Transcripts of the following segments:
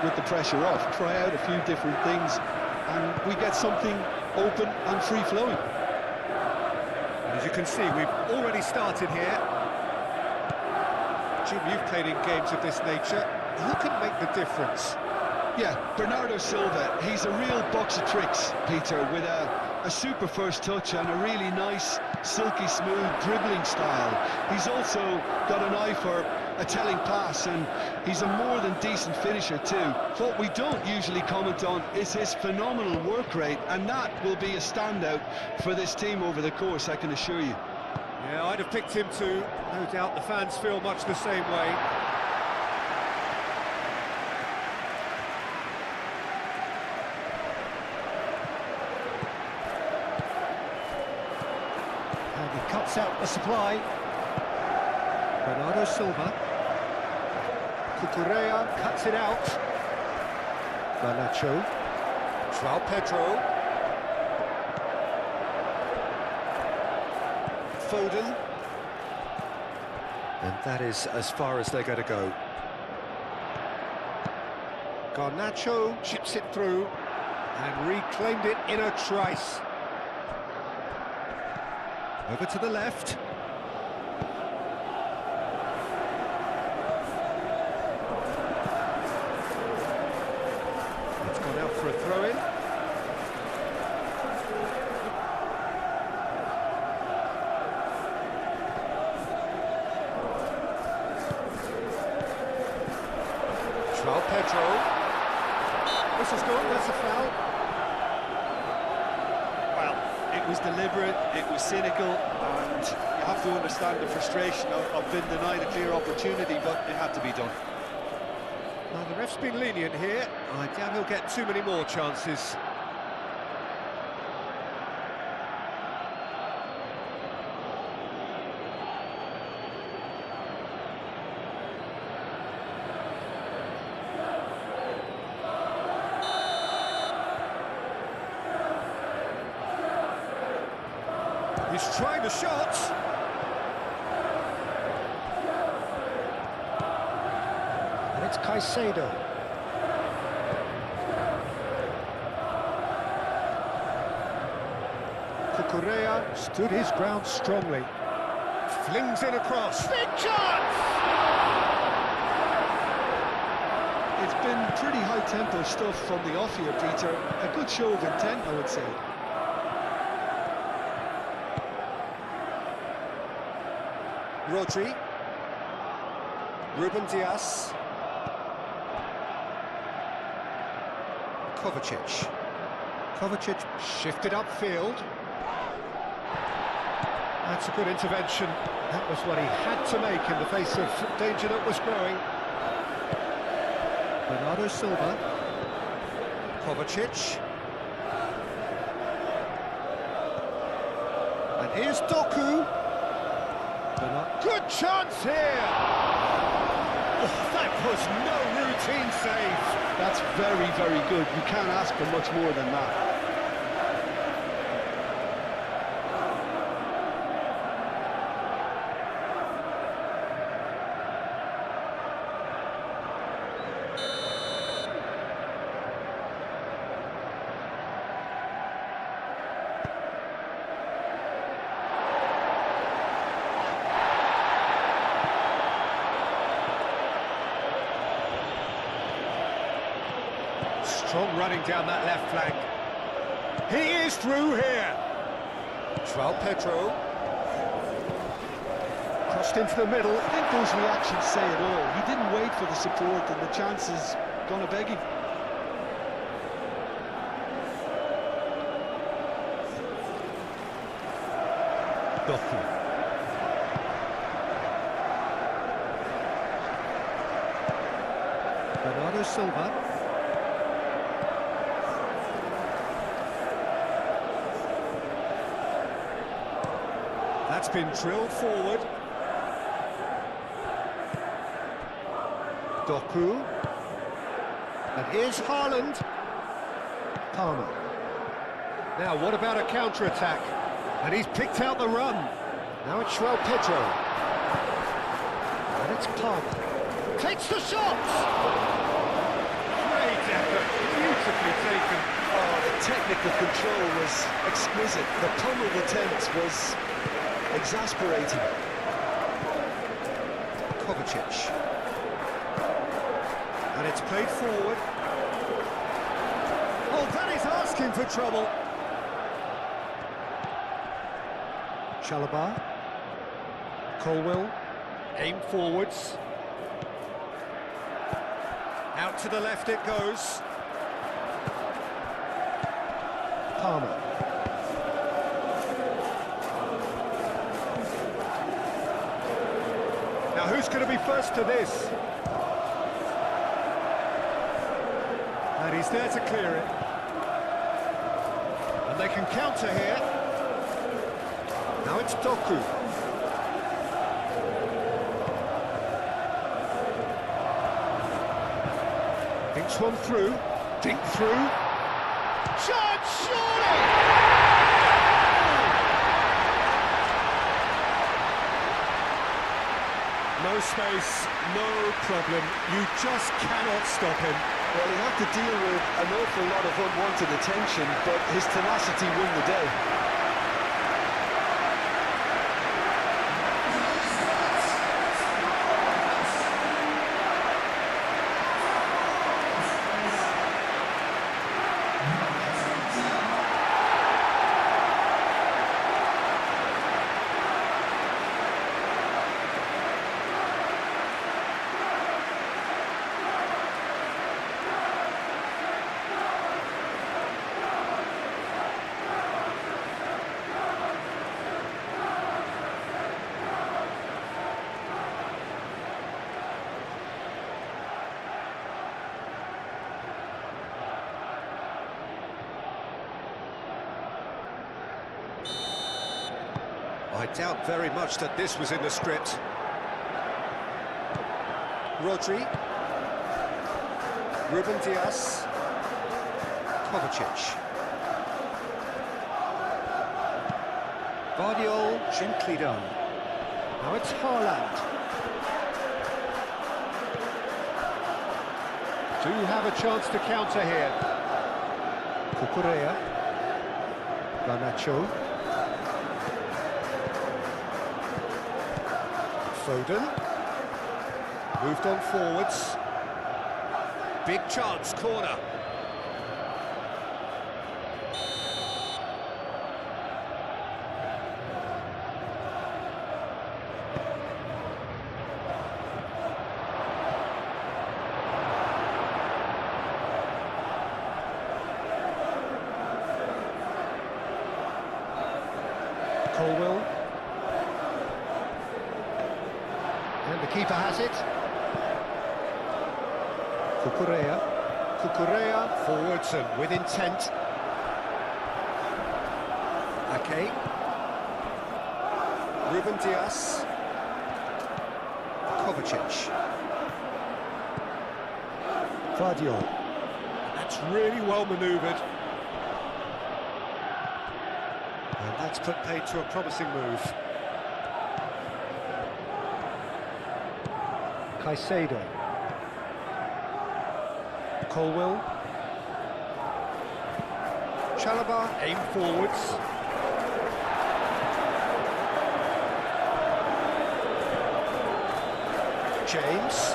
with the pressure off, try out a few different things, and we get something open and free-flowing. As you can see, we've already started here. Jim, you've played in games of this nature. Who can make the difference? Yeah, Bernardo Silva, he's a real box of tricks, Peter, with a super first touch and a really nice, silky smooth dribbling style. He's also got an eye for a telling pass, and he's a more than decent finisher too. What we don't usually comment on is his phenomenal work rate, and that will be a standout for this team over the course, I can assure you. Yeah, I'd have picked him too. No doubt the fans feel much the same way. And he cuts out the supply. Bernardo Silva. Cucurella cuts it out. Garnacho. João Pedro. Foden. And that is as far as they're going to go. Garnacho chips it through and reclaimed it in a trice. Over to the left. It's gone out for a throw-in. João Pedro. This is good, that's a foul. Well, it was deliberate, it was cynical, and you have to understand the frustration of being denied a clear opportunity, but it had to be done. Well, the ref's been lenient here. I doubt he'll get too many more chances. He's trying the shot. And it's Caicedo. Cucurella stood his ground strongly. Flings it across. Big chance! It's been pretty high-tempo stuff from the off here, Peter. A good show of intent, I would say. Rodri. Ruben Dias. Kovacic. Kovacic shifted upfield. That's a good intervention. That was what he had to make in the face of danger that was growing. Bernardo Silva. Kovacic. And here's Doku. Good chance here! Oh, that was no routine save. That's very, very good. You can't ask for much more than that. Strong running down that left flank. He is through here. João Pedro. Crossed into the middle. I think those reactions say it all. He didn't wait for the support, and the chance is gonna beg him. Doku. Bernardo Silva. That's been drilled forward. Doku. And here's Haaland. Palmer. Now, what about a counter-attack? And he's picked out the run. Now it's João Pedro. And it's Palmer. Takes the shot! lack of control was exquisite. The pummeled attempt was exasperating. Kovacic. And it's played forward. Oh, that is asking for trouble. Chalobah. Colwill. Aim forwards. Out to the left it goes. Palmer. Now who's going to be first to this? And he's there to clear it. And they can counter here. Now it's Doku. Dinks one through. Dink through. Shot, surely! No space, no problem. You just cannot stop him. Well, he had to deal with an awful lot of unwanted attention, but his tenacity won the day. I doubt very much that this was in the script. Rodri. Ruben Dias. Kovacic. Guardiol, gently done. Now it's Haaland. Do have a chance to counter here. Cucurella. Garnacho. Foden. Moved on forwards. Big chance, corner. Colwill. And the keeper has it. Cucurella. Cucurella forwards and with intent. Ake. Ruben Dias. Kovacic. Guardiol. That's really well manoeuvred. And that's put paid to a promising move. Caicedo. Colwill. Chalobah, aim forwards. James.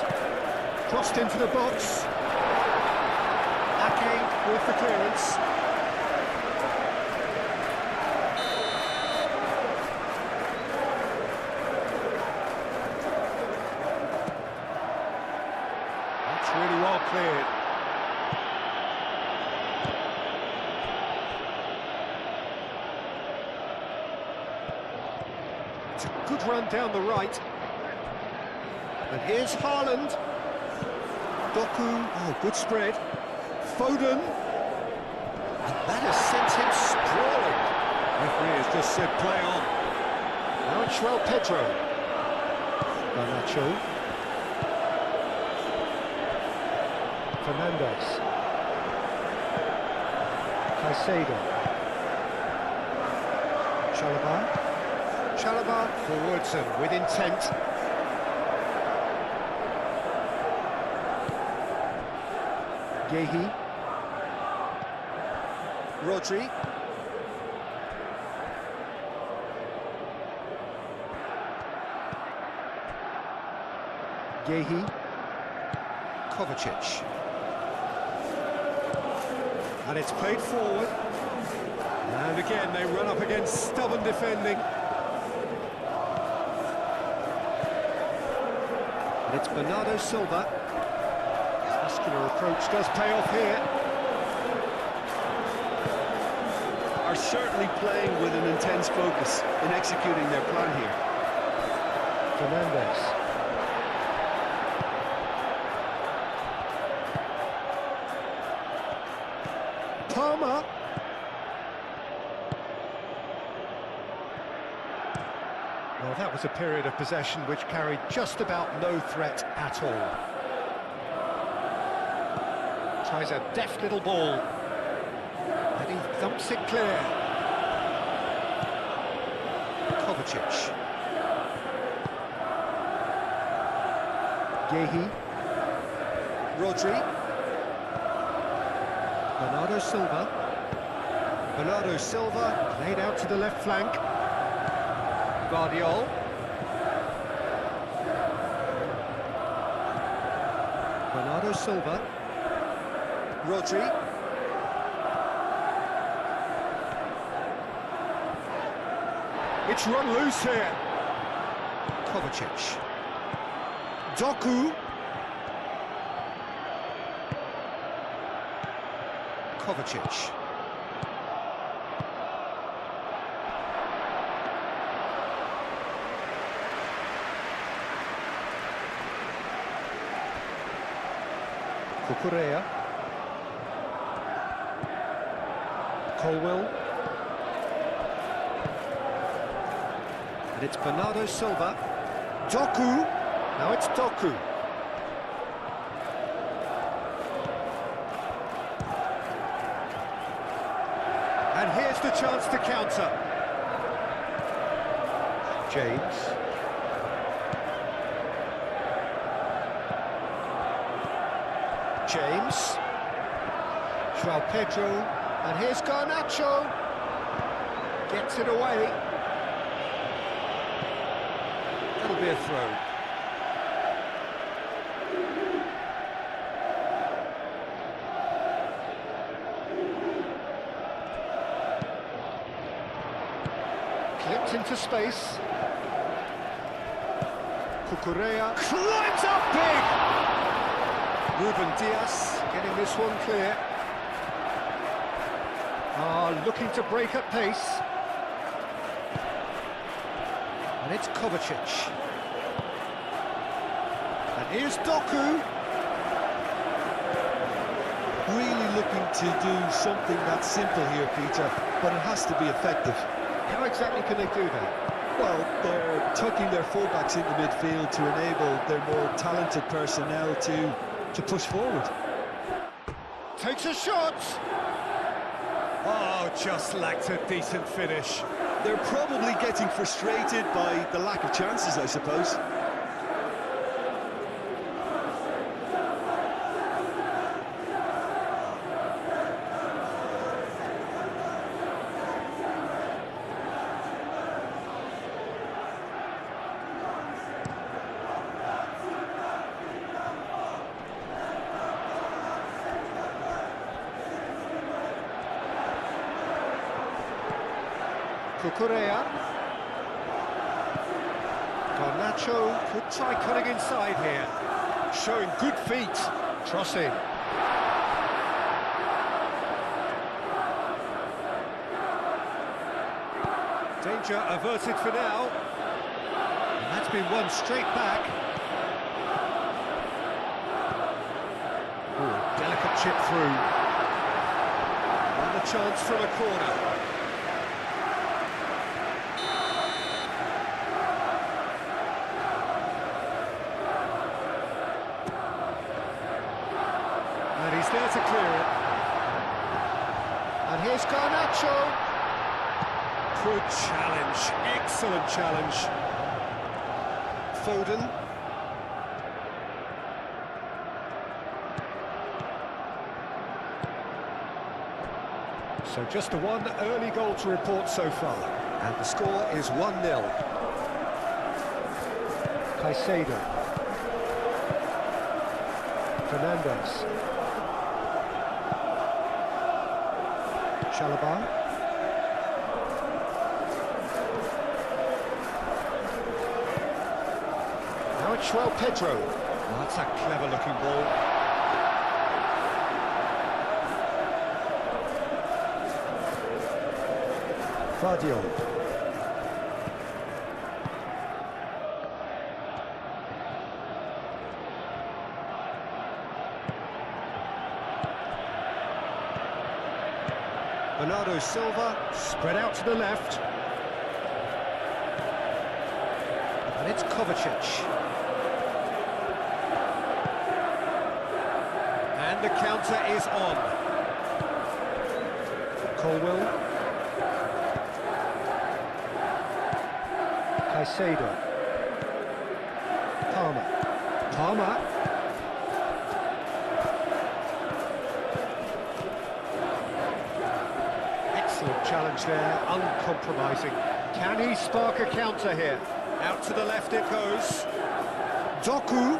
Crossed into the box. Ake with the clearance. That's really well cleared. It's a good run down the right. And here's Haaland. Doku, oh, good spread. Foden. And that has sent him sprawling. Referee has just said play on. Now it's João Pedro. Garnacho. Fernandes. Caicedo. Chalobah. Chalobah forwards and with intent. Yehi. Rodri. Gehi. Kovacic. And it's played forward. And again, they run up against stubborn defending. And it's Bernardo Silva. Muscular approach does pay off here. Are certainly playing with an intense focus in executing their plan here. Fernandez. Palmer. Well, that was a period of possession which carried just about no threat at all. Tries a deft little ball. And he thumps it clear. Kovacic. Gehi. Rodri. Bernardo Silva. Bernardo Silva laid out to the left flank. Guardiol. Bernardo Silva. Rodri. It's run loose here. Kovacic. Doku. Kovacic. Cucurella. Colwell. And it's Bernardo Silva. Doku. Now it's Doku. And here's the chance to counter. James. James. João Pedro. And here's Garnacho. Gets it away. That'll be a throw. Clipped into space. Cucurella climbs up big! Ruben Dias getting this one clear. Looking to break at pace. And it's Kovacic. And here's Doku. Really looking to do something that's simple here, Peter, but it has to be effective. How exactly can they do that? Well, they're tucking their fullbacks into midfield to enable their more talented personnel to push forward. Takes a shot! Oh, just lacked a decent finish. They're probably getting frustrated by the lack of chances, I suppose. Cucurella. Garnacho could try cutting inside here. Showing good feet. Crossing. Danger averted for now. And that's been won straight back. Ooh, delicate chip through. And a chance from a corner. And he's there to clear it. And here's Garnacho. Good challenge, excellent challenge. Foden. So just the one early goal to report so far. And the score is 1-0. Caicedo. Fernandez. Chalobah. Now it's João Pedro. Oh, that's a clever-looking ball. Vardio. Bernardo Silva, spread out to the left. And it's Kovacic. And the counter is on. Colwill. Caicedo. Palmer. Excellent challenge there, uncompromising. Can he spark a counter here? Out to the left it goes. Doku.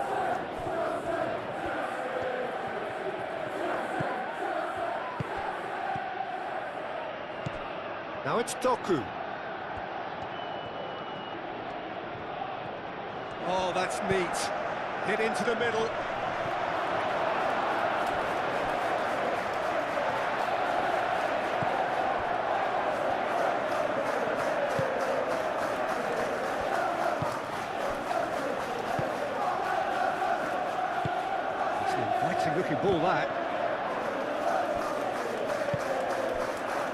Now it's Doku. Oh, that's neat. Hit into the middle. It's an inviting looking ball, that.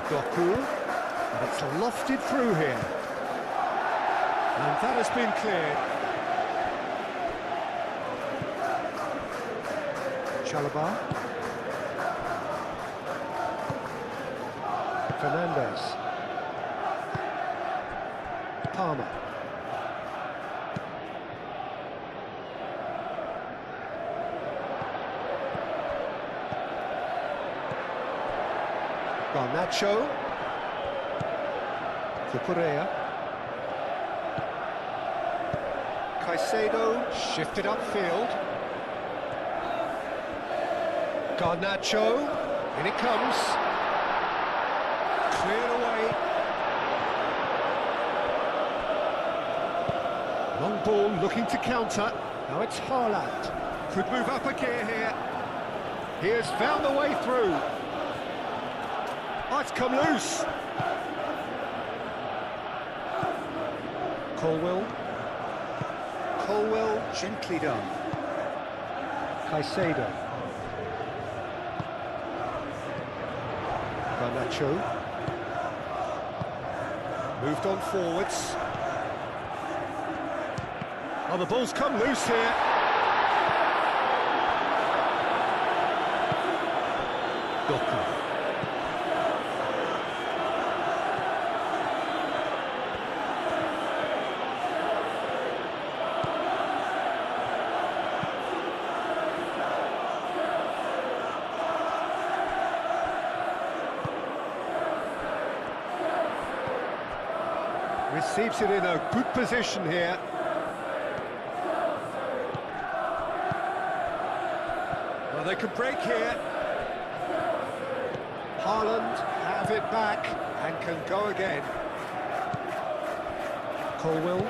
Doku. And it's lofted through here. And that has been cleared. Chalobah. Fernandez. Palmer. Garnacho. Cucurella. Caicedo shifted upfield. Garnacho, in it comes. Cleared away. Long ball looking to counter. Now it's Haaland. Could move up a gear here. He has found the way through. Oh, it's come loose. Colwill, gently done. Caicedo. Garnacho. Moved on forwards. Oh, the ball's come loose here. Doku. Receives it in a good position here. Well, they could break here. Haaland have it back and can go again. Colwill.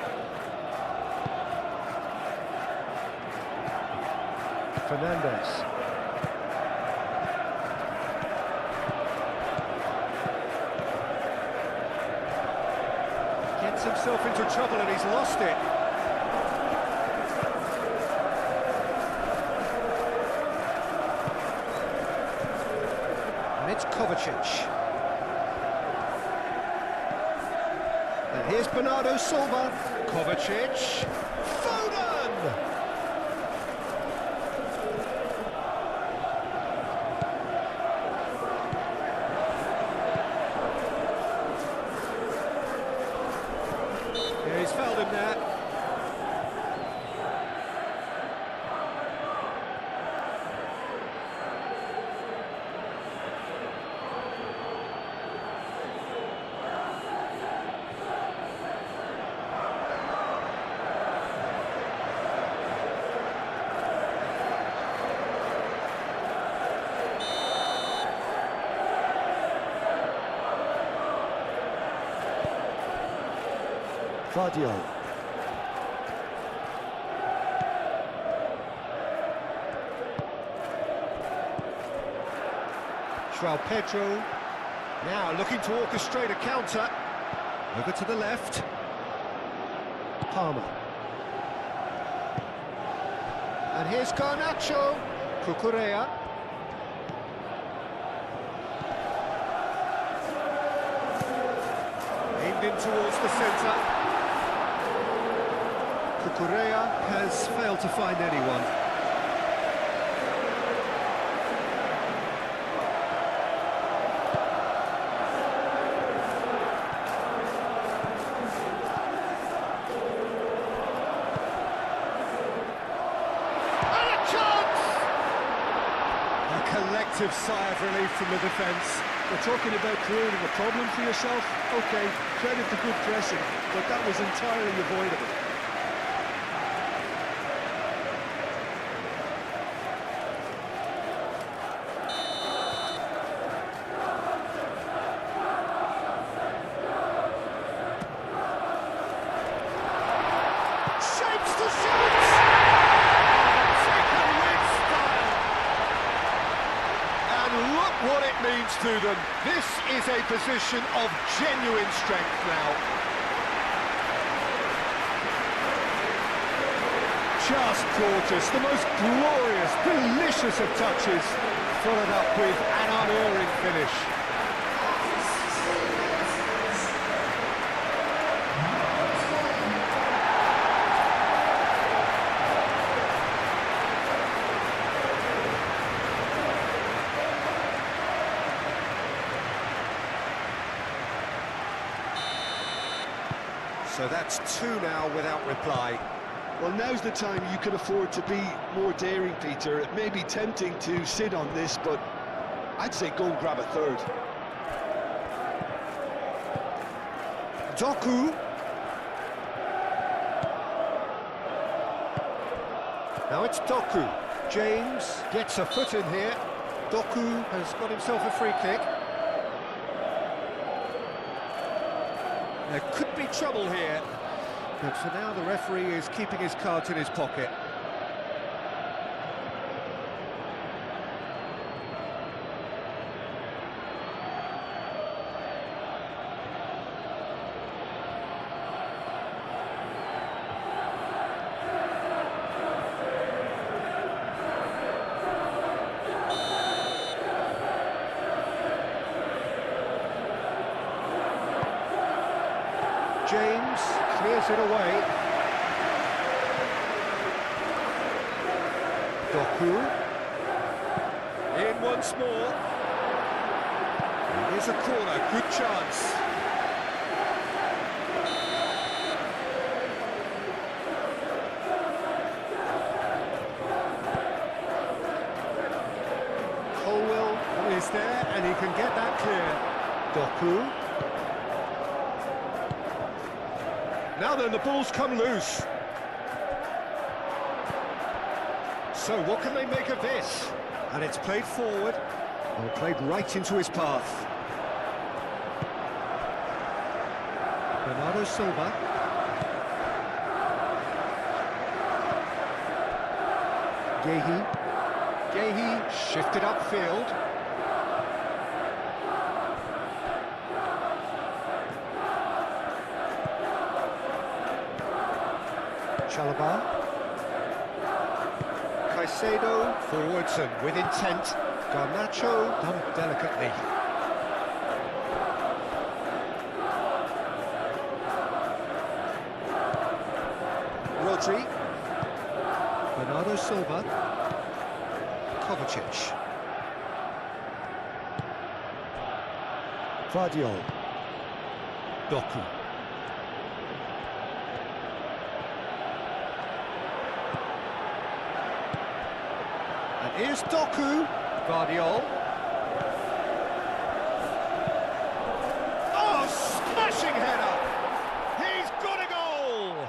Fernandez. Gets himself into trouble and he's lost it. And it's Kovacic. And here's Bernardo Silva. Kovacic. Foden! Yeah, he's fouled him there. Guardiola. João Pedro, now looking to orchestrate a counter. Over to the left. Palmer. And here's Garnacho. Cucurella. Aimed in towards the centre. Cucurella has failed to find anyone. Collective sigh of relief from the defence. We're talking about creating a problem for yourself. OK, credit to good pressing, but that was entirely avoidable. Shapes the shots! Look what it means to them. This is a position of genuine strength now. Just gorgeous, the most glorious, delicious of touches, followed up with an unerring finish. So that's two now without reply. Well, now's the time you can afford to be more daring, Peter. It may be tempting to sit on this, but I'd say go and grab a third. Doku. Now it's Doku. James gets a foot in here. Doku has got himself a free kick. There could be trouble here, but for now the referee is keeping his cards in his pocket. James clears it away. Doku. In once more. Here's a corner, good chance. Colwell is there and he can get that clear. Doku. Now then, the ball's come loose. So what can they make of this? And it's played forward, or played right into his path. Bernardo Silva. Gehi shifted upfield. Chalobah. Caicedo forwards and with intent. Garnacho done delicately. Rodri. Bernardo Silva. Kovacic. Guardiola. Doku. And here's Doku. Guardiola. Oh, smashing header! He's got a goal!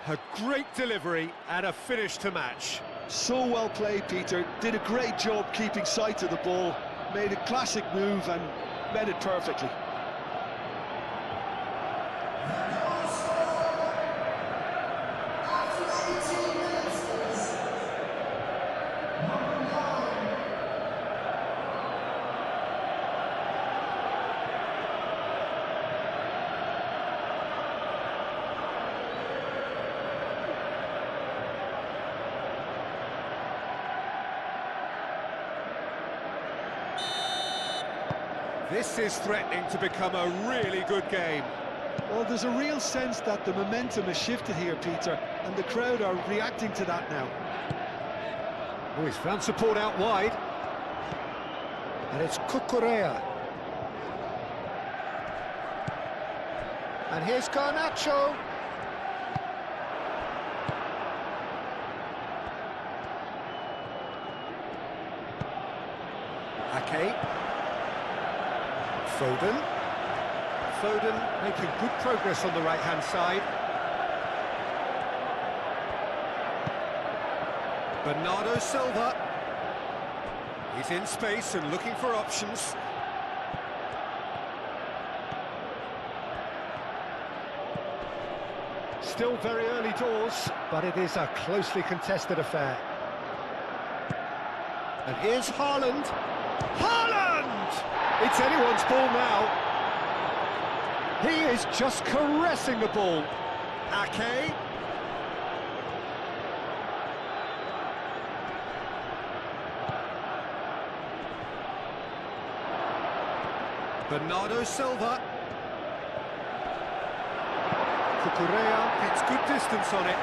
A great delivery and a finish to match. So well played, Peter. Did a great job keeping sight of the ball. Made a classic move and met it perfectly. This is threatening to become a really good game. Well, there's a real sense that the momentum has shifted here, Peter, and the crowd are reacting to that now. Oh, he's found support out wide. And it's Cucurella. And here's Garnacho. Ake. Foden. Foden making good progress on the right-hand side. Bernardo Silva. He's in space and looking for options. Still very early doors, but it is a closely contested affair. And here's Haaland. Haaland! It's anyone's ball now. He is just caressing the ball. Ake. Bernardo Silva. Cucurella gets good distance on it.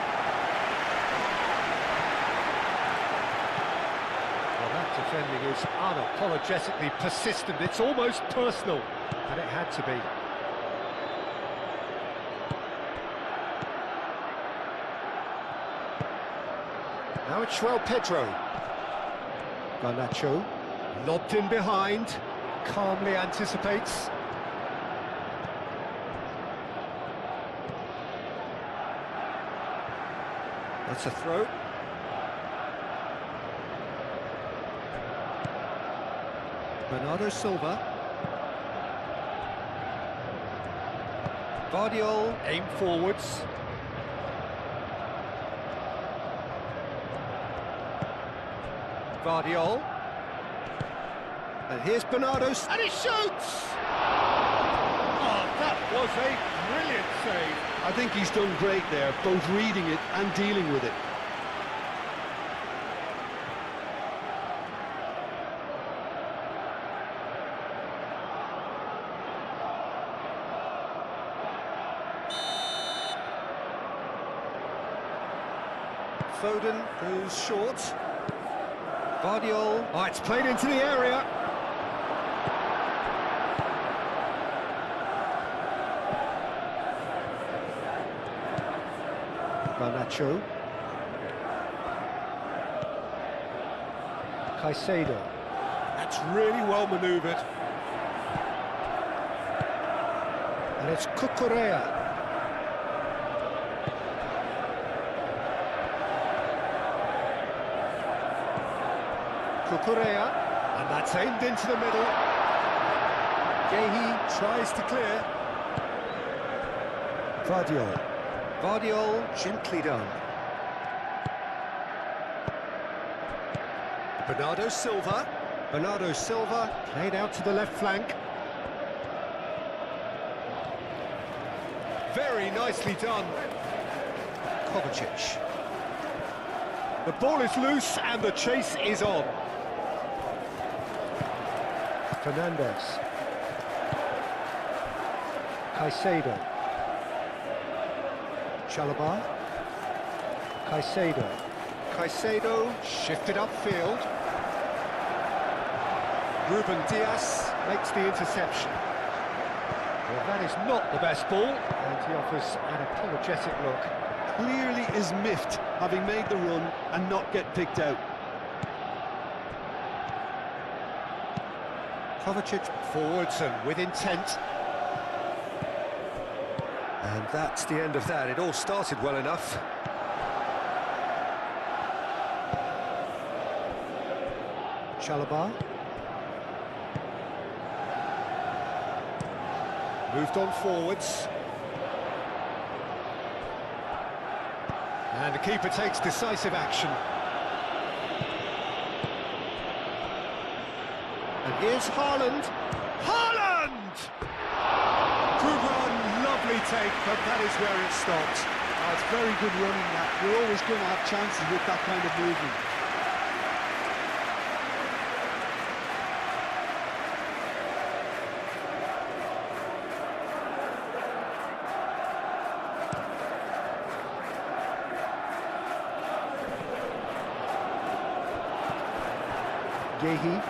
Well, that defending is unapologetically persistent. It's almost personal, and it had to be. Now it's João Pedro. Garnacho, lobbed in behind, calmly anticipates. That's a throw. Bernardo Silva. Vardiol, aim forwards. Vardiol. And here's Bernardo, and he shoots! Oh, that was a brilliant save. I think he's done great there, both reading it and dealing with it. Foden goes short. Vardiol. Oh, it's played into the area. Garnacho. Caicedo. That's really well manoeuvred. And it's Cucurella. Cucurella, and that's aimed into the middle. Gehi tries to clear. Vardiol. Vardiol, gently done. Bernardo Silva. Bernardo Silva, played out to the left flank. Very nicely done. Kovacic. The ball is loose and the chase is on. Fernandez. Caicedo. Chalobah. Caicedo. Caicedo shifted upfield. Ruben Diaz makes the interception. Well, that is not the best ball, and he offers an apologetic look. Clearly is miffed, having made the run and not get picked out. Kovacic forwards and with intent. And that's the end of that. It all started well enough. Chalobah. Moved on forwards. And the keeper takes decisive action. And here's Haaland. Haaland! Good run, lovely take, but that is where it stopped. It's very good running that. You're always going to have chances with that kind of movement. Gehi,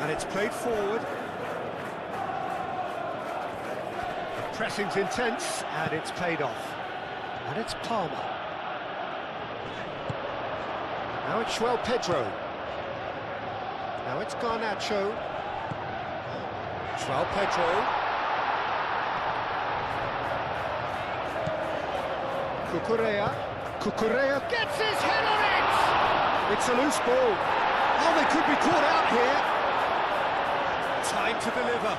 and it's played forward. Pressing's intense, and it's played off. And it's Palmer. Now it's João Pedro. Now it's Garnacho. João Pedro. Cucurella gets his head on it! It's a loose ball. Oh, they could be caught out here. Time to deliver.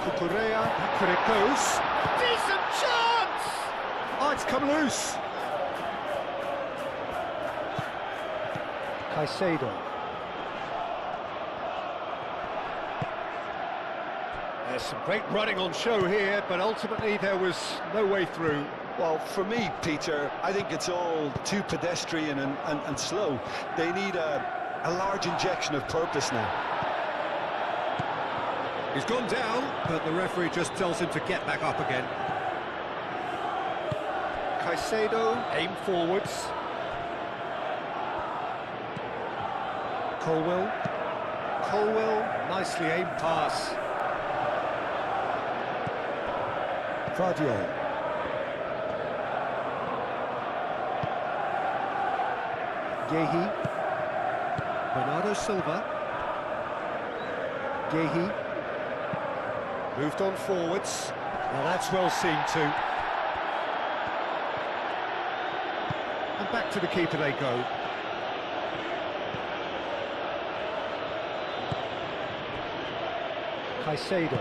Cucurella, back when it goes. Decent chance! Oh, it's come loose. Caicedo. There's some great running on show here, but ultimately there was no way through. Well, for me, Peter, I think it's all too pedestrian and slow. They need a large injection of purpose now. He's gone down, but the referee just tells him to get back up again. Caicedo, aim forwards. Colwell, nicely aimed pass. Vardiol. Gehi. Bernardo Silva. Gehi. Moved on forwards. Well, that's well seen too. And back to the keeper they go. Caicedo.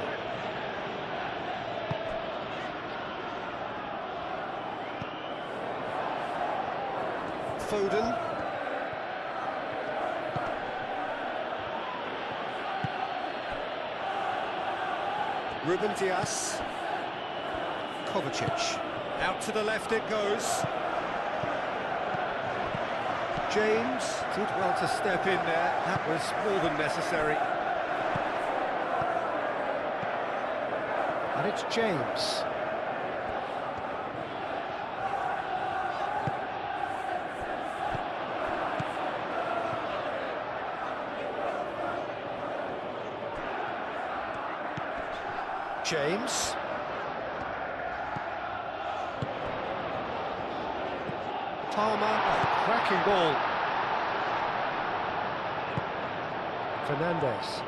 Foden. Ruben Dias. Kovacic. Out to the left it goes. James did well to step in there. That was more than necessary. And it's James. James. Palmer, cracking ball. Fernandes.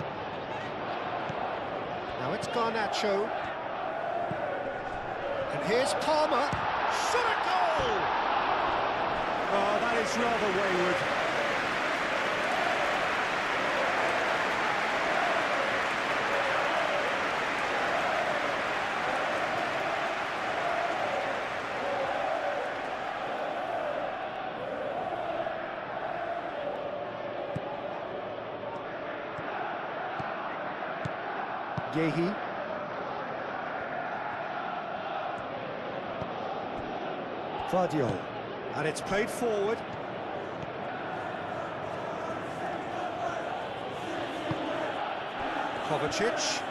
Now it's Garnacho. And here's Palmer. Shot a goal! Oh, that is rather wayward. Gehi. Vardiol. And it's played forward. Kovacic.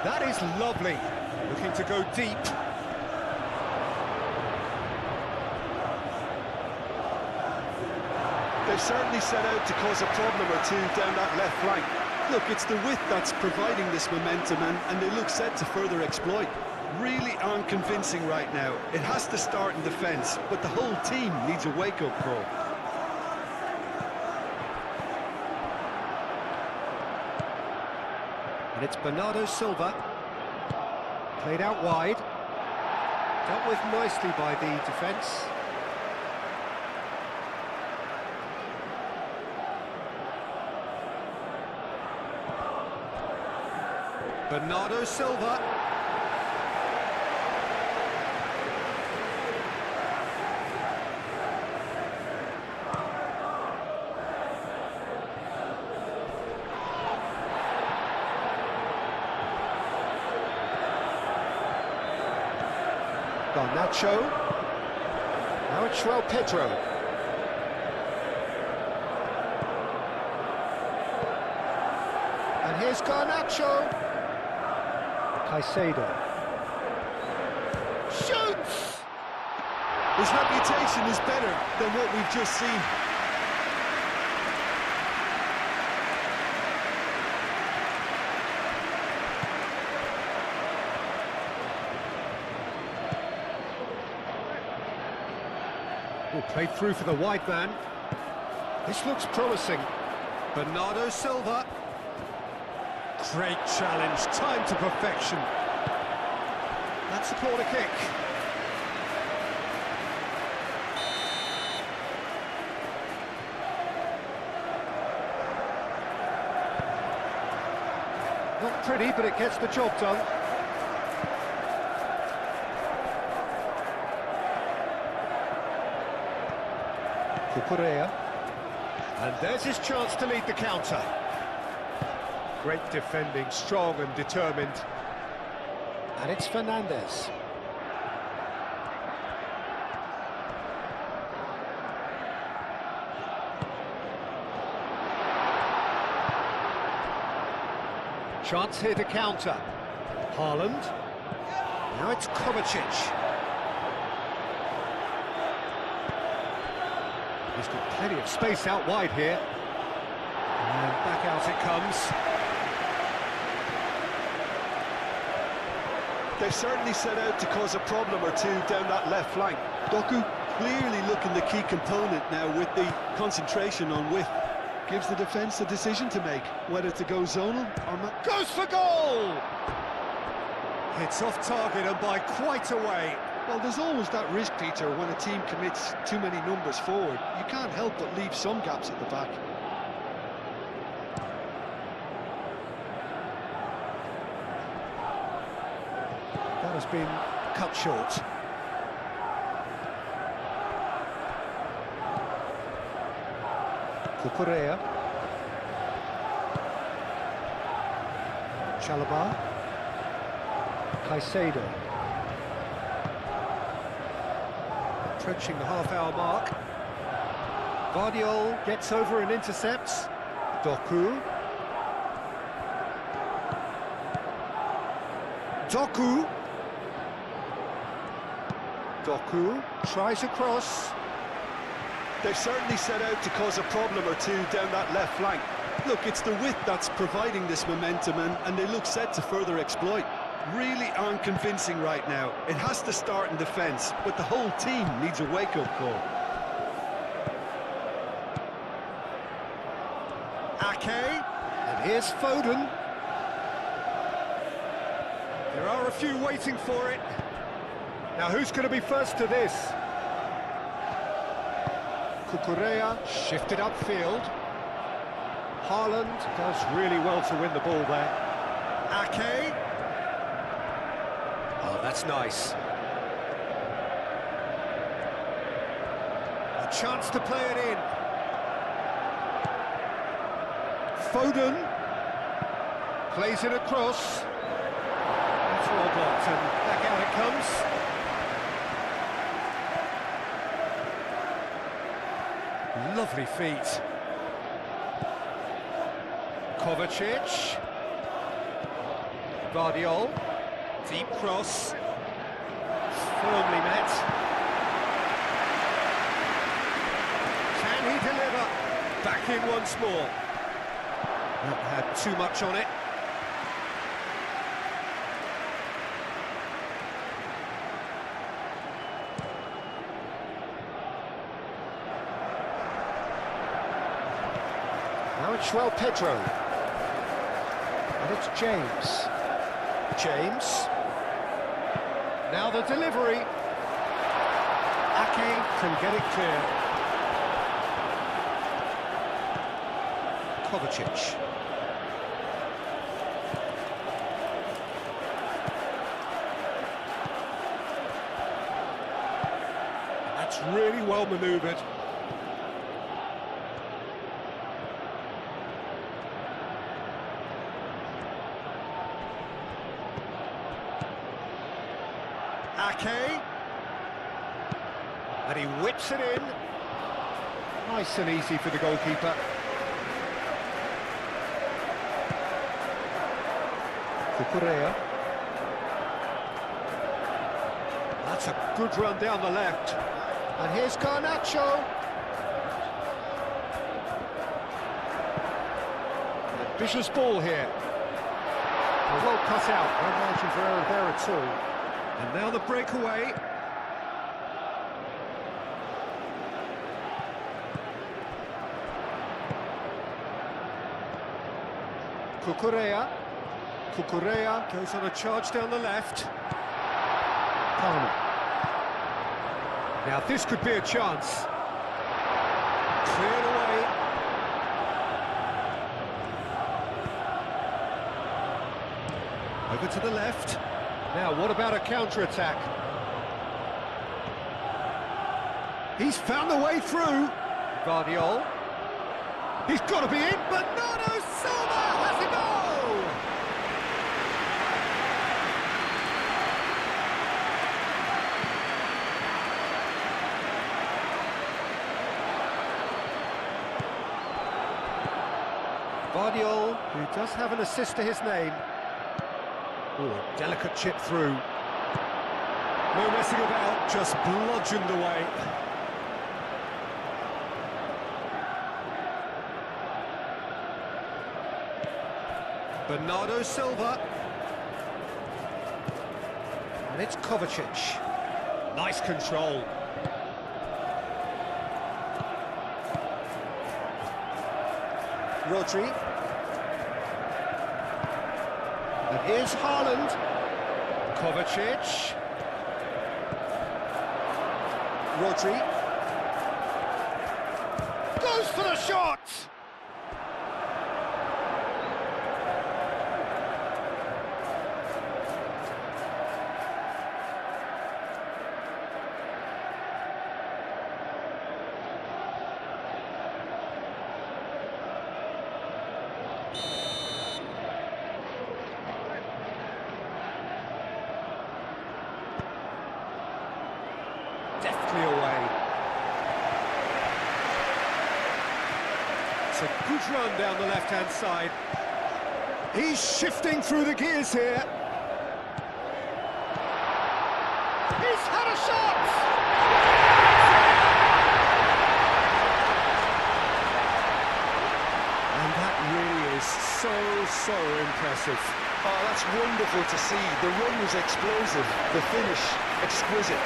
That is lovely. Looking to go deep. They've certainly set out to cause a problem or two down that left flank. Look, it's the width that's providing this momentum, and they look set to further exploit. Really aren't convincing right now. It has to start in defence, but the whole team needs a wake-up call. And it's Bernardo Silva. Played out wide. Dealt with nicely by the defence. Bernardo Silva. Garnacho. Now it's João Pedro. And here's Garnacho. Caicedo. Shoots! His reputation is better than what we've just seen. Oh, played through for the wide man. This looks promising. Bernardo Silva. Great challenge, time to perfection. That's a corner kick. Not pretty, but it gets the job done. Cucurella. And there's his chance to lead the counter. Great defending, strong and determined. And it's Fernandez. Chance here to counter. Haaland. Now it's Kovacic. He's got plenty of space out wide here. And back out it comes. They've certainly set out to cause a problem or two down that left flank. Doku clearly looking the key component now with the concentration on width. Gives the defence a decision to make, whether to go zonal or not. Goes for goal! It's off target and by quite a way. Well, there's always that risk, Peter, when a team commits too many numbers forward. You can't help but leave some gaps at the back. That has been cut short. Cucurella. Chalobah. Caicedo. Approaching the half-hour mark. Guardiola gets over and intercepts. Doku. Doku tries a cross. They've certainly set out to cause a problem or two down that left flank. Look, it's the width that's providing this momentum, and they look set to further exploit. Really aren't convincing right now. It has to start in defence, but the whole team needs a wake-up call. Ake, and here's Foden. There are a few waiting for it. Now who's going to be first to this? Cucurella shifted upfield. Haaland does really well to win the ball there. Ake. Oh, that's nice. A chance to play it in. Foden plays it across. It's well blocked and back out it comes. Lovely feet. Kovacic. Guardiola. Deep cross. Firmly met. Can he deliver? Back in once more. Not had too much on it. Now it's João Pedro. And it's James. James. Now the delivery. Ake can get it clear. Kovacic. That's really well manoeuvred. Ake. And he whips it in. Nice and easy for the goalkeeper. Cucurella. That's a good run down the left. And here's Garnacho. Ambitious ball here. Well cut out, no margin for error there at all. And now the breakaway. Cucurella goes on a charge down the left. Palmer. Now this could be a chance. Cleared away. Over to the left. Now, what about a counter-attack? He's found the way through. Guardiol. He's got to be in. Bernardo Silva has a goal! Guardiol, who does have an assist to his name. Oh, a delicate chip through. No messing about, just bludgeoned away. Bernardo Silva. And it's Kovacic. Nice control. Rodri. And here's Haaland. Kovacic. Rodri. Goes for the shot! Deftly away. It's a good run down the left-hand side. He's shifting through the gears here. He's had a shot! And that really is so impressive. Oh, that's wonderful to see. The run was explosive, the finish exquisite.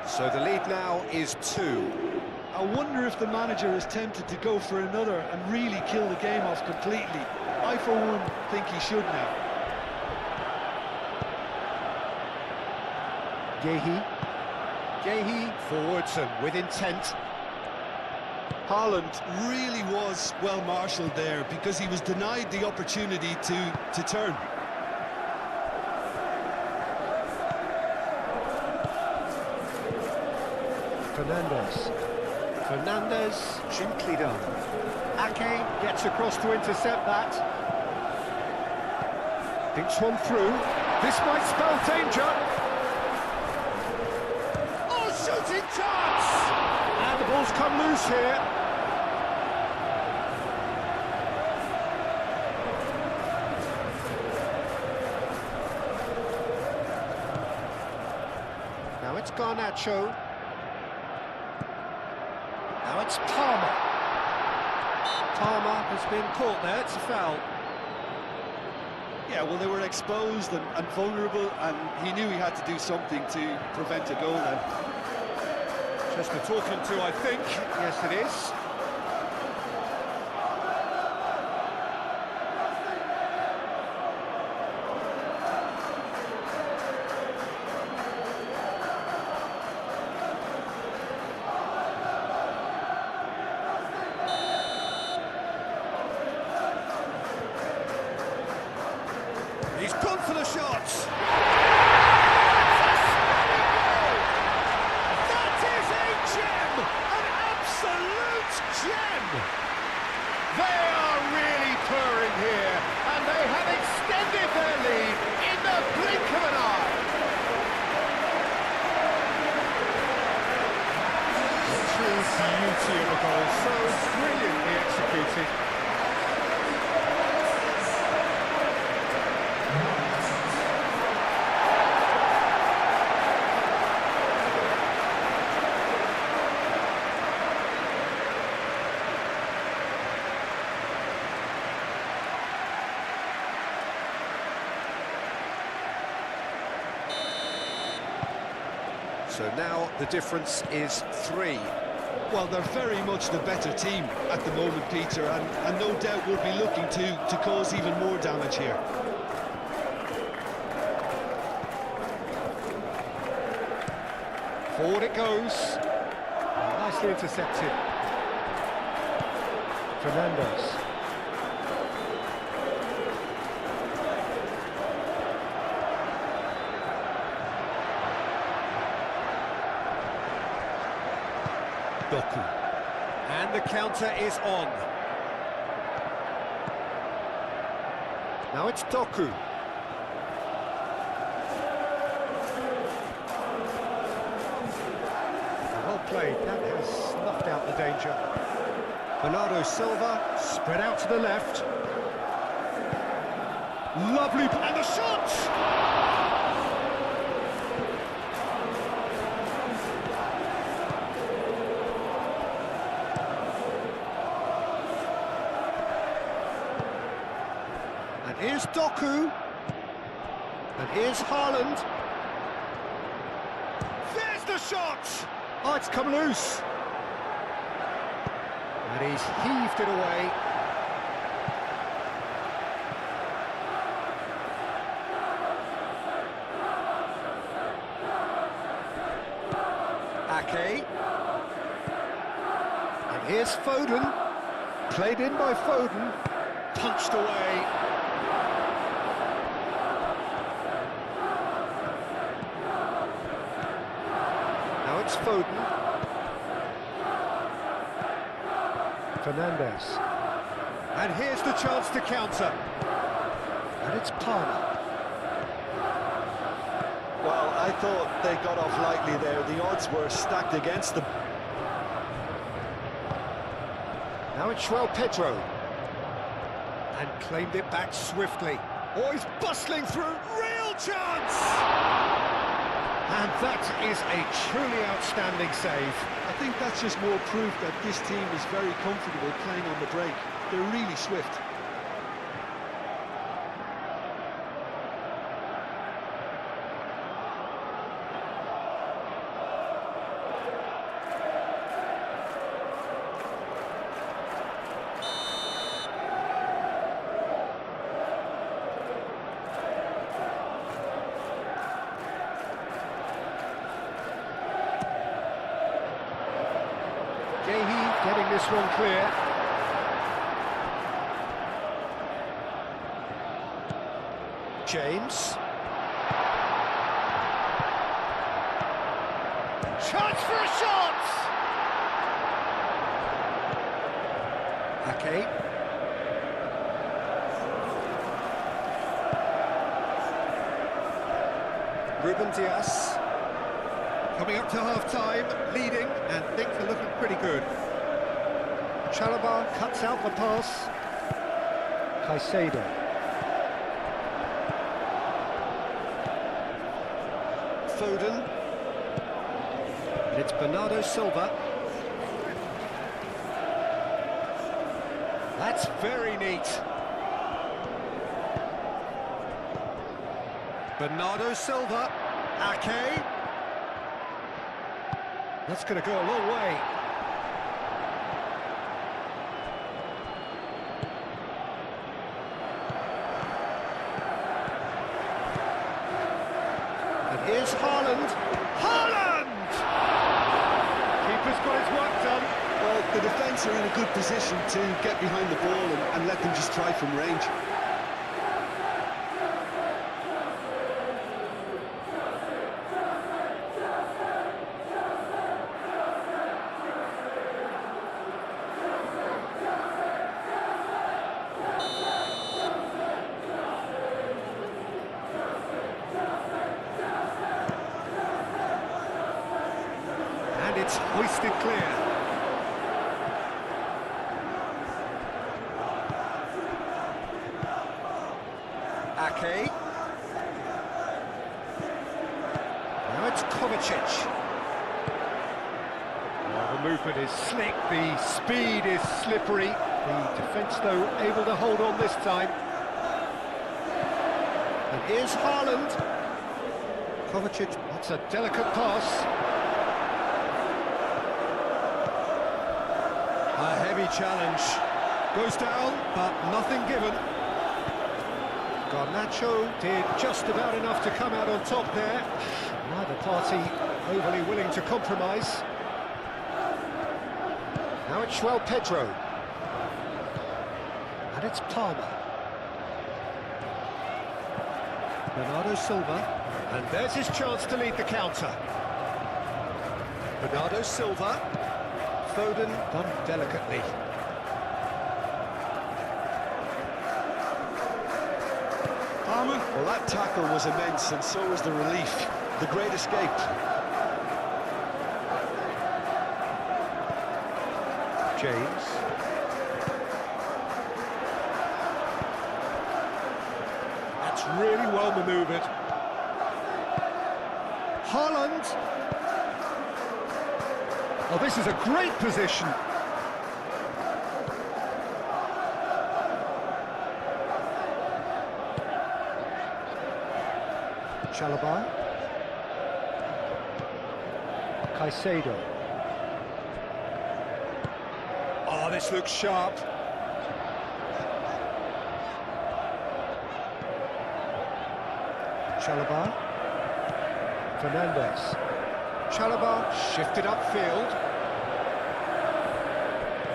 So the lead now is 2. I wonder if the manager is tempted to go for another and really kill the game off completely. I, for one, think he should now. Gehi forwards and with intent. Haaland really was well marshalled there because he was denied the opportunity to turn. Fernandez, gently done. Ake gets across to intercept that. Thinks one through. This might spell danger. Oh, shooting chance! And the ball's come loose here. Now it's Garnacho. Now it's Palmer. Palmer has been caught there, it's a foul. Yeah, well, they were exposed and vulnerable, and he knew he had to do something to prevent a goal then. Just the talking to, I think. Yes, it is. So now the difference is 3. Well, they're very much the better team at the moment, Peter, and no doubt will be looking to cause even more damage here. Forward it goes. Nicely intercepted. Fernandez. Doku. And the counter is on. Now it's Doku. Well played, that has snuffed out the danger. Bernardo Silva, spread out to the left. Lovely, and the shot! And here's Doku. And here's Haaland. There's the shot! Oh, it's come loose. And he's heaved it away. Ake. And here's Foden. Played in by Foden. Punched away. Now it's Foden. Fernandez. And here's the chance to counter. And it's Palmer. Well, I thought they got off lightly there. The odds were stacked against them. Now it's Pedro. And claimed it back swiftly. Oh, he's bustling through. Real chance! And that is a truly outstanding save. I think that's just more proof that this team is very comfortable playing on the break. They're really swift. Getting this one clear. James. Chance for a shot! Ake. Ruben Dias. Coming up to half-time, leading, and things are looking pretty good. Chalobah cuts out the pass. Caicedo. Foden. And it's Bernardo Silva. That's very neat. Bernardo Silva. Ake. That's going to go a long way. And here's Haaland. Haaland! Keeper's got his work done. Well, the defence are in a good position to get behind the ball and let them just try from range. It's hoisted clear. Ake. Now it's Kovacic. Well, the movement is slick, the speed is slippery. The defence, though, able to hold on this time. And here's Haaland. Kovacic, that's a delicate pass. A heavy challenge. Goes down, but nothing given. Garnacho did just about enough to come out on top there. Neither party overly willing to compromise. Now it's Pedro. And it's Palmer. Bernardo Silva. And there's his chance to lead the counter. Bernardo Silva. Foden done delicately. Palmer? Well, that tackle was immense, and so was the relief. The great escape. James. That's really well manoeuvred. Haaland. Oh, this is a great position. Chalobah. Caicedo. Oh, this looks sharp. Chalobah. Fernandez. Chalobah shifted upfield.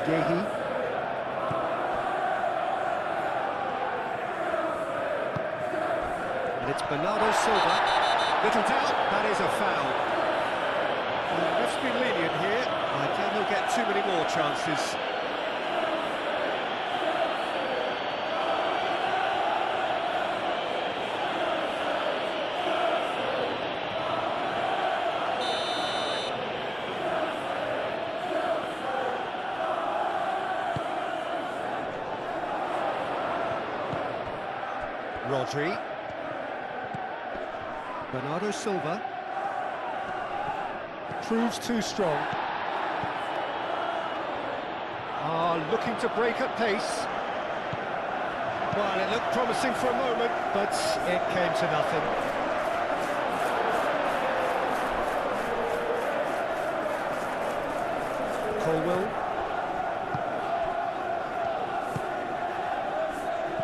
Gehi. And it's Bernardo Silva. Little doubt, that is a foul. The ref's been lenient here. I doubt he'll get too many more chances. Rodri. Bernardo Silva. Proves too strong. Looking to break at pace. Well, it looked promising for a moment, but it came to nothing. Colwell.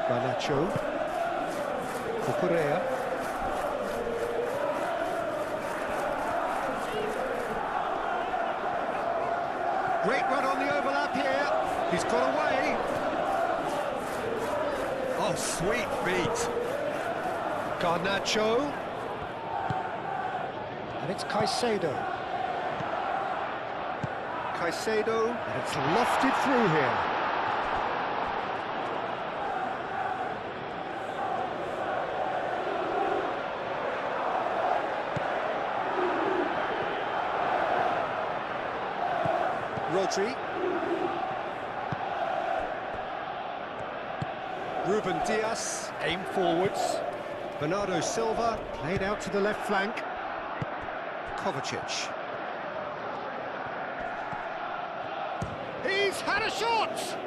Garnacho. Correa. Great run on the overlap here. He's got away. Oh, sweet feet. Garnacho. And it's Caicedo. Caicedo. And it's lofted through here. Rodri. Ruben Dias, aim forwards. Bernardo Silva, played out to the left flank. Kovacic. He's had a shot!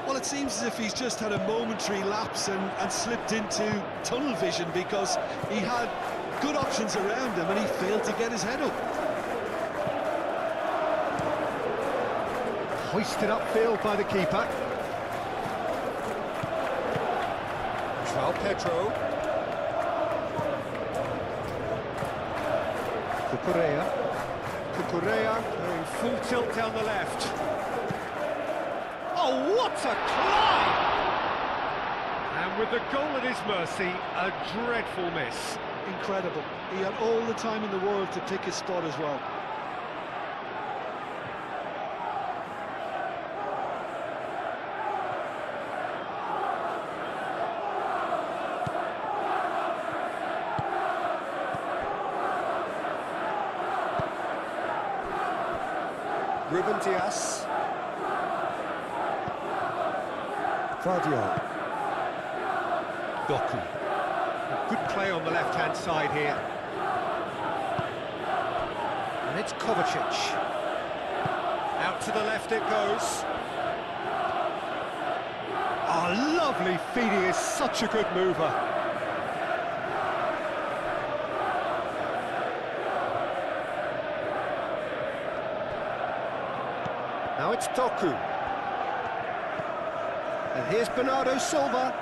Well, it seems as if he's just had a momentary lapse and slipped into tunnel vision, because he had good options around him and he failed to get his head up. Hoisted upfield by the keeper. Pedro. Cucurella going full tilt down the left. Oh, what a climb! And with the goal at his mercy, a dreadful miss. Incredible. He had all the time in the world to pick his spot as well. Ruben Dias. Vardio. Doku. Good play on the left-hand side here. And it's Kovacic. Out to the left it goes. Oh, lovely feed. He is such a good mover. Now it's Doku. And here's Bernardo Silva.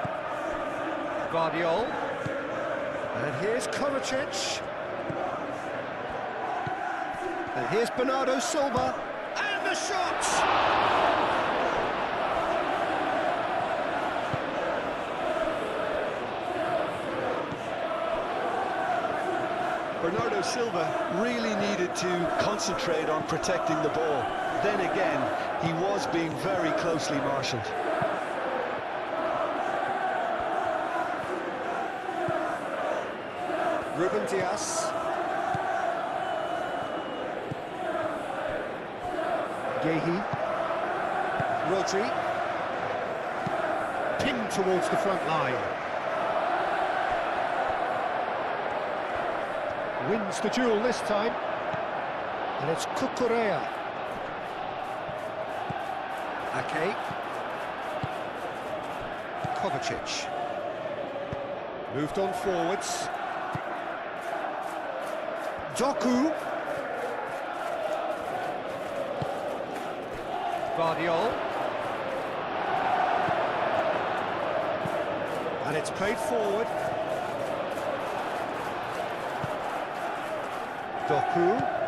Guardiol. And here's Kovacic. And here's Bernardo Silva. And the shot! Bernardo Silva really needed to concentrate on protecting the ball. Then again, he was being very closely marshalled. Ruben Dias. Gehi. Rodri. Pinged towards the front line. Wins the duel this time. And it's Cucurella. Ake. Kovacic. Moved on forwards. Doku. Guardiol. And it's played forward. Doku.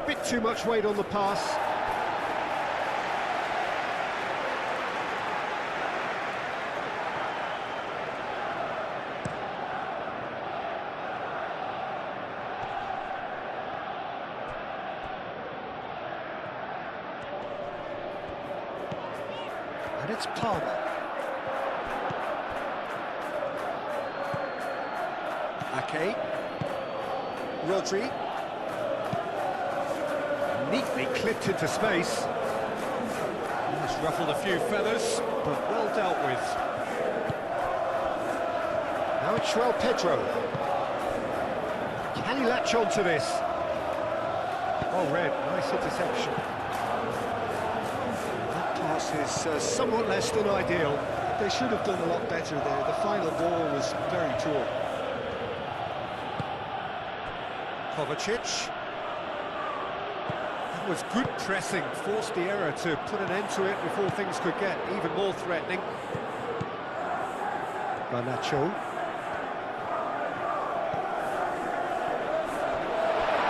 Bit too much weight on the pass. And it's Palmer. Ake. Rodri. Neatly clipped into space. Just ruffled a few feathers, but well dealt with. Now it's João Pedro. Can he latch on to this? Oh, red, nice interception. That pass is somewhat less than ideal. They should have done a lot better there. The final ball was very poor. Kovacic. That was good pressing, forced the error to put an end to it before things could get even more threatening. Garnacho.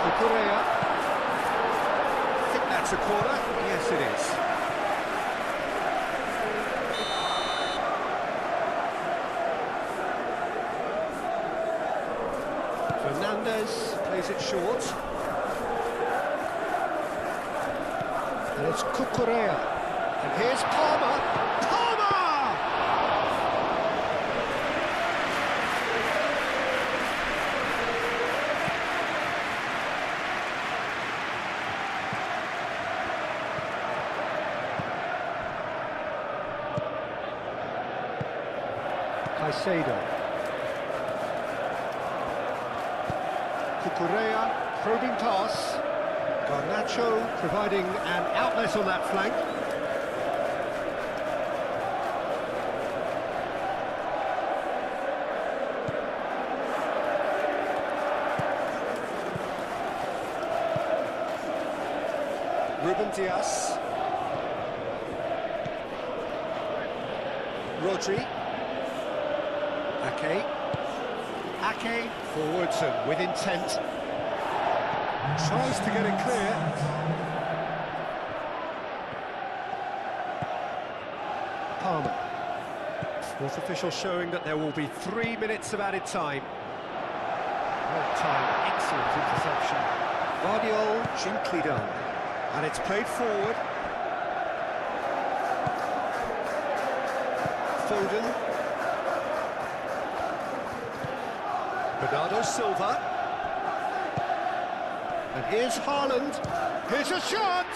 Cucurella. I think that's a corner. Yes, it is. Fernandez plays it short. And it's Cucurella. And here's Palmer. Palmer! Caicedo. Cucurella, probing pass. Garnacho providing an outlet on that flank. Ruben Dias. Rodri. Ake. Ake forwards and with intent. Tries to get it clear. Palmer. Fourth official showing that there will be 3 minutes of added time. Well timed, excellent interception. Guardiol, gently done. And it's played forward. Foden. Bernardo Silva. And here's Haaland. Here's a shot!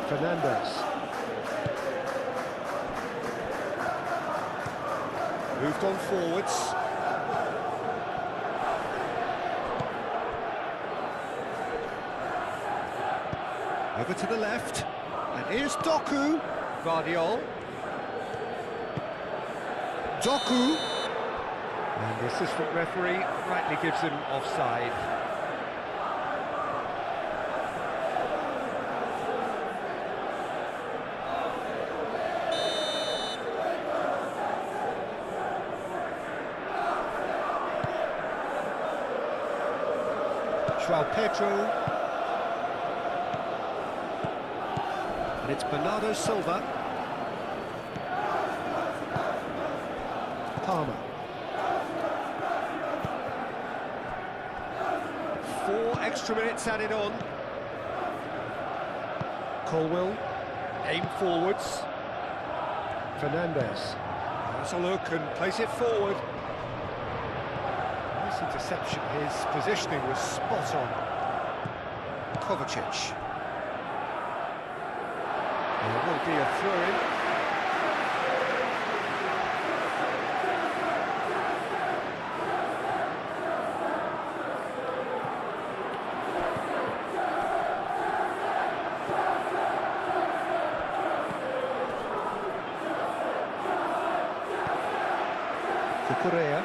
Fernandez. Moved on forwards. Over to the left. And here's Doku. Guardiol. Doku. And the assistant referee rightly gives him offside. João Pedro. And it's Bernardo Silva. Palmer. 4 extra minutes added on. Colwill. Aim forwards. Fernandez. Has a look and plays it forward. Nice interception. His positioning was spot on. Kovacic. There will be a throw-in. Correa.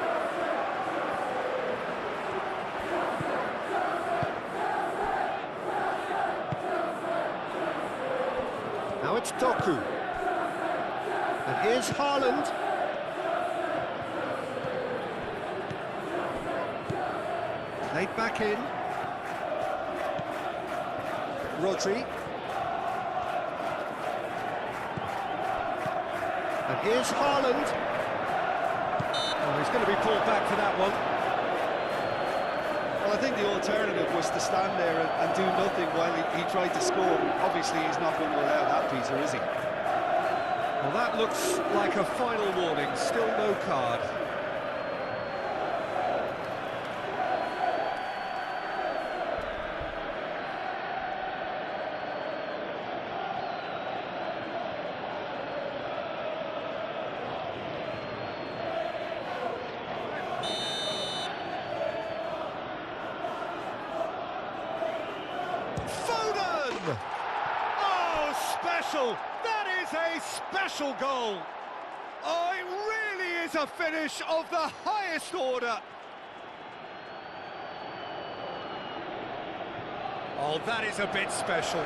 Now it's Doku. And here's Haaland. Played back in. Rodri. And here's Haaland. Oh, he's going to be pulled back for that one. Well, I think the alternative was to stand there and do nothing while he tried to score. Obviously, he's not going to allow that, Peter, is he? Well, that looks like a final warning. Still no card. Oh, special! That is a special goal! Oh, it really is a finish of the highest order! Oh, that is a bit special.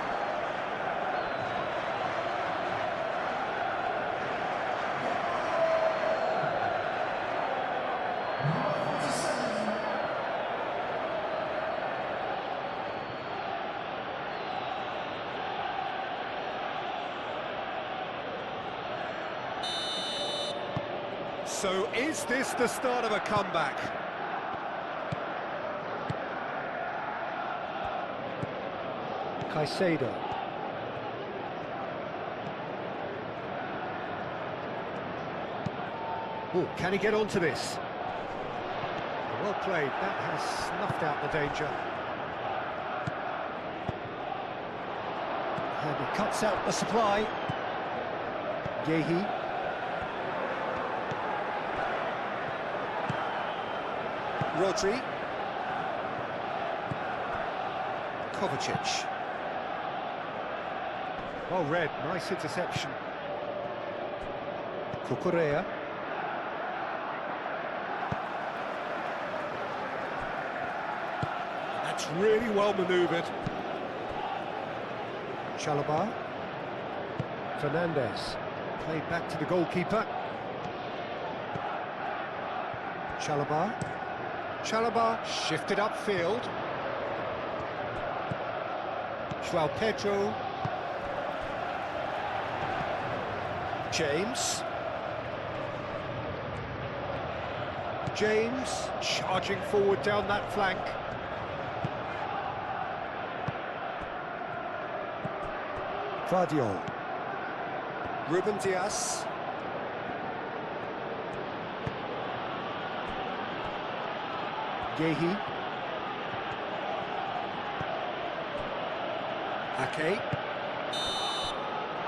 So is this the start of a comeback? Caicedo. Oh, can he get onto this? Well played, that has snuffed out the danger. And he cuts out the supply. Yehi. Rodri. Kovacic. Well read, nice interception. Correa. That's really well manoeuvred. Chalobah. Fernandez. Played back to the goalkeeper. Chalobah. Chalobah shifted upfield. João Pedro. James. James charging forward down that flank. Vardiol. Ruben Dias. Yehi. Ake.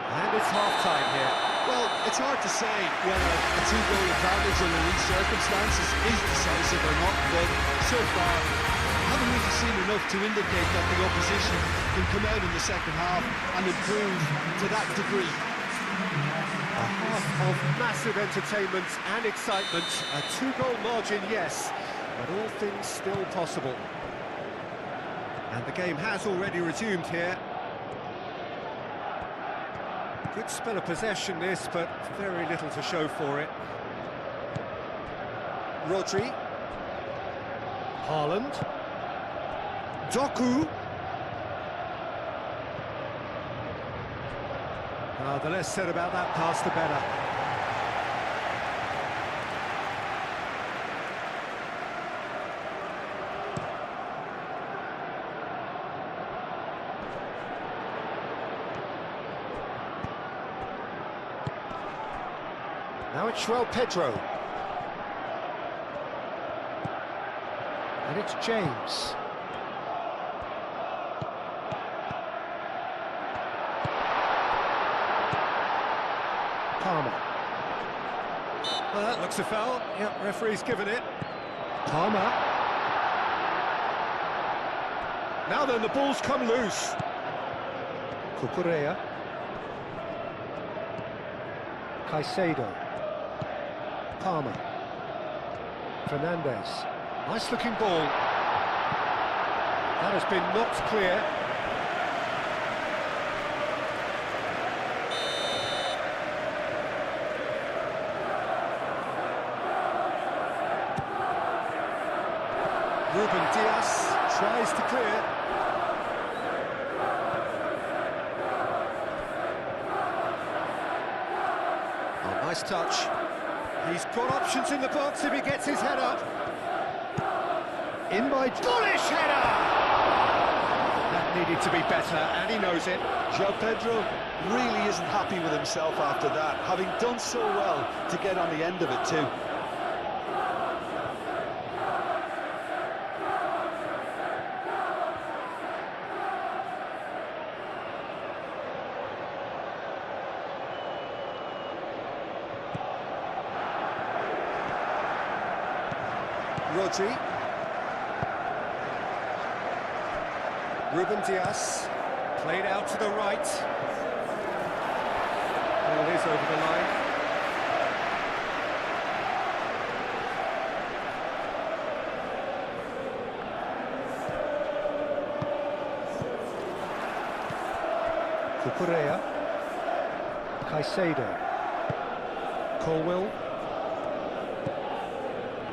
And it's half-time here. Well, it's hard to say whether a two-goal advantage under these circumstances is decisive or not, but so far, I haven't really seen enough to indicate that the opposition can come out in the second half and improve to that degree. half of massive entertainment and excitement. A 2-goal margin, yes, but all things still possible. And the game has already resumed here. Good spell of possession this, but very little to show for it. Rodri. Haaland. Doku. The less said about that pass, the better. Now it's Pedro. And it's James. Palmer. Well, that looks a foul. Yep, referee's given it. Palmer. Now then, the ball's come loose. Cucurella. Caicedo. Palmer. Fernandez. Nice looking ball. That has been knocked clear. Ruben Dias tries to clear. Oh, nice touch. He's got options in the box if he gets his head up. In by bullish header! That needed to be better, and he knows it. João Pedro really isn't happy with himself after that, having done so well to get on the end of it too. Rodri. Ruben Dias, played out to the right. Ball is over the line. Cucurella. Caicedo. Colwill.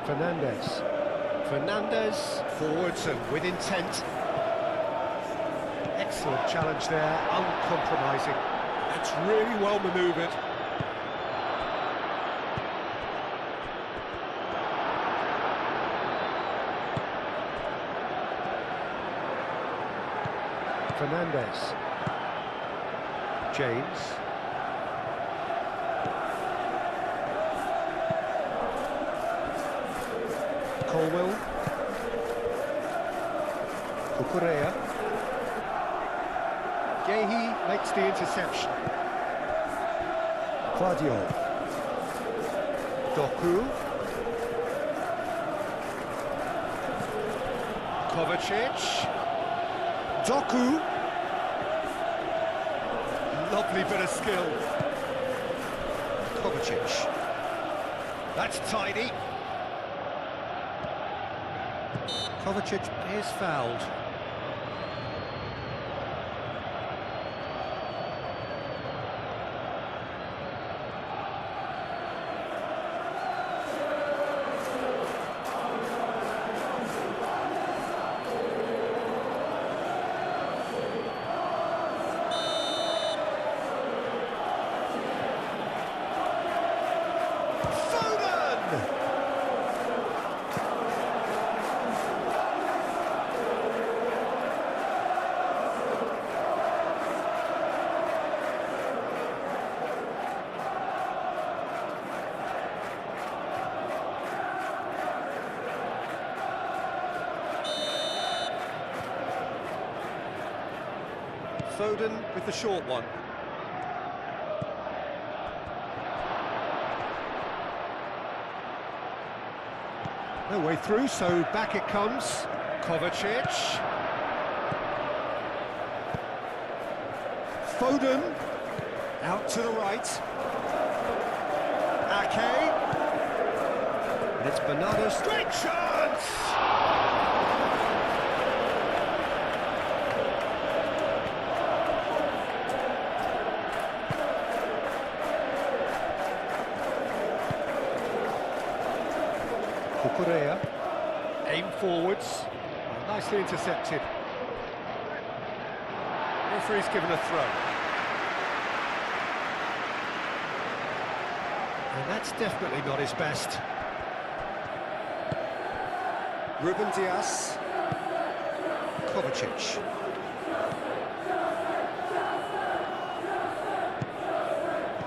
Fernandez. Fernandez forwards and with intent. Excellent challenge there, uncompromising. That's really well manoeuvred. Fernandez. James. Colwill. Cucurella. Gehi makes the interception. Claudio. Doku. Kovacic. Doku. Lovely bit of skill. Kovacic. That's tidy. Kovacic is fouled. Foden with the short one. No way through, so back it comes. Kovacic. Foden. Out to the right. Ake. And it's Bernardo, straight chance! Kukurea, aim forwards, nicely intercepted. Referee's given a throw. And that's definitely not his best. Ruben Dias, Kovacic.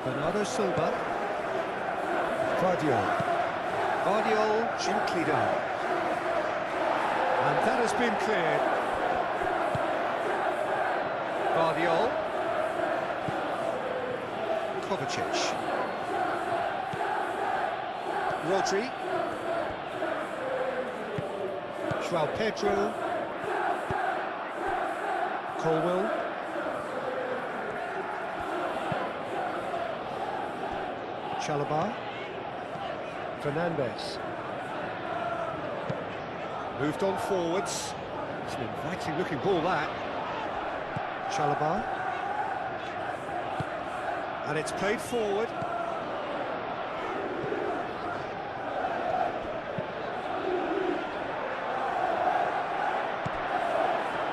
Bernardo Silva, Guardiola. Guardiola gently down. And that has been cleared. Guardiola. Kovacic. Rodri. João Pedro. Colwell. Chalobah. Fernandes. Moved on forwards. It's an inviting looking ball, that. Chalobah. And it's played forward.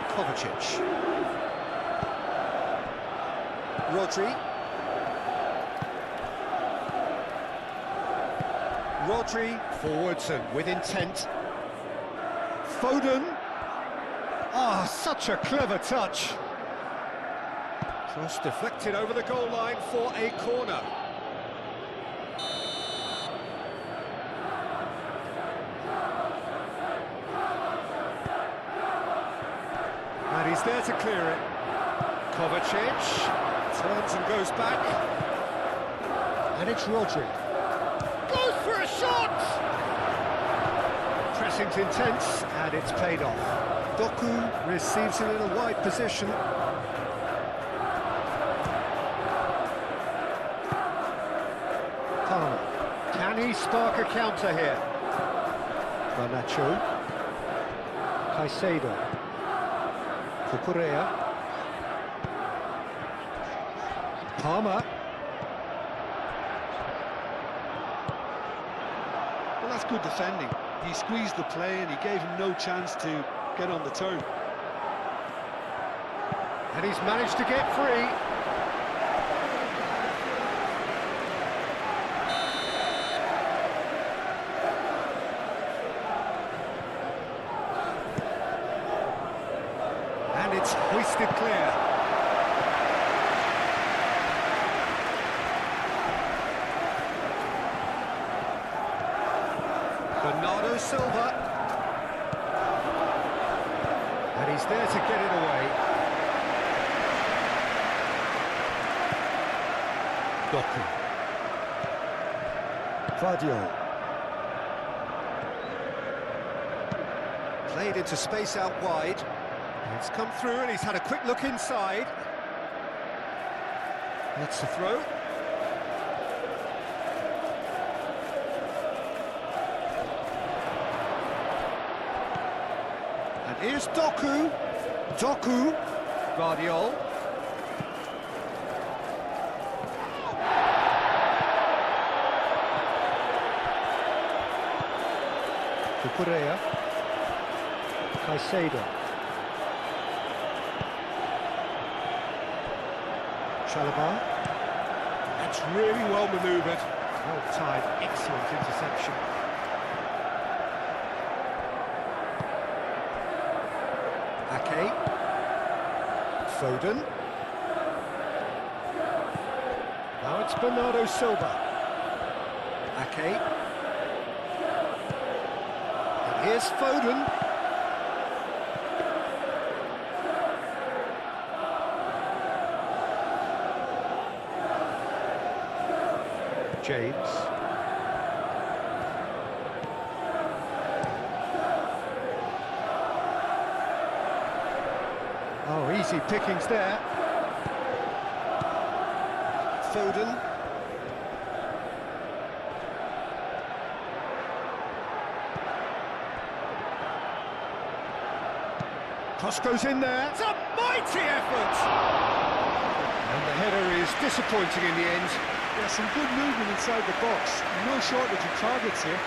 Kovacic. Rodri. Rodri, forwards and with intent. Foden. Ah, such a clever touch. Cross deflected over the goal line for a corner. And he's there to clear it. Kovacic turns and goes back. And it's Rodri. Goes for a shot! Pressing's intense, and it's paid off. Doku receives it in a wide position. Palmer. Can he spark a counter here? Garnacho. Caicedo. Kukurea. Palmer. Well, that's good defending. He squeezed the play and he gave him no chance to get on the turn. And he's managed to get free. And it's hoisted clear. Bernardo Silva. And he's there to get it away. Doku. Guardiola. Played into space out wide. It's come through and he's had a quick look inside. That's the throw. And here's Doku. Doku. Guardiola. Kukurea. Caicedo. Chalobah. That's really well manoeuvred. Well timed, excellent interception. Ake. Foden. Now it's Bernardo Silva. Ake. And here's Foden. James. Oh, easy pickings there. Foden. Cross goes in there. It's a mighty effort! And the header is disappointing in the end. Yeah, some good movement inside the box. No shortage of targets here.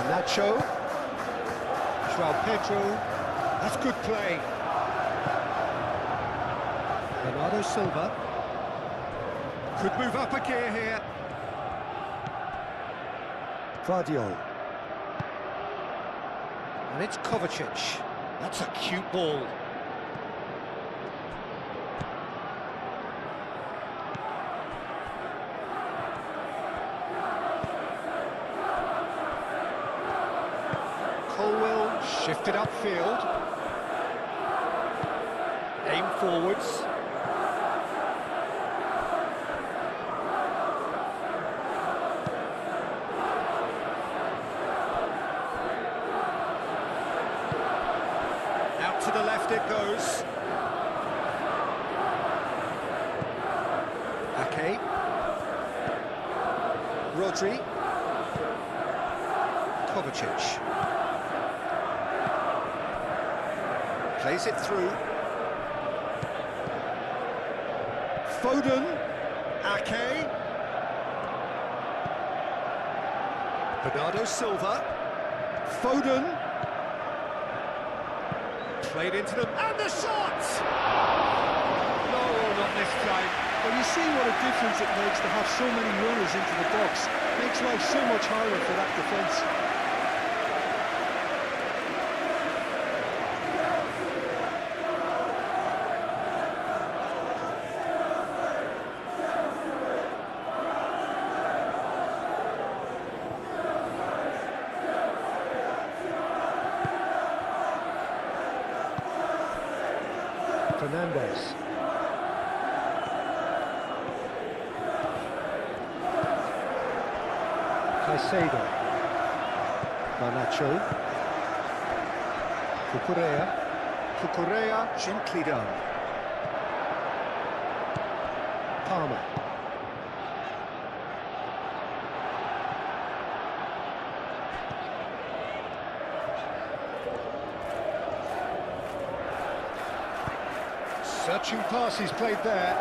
Nacho, Pedro, that's good play. Bernardo Silva could move up a gear here. Guardiola, and it's Kovacic. That's a cute ball. Shifted upfield, aim forwards. Out to the left it goes. Ake, Rodri, Kovacic. Plays it through. Foden. Ake. Bernardo Silva. Foden. Played into them. And the shot! No, not this time. Well, you see what a difference it makes to have so many runners into the box. Makes life so much harder for that defence. Fernandez. Caicedo. Garnacho. Cucurella, gently done. Palmer. Searching passes played there,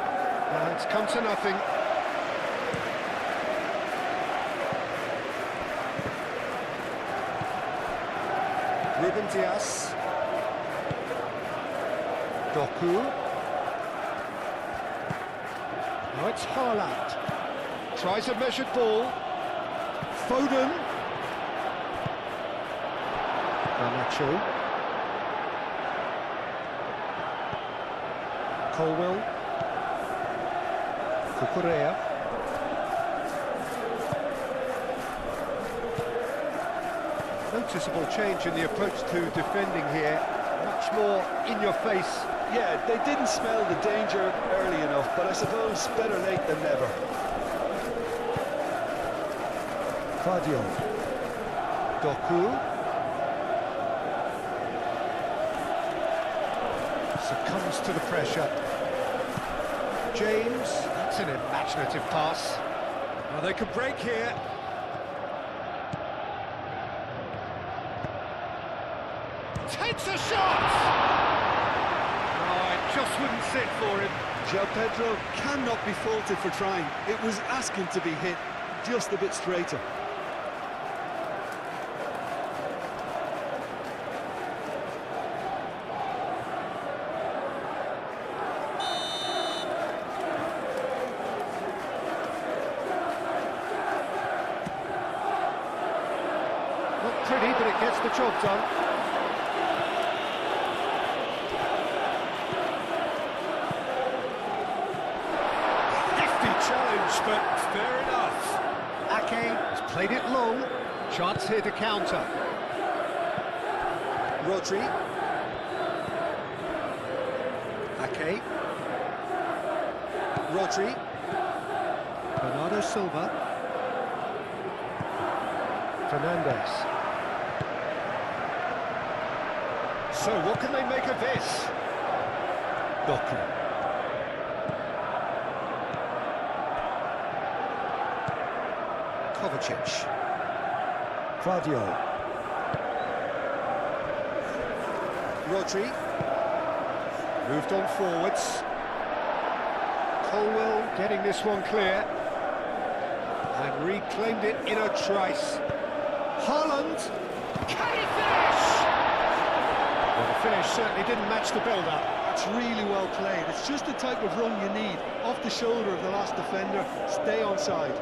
and it's come to nothing. Ruben Dias. Doku. Now it's Haaland. Tries a measured ball. Foden. Garnacho. Colwell, Cucurella, noticeable change in the approach to defending here, much more in your face. Yeah, they didn't smell the danger early enough, but I suppose better late than never. Guardiola, Doku, succumbs to the pressure. James, that's an imaginative pass. Well, they could break here. Takes a shot! Oh, it just wouldn't sit for him. João Pedro cannot be faulted for trying. It was asking to be hit just a bit straighter. Not pretty, but it gets the job done. Hefty challenge, but fair enough. Ake has played it long. Chance here to counter. Rodri. Ake. Rodri. Bernardo Silva. Fernandez. So what can they make of this? Doku. Kovacic. Guardiola. Rodri. Moved on forwards. Colwell getting this one clear. And reclaimed it in a trice. Haaland. Can he finish? Well, the finish certainly didn't match the build-up. It's really well played. It's just the type of run you need. Off the shoulder of the last defender, stay onside.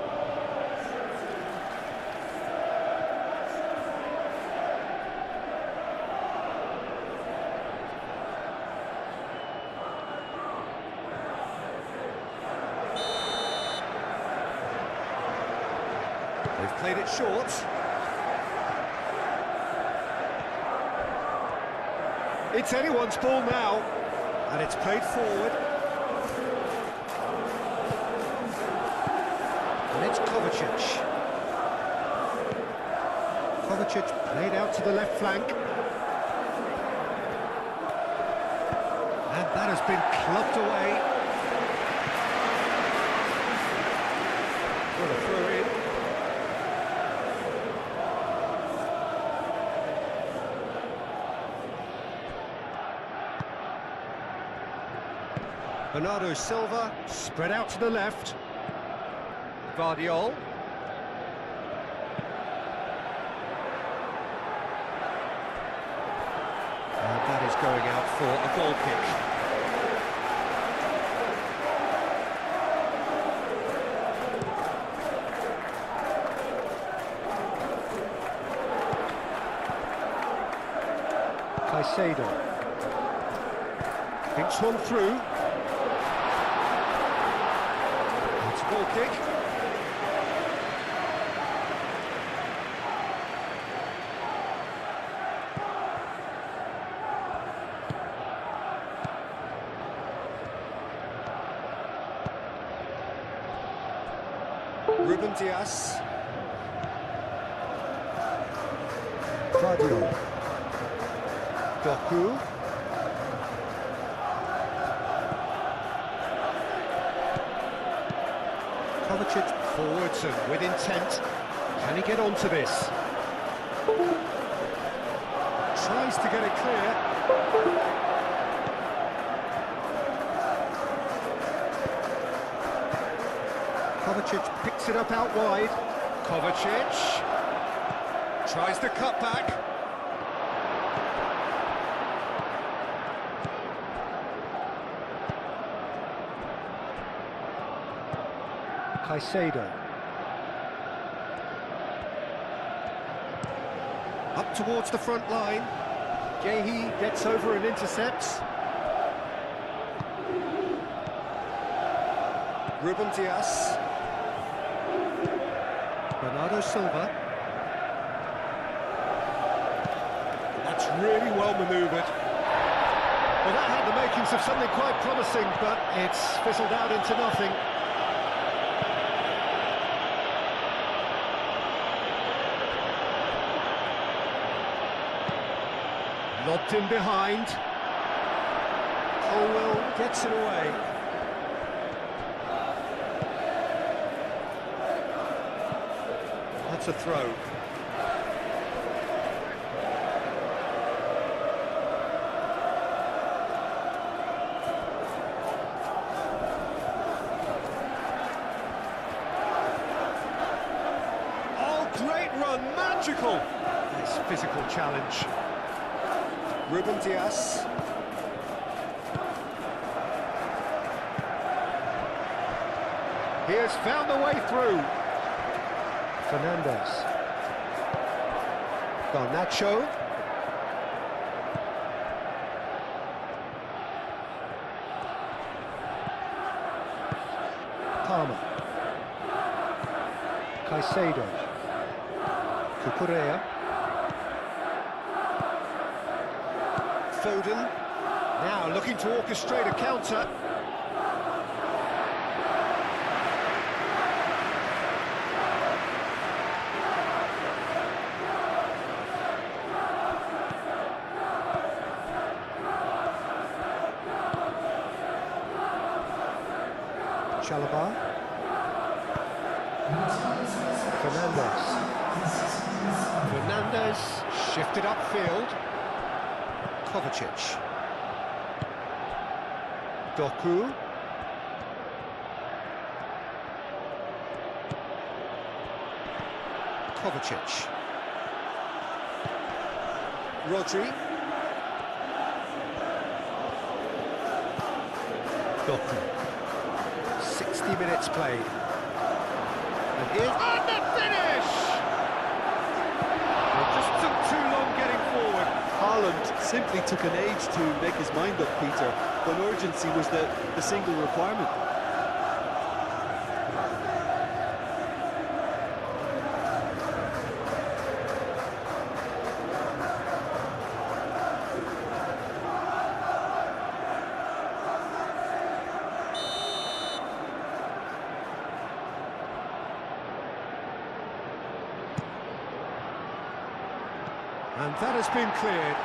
They've played it short. It's anyone's ball now, and it's played forward. And it's Kovacic. Kovacic played out to the left flank. And that has been clubbed away. What a throw in. Bernardo Silva, spread out to the left. Guardiola. And that is going out for a goal kick. Caicedo. Thinks one through. Goal kick. Ruben Dias. Guardiola. Doku. Kovacic forwards and with intent. Can he get onto this? Tries to get it clear. Kovacic picks it up out wide. Kovacic tries to cut back. Caicedo. Up towards the front line. Gehi gets over and intercepts. Ruben Dias. Bernardo Silva. That's really well manoeuvred. Well, that had the makings of something quite promising, but it's fizzled out into nothing. Lobbed in behind. Colwell gets it away. That's a throw. Oh, great run, magical! Nice physical challenge. Ruben Dias. He has found the way through. Fernandez. Garnacho. Palmer. Caicedo. Cucurella. Foden, now looking to orchestrate a counter. Chalobah. Fernandez shifted upfield. Kovacic. Doku. Kovacic. Rodri. Doku. 60 minutes played. And here's the finish! It just took too long getting forward. Haaland simply took an age to make his mind up, Peter, when urgency was the single requirement. And that has been cleared.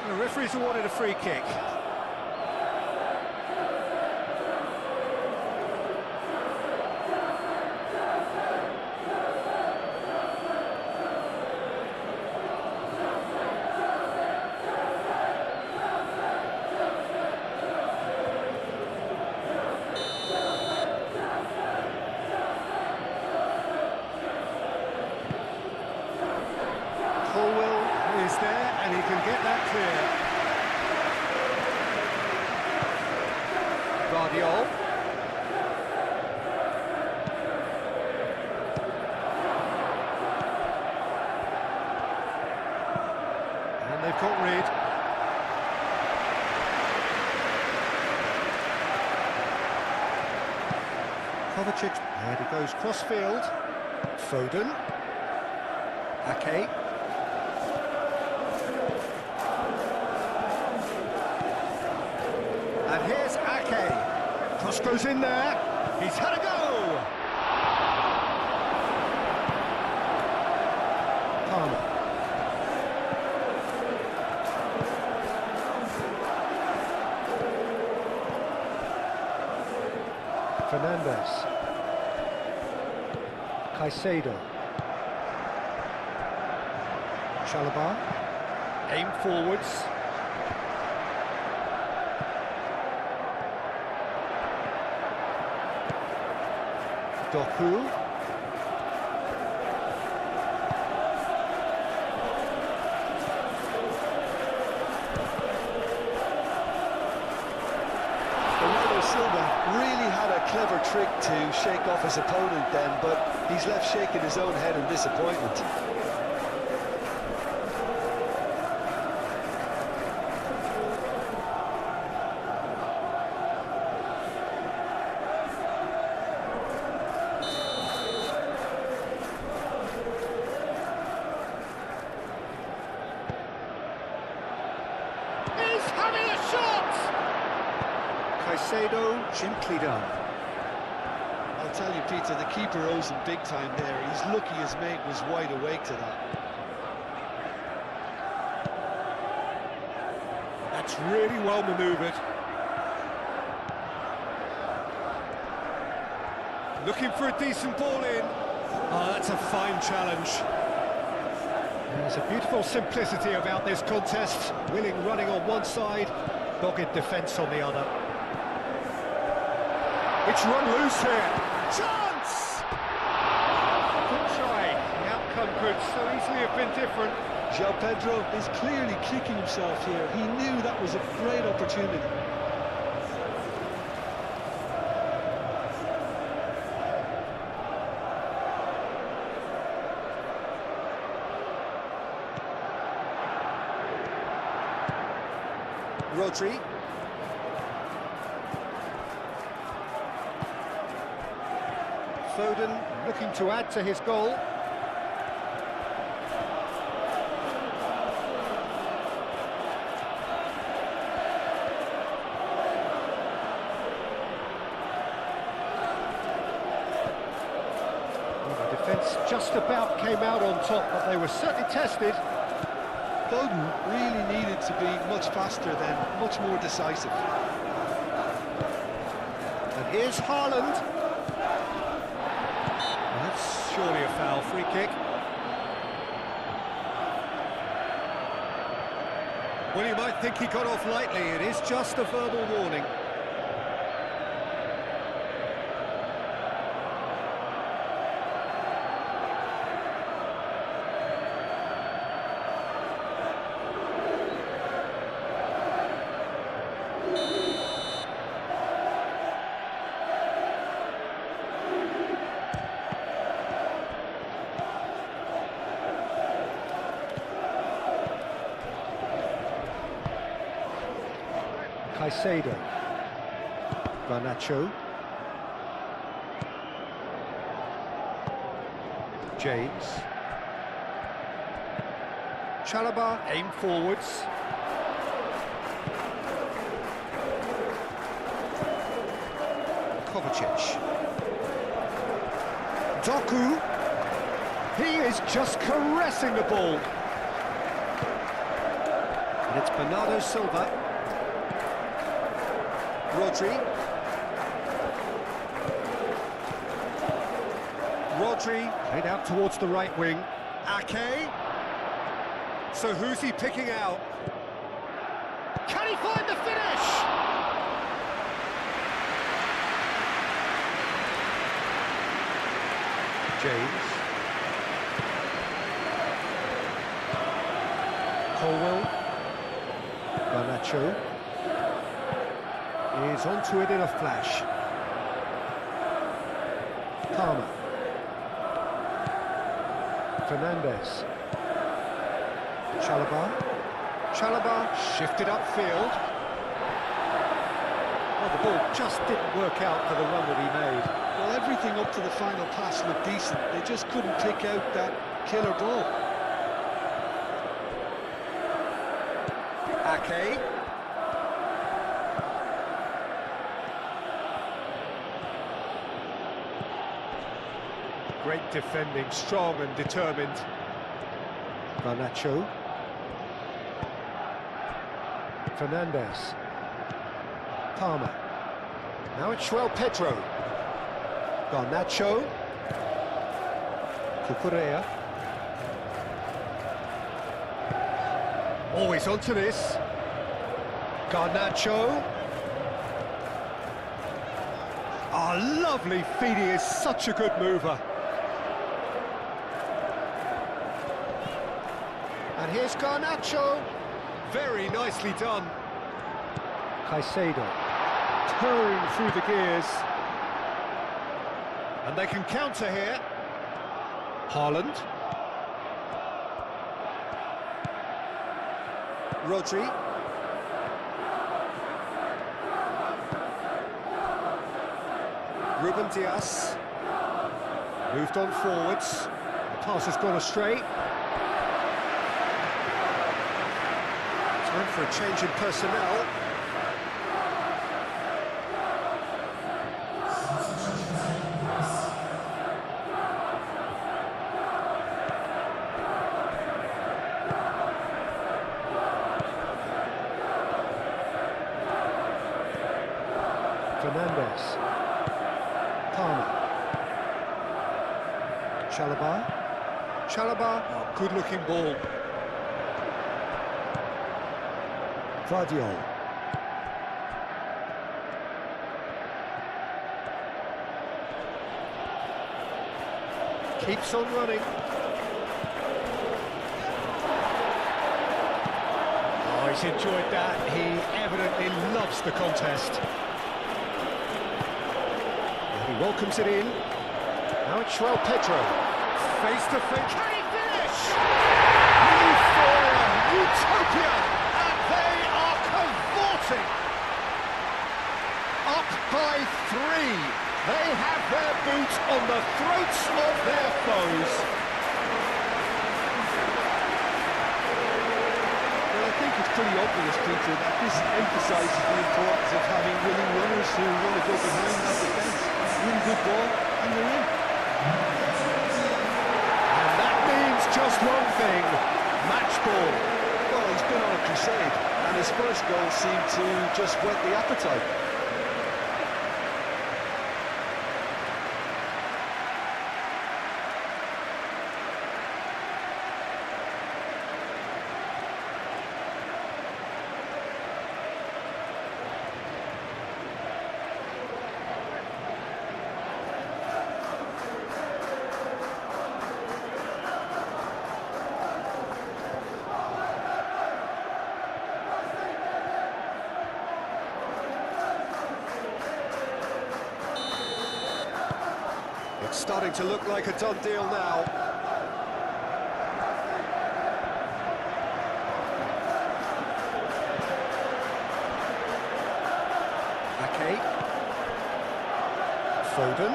The referee's awarded a free kick. Is there, and he can get that clear. Guardiol. And they've got rid. Kovacic, and he goes cross-field. Foden. Ake. And here's Ake. Cross goes in there. He's had a go. Palmer. Fernandez. Caicedo. Chalobah. Aim forwards. Doku. Bernardo Silva really had a clever trick to shake off his opponent then, but he's left shaking his own head in disappointment. Having a shot! Caicedo, gently done. I'll tell you, Peter, the keeper owes him big time there. He's lucky his mate was wide awake to that. That's really well manoeuvred. Looking for a decent ball in. Oh, that's a fine challenge. There's a beautiful simplicity about this contest. Willing running on one side, dogged defence on the other. It's run loose here. Chance! Good try. The outcome could so easily have been different. João Pedro is clearly kicking himself here. He knew that was a great opportunity. Rodri. Foden looking to add to his goal. Well, the defence just about came out on top, but they were certainly tested. Foden really needed to be much faster then, much more decisive. And here's Haaland. That's surely a foul, free kick. Well, you might think he got off lightly, it is just a verbal warning. Caicedo, Garnacho, James, Chalobah, aim forwards, Kovacic, Doku, he is just caressing the ball, and it's Bernardo Silva. Rodri, played out towards the right wing. Ake. So who's he picking out? Can he find the finish? James. Colwell. Garnacho. Is onto it in a flash. Palmer. Fernandez. Chalobah shifted upfield. Oh, the ball just didn't work out for the run that he made. Well, everything up to the final pass looked decent. They just couldn't pick out that killer ball. Ake. Great defending, strong and determined. Garnacho. Fernandez. Palmer. Now it's Pedro. Garnacho. Cucurella. Always onto this. Garnacho. Oh, lovely feed, he is such a good mover. And here's Garnacho. Very nicely done. Caicedo. Purring through the gears. And they can counter here. Haaland. Rodri. Ruben Dias. Moved on forwards. The pass has gone astray. Time for a change in personnel. Fernandez. Palmer. Chalobah. Oh, good-looking ball. Vardiol. Keeps on running. Oh, he's enjoyed that. He evidently loves the contest. And he welcomes it in. Now it's Pedro. Face to face. Can he finish? Euphoria, utopia, and they are cavorting. Up by 3. They have their boot on the throats of their foes. Well, I think it's pretty obvious, Peter, that this emphasises the importance of having willing runners who want to go behind that defence, win good ball, and they're in. And that means just one thing, match ball. been on a crusade, and his first goal seemed to just whet the appetite. It's starting to look like a done deal now. Ake. Foden.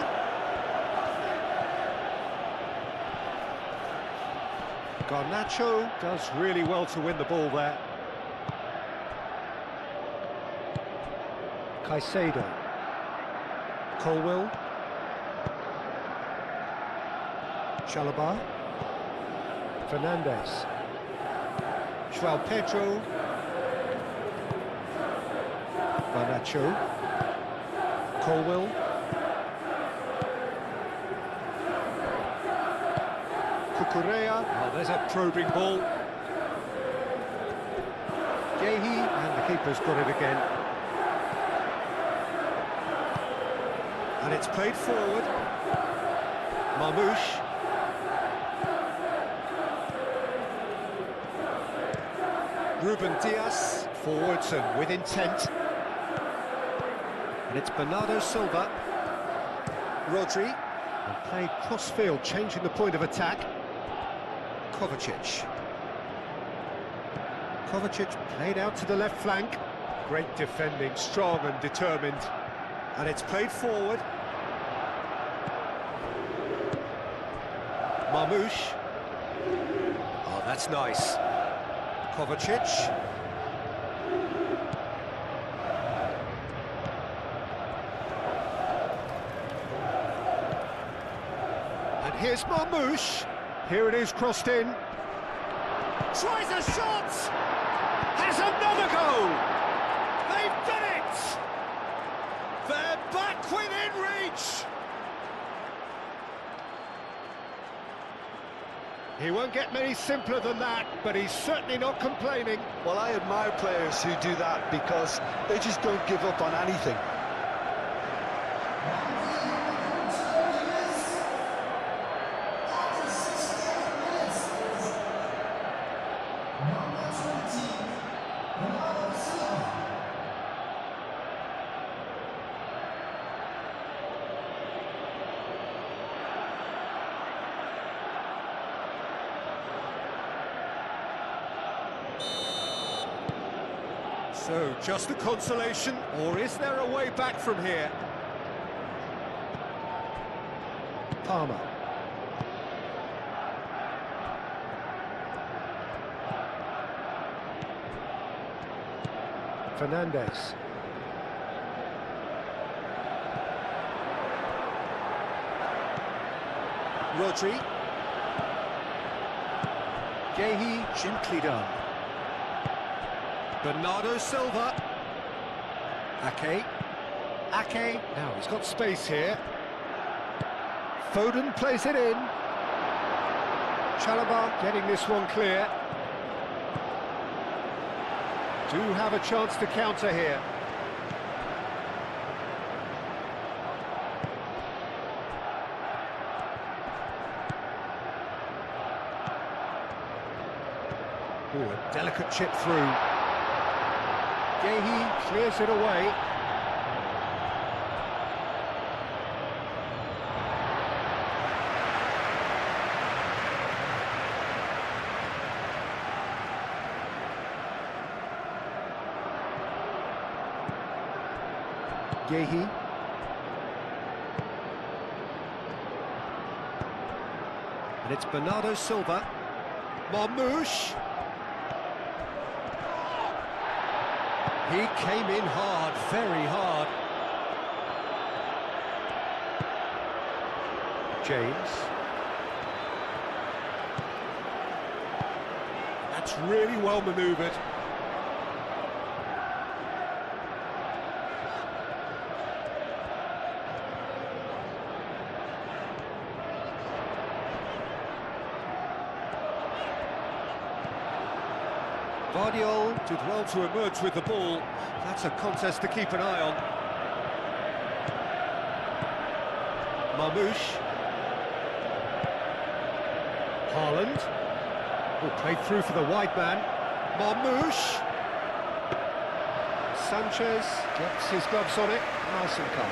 Garnacho does really well to win the ball there. Caicedo. Colwill. Chalobah. Fernandez. João Pedro. Garnacho. Colwill. Cucurella. Oh, there's a probing ball. Yehi, and the keeper's got it again. And it's played forward. Marmoush. Ruben Dias, forwards and with intent. And it's Bernardo Silva. Rodri, and played cross-field, changing the point of attack. Kovacic. Kovacic played out to the left flank. Great defending, strong and determined. And it's played forward. Marmoush. Oh, that's nice. Kovacic. And here's Marmoush. Here it is, crossed in. Tries a shot! Has another go! They've done it! They're back within reach! He won't get many simpler than that, but he's certainly not complaining. Well, I admire players who do that because they just don't give up on anything. So, just a consolation, or is there a way back from here? Palmer. Fernandez. Rodri. Yehi, gently done. Bernardo Silva. Ake. Ake. Now he's got space here. Foden plays it in. Chalobah getting this one clear. Do have a chance to counter here. Ooh, a delicate chip through. Yehi clears it away. Yehi. And it's Bernardo Silva. Marmoush. He came in hard, very hard. James. That's really well manoeuvred. Guardiola did well to emerge with the ball. That's a contest to keep an eye on. Marmouche. Haaland. Will play through for the wide man. Marmouche. Sanchez gets his gloves on it. Nice and calm.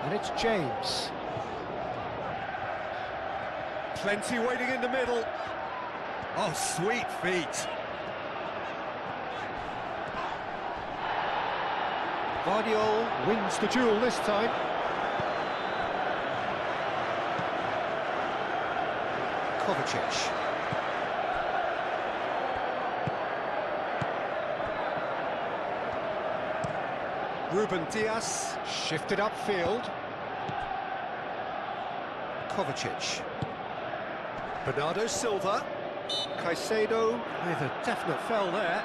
And it's James. Plenty waiting in the middle. Oh, sweet feet. Guardiola wins the duel this time. Kovacic. Ruben Diaz shifted upfield. Kovacic. Bernardo Silva. Caicedo with a definite foul there.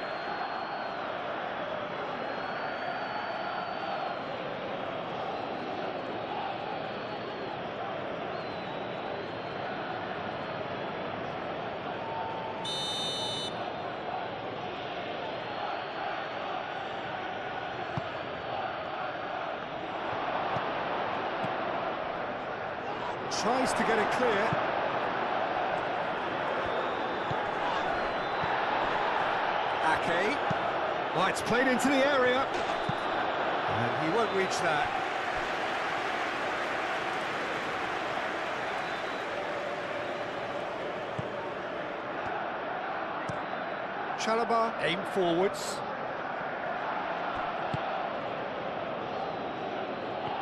Tries to get it clear. Ake. Oh, it's played into the area. And he won't reach that. Chalobah aimed forwards.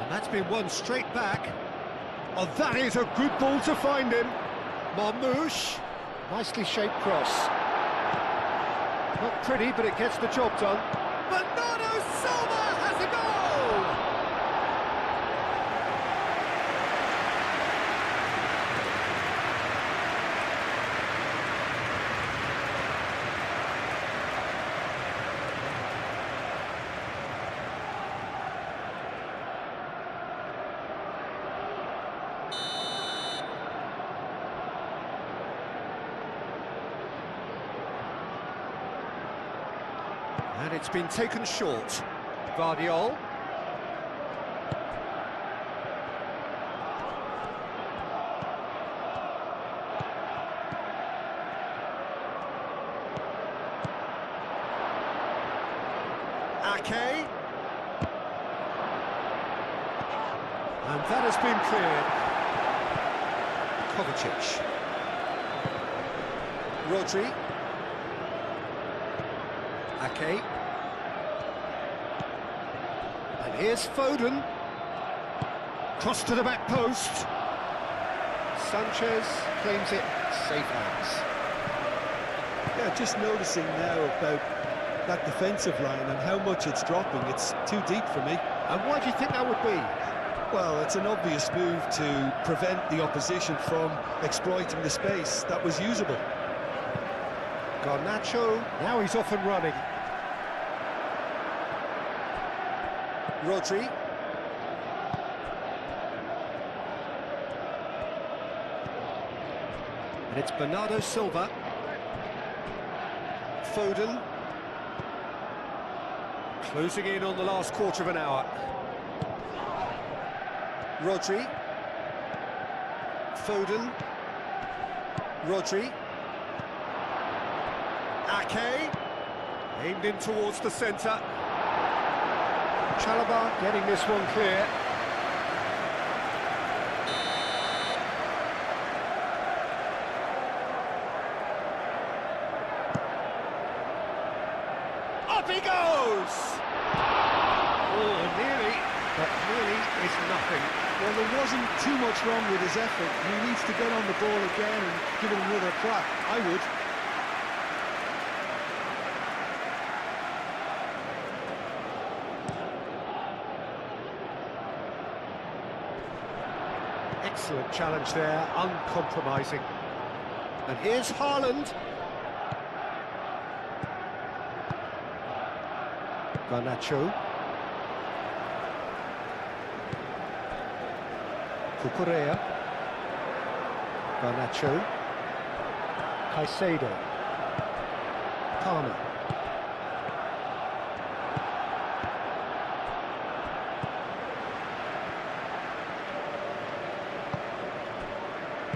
And that's been won straight back. Oh, that is a good ball to find him. Marmouche. Nicely shaped cross. Not pretty, but it gets the job done. Bernardo Silva has a goal! And it's been taken short. Guardiola. Ake. And that has been cleared. Kovacic. Rodri. Ake. And here's Foden. Cross to the back post. Sanchez claims it. Safe hands. Yeah, just noticing now about that defensive line and how much it's dropping. It's too deep for me. And why do you think that would be? Well, it's an obvious move to prevent the opposition from exploiting the space that was usable. Garnacho, now he's off and running. Rodri. And it's Bernardo Silva. Foden. Closing in on the last quarter of an hour. Rodri. Foden. Rodri. Ake. Aimed in towards the centre. Chalobah getting this one clear. Up he goes! Oh, nearly. but really is nothing. Well, there wasn't too much wrong with his effort. He needs to get on the ball again and give it another crack. I would. Excellent challenge there, uncompromising. And here's Haaland. Garnacho. Cucurella. Garnacho. Caicedo. Palmer.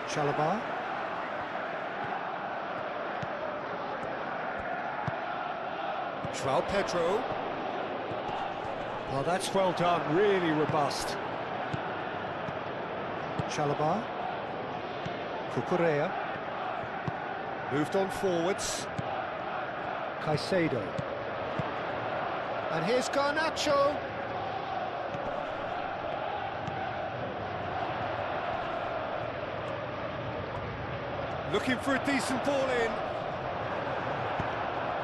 Chalobah. João Pedro. Oh, that's well done, really robust. Chalobah. Cucurella. Moved on forwards. Caicedo. And here's Garnacho. Looking for a decent ball in.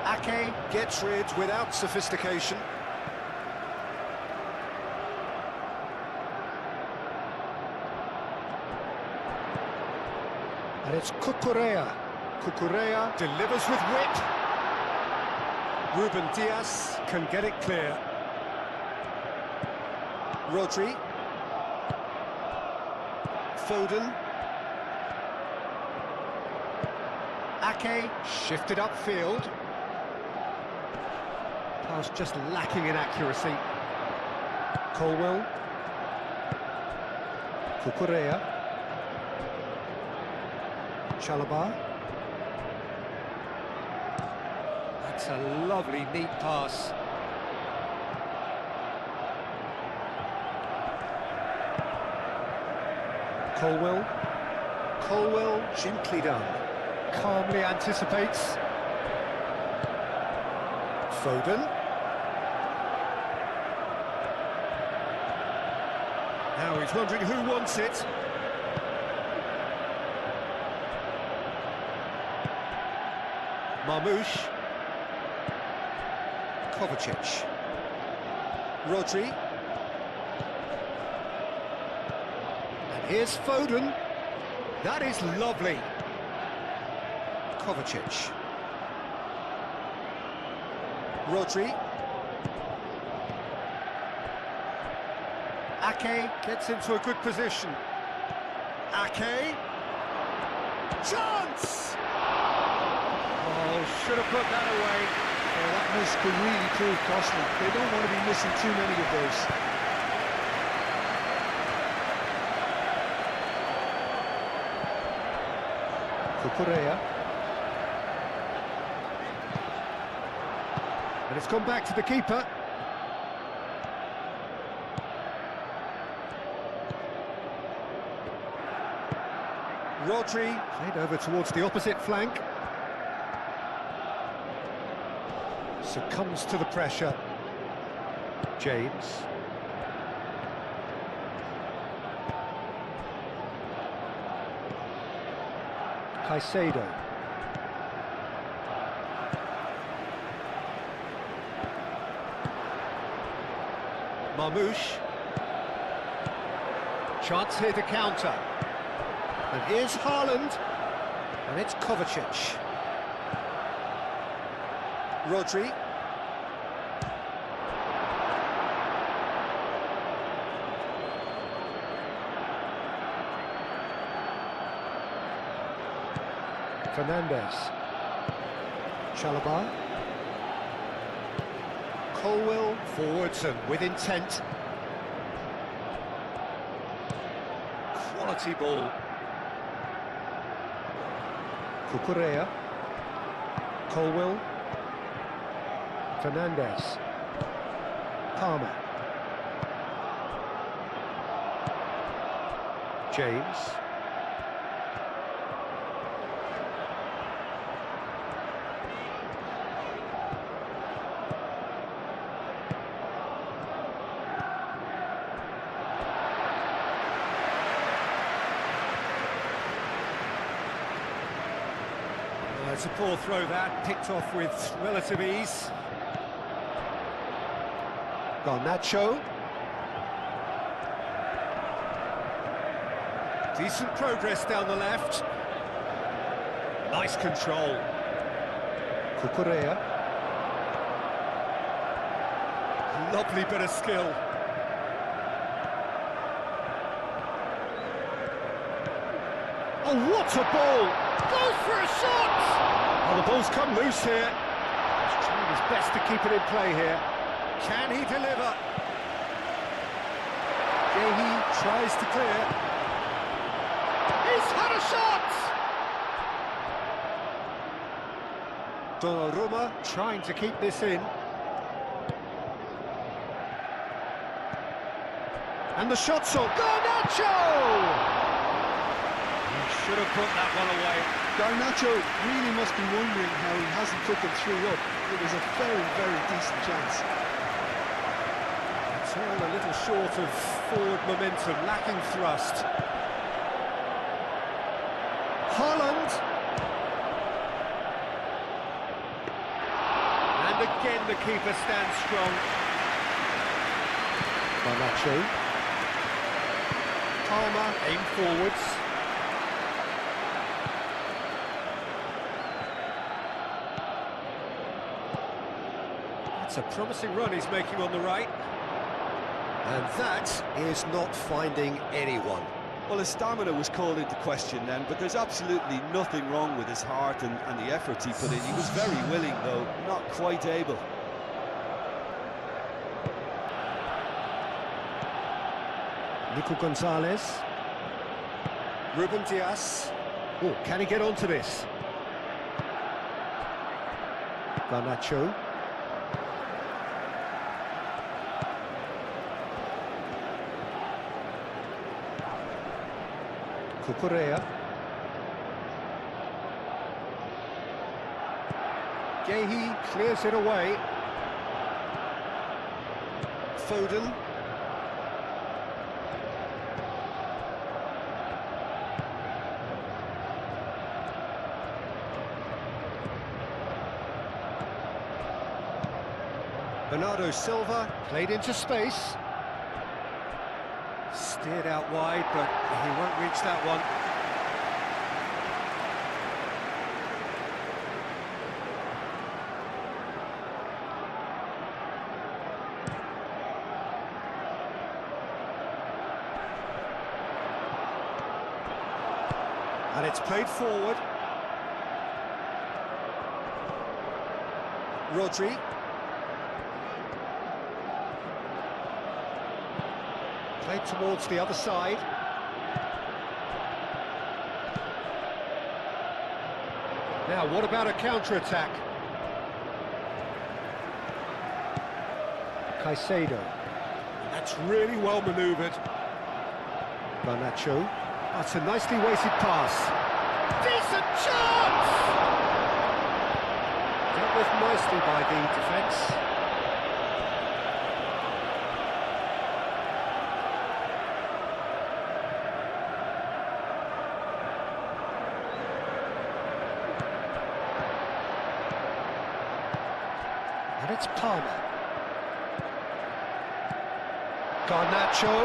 Ake gets rid without sophistication. And it's Cucurella. Cucurella delivers with wit. Ruben Diaz can get it clear. Rodri. Foden. Ake shifted upfield. Pass just lacking in accuracy. Colwell. Cucurella. Chalobah. That's a lovely, neat pass. Colwell. Colwell gently done. Calmly anticipates. Foden. Now he's wondering who wants it. Marmoush. Kovacic. Rodri. And here's Foden. That is lovely. Kovacic. Rodri. Ake gets into a good position. Ake. Chance! Oh, should have put that away. Oh, that miss could really prove costly. They don't want to be missing too many of those. Cucurella. And it's gone back to the keeper. Rodri played over towards the opposite flank. Succumbs to the pressure. James. Caicedo. Marmoush. Chance here to counter. And here's Haaland. And it's Kovacic. Rodri. Fernandez. Chalobah. Colwell forwards and with intent. Quality ball. Cucurella. Colwell. Fernandez. Palmer. James. That's a poor throw that, picked off with relative ease. Garnacho. Decent progress down the left. Nice control. Cucurella. Lovely bit of skill. Oh, what a ball! Goes for a shot! Oh, the ball's come loose here. He's trying his best to keep it in play here. Can he deliver? Gehi tries to clear. He's had a shot! Donnarumma trying to keep this in. And the shot's on. Garnacho! Should have put that one away. Garnacho really must be wondering how he hasn't put them through up. It was a very, very decent chance. It's all a little short of forward momentum, lacking thrust. Haaland. And again the keeper stands strong. Garnacho. Palmer, aim forwards. It's a promising run he's making on the right. And that is not finding anyone. Well, his stamina was called into question then, but there's absolutely nothing wrong with his heart and the efforts he put in. He was very willing, though, not quite able. Nico Gonzalez. Ruben Diaz. Oh, can he get onto this? Garnacho. Cucurella. Gehi clears it away. Foden. Bernardo Silva played into space. Steered out wide, but he won't reach that one. And it's played forward. Rodri. Played towards the other side. Now, what about a counter-attack? Caicedo. That's really well manoeuvred. Garnacho. That's a nicely weighted pass. Decent chance! Dealt with nicely by the defence. And it's Palmer. Garnacho.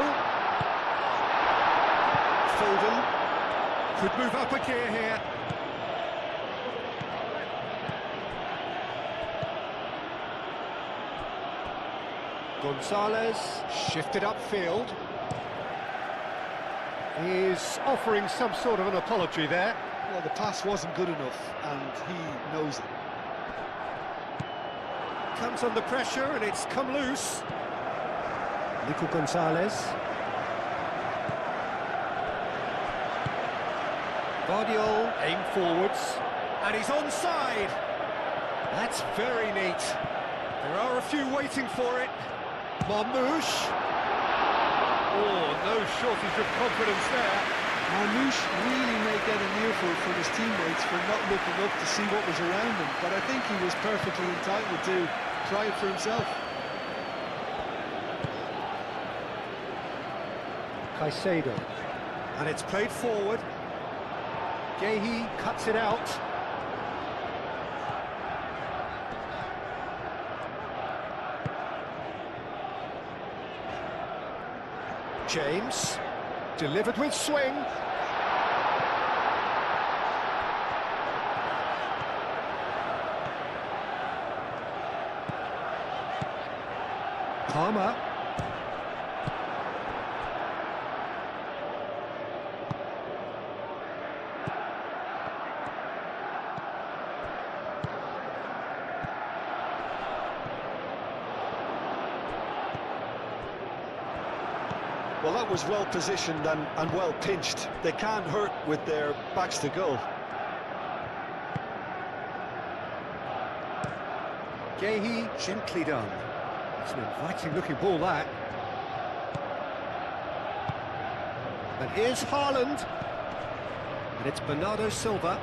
Foden. Could move up a gear here. Gonzalez. Shifted upfield. He's offering some sort of an apology there. Well, the pass wasn't good enough, and he knows it. Comes under pressure and it's come loose. Nico Gonzalez. Guardiol, aim forwards. And he's onside. That's very neat. There are a few waiting for it. Marmouche. Oh, no shortage of confidence there. Marmouche really may get an earful from his teammates for not looking up to see what was around him, but I think he was perfectly entitled to try it for himself. Caicedo. And it's played forward. Gehi cuts it out. James, delivered with swing. Palmer. Well, that was well positioned and well pinched. They can't hurt with their backs to goal. Gehi, gently done. It's an inviting looking ball, that. And here's Haaland. And it's Bernardo Silva.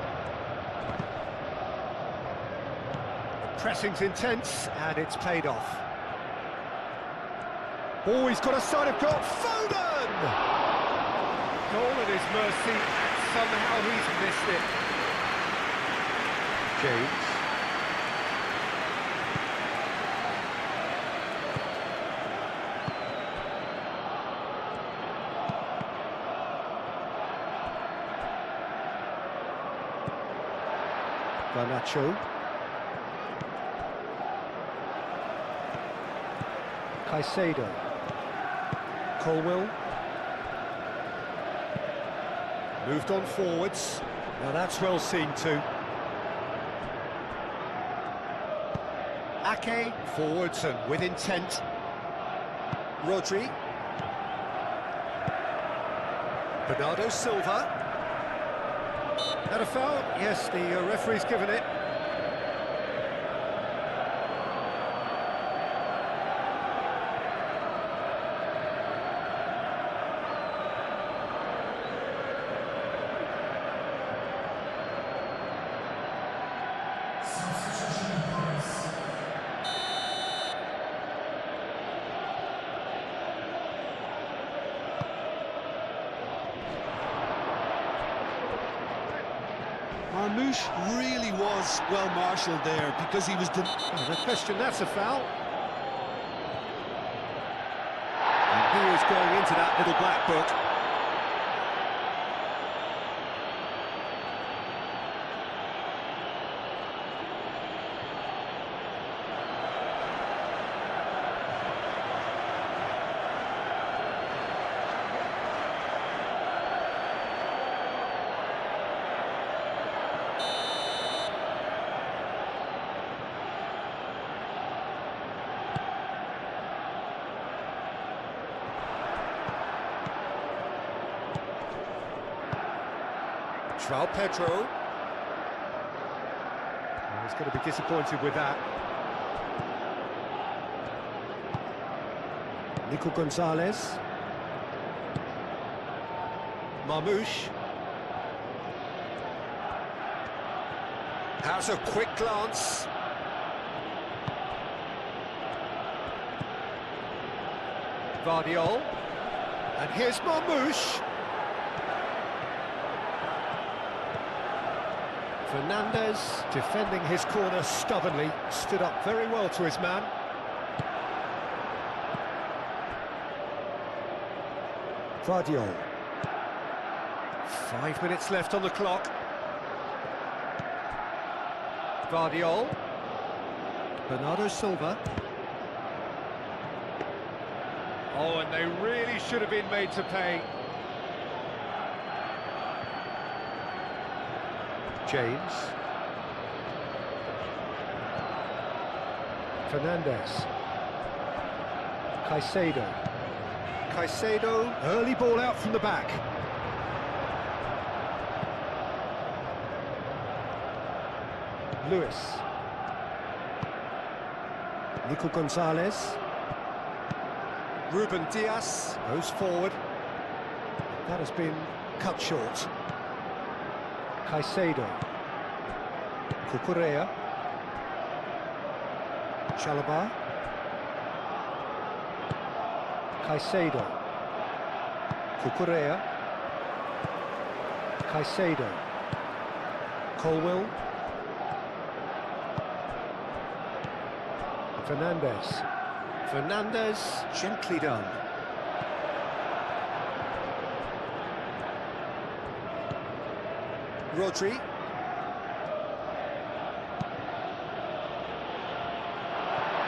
The pressing's intense, and it's paid off. Oh, he's got a side of goal. Foden! Goal at his mercy, and somehow he's missed it. James. Garnacho. Caicedo. Colwill. Moved on forwards. Now that's well seen too. Ake, forwards and with intent. Rodri. Bernardo Silva. That a foul? Yes, the referee's given it. Marmoush really was well marshalled there because he was... Oh, no question, that's a foul. And he is going into that little black book. Pedro. Oh, he's going to be disappointed with that. Nico Gonzalez. Marmoush. Has a quick glance. Vardiol. And here's Marmoush. Fernandez, defending his corner stubbornly, stood up very well to his man. Vardiol. 5 minutes left on the clock. Vardiol. Bernardo Silva. Oh, and they really should have been made to pay. James. Fernandez. Caicedo. Caicedo, early ball out from the back. Lewis. Nico Gonzalez. Ruben Diaz goes forward. That has been cut short. Caicedo. Cucurella. Chalobah. Caicedo. Cucurella. Caicedo. Colwill. Fernandez. Fernandez, gently done. Rodri.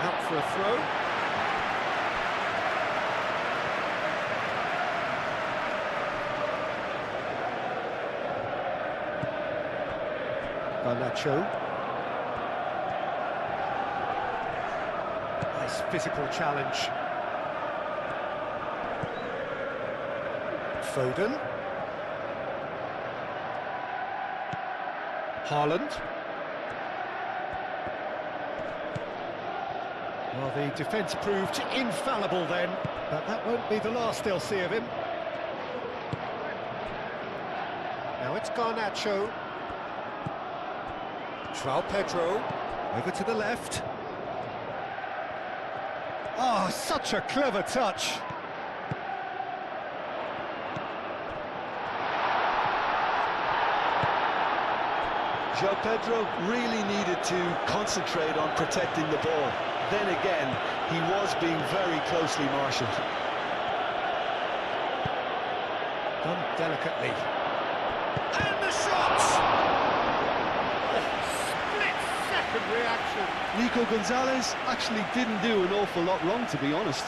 Out for a throw. Garnacho. Nice physical challenge. Foden. Haaland. Well, the defence proved infallible then, but that won't be the last they'll see of him. Now it's Garnacho. João Pedro, over to the left. Oh, such a clever touch. João Pedro really needed to concentrate on protecting the ball. Then again, he was being very closely marshalled. Done delicately. And the shot! Split-second reaction. Nico Gonzalez actually didn't do an awful lot wrong, to be honest.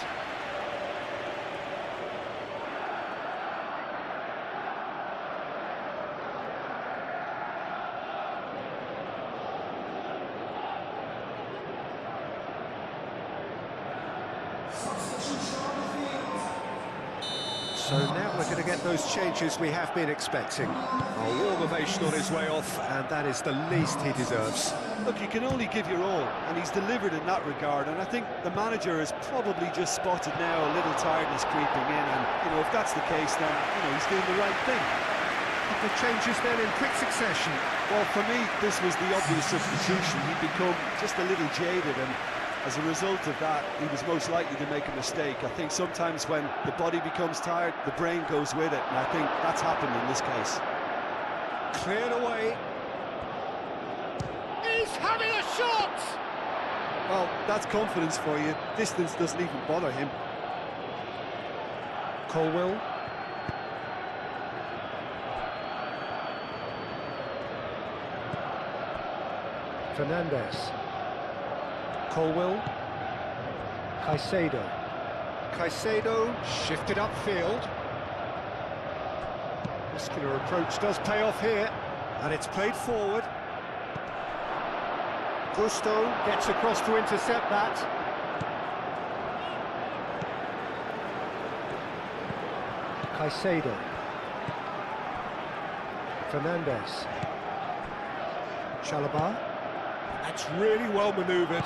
So now we're going to get those changes we have been expecting. A warm ovation on his way off, and that is the least he deserves. Look, you can only give your all, and he's delivered in that regard, and I think the manager has probably just spotted now a little tiredness creeping in, and, if that's the case, then, he's doing the right thing. Couple of changes then in quick succession. Well, for me, this was the obvious substitution. He'd become just a little jaded, and as a result of that, he was most likely to make a mistake. I think sometimes when the body becomes tired, the brain goes with it, and I think that's happened in this case. Cleared away. He's having a shot! Well, that's confidence for you. Distance doesn't even bother him. Colwill. Fernandez. Colwill. Caicedo. Caicedo shifted upfield. Muscular approach does pay off here, and it's played forward. Gusto gets across to intercept that. Caicedo. Fernandez. Chalobah. That's really well manoeuvred.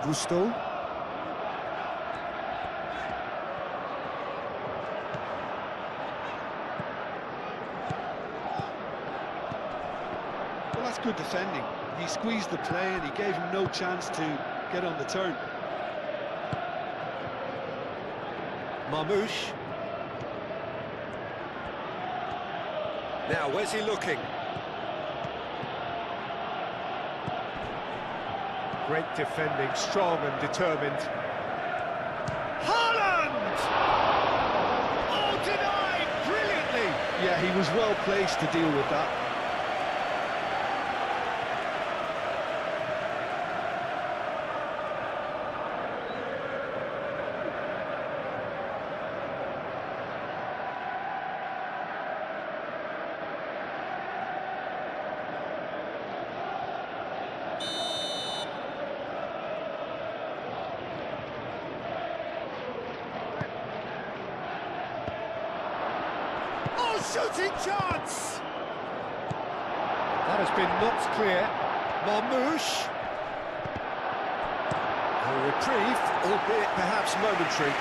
Gusto. Well, that's good defending. He squeezed the play and he gave him no chance to get on the turn. Marmoush. Now, where's he looking? Great defending, strong and determined. Haaland! Oh, denied brilliantly! Yeah, he was well placed to deal with that. Shooting chance! That has been knocked clear. Marmoush. A reprieve, albeit perhaps momentary.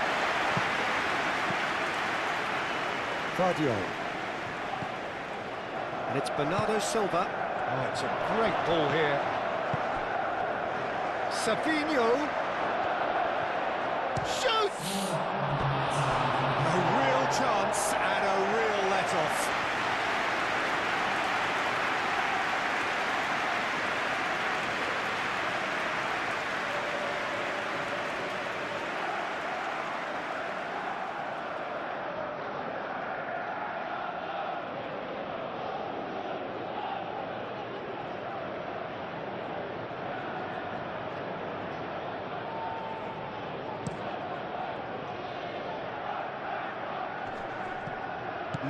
Vardio. And it's Bernardo Silva. Oh, it's a great ball here. Savinho. Shoots! A real chance and a real let-off.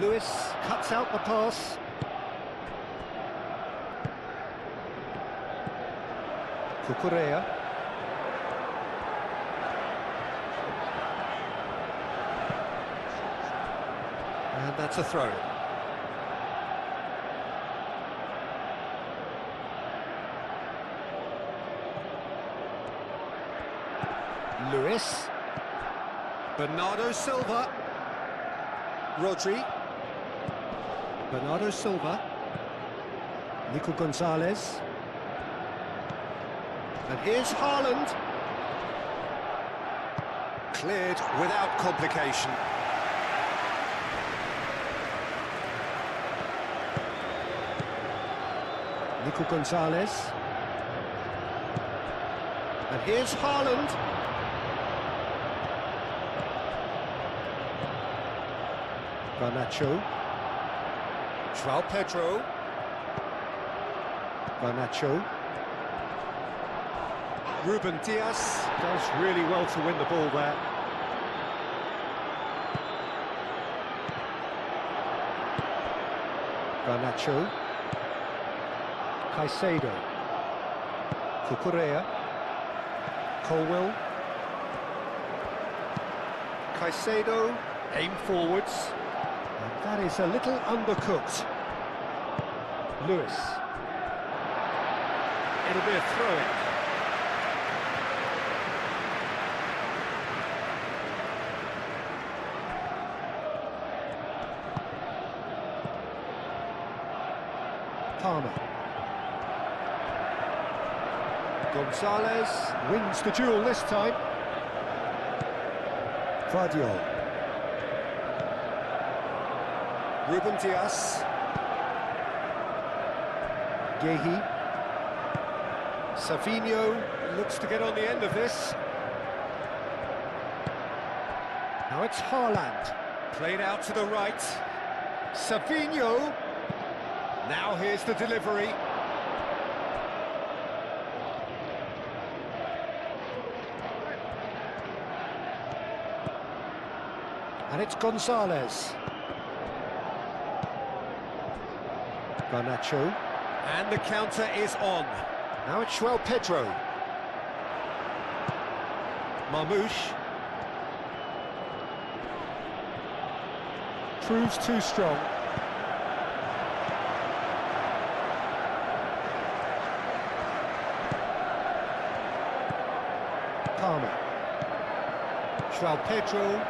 Lewis cuts out the pass. Cucurella. And that's a throw. Lewis. Bernardo Silva. Rodri. Bernardo Silva. Nico Gonzalez. And here's Haaland. Cleared without complication. Nico Gonzalez. And here's Haaland. Garnacho. João Pedro. Garnacho. Ruben Diaz does really well to win the ball there. Garnacho. Caicedo. Cucurella. Colwell. Caicedo. Aim forwards. And that is a little undercooked. Lewis. It'll be a throw-in. Palmer. Gonzalez wins the duel this time. Guardiola. Ruben Diaz. Gehi. Savinho looks to get on the end of this. Now it's Haaland. Played out to the right. Savinho. Now here's the delivery. And it's Gonzalez. Garnacho. And the counter is on. Now it's João Pedro. Marmouche. Proves too strong. Palmer. João Pedro.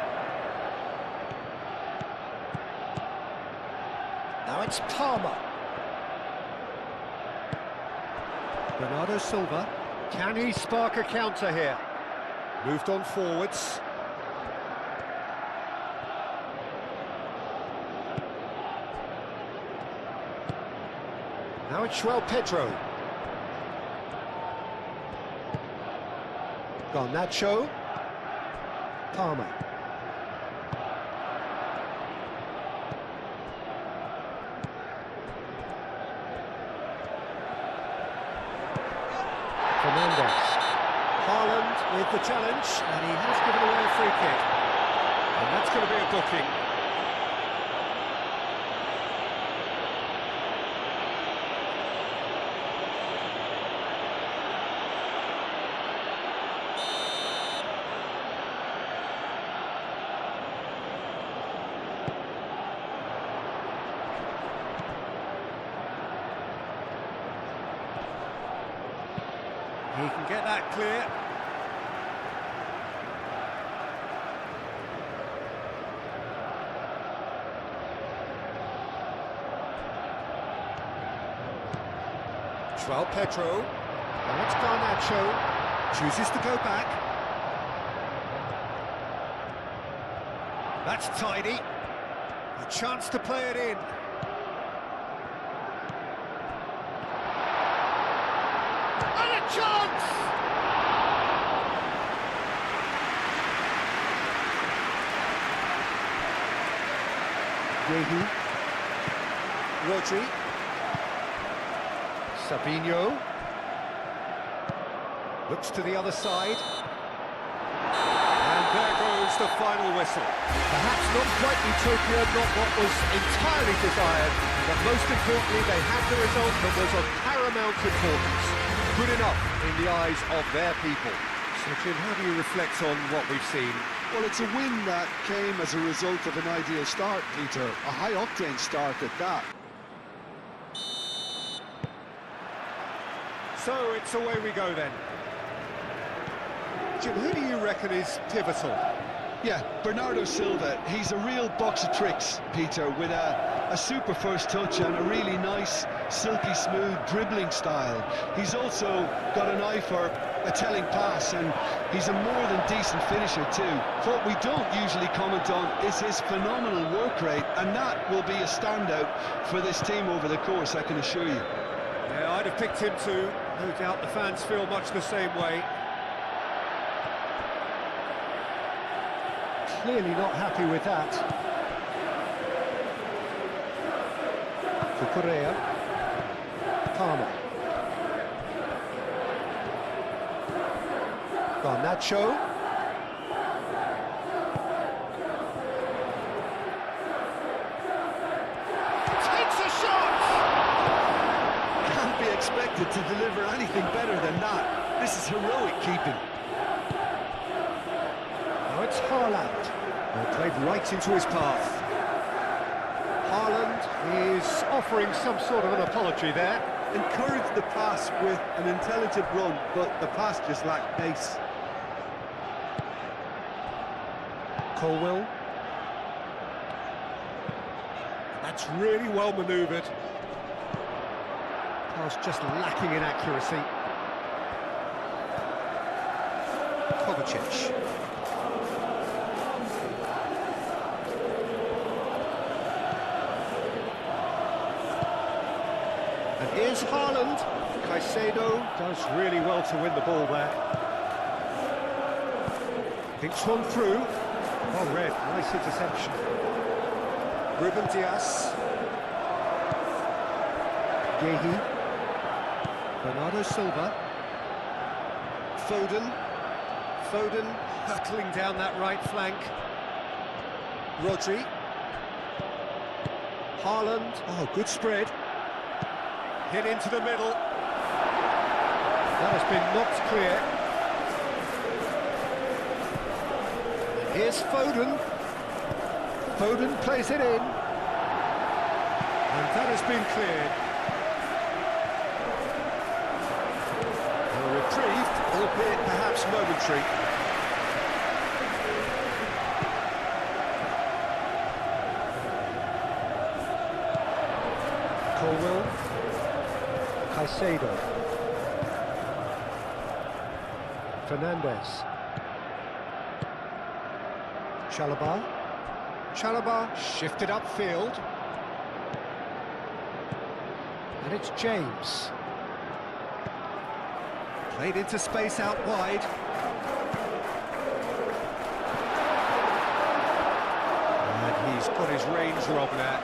Now it's Palmer. Bernardo Silva. Can he spark a counter here? Moved on forwards. Now it's João Pedro. Garnacho. Palmer. Fernandez. Haaland with the challenge, and he has given away a free kick. And that's going to be a booking. He can get that clear. João Pedro. Now it's Garnacho. Chooses to go back. That's tidy. A chance to play it in. Chance! Gehi. Rodri. Savinho. Looks to the other side. And there goes That's the final whistle. Perhaps not quite utopia, not what was entirely desired, but most importantly, they had the result that was of paramount importance. Good enough in the eyes of their people. So, Jim, how do you reflect on what we've seen? Well, it's a win that came as a result of an ideal start, Peter. A high-octane start at that. So it's away we go then. Jim, who do you reckon is pivotal? Yeah, Bernardo Silva. He's a real box of tricks, Peter, with a super first touch and a really nice, silky smooth dribbling style. He's also got an eye for a telling pass, and he's a more than decent finisher too. What we don't usually comment on is his phenomenal work rate, and that will be a standout for this team over the course, I can assure you. Yeah, I'd have picked him too. No doubt the fans feel much the same way. Clearly not happy with that. For Correa. Palmer. Garnacho. Takes a shot! Can't be expected to deliver anything better than that. This is heroic keeping. Now it's Haaland. Played right into his path. Haaland is offering some sort of an apology there. Encouraged the pass with an intelligent run, but the pass just lacked pace. Colwell. That's really well manoeuvred. Pass just lacking in accuracy. Kovacic. And here's Haaland. Caicedo does really well to win the ball there. Thinks one through. Oh, red. Nice interception. Ruben Dias. Gehi. Bernardo Silva. Foden. Foden hurtling down that right flank. Rodri. Haaland. Oh, good spread. Hit into the middle. That has been knocked clear. And here's Foden. Foden plays it in. And that has been cleared. A reprieve, albeit perhaps momentary. Colwell. Caicedo. Fernandez. Chalobah. Chalobah shifted upfield. And it's James. Played into space out wide. And he's got his range wrong there.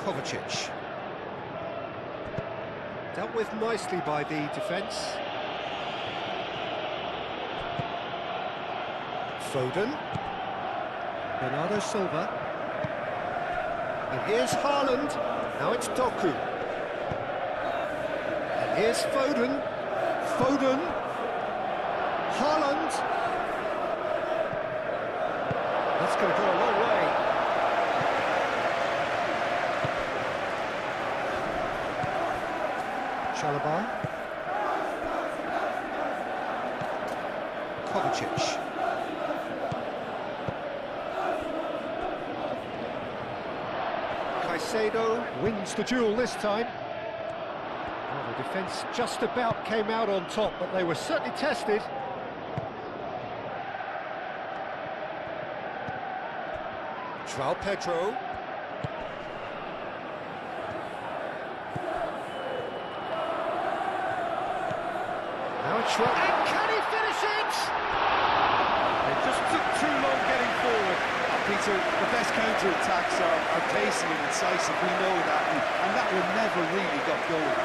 Kovacic. Dealt with nicely by the defence. Foden. Bernardo Silva. And here's Haaland. Now it's Doku. And here's Foden. Foden. Haaland. That's going to go a long way. Chalobah. Kovacic. Caicedo wins the duel this time. Well, the defence just about came out on top, but they were certainly tested. João Pedro. Now it's and can he finish it? They just took too long getting forward. Peter, the best counter-attacks are pacey and incisive, we know that, and that one never really got going.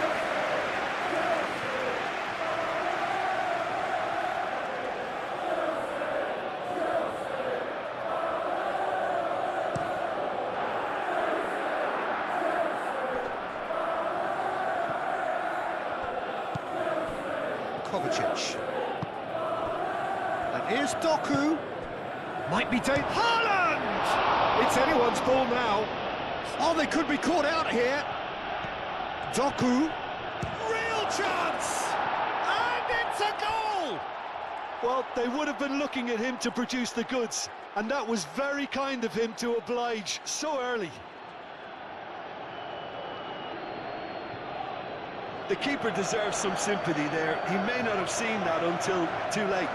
Kovacic. And here's Doku. Might be Haaland! It's anyone's ball now. Oh, they could be caught out here. Doku. Real chance! And it's a goal! Well, they would have been looking at him to produce the goods, and that was very kind of him to oblige so early. The keeper deserves some sympathy there. He may not have seen that until too late.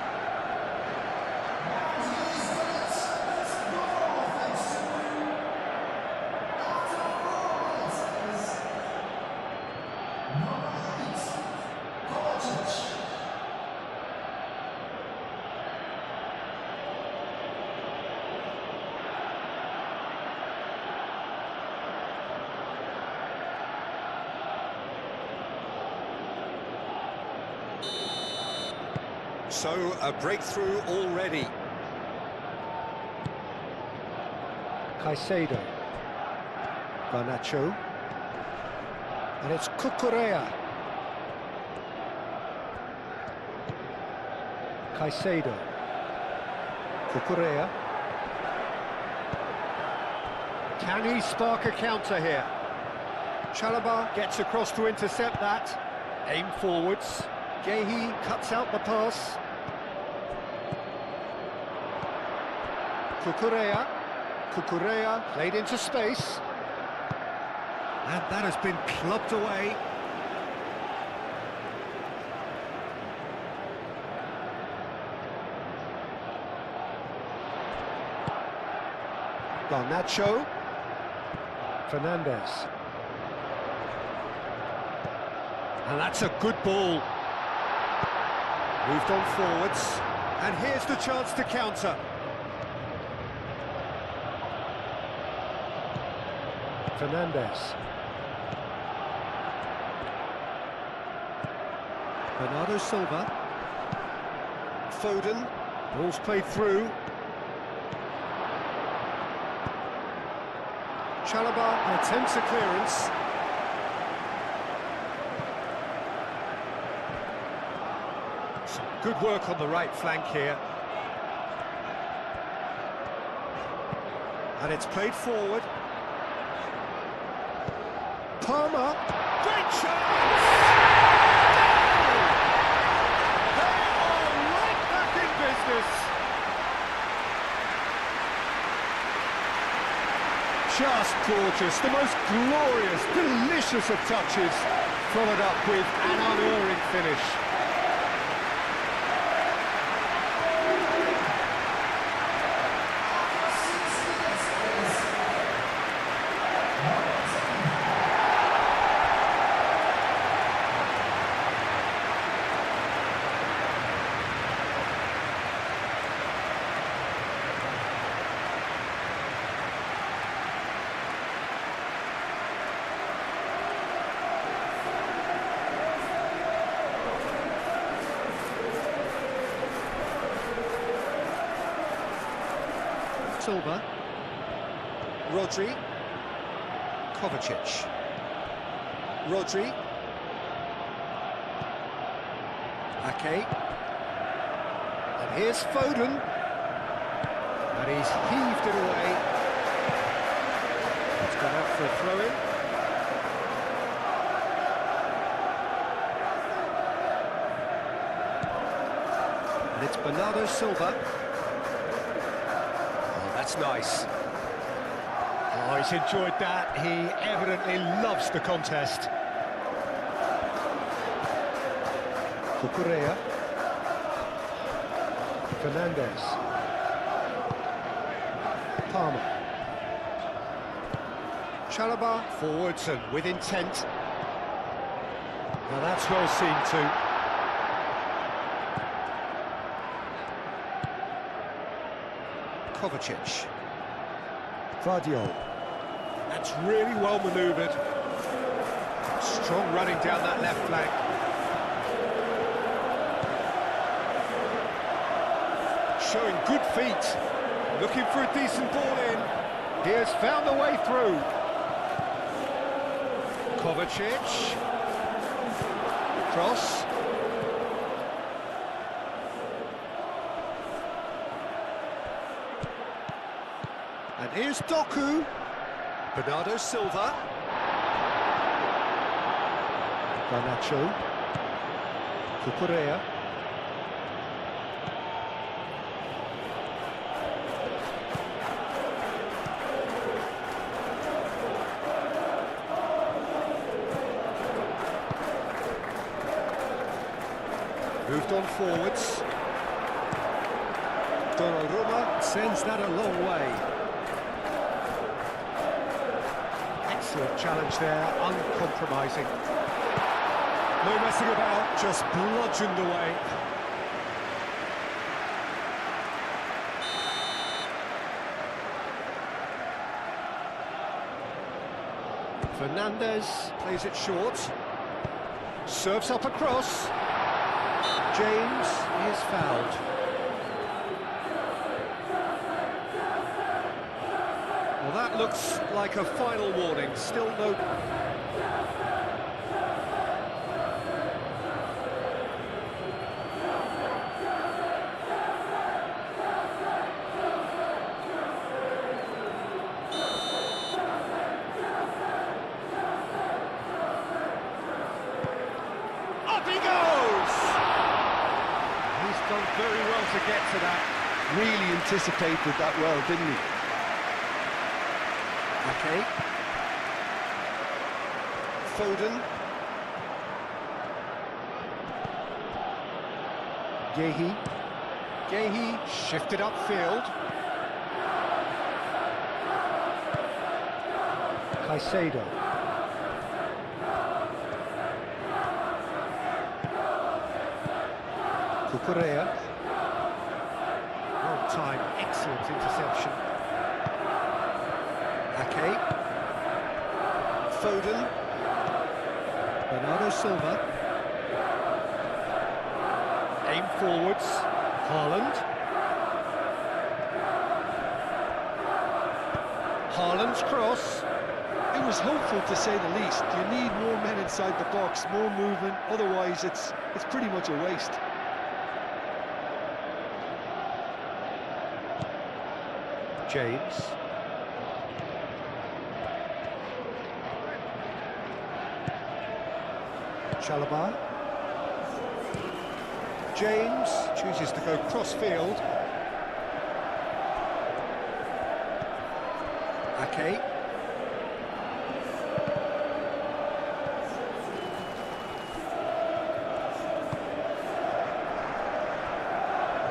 So, a breakthrough already. Caicedo. Garnacho. And it's Cucurella. Caicedo. Cucurella. Can he spark a counter here? Chalobah gets across to intercept that. Aim forwards. Gehi cuts out the pass. Cucurella played into space. And that has been clubbed away. Garnacho. Fernandez. And that's a good ball. Moved on forwards. And here's the chance to counter. Fernandez. Bernardo Silva. Foden. Ball's played through. Chalobah attempts a clearance. Some good work on the right flank here. And it's played forward. Palmer, great chance! They are right back in business. Just gorgeous, the most glorious, delicious of touches, followed up with an unerring finish. Silva. Rodri. Kovacic. Rodri. Ake. And here's Foden. And he's heaved it away. It's gone out for a throw-in. And it's Bernardo Silva. That's nice. Oh, he's enjoyed that. He evidently loves the contest. Cucurella. Fernandez. Palmer. Chalobah forwards and with intent. Now that's well seen too. Kovacic. Vardiol. That's really well manoeuvred. Strong running down that left flank. Showing good feet. Looking for a decent ball in. He has found the way through. Kovacic. Cross. And here's Doku. Bernardo Silva. Garnacho. Cucurella. Moved on forwards. Donnarumma sends that a long way. Excellent challenge there, uncompromising. No messing about, just bludgeoned away. Fernandez plays it short. Serves up across. James is fouled. Well, that looks like a final warning. Still no... Up he goes! He's done very well to get to that. Really anticipated that well, didn't he? Okay. Foden. Gehi. Gehi shifted upfield. Caicedo. Cucurella. Long time, excellent interception. Ake. Foden. Bernardo Silva. Aim forwards. Haaland. Haaland's cross. It was hopeful, to say the least. You need more men inside the box, more movement, otherwise it's pretty much a waste. James. Chalobah. James chooses to go cross-field. Ake.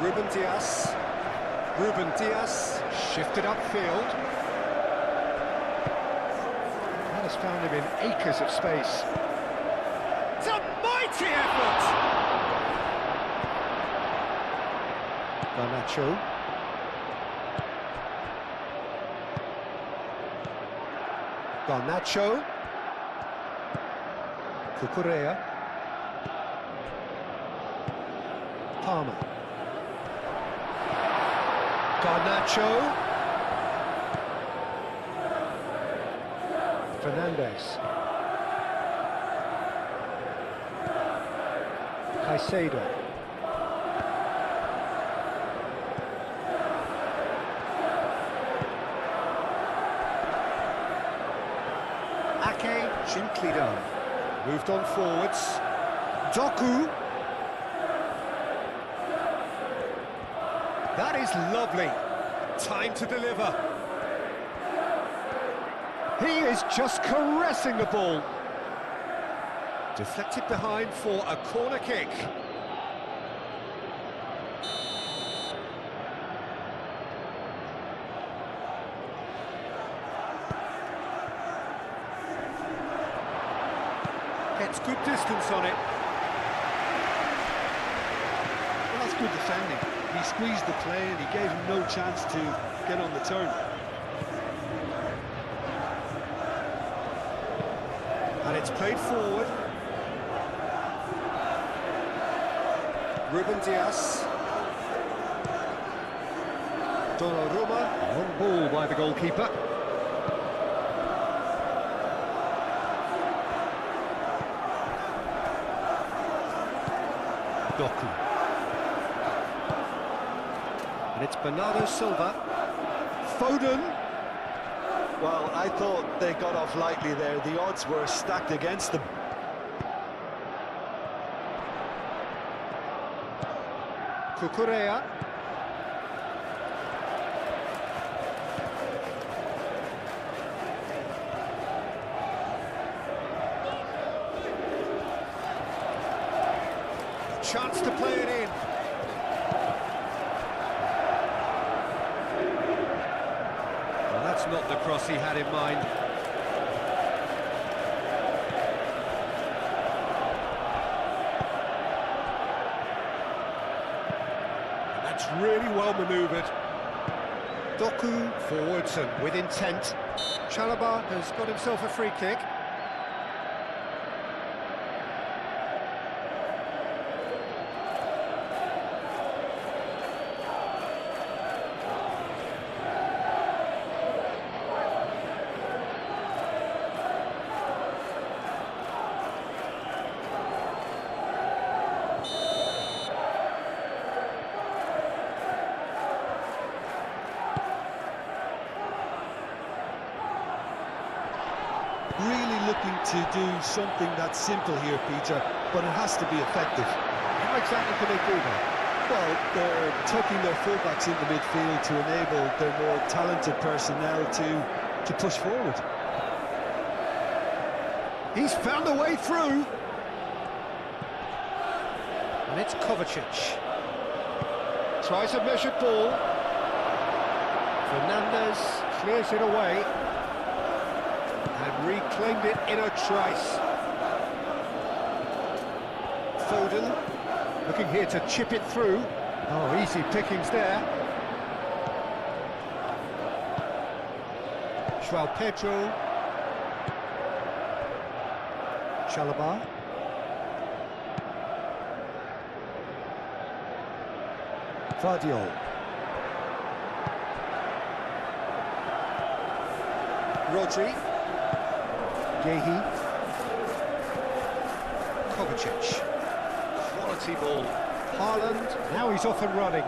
Ruben Dias. Ruben Dias shifted upfield. That has found him in acres of space. It's a mighty effort! Garnacho. Garnacho. Cucurella. Palmer. Garnacho. Fernandez. Caicedo. Ake, gently done. Moved on forwards. Doku. That is lovely. Time to deliver. He is just caressing the ball. Deflected behind for a corner kick. Gets good distance on it. Well, that's good defending. He squeezed the play and he gave him no chance to get on the turn. And it's played forward. Ruben Diaz. Donnarumma. Long ball by the goalkeeper. Doku. And it's Bernardo Silva. Foden. Well, I thought they got off lightly there. The odds were stacked against them. Cucurella. Chance to play it in. Well, that's not the cross he had in mind. And that's really well manoeuvred. Doku forwards and with intent. Chalobah has got himself a free kick. Really looking to do something that's simple here, Peter, but it has to be effective. How exactly can they do that? Well, they're tucking their fullbacks into midfield to enable their more talented personnel to push forward. He's found a way through. And it's Kovacic. Tries a measured ball. Fernandez clears it away. And reclaimed it in a trice. Foden looking here to chip it through. Oh, easy pickings there. João Pedro. Chalobah. Vardiol. Rodri. Yehi. Kovacic. Quality ball. Haaland. Now he's off and running.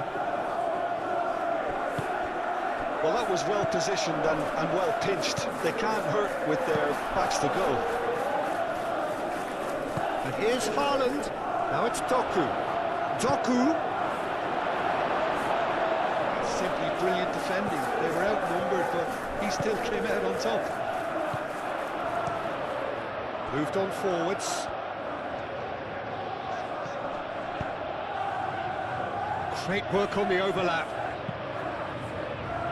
Well, that was well positioned and well pinched. They can't hurt with their backs to go. And here's Haaland. Now it's Doku. Doku. Simply brilliant defending. They were outnumbered, but he still came out on top. Moved on forwards. Great work on the overlap.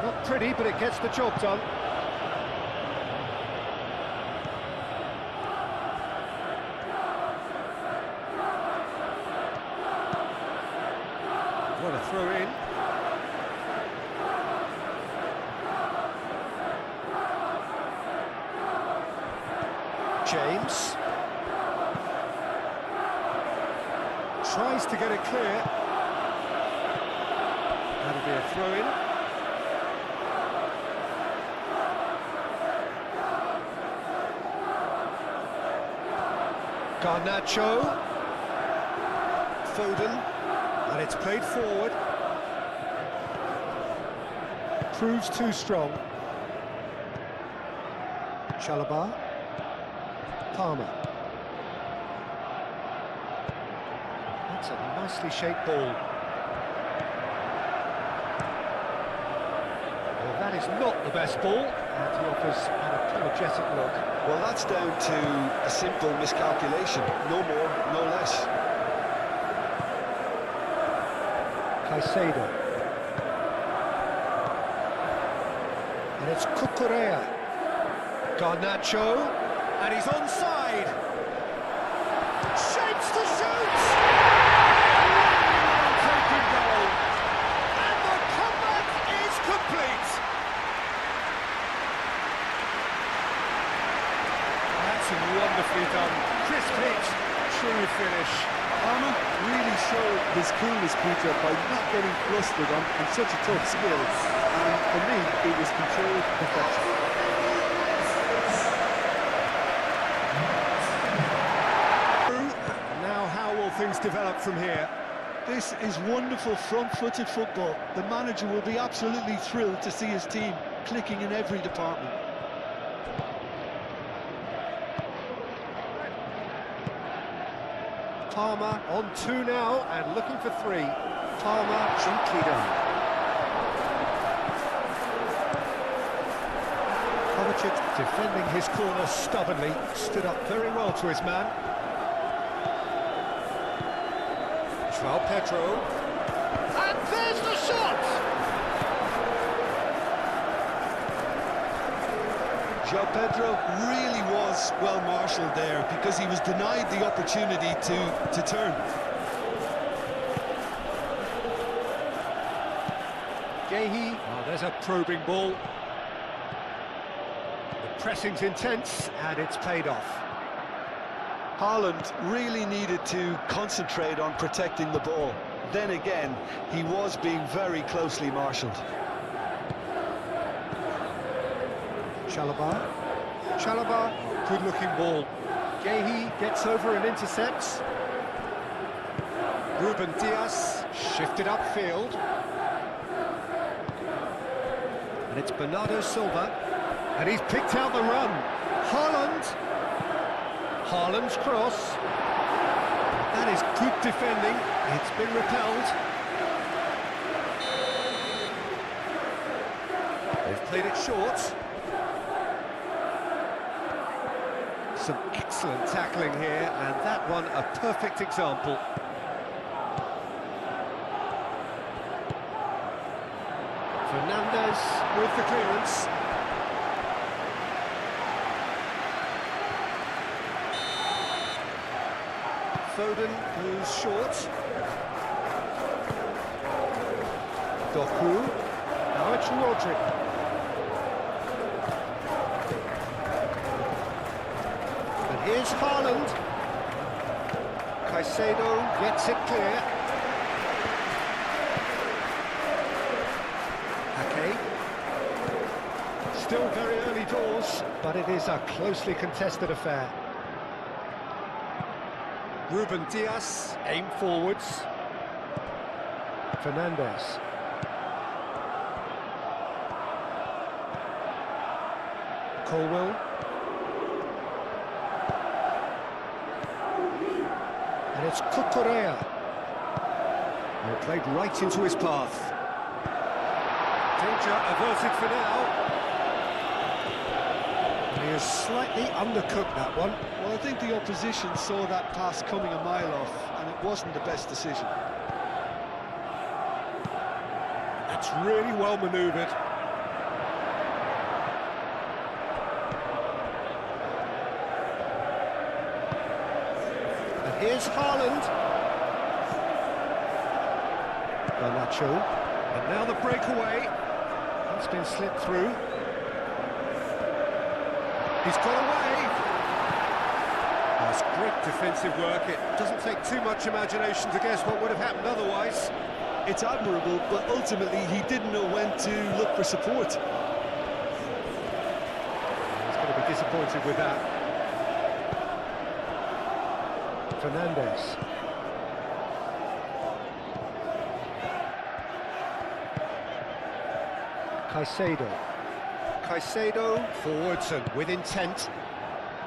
Not pretty, but it gets the job done. What a throw in. James tries to get it clear. That'll be a throw-in. Garnacho. Foden. And it's played forward. Proves too strong. Chalobah. Palmer. That's a nicely shaped ball. Well, that is not the best ball, and he offers an apologetic look. Well, that's down to a simple miscalculation. No more, no less. Caicedo. And it's Cucurella. Garnacho. And he's onside. Shapes to shoot! Taking goal. And the comeback is complete. coolness, Peter, by not getting flustered on such a tough skill. And for me, it was controlled perfection. Now how will things develop from here? This is wonderful front-footed football. The manager will be absolutely thrilled to see his team clicking in every department. Palmer on 2 now and looking for 3. Palmer gently done. Kovacic defending his corner stubbornly, stood up very well to his man. João Pedro. And there's the shot! João Pedro really was well marshalled there because he was denied the opportunity to turn. Gehi. Oh, there's a probing ball. The pressing's intense and it's paid off. Haaland really needed to concentrate on protecting the ball. Then again, he was being very closely marshalled. Chalobah. Chalobah, good-looking ball. Gehi gets over and intercepts. Ruben Dias shifted upfield. And it's Bernardo Silva. And he's picked out the run. Haaland. Haaland's cross. That is good defending. It's been repelled. They've played it short. Some excellent tackling here, and that one a perfect example. Fernandez with the clearance. Foden goes short. Doku. Now it's Rodri. And here's Haaland. Caicedo gets it clear. Ake. Still very early doors, but it is a closely contested affair. Ruben Dias, aim forwards. Fernandez. Colwell. And it's Cucurella. And played right into his path. Danger averted for now. And he has slightly undercooked that one. Well, I think the opposition saw that pass coming a mile off, and it wasn't the best decision. That's really well manoeuvred. And here's Haaland. Garnacho. And now the breakaway. It's been slipped through. He's got away. That's great defensive work. It doesn't take too much imagination to guess what would have happened otherwise. It's admirable, but ultimately he didn't know when to look for support. He's going to be disappointed with that. Fernandez. Caicedo. Caicedo forwards and with intent.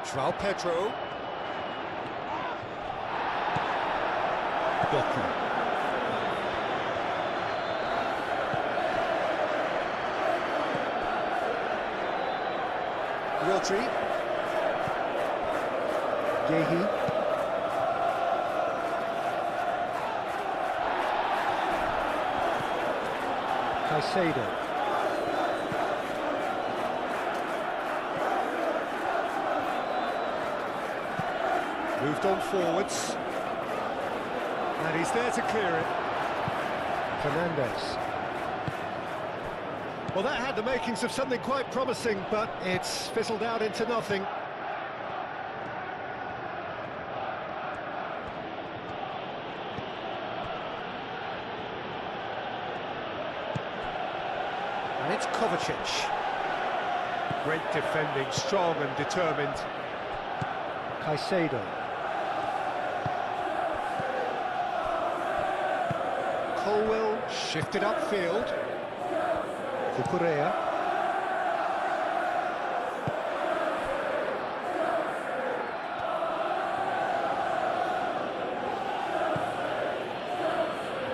João Pedro. Doku. Rodri. Gehi. Caicedo. Moved on forwards. And he's there to clear it. Fernandez. Well, that had the makings of something quite promising, but it's fizzled out into nothing. And it's Kovacic. Great defending, strong and determined. Caicedo. Colwell shifted upfield. Cucurella.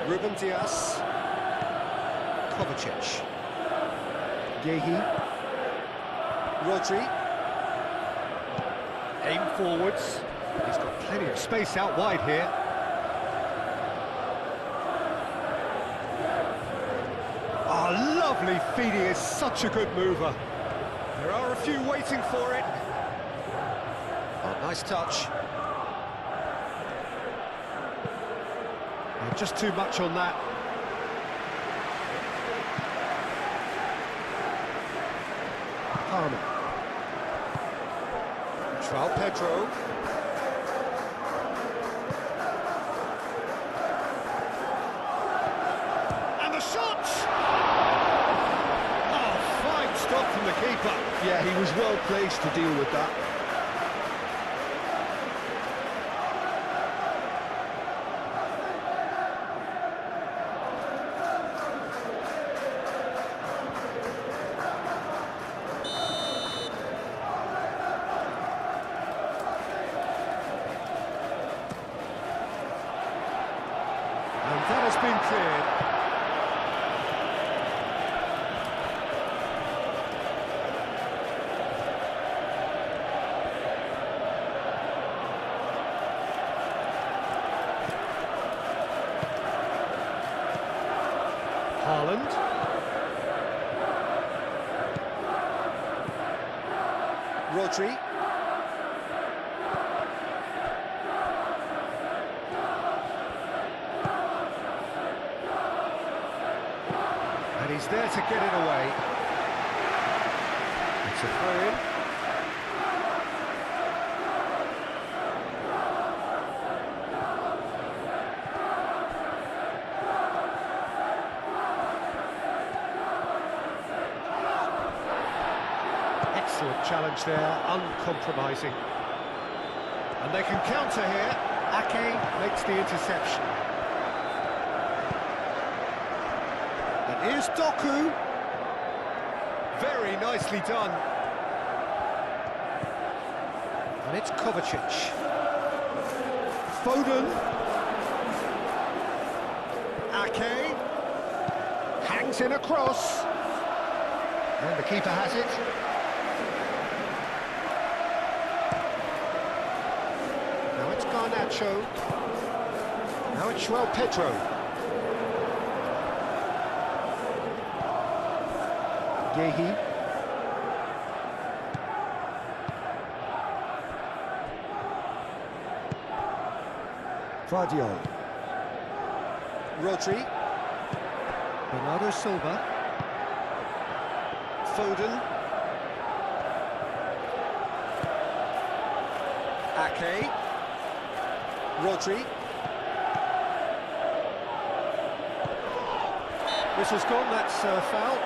Ruben Dias. Kovacic. Gehi. Rodri. Aim forwards. He's got plenty of space out wide here. Oh, lovely feed. He is such a good mover. There are a few waiting for it. Oh, nice touch. Oh, just too much on that. Palmer. João Pedro. And the shot! Oh, fine stop from the keeper. Yeah, he was well placed to deal with that. And that has been cleared. Haaland. Rodri. And he's there to get it away. It's a throw-in. Excellent challenge there, uncompromising. And they can counter here. Ake makes the interception. And here's Doku. Very nicely done. And it's Kovacic. Foden. Ake. Hangs in a cross. And the keeper has it. Now it's Garnacho. Now it's João Pedro. Gehi. Vardiol. Rodri. Bernardo Silva. Foden. Ake. Rodri. Whistle's gone, that's a foul.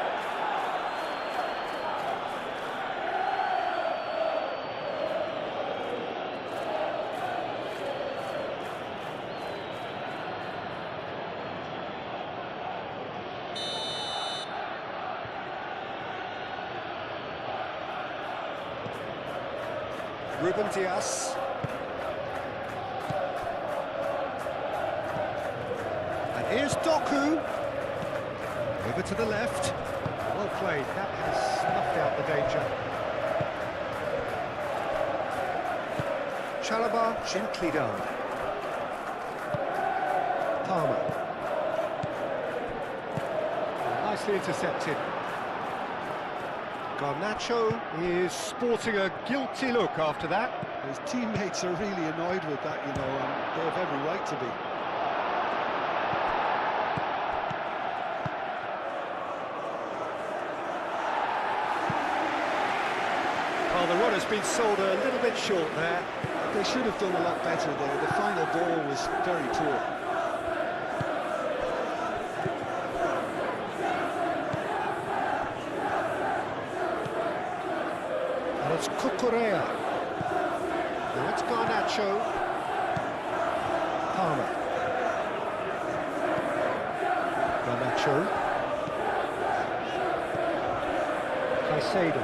Ruben Dias. And here's Doku. Over to the left. Well played, that has snuffed out the danger. Chalobah gently done. Palmer. Nicely intercepted. Garnacho is sporting a guilty look after that. His teammates are really annoyed with that, you know, and they have every right to be. Well, the run has been sold a little bit short there. They should have done a lot better there. The final ball was very poor. It's Cucurella. Now it's Garnacho. Palmer. Garnacho. Caicedo.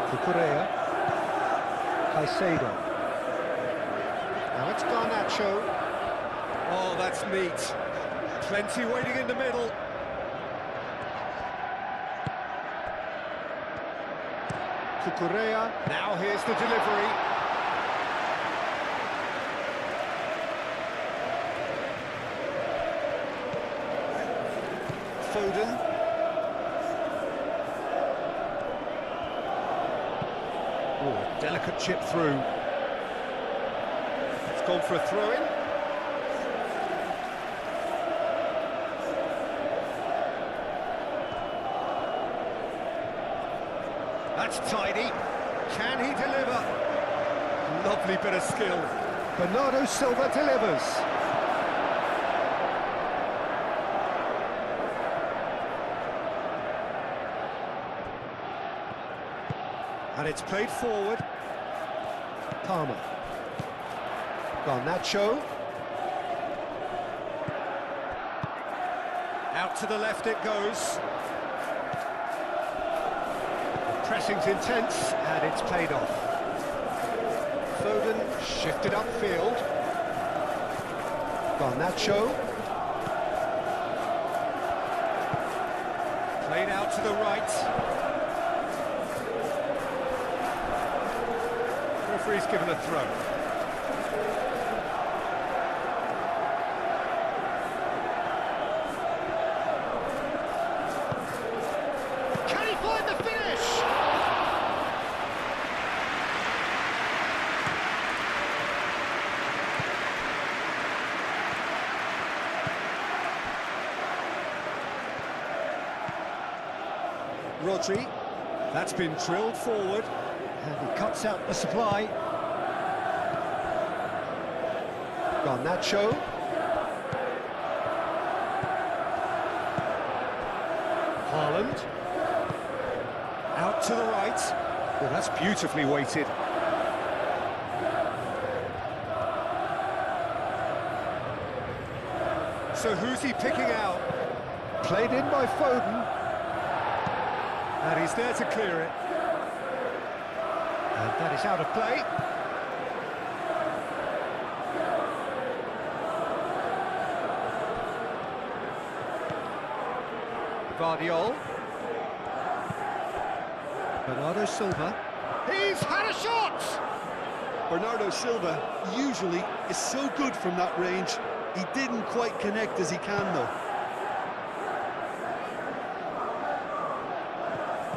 Cucurella. Caicedo. Now it's Garnacho. Oh, that's neat. Plenty waiting in the middle. Cucurella. Now here's the delivery. Foden. Oh, delicate chip through. It's gone for a throw-in. That's tidy. Can he deliver? Lovely bit of skill. Bernardo Silva delivers. And it's played forward. Palmer. Garnacho. Out to the left it goes. Pressing's intense, and it's played off. Foden shifted upfield. Garnacho. Played out to the right. Referee's given a throw. Can he find the finish? Rodri, that's been drilled forward, and he cuts out the supply. Garnacho. Haaland. Out to the right. Well, that's beautifully weighted. So who's he picking out? Played in by Foden. And he's there to clear it. And that is out of play. Guardiola. Bernardo Silva. He's had a shot! Bernardo Silva usually is so good from that range. He didn't quite connect as he can, though.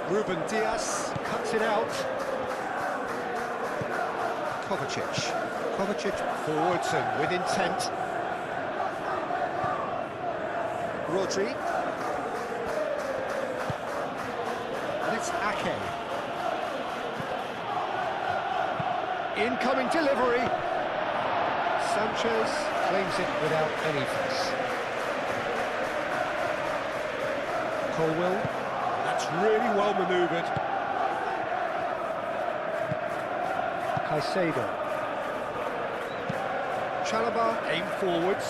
Ruben Diaz cuts it out. Kovacic. Kovacic forwards and with intent. Rodri. And it's Ake. Incoming delivery. Sanchez claims it without any fuss. Colwell. That's really well manoeuvred. Caicedo. Chalobah aim forwards.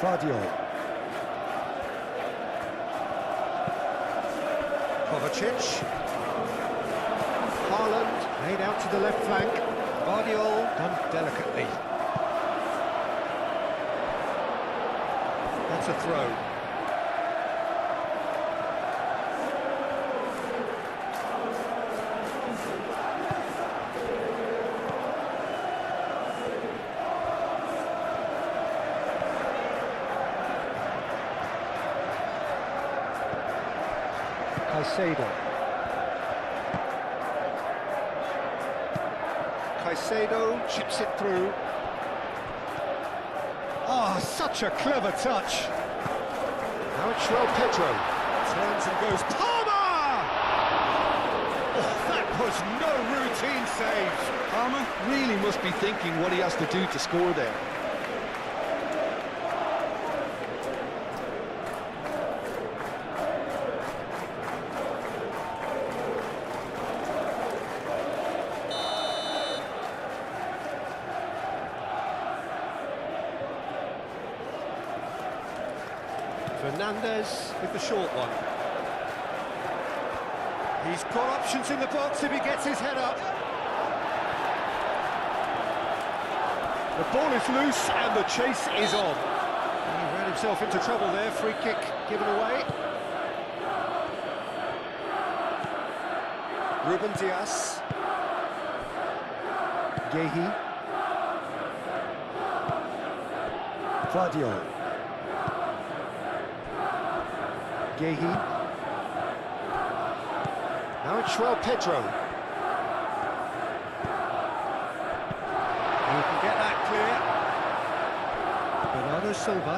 Guardiola. Kovacic. Haaland made out to the left flank. Guardiola done delicately. That's a throw. Caicedo. Caicedo chips it through. Oh, such a clever touch. Now it's Pedro. Turns and goes. Palmer! Oh, that was no routine save. Palmer really must be thinking what he has to do to score there. Fernandez with the short one. He's got options in the box if he gets his head up. The ball is loose and the chase is on. He ran himself into trouble there, free kick given away. Ruben Dias. Gehi. Vadio. Gehi. Now it's Pedro. He can get that clear. Bernardo Silva.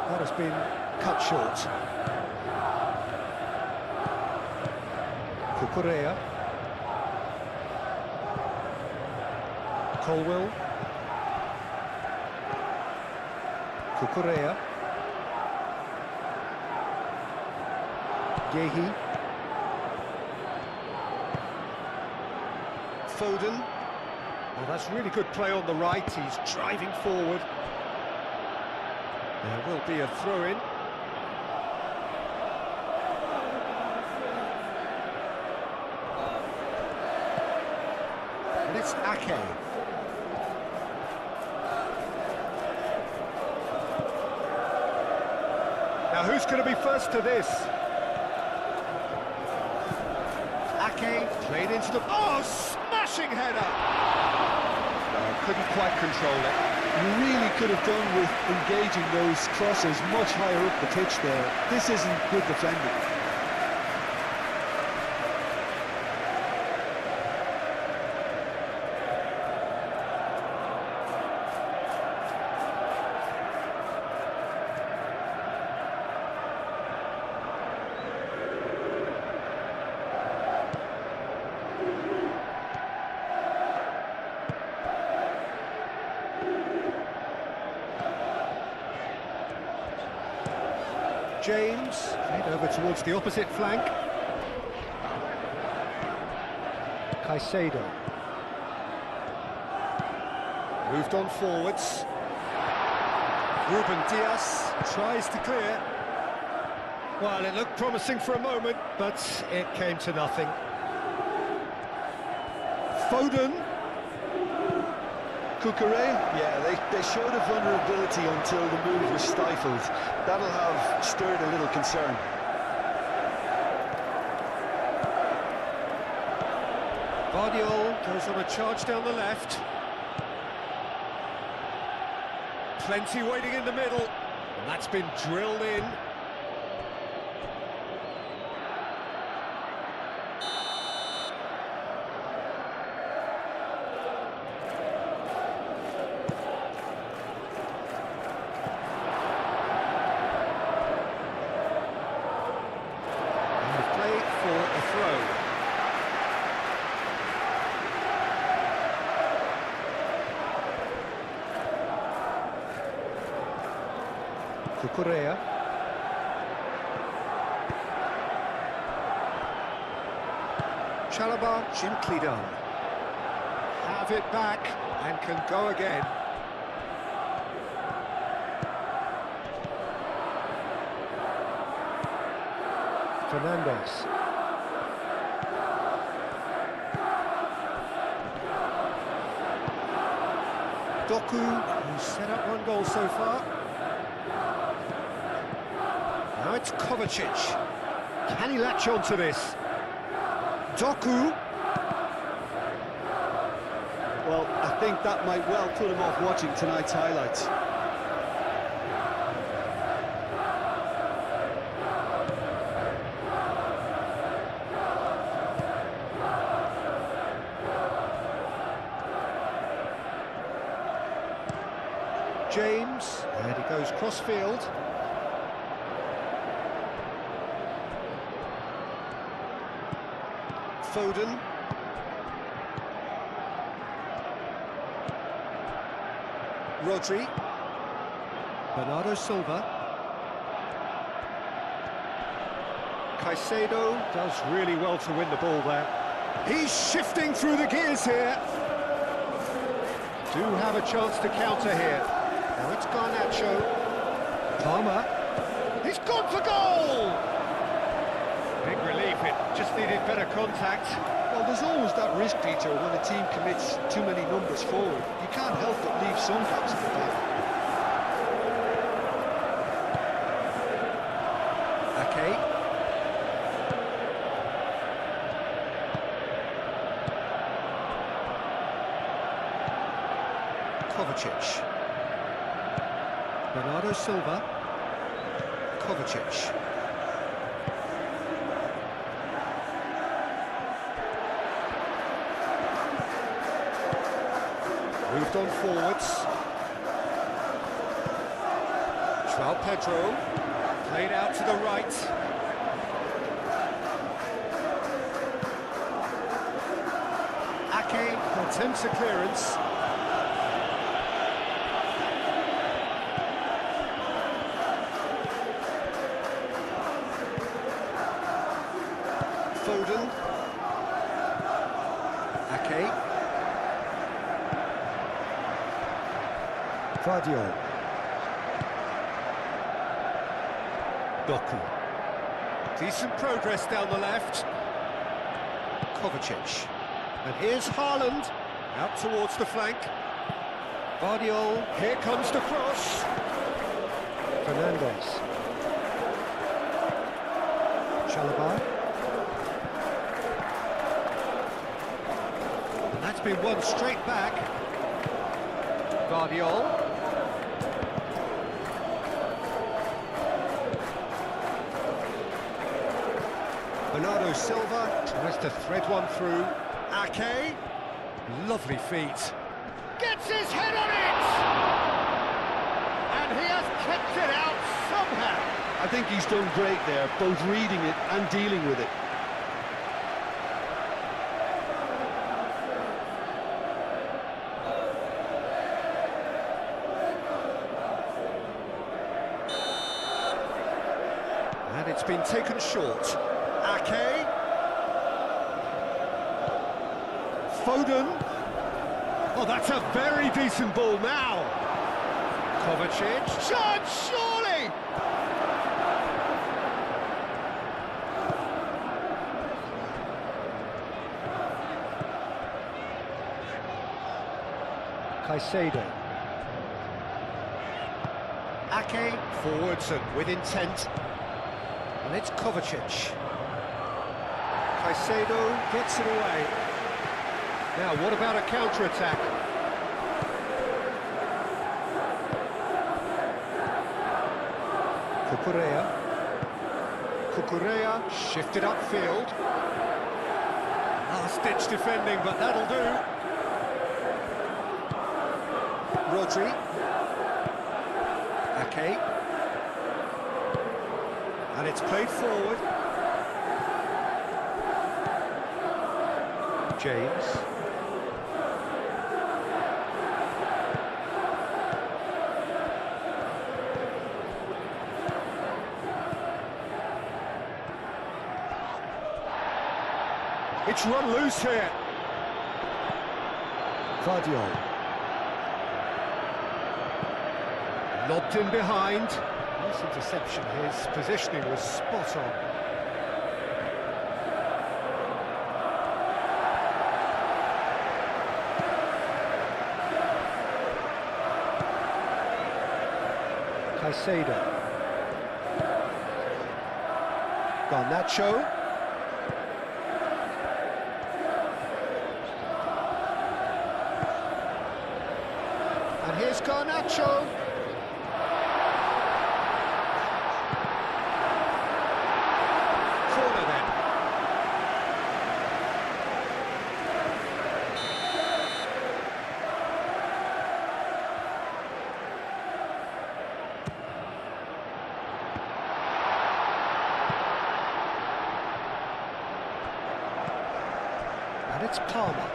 That has been cut short. Cucurella. Colwell. Cucurella. Gehi. Foden. Well, that's really good play on the right. He's driving forward. There will be a throw-in. And it's Ake. Now who's going to be first to this? Ake played into the... Oh, smashing header! Couldn't quite control it. You really could have done with engaging those crosses much higher up the pitch there. This isn't good defending. James, played over towards the opposite flank. Caicedo. Moved on forwards. Ruben Dias tries to clear. Well, it looked promising for a moment, but it came to nothing. Foden. Cucurella, yeah, they showed a vulnerability until the move was stifled. That'll have stirred a little concern. Guardiola goes on a charge down the left. Plenty waiting in the middle, and that's been drilled in. For a throw. Cucurella. Chalobah gently done. Have it back and can go again. Fernandez. Doku, who's set up one goal so far. Now it's Kovacic. Can he latch on to this? Doku. Well, I think that might well put him off watching tonight's highlights. James, and he goes cross-field. Foden. Rodri. Bernardo Silva. Caicedo does really well to win the ball there. He's shifting through the gears here. Do have a chance to counter here. Now it's Garnacho. Palmer. He's gone for goal! Big relief, it just needed better contact. Well, there's always that risk, Peter, when a team commits too many numbers forward. You can't help but leave some gaps in the back. Okay. Kovacic. Bernardo Silva. Kovacic. Moved on forwards. João Pedro. Played out to the right. Ake attempts a clearance. Foden. Ake. Vardiol. Doku. Decent progress down the left. Kovacic. And here's Haaland. Out towards the flank. Vardiol. Here comes the cross. Fernandes. Chalobah. And that's been won straight back. Vardiol. Bernardo Silva tries to thread one through. Ake. Lovely feet. Gets his head on it! And he has kept it out somehow. I think he's done great there, both reading it and dealing with it. And it's been taken short. Ake. Foden. Oh, that's a very decent ball now. Kovacic. Chance, surely! Caicedo. Ake forwards and with intent. And it's Kovacic. Caicedo gets it away. Now, what about a counter-attack? Cucurella shifted upfield. Last-ditch defending, but that'll do. Rodri. Ake. And it's played forward. James. It's run loose here. Vardiol. Lobbed in behind. Nice interception. His positioning was spot on. Caicedo. Garnacho. And here's Garnacho. Corner then. And it's Palmer.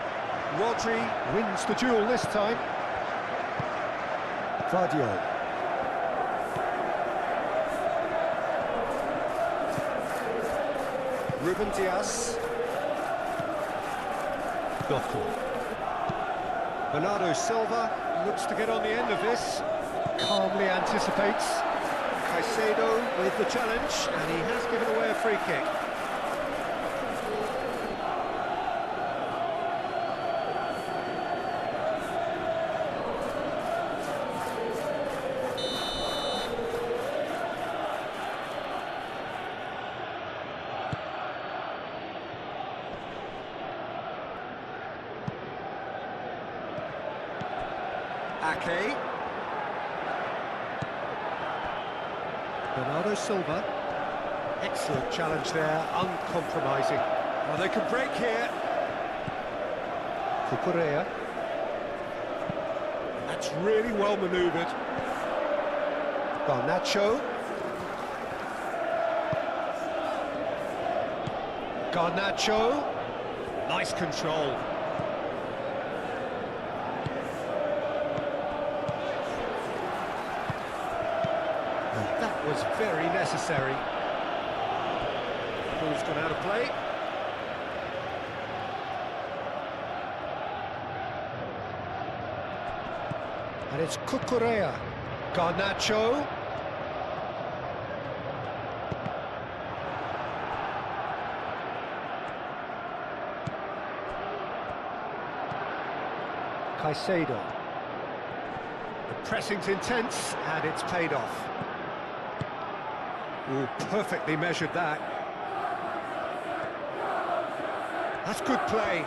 Rodri wins the duel this time. Vardiol. Ruben Dias. Doku. Bernardo Silva looks to get on the end of this. Calmly anticipates. Caicedo with the challenge, and he has given away a free kick. Ake. Bernardo Silva. Excellent challenge there, uncompromising. Well, they can break here. Cucurella. That's really well manoeuvred. Garnacho. Garnacho. Nice control. That was very necessary. Ball's gone out of play. And it's Cucurella. Garnacho. Caicedo. The pressing's intense, and it's paid off. Ooh, perfectly measured that. That's good play.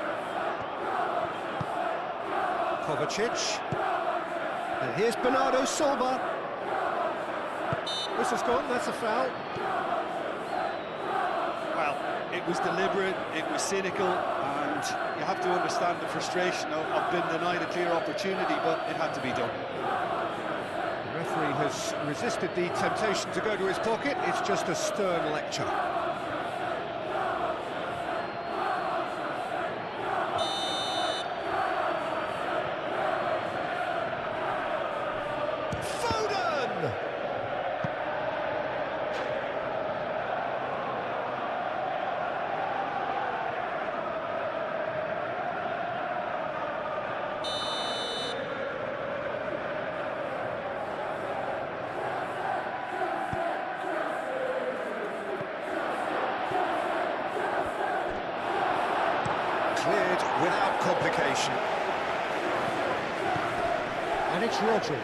Kovacic. And here's Bernardo Silva. Whistle's gone, that's a foul. Well, it was deliberate, it was cynical, and you have to understand the frustration of being denied a clear opportunity, but it had to be done. The referee has resisted the temptation to go to his pocket. It's just a stern lecture. Foden! Cleared without complication. And it's Rodri.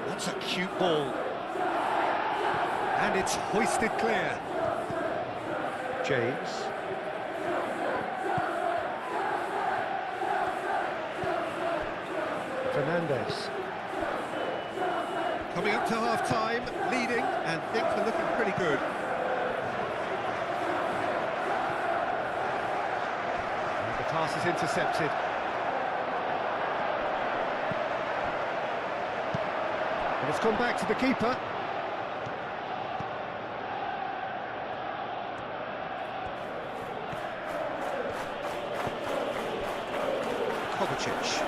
That's a cute ball. And it's hoisted clear. James. Fernandes. Coming up to half-time, leading, and things are looking pretty good. And the pass is intercepted. And it's come back to the keeper. Kovacic.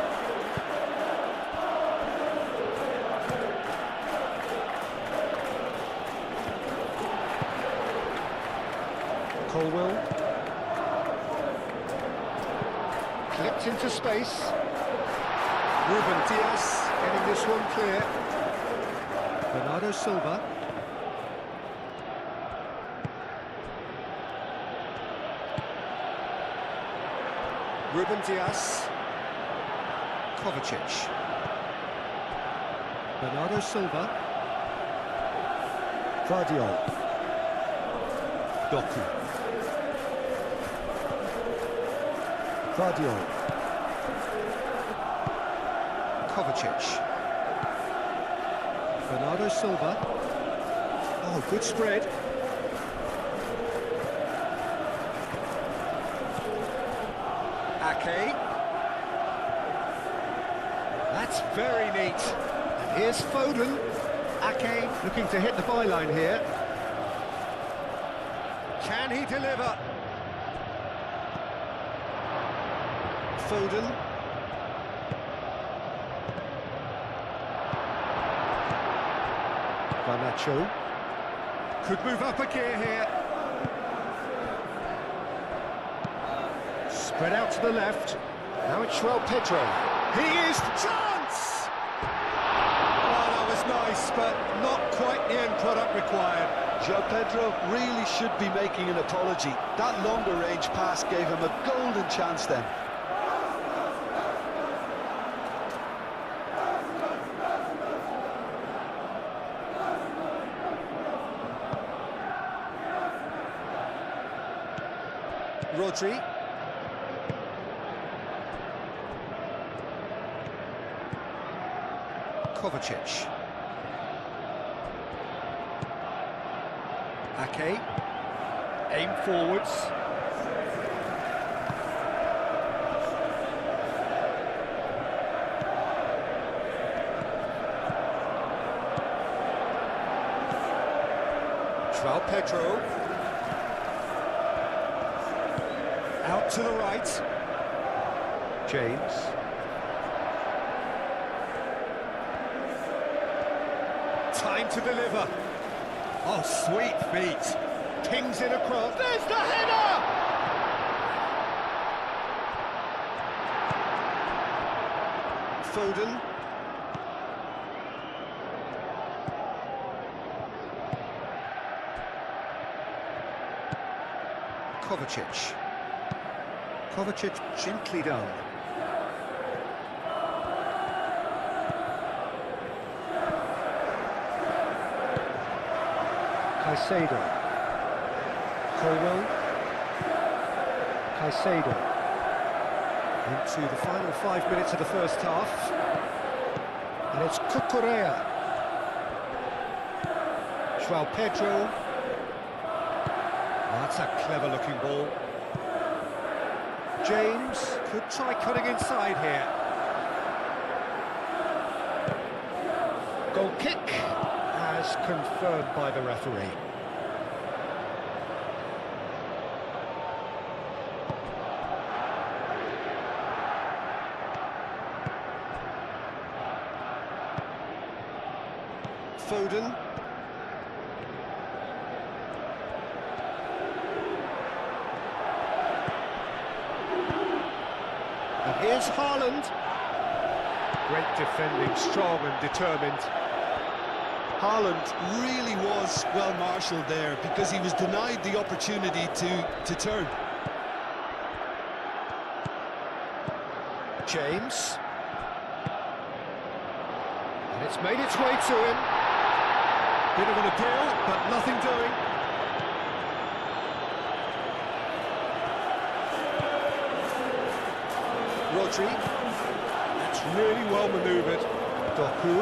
Colwell. Clipped into space. Ruben Diaz getting this one clear. Bernardo Silva. Ruben Diaz. Kovacic. Bernardo Silva. Vardiol. Doku. Vardiol. Kovacic. Bernardo Silva. Oh, good spread. Ake. That's very neat. And here's Foden. Ake looking to hit the byline here. Can he deliver? Foden. Garnacho. Could move up a gear here. Spread out to the left. Now it's Pedro. He is chance! Oh, that was close, but not quite the end product required. João Pedro really should be making an apology. That longer range pass gave him a golden chance then. Rodri. Kovacic. Ake. Aim forwards. João Pedro. Out to the right. James. Time to deliver. Oh, sweet feet. Pings in across. There's the header! Foden. Kovacic. Kovacic gently done. Caicedo. Colwell. Caicedo. Into the final 5 minutes of the first half. And it's Cucurella. João Pedro. Oh, that's a clever-looking ball. James could try cutting inside here. Goal kick, as confirmed by the referee. Foden. And here's Haaland. Great defending, strong and determined. Haaland really was well marshalled there because he was denied the opportunity to turn. James. And it's made its way to him. Bit of an appeal, but nothing doing. Rodri. That's really well manoeuvred. Doku.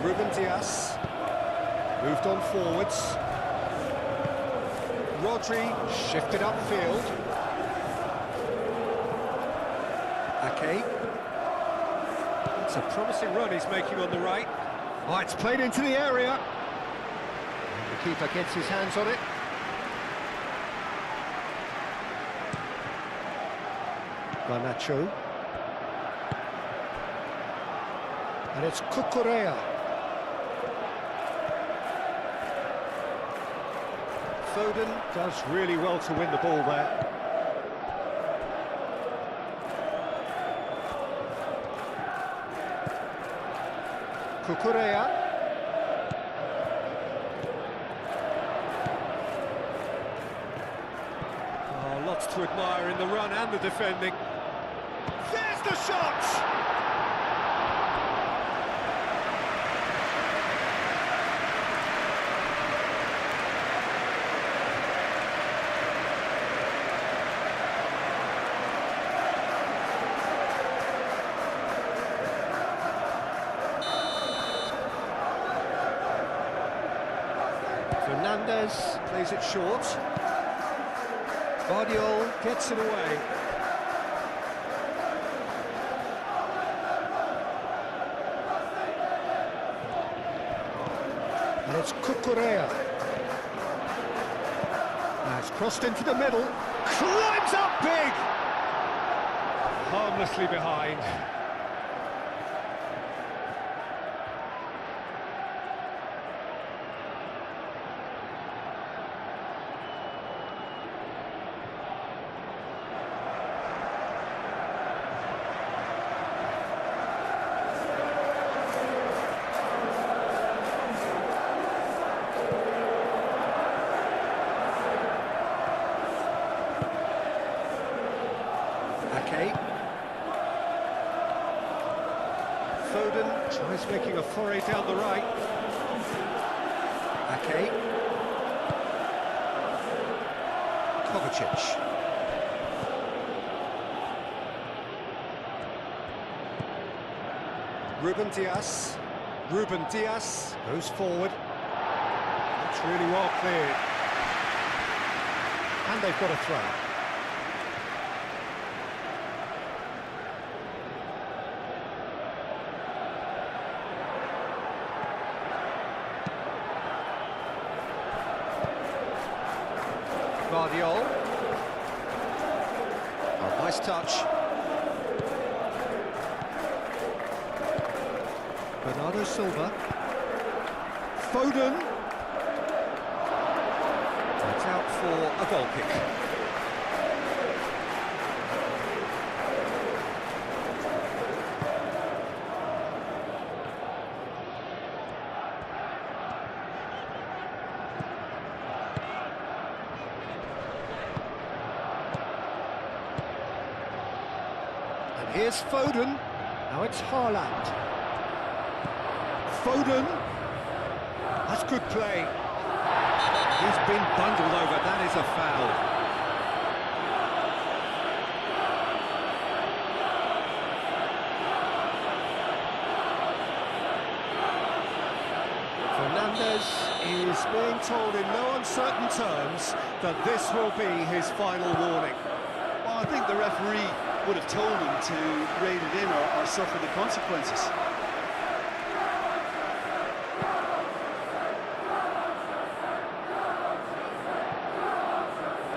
Ruben Dias. Moved on forwards. Rodri shifted upfield. Ake. It's a promising run he's making on the right. Oh, it's played into the area. And the keeper gets his hands on it. Garnacho. And it's Cucurella. Foden does really well to win the ball there. Cucurella. Oh, lots to admire in the run and the defending. There's the shot! Fernandez plays it short. Guardiola gets it away. And it's Cucurella. Now it's crossed into the middle. Climbs up big! Harmlessly behind. Okay. Foden tries making a foray down the right. Okay. Kovacic. Ruben Diaz goes forward. That's really well cleared. And they've got a throw. Guardiola. Oh, nice touch. Bernardo Silva. Foden. It's out for a goal kick. And here's Foden. Now it's Haaland. Foden. That's good play. He's been bundled over. That is a foul. Fernandes is being told in no uncertain terms that this will be his final warning. Well, I think the referee would have told him to rein it in or suffer the consequences.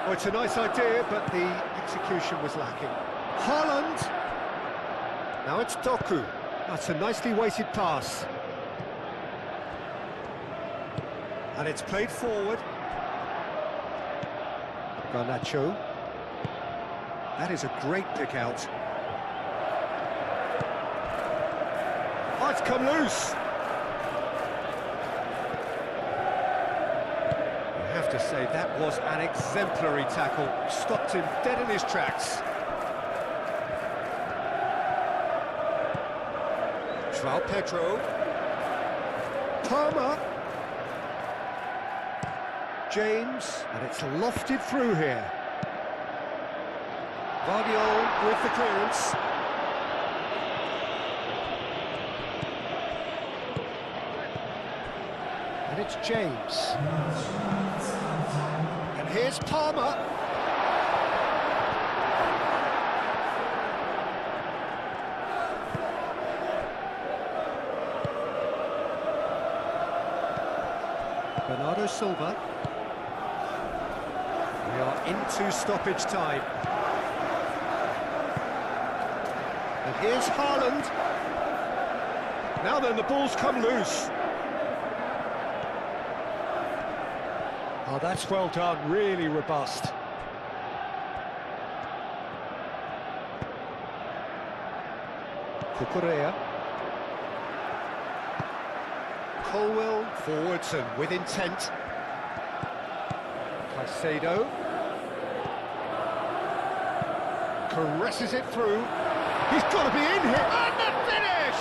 Oh, it's a nice idea, but the execution was lacking. Haaland! Now it's Doku. That's a nicely weighted pass. And it's played forward. Garnacho. That is a great pick out. Oh, it's come loose! To say that was an exemplary tackle, stopped him dead in his tracks. João Pedro. Palmer. James, and it's lofted through here. Guardiola with the clearance. And it's James. And here's Palmer. Bernardo Silva. We are into stoppage time. And here's Haaland. Now then, the ball's come loose. Oh, that's well done, really robust. Cucurella. Colwell forwards and with intent. Caicedo. Caresses it through. He's got to be in here. And the finish!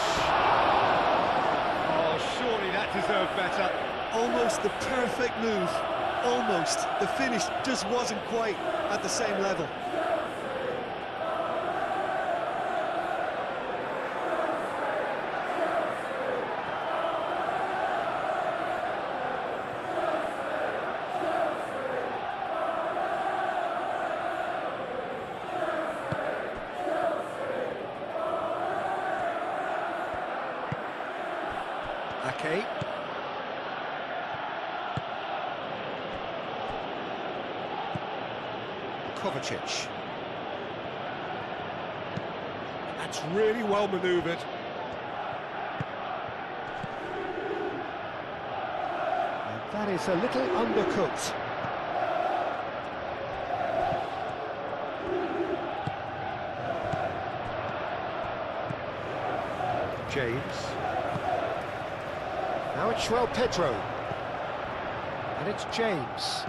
Oh, surely that deserved better. Almost the perfect move. Almost. The finish just wasn't quite at the same level. Okay. Kovacic. That's really well manoeuvred. And that is a little undercooked. James. Now it's João Pedro. And it's James.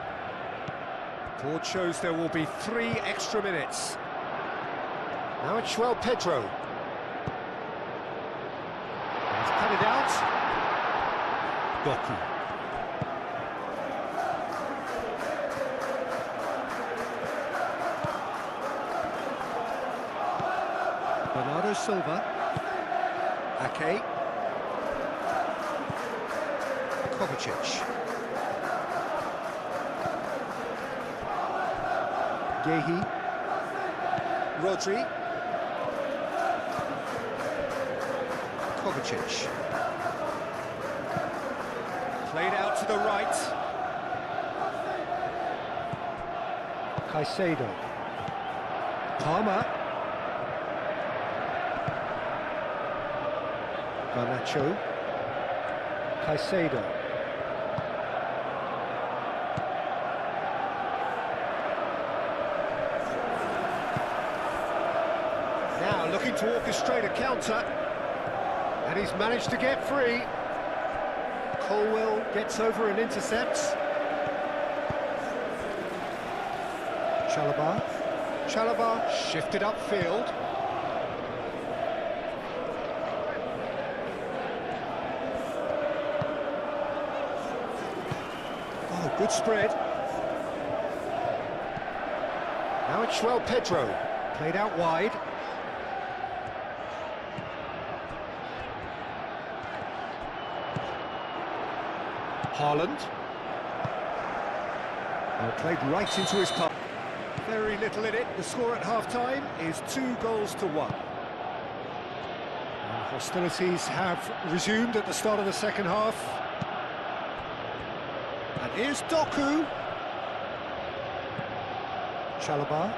Board shows there will be 3 extra minutes. Now it's Pedro. He's cut it out. Doku. Bernardo Silva. Ake. Kovacic. Gehi. Rodri. Kovacic. Played out to the right. Caicedo. Palmer. Garnacho. Caicedo. Now looking to orchestrate a counter, and he's managed to get free. Colwell gets over and intercepts. Chalobah shifted upfield. Oh, good spread. Now it's Pedro, played out wide. Haaland. Well, played right into his path. Very little in it. The score at half-time is 2-1. And hostilities have resumed at the start of the second half. And here's Doku. Chalobah.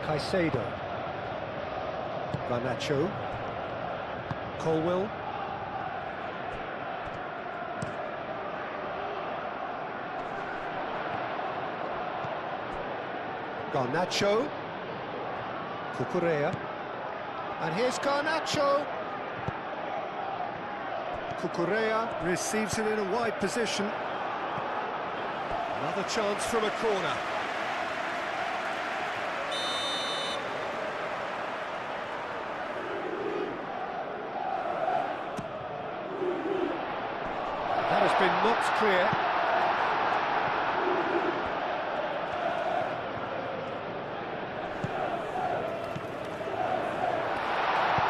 Caicedo. Garnacho. Colwell. Garnacho. Cucurella. And here's Garnacho. Cucurella receives it in a wide position. Another chance from a corner. That has been knocked clear.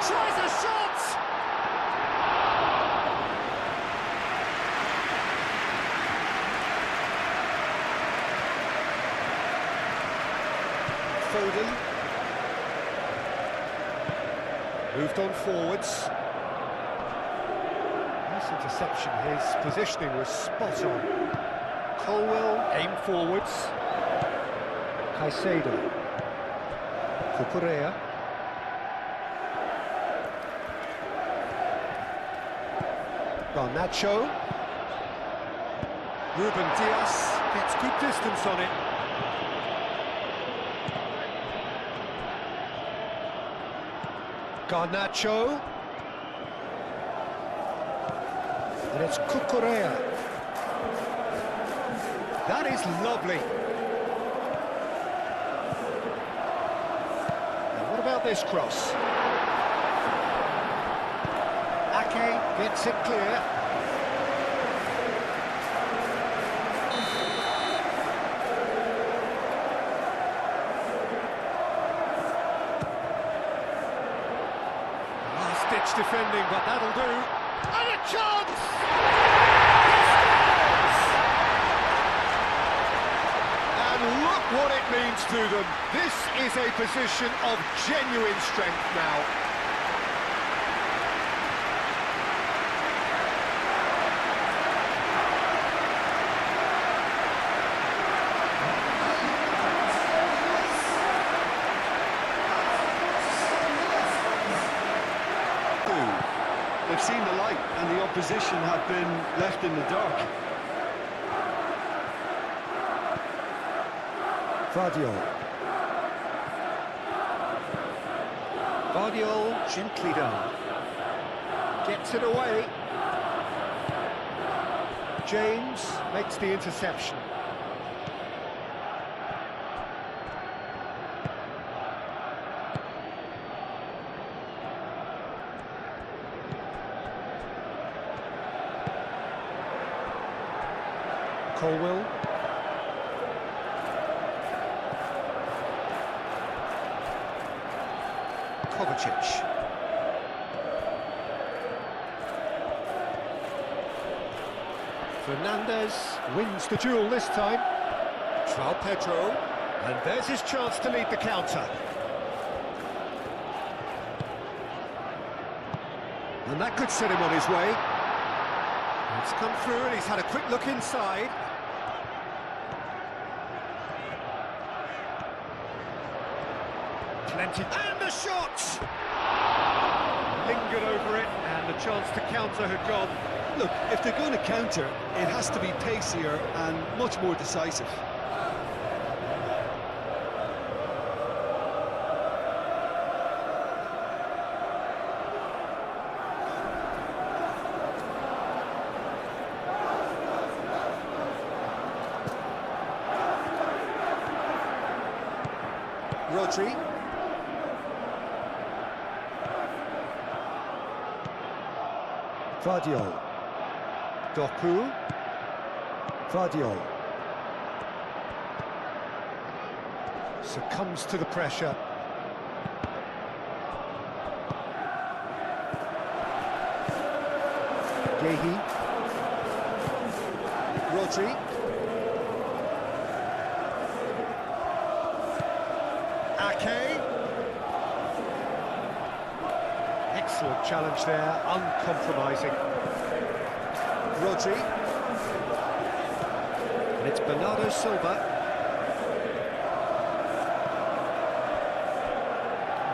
Tries a shot! Foden. Moved on forwards. Nice interception, his positioning was spot on. Colwell aimed forwards. Caicedo. Cucurella. Garnacho. Ruben Dias gets good distance on it. Garnacho. And it's Cucurella. That is lovely. Now what about this cross? Ake gets it clear. Last-ditch defending, but that'll do. And a chance! And look what it means to them. This is a position of genuine strength now. They've seen the light and the opposition have been left in the dark. Vardiol gently done. Gets it away. James makes the interception. Colwill. Kovacic. Fernandez wins the duel this time. João Pedro, and there's his chance to lead the counter. And that could set him on his way. It's come through and he's had a quick look inside. Plenty, and the shot! Lingered over it, and the chance to counter had gone. Look, if they're going to counter, it has to be pacier and much more decisive. Rodri. Vardiol. Doku. Vardiol. Succumbs to the pressure. Gehi. Rodri. Ake. Excellent challenge there, uncompromising. Rodri. And it's Bernardo Silva.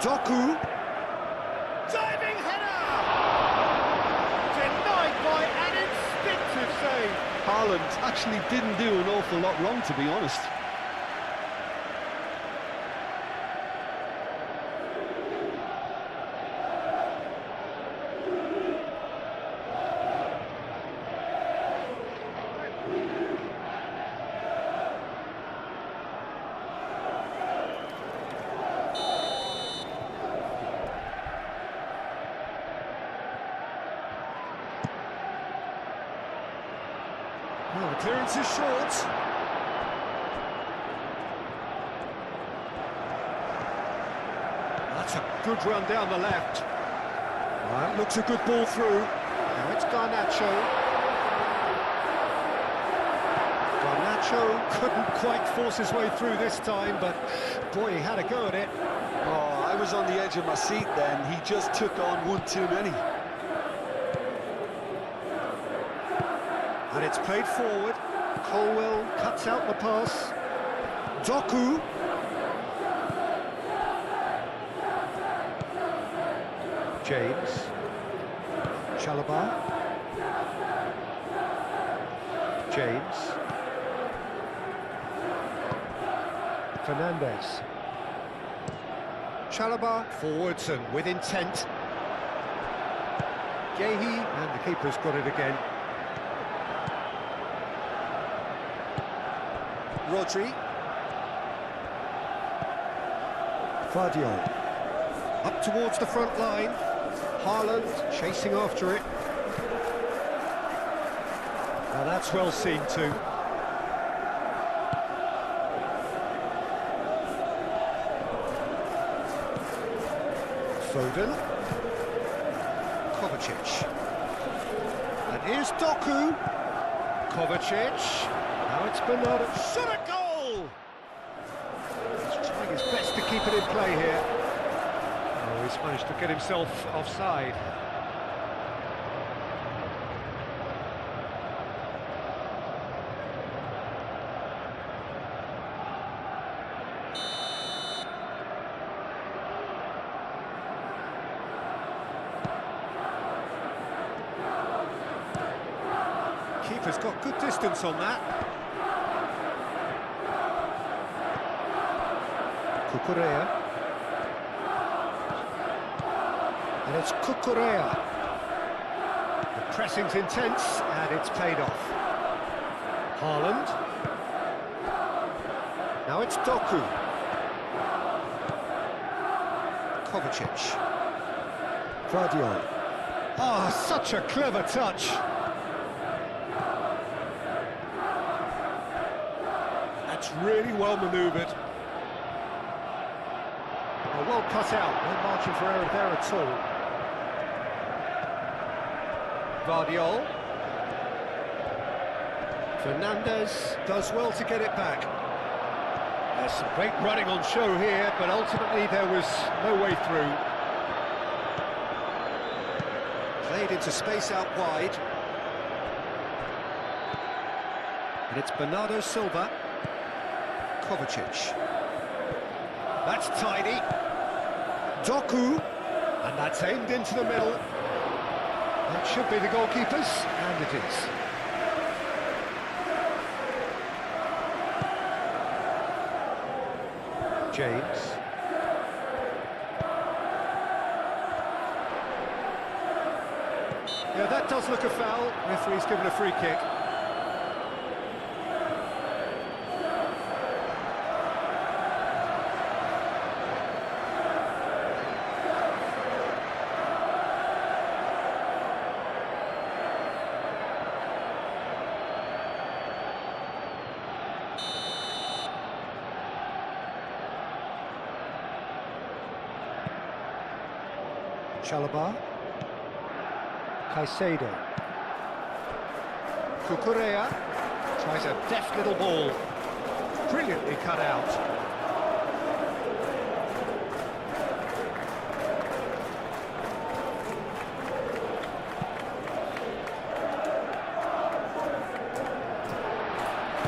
Doku. Diving header! Denied by an instinctive save. Haaland actually didn't do an awful lot wrong, to be honest. Well, the clearance is short. That's a good run down the left. That looks a good ball through. Now it's Garnacho. Garnacho couldn't quite force his way through this time, but boy, he had a go at it. Oh, I was on the edge of my seat then. He just took on one too many. And it's played forward. Colwill cuts out the pass. Doku. James. Chalobah. James. Fernandez. Chalobah forwards and with intent. Gehi, and the keeper's got it again. Rodri. Vardiol. Up towards the front line. Haaland chasing after it. Now that's well seen too. Foden. Kovacic. And here's Doku. Kovacic. Now it's Bernardo. Shot a goal! He's trying his best to keep it in play here. Oh, he's managed to get himself offside. Keeper's got good distance on that. Cucurella. And it's Cucurella. The pressing's intense, and it's paid off. Haaland. Now it's Doku. Kovacic. Vardiol. Ah, such a clever touch. That's really well manoeuvred. Well cut out, no margin for error there at all. Vardiol. Fernandez does well to get it back. There's some great running on show here, but ultimately there was no way through. Played into space out wide. And it's Bernardo Silva. Kovacic. That's tidy. Doku. And that's aimed into the middle. That should be the goalkeeper's, and it is. James. Yeah, that does look a foul. Referee's given a free kick. Chalobah, Caicedo, Cucurella tries a deft little ball, brilliantly cut out.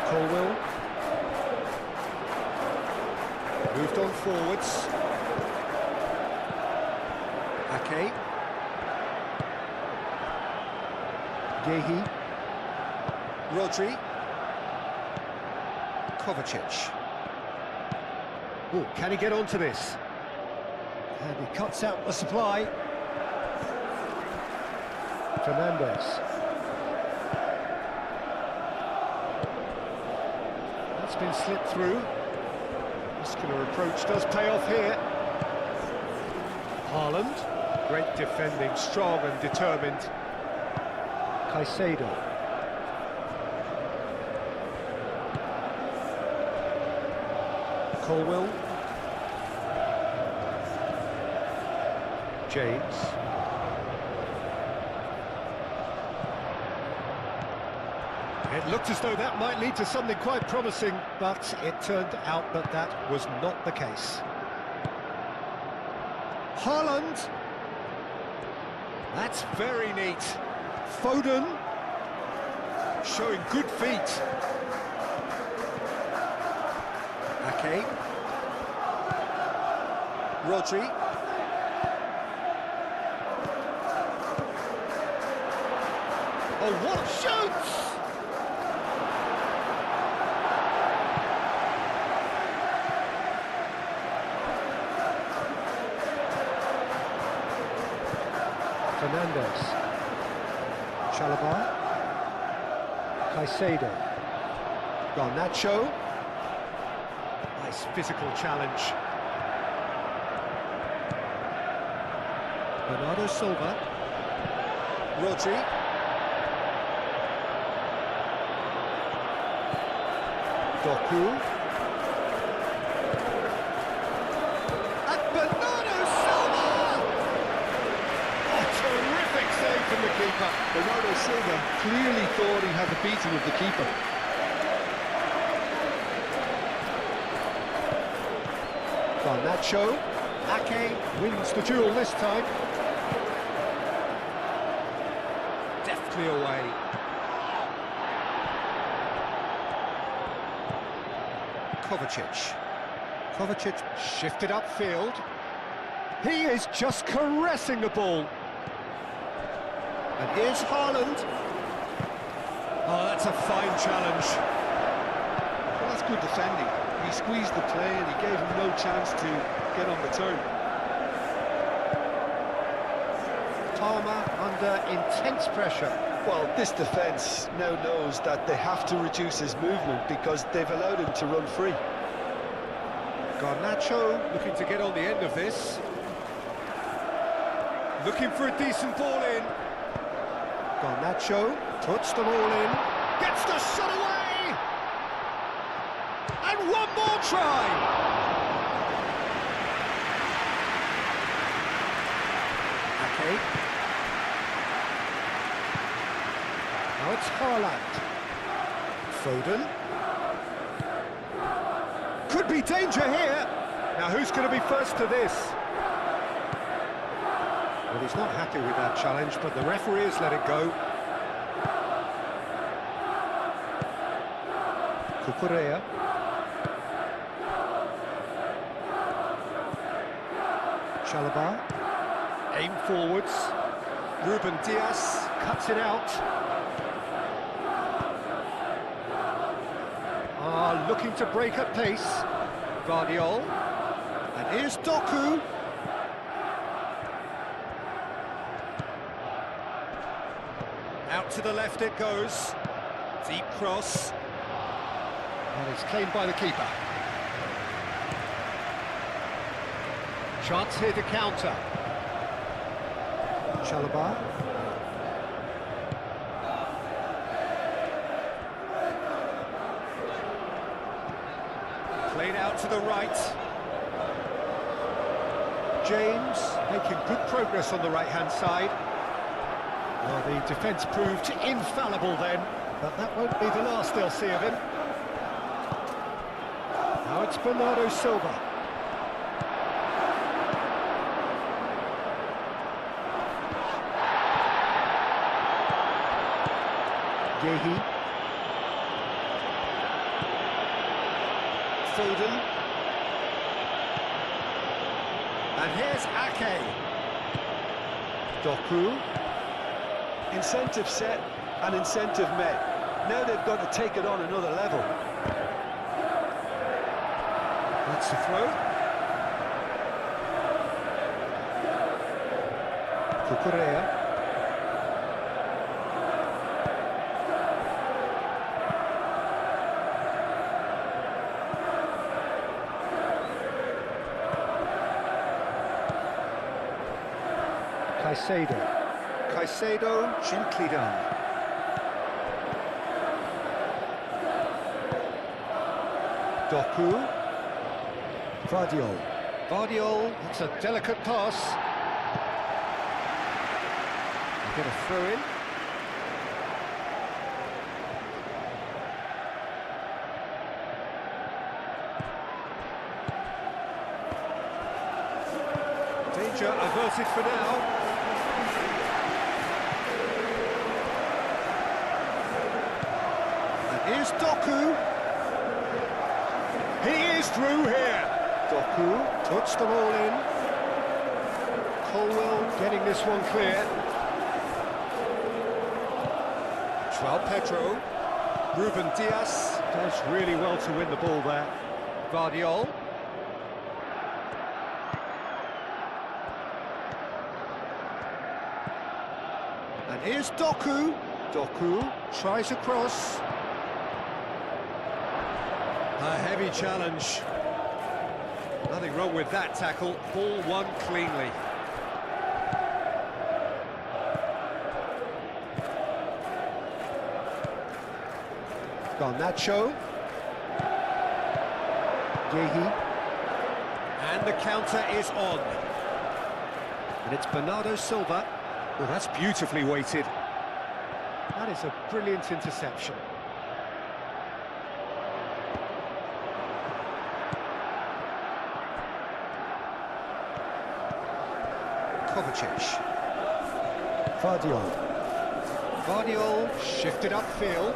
Colwell moved on forwards. Ake. Gehi. Rodri. Kovacic. Oh, can he get onto this? And he cuts out the supply. Fernandez. That's been slipped through. Muscular approach does pay off here. Haaland. Great defending, strong and determined. Caicedo. Colwell. James. It looked as though that might lead to something quite promising, but it turned out that that was not the case. Haaland. That's very neat. Foden showing good feet. Ake. Rodri. Oh, what a shoot! Fernandez. Chalobah. Caicedo. Garnacho. Nice physical challenge. Bernardo Silva. Rodri. Doku. From the keeper. Bernardo Silva clearly thought he had the beating of the keeper. Garnacho. Ake wins the duel this time. Deftly away. Kovacic. Kovacic shifted upfield. He is just caressing the ball. And here's Haaland. Oh, that's a fine challenge. Well, that's good defending. He squeezed the play and he gave him no chance to get on the turn. Palmer under intense pressure. Well, this defence now knows that they have to reduce his movement because they've allowed him to run free. Garnacho looking to get on the end of this. Looking for a decent ball in. Garnacho puts the ball in, gets the shot away, one more try! Okay. Now it's Haaland. Foden. Could be danger here. Now who's going to be first to this? Well, he's not happy with that challenge, but the referee has let it go. Cucurella. Chalobah. Aim forwards. Ruben Diaz cuts it out. Looking to break at pace. Guardiol. And here's Doku. Out to the left it goes. Deep cross. And it's claimed by the keeper. Chance here to counter. Chalobah. Played out to the right. James making good progress on the right-hand side. Well, the defence proved infallible then, but that won't be the last they'll see of him. Now it's Bernardo Silva. Yehi. Foden. And here's Ake. Doku. Incentive set and incentive met. Now they've got to take it on another level. That's the throw. Cucurella. Caicedo gently done. Doku. Vardiol, it's a delicate pass. You get a throw in. Danger averted for now. Here's Doku. He is through here. Doku puts the ball in. Colwell getting this one clear. Joao Pedro. Ruben Diaz does really well to win the ball there. Guardiol. And here's Doku. Doku tries a cross. A heavy challenge. Nothing wrong with that tackle. Ball won cleanly. Garnacho. Yehi. And the counter is on. And it's Bernardo Silva. Well, that's beautifully weighted. That is a brilliant interception. Kovacic. Vardiol shifted upfield.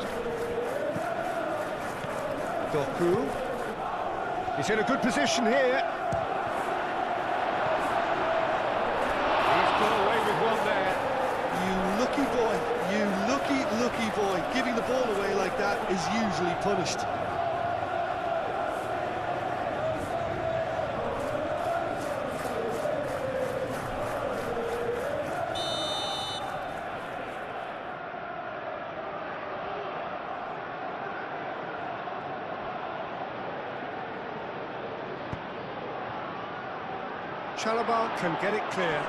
Doku. He's in a good position here. He's got away with one there. You lucky boy, you lucky boy. Giving the ball away like that is usually punished. Chalobah can get it clear.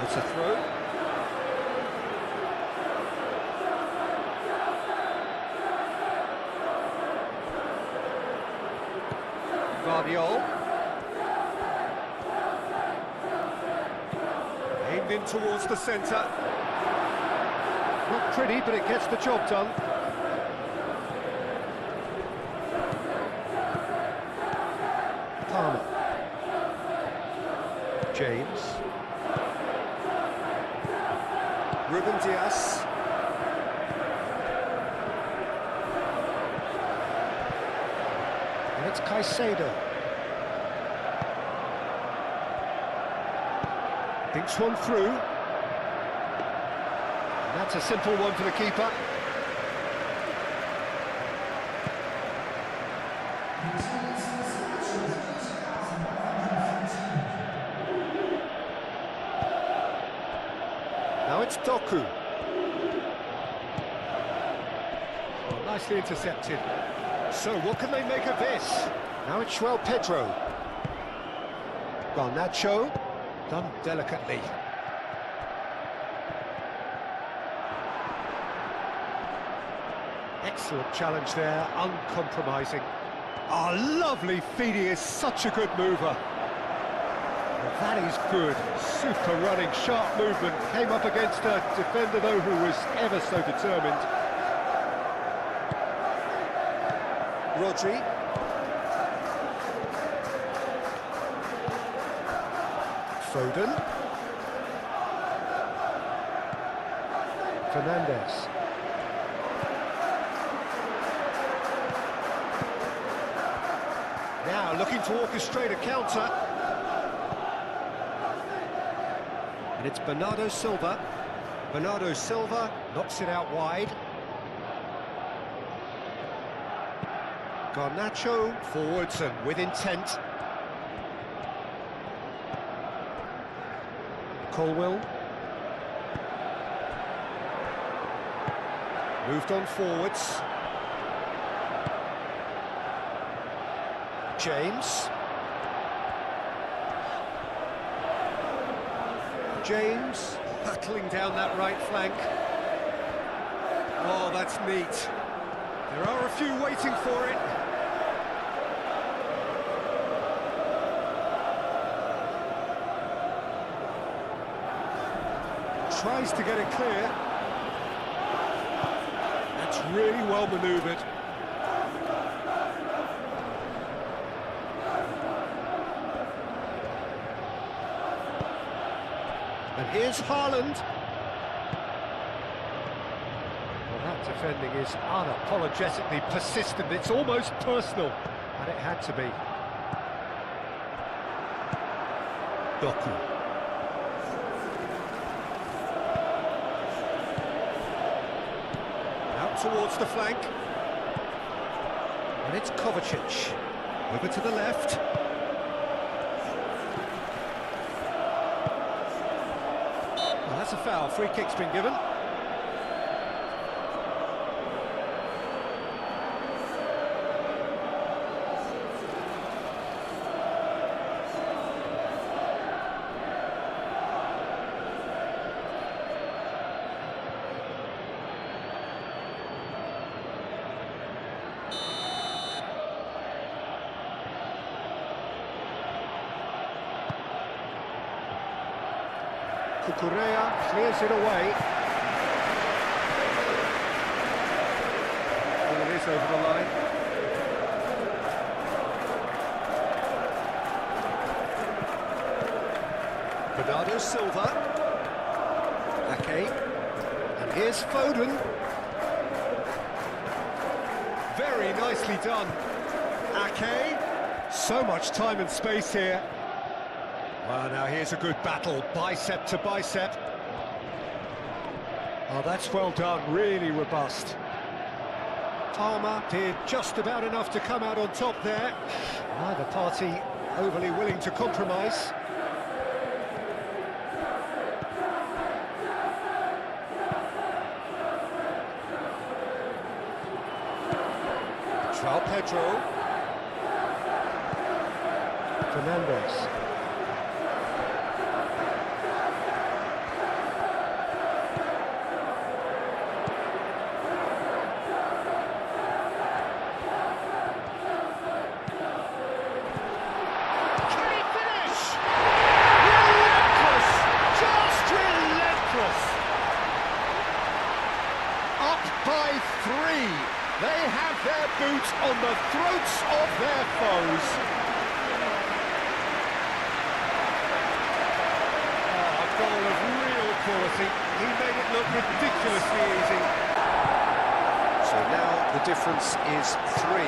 It's a throw. Guardiola. Aimed in towards the centre. Not pretty, but it gets the job done. Palmer. James. Ruben Dias. And it's Caicedo. Thinks one through. And that's a simple one for the keeper. Now it's Doku. Well, nicely intercepted. So what can they make of this? Now it's João Pedro. Garnacho, done delicately. Excellent challenge there, uncompromising. Oh, lovely feed, he is such a good mover. Well, that is good, super running, sharp movement. Came up against a defender though who was ever so determined. Rodri. Foden. Fernandes. Now looking to orchestrate a counter. And it's Bernardo Silva. Bernardo Silva knocks it out wide. Garnacho forwards and with intent. Colwill. Moved on forwards. James. James battling down that right flank. Oh, that's neat. There are a few waiting for it. Tries to get it clear. That's really well manoeuvred. And here's Haaland. Well, that defending is unapologetically persistent. It's almost personal, and it had to be. Doku. Towards the flank, and it's Kovacic over to the left. Well, that's a foul. Free kick's been given. Correa clears it away. Oh, it is over the line. Bernardo Silva. Ake. And here's Foden. Very nicely done. Ake. So much time and space here. Well, now here's a good battle, bicep to bicep. Oh, that's well done, really robust. Palmer did just about enough to come out on top there. Neither party overly willing to compromise. João Pedro. Fernandes. by 3. They have their boots on the throats of their foes. Oh, a goal of real quality. He made it look ridiculously easy. So now the difference is 3.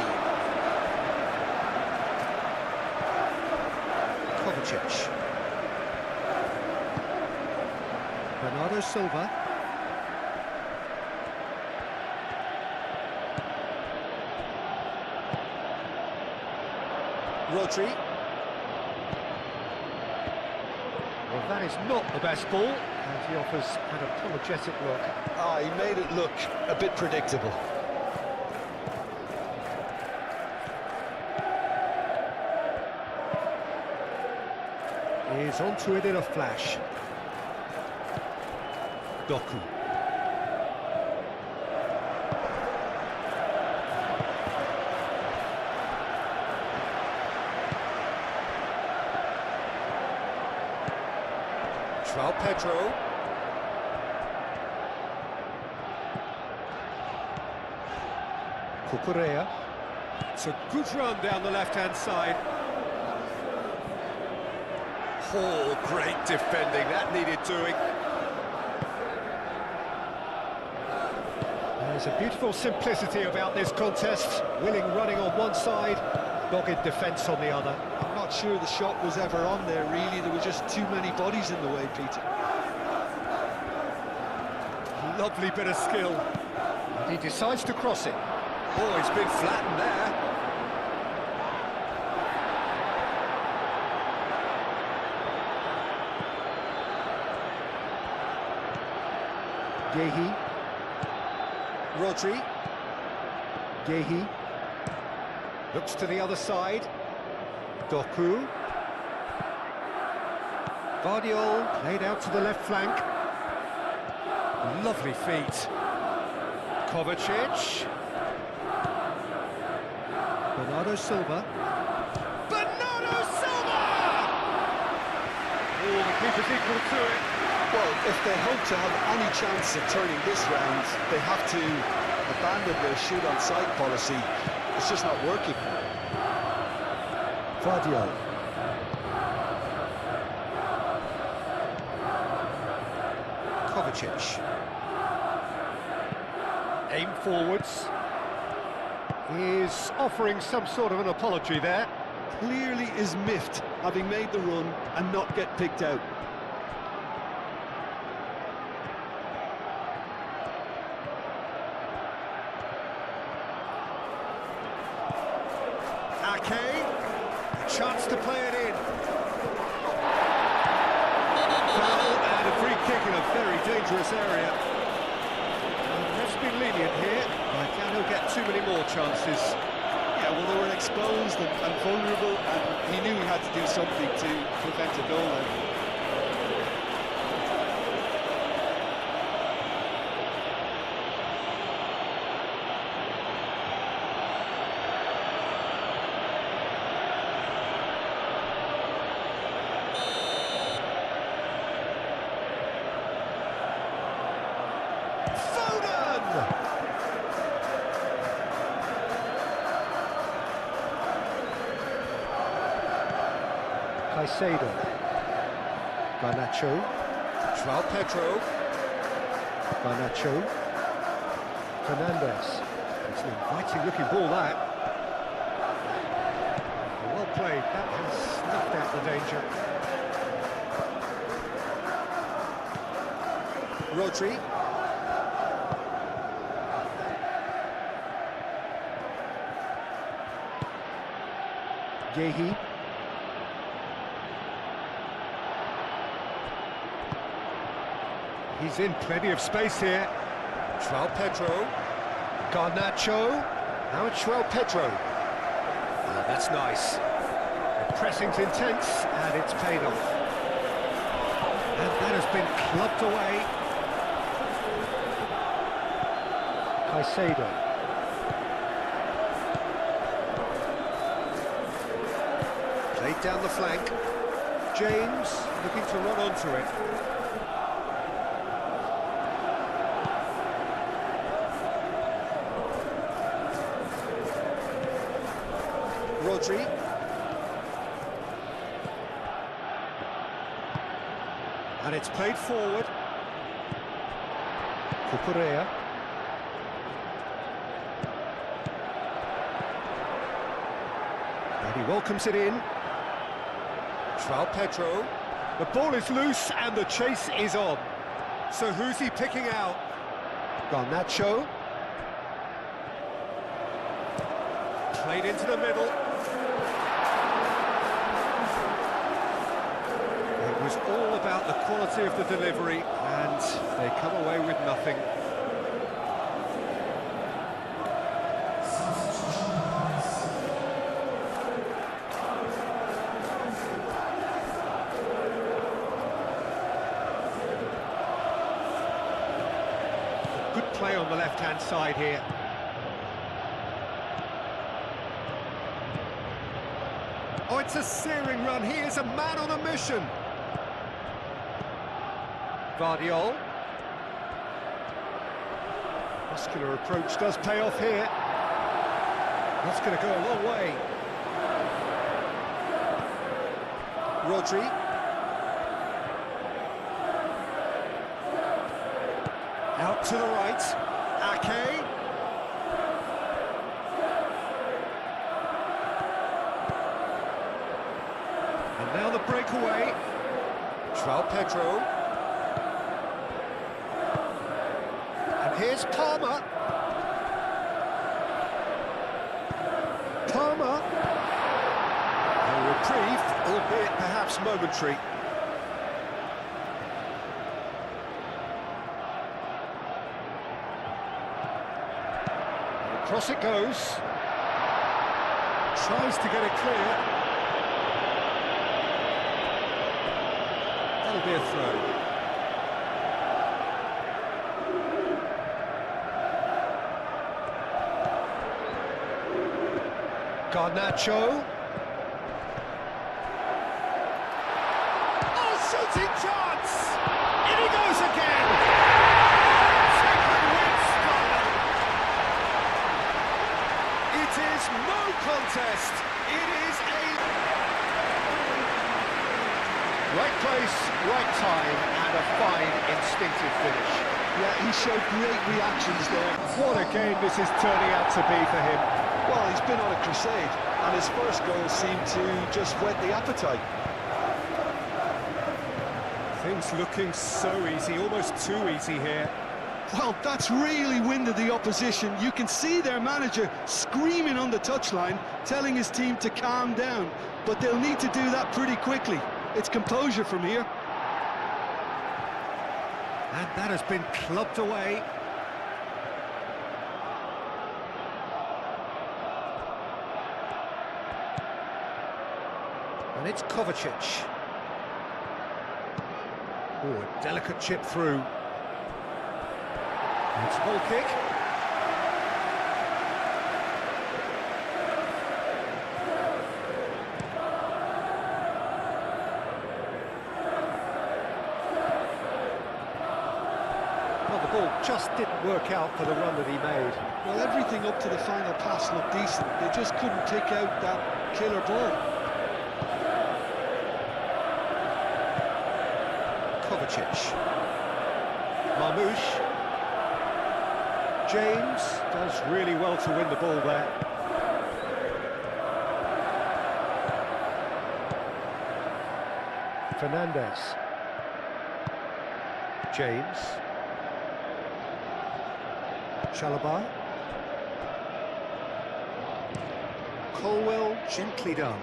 Kovacic. Bernardo Silva. Rodri. Well, that is not the best ball, and he offers an apologetic look. Ah, he made it look a bit predictable. He's onto it in a flash. Doku. João Pedro. Cucurella. It's a good run down the left-hand side. Oh, great defending, that needed doing. There's a beautiful simplicity about this contest. Willing running on one side, dogged defence on the other. I'm not sure the shot was ever on there, really. There were just too many bodies in the way, Peter. Lovely bit of skill. And he decides to cross it. Oh, he's been flattened there. Gehi. Rodri. Gehi. Looks to the other side. Doku. Guardiol laid out to the left flank. Lovely feet. Kovacic. Bernardo Silva. Bernardo Silva! Oh, the keeper's equal to it. Well, if they hope to have any chance of turning this round, they have to abandon their shoot-on-sight policy. It's just not working. Guardiol. Kovacic. Aim forwards. He's offering some sort of an apology there. Clearly is miffed, having made the run and not get picked out. Ake, a chance to play it in. Foul and a free kick in a very dangerous area. Let's be lenient here. I doubt he'll get too many more chances. Yeah, well, they were exposed and vulnerable, and he knew he had to do something to prevent a goal out. Caicedo. Garnacho. João Pedro. Garnacho. Fernandes. It's an inviting looking ball, that. Well played, that has snuffed out the danger. Rodri. Gehi. He's in plenty of space here. João Pedro. Garnacho. Now it's João Pedro. Oh, that's nice. The pressing's intense, and it's paid off. And that has been clubbed away. Caicedo. Played down the flank. James looking to run onto it. Rodri. And it's played forward. Cucurella. And he welcomes it in. Pedro. The ball is loose and the chase is on. So who's he picking out? Garnacho. Played into the middle. It was all about the quality of the delivery, and they come away with nothing. Good play on the left-hand side here. Oh, it's a searing run. He is a man on a mission. Vardiol. Muscular approach does pay off here. That's going to go a long way. Rodri. Out to the right. Ake. And now the breakaway. Pedro. And here's Palmer. A reprieve, albeit perhaps momentary. Across it goes. Tries to get it clear. That'll be a throw. Garnacho. Oh, shooting chance! In he goes again! Second win style. It is no contest. It is a... Right place, right time, and a fine instinctive finish. Yeah, he showed great reactions there. What a game this is turning out to be for him. Well, he's been on a crusade, and his first goal seemed to just whet the appetite. Things looking so easy, almost too easy here. Well, that's really winded the opposition. You can see their manager screaming on the touchline, telling his team to calm down. But they'll need to do that pretty quickly. It's composure from here. And that has been clubbed away. And it's Kovacic. Oh, a delicate chip through. It's a ball kick. Well, the ball just didn't work out for the run that he made. Well, everything up to the final pass looked decent. They just couldn't take out that killer ball. Kovacic. Marmoush. James does really well to win the ball there. Fernandez. James. Chalobah. Colwell, gently done.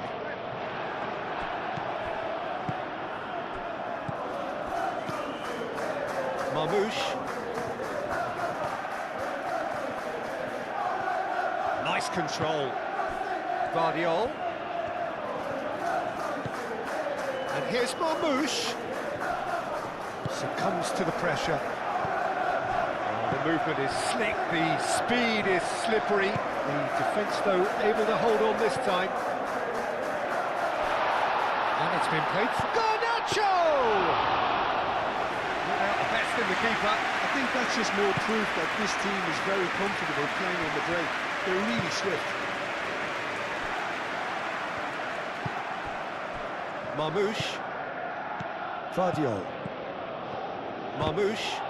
Marmoush. Nice control. Vardiol. And here's Marmoush. Succumbs to the pressure. Oh, the movement is slick, the speed is slippery. The defence, though, able to hold on this time. And it's been played for Garnacho! The keeper. I think that's just more proof that this team is very comfortable playing on the break. They're really swift. Marmouche. Vardiol. Marmouche.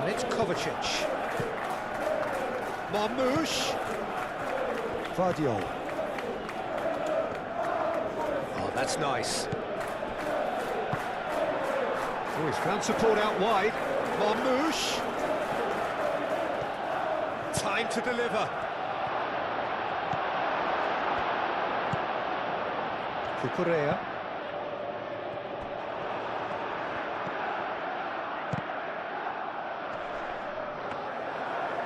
And it's Kovacic. Marmouche. Vardiol. Oh, that's nice. Oh, he's found support out wide. Marmouche. Time to deliver. Cucurella.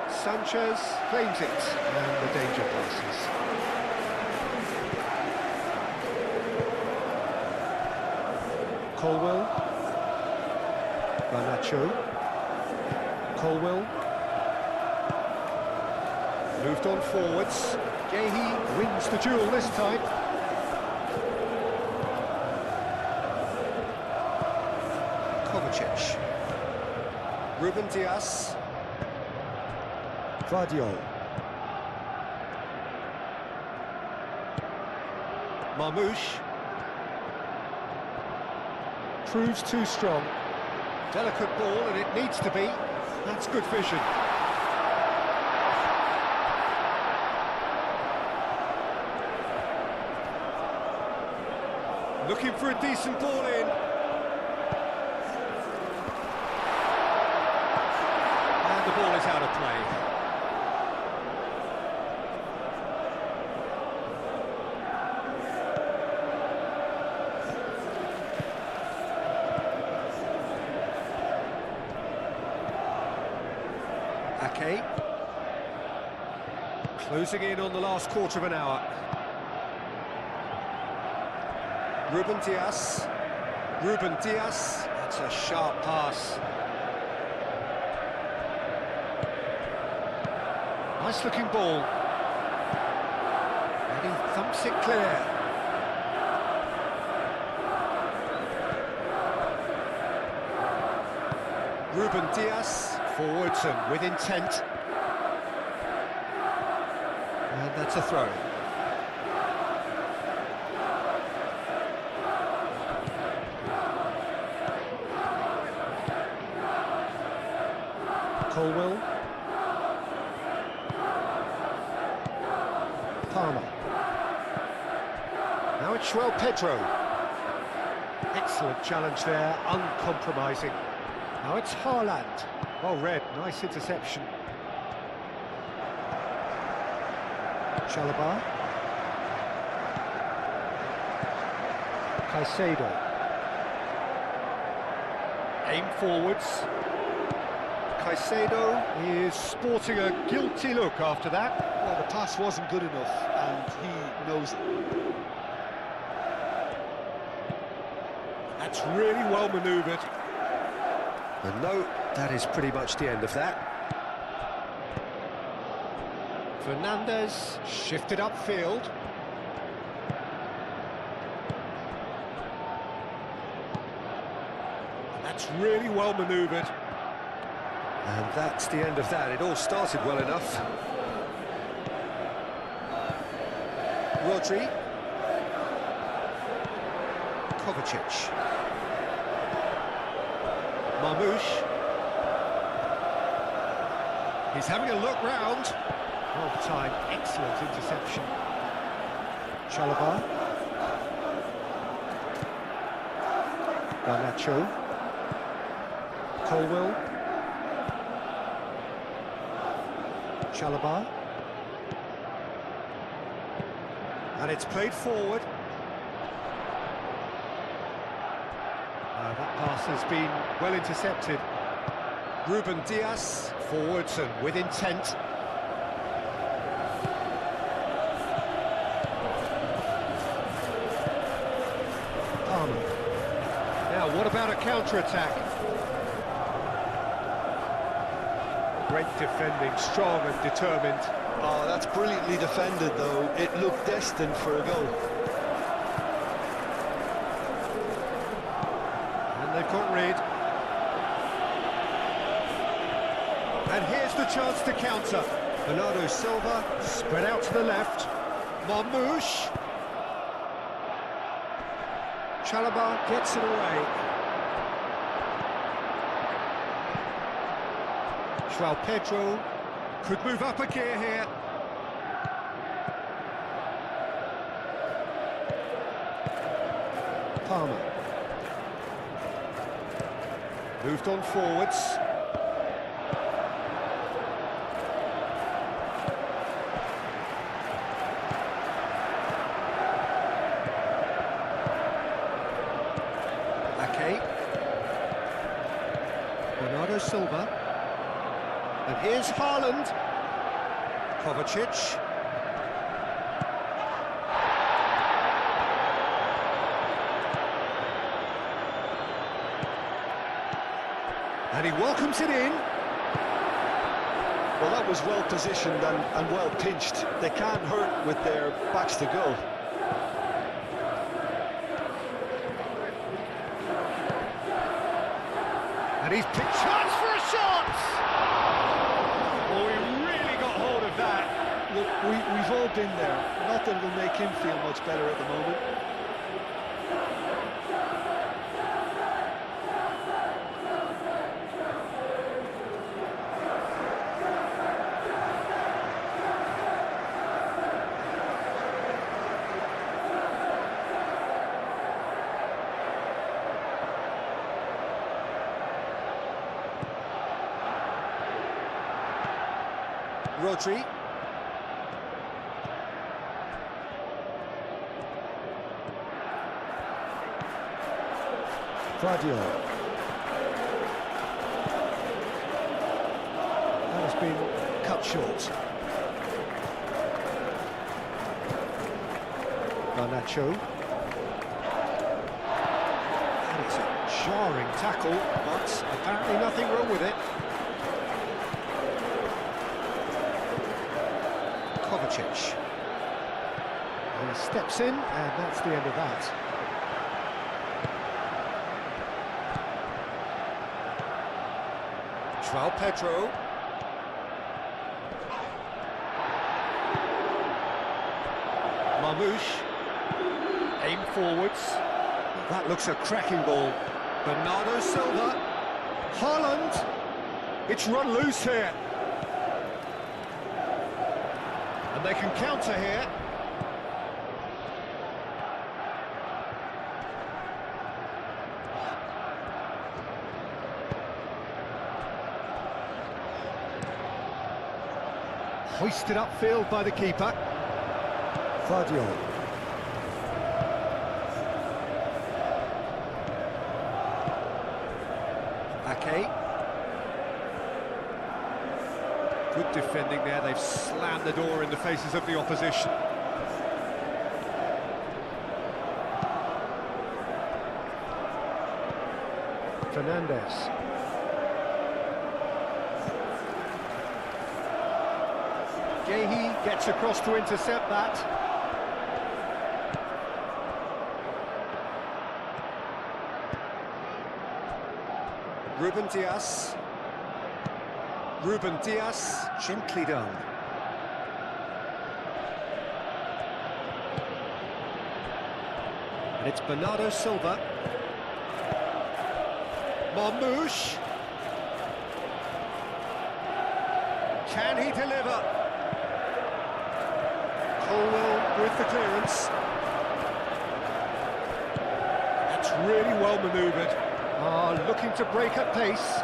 Sanchez claims it, and the danger passes. Colwell. Garnacho. Colwell. Moved on forwards. Gehi wins the duel this time. Kovacic. Ruben Diaz. Vardiol. Marmouche. Proves too strong. Delicate ball, and it needs to be. That's good vision. Looking for a decent ball in. And the ball is out of play. Ake. Closing in on the last quarter of an hour. Ruben Diaz. Ruben Diaz. That's a sharp pass. Nice looking ball. And he thumps it clear. Ruben Diaz. Forwards and with intent. And that's a throw. Colwell. Palmer. Now it's João Pedro. Excellent challenge there, uncompromising. Now it's Haaland. Well read, nice interception. Chalobah. Caicedo. Aim forwards. Caicedo is sporting a guilty look after that. Well, the pass wasn't good enough, and he knows it. That's really well manoeuvred. And no, that is pretty much the end of that. Fernandez shifted upfield. That's really well manoeuvred. And that's the end of that. It all started well enough. Rodri. Kovacic. Marmouche. He's having a look round. Well timed, excellent interception. Chalobah. Garnacho. Colwell. Chalobah. And it's played forward. That pass has been well intercepted. Ruben Diaz, forwards and with intent. Palmer. Now, what about a counter-attack? Great defending, strong and determined. Oh, that's brilliantly defended, though. It looked destined for a goal. And they've got rid. And here's Here's the chance to counter. Bernardo Silva spread out to the left. Marmoush. Chalobah gets it away. João Pedro could move up a gear here. Palmer. Moved on forwards. Ake. Bernardo Silva. And here's Haaland. Kovacic. And he welcomes it in. Well, that was well positioned and well pinched. They can't hurt with their backs to goal. And he's picked chance for a shot! Oh, he really got hold of that. Look, we've all been there. Not that it'll make him feel much better at the moment. Rodri. Guardiola. That has been cut short. Garnacho. And it's a jarring tackle, but apparently nothing wrong with it. Kovacic. And he steps in, and that's the end of that. João Pedro. Marmoush. Aim forwards. That looks a cracking ball. Bernardo Silva. Haaland. It's run loose here. And they can counter here. Hoisted upfield by the keeper. Guardiola. Ake. Good defending there, they've slammed the door in the faces of the opposition. Fernandes. Gehi gets across to intercept that. Ruben Dias. Ruben Dias, gently done. And it's Bernardo Silva. Marmoush. Can he deliver? Colwell with the clearance. That's really well manoeuvred. Looking to break at pace.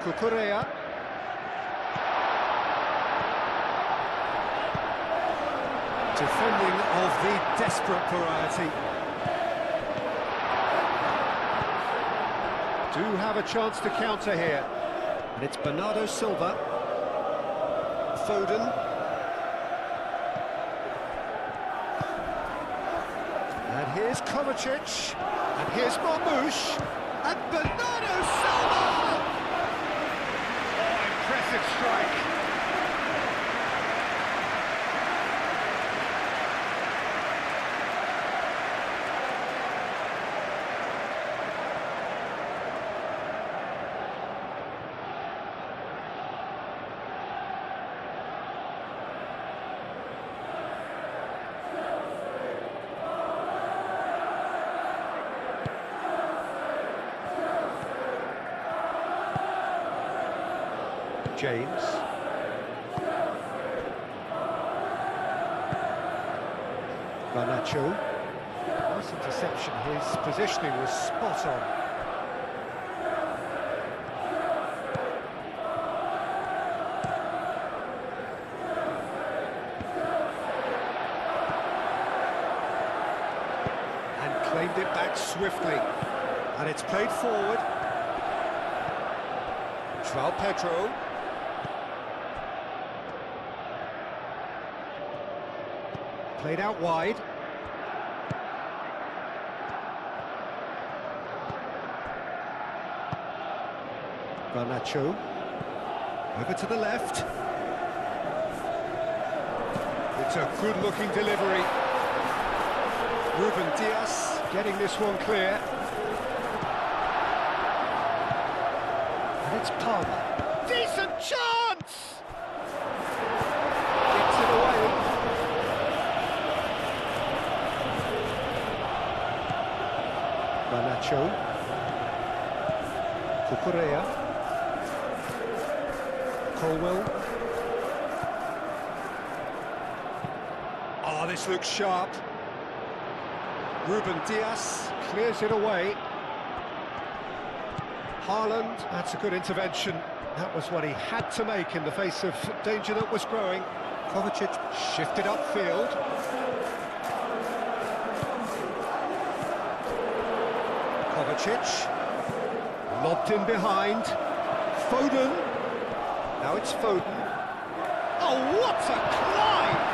Cucurella. Defending of the desperate variety. Do have a chance to counter here. And it's Bernardo Silva. Foden. And here's Kovacic. And here's Marmoush. And Bernardo Silva! Oh, impressive strike. James. Garnacho. Nice interception, his positioning was spot on. And claimed it back swiftly. And it's played forward. João Pedro. Played out wide. Garnacho. Over to the left. It's a good-looking delivery. Ruben Dias getting this one clear. And it's Palmer. Decent chance! Gets it away. Garnacho. Cucurella. Colwell. Oh, this looks sharp. Ruben Dias clears it away. Haaland, that's a good intervention. That was what he had to make in the face of danger that was growing. Kovacic shifted upfield. Kovacic. Lobbed in behind. Foden. Now it's Foden. Oh, what a climb!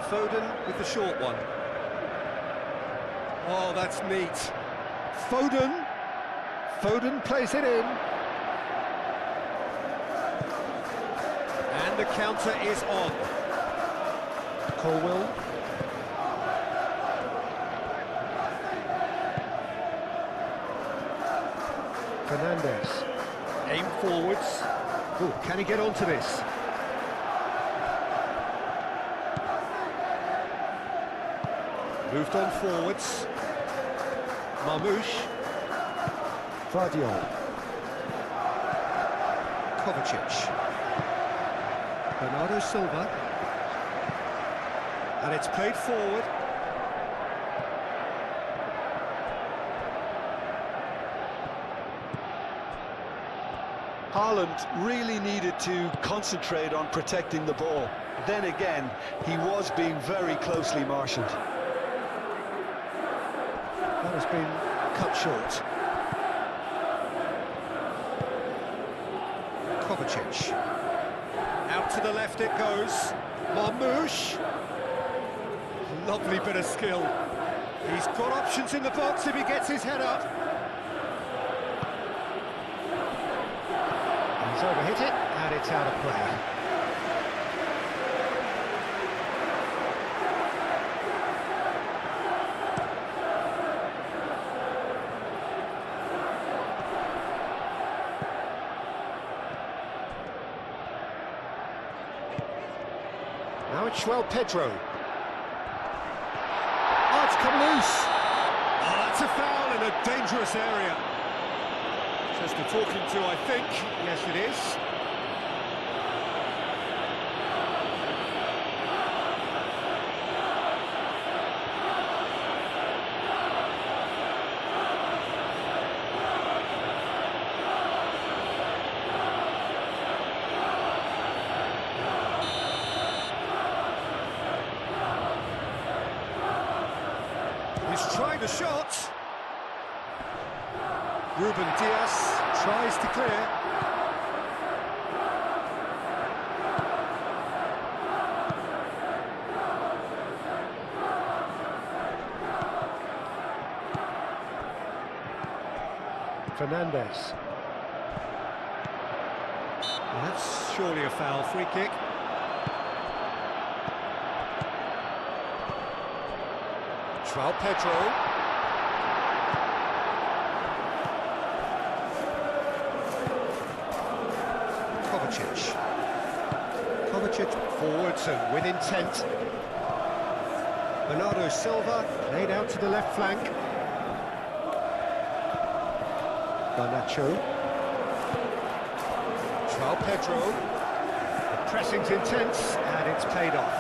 Foden with the short one. Oh, that's neat. Foden. Foden plays it in. And the counter is on. Colwell. Fernandes. Aim forwards. Oh, can he get onto this? Moved on forwards. Marmoush. Vardiol. Kovacic. Bernardo Silva. And it's played forward. Haaland really needed to concentrate on protecting the ball. Then again, he was being very closely marshalled. That has been cut short. Kovacic. Out to the left it goes. Marmoush. Lovely bit of skill. He's got options in the box if he gets his head up. He's overhit it, and it's out of play. Now it's João Pedro. Oh, it's come loose. Oh, that's a foul in a dangerous area. Just the talking to, I think. Yes, it is. He's trying the shot. Ruben Dias tries to clear. Fernandes. That's surely a foul. Free kick. João Pedro. Kovacic forwards and with intent. Bernardo Silva laid out to the left flank. Garnacho. João Pedro. The pressing's intense and it's paid off.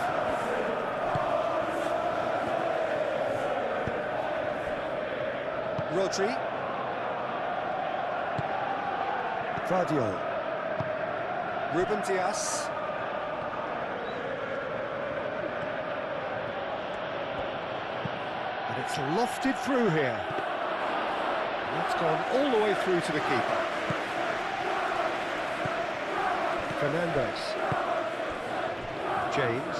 Rodri. Vardiol. Ruben Dias. And it's lofted through here. It's gone all the way through to the keeper. Fernandes. James.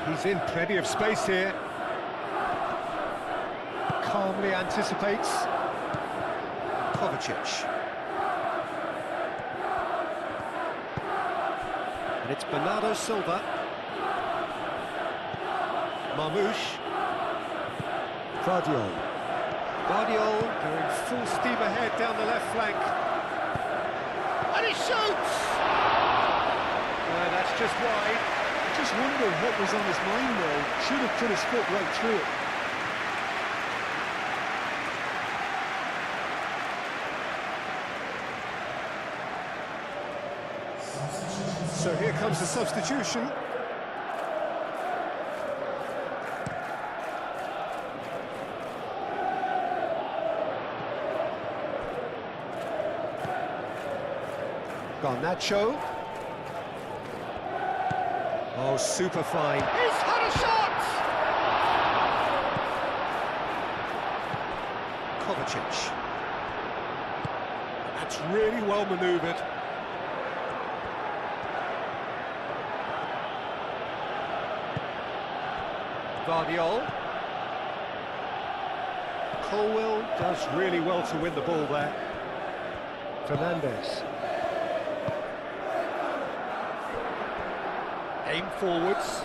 He's in plenty of space here. Calmly anticipates. Kovacic. And it's Bernardo Silva. Marmoush. Vardiol. Vardiol going full steam ahead down the left flank. And he shoots! That's just wide. I just wonder what was on his mind there. Should have put his foot right through it. So here comes the substitution. Garnacho. Oh, super fine. He's had a shot! Kovacic. That's really well manoeuvred. Vardiol. Colwell does really well to win the ball there. Fernandes. Aim forwards.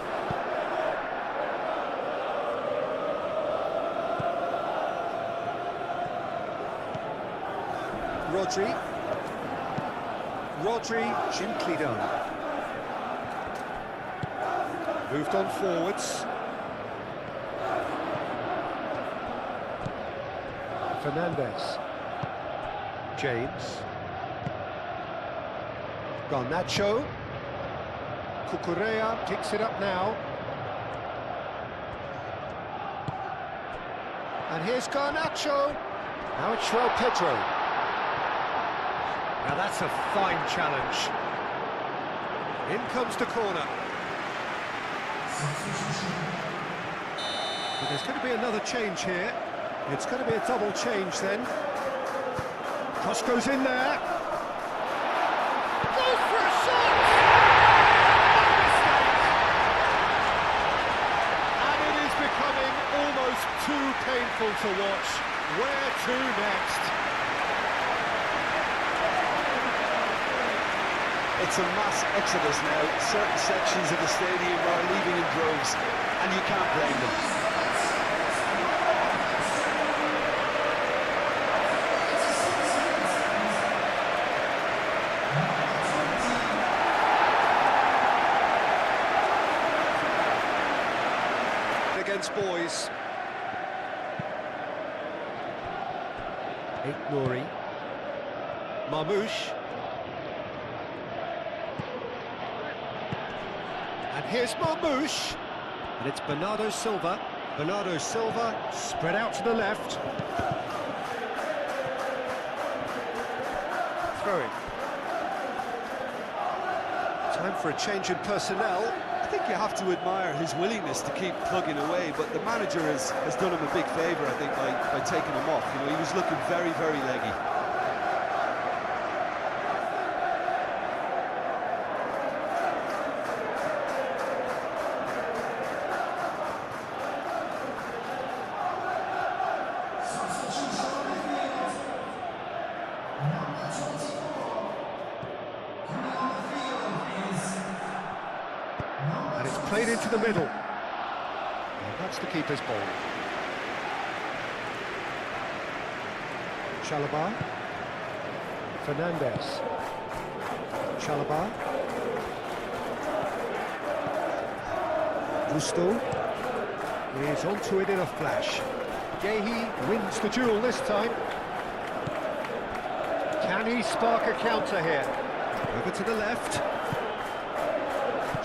Rodri. Rodri, gently done. Moved on forwards. Fernandes. James. Garnacho. Cucurella picks it up now. And here's Garnacho. Now it's João Pedro. Now that's a fine challenge. In comes the corner. But there's going to be another change here. It's going to be a double change then. Cross goes in there. Goes for a shot! And it is becoming almost too painful to watch. Where to next? It's a mass exodus now. Certain sections of the stadium are leaving in droves, and you can't blame them. Against boys. Nori. Marmoush. And here's Marmoush. And it's Bernardo Silva. Bernardo Silva spread out to the left. Throwing. Time for a change in personnel. I think you have to admire his willingness to keep plugging away, but the manager has done him a big favour, I think, by taking him off. You know, he was looking very, very leggy. Played into the middle. And that's the keeper's ball. Chalobah. Fernandez. Chalobah. Gusto. He's onto it in a flash. Gehi wins the duel this time. Can he spark a counter here? Over to the left.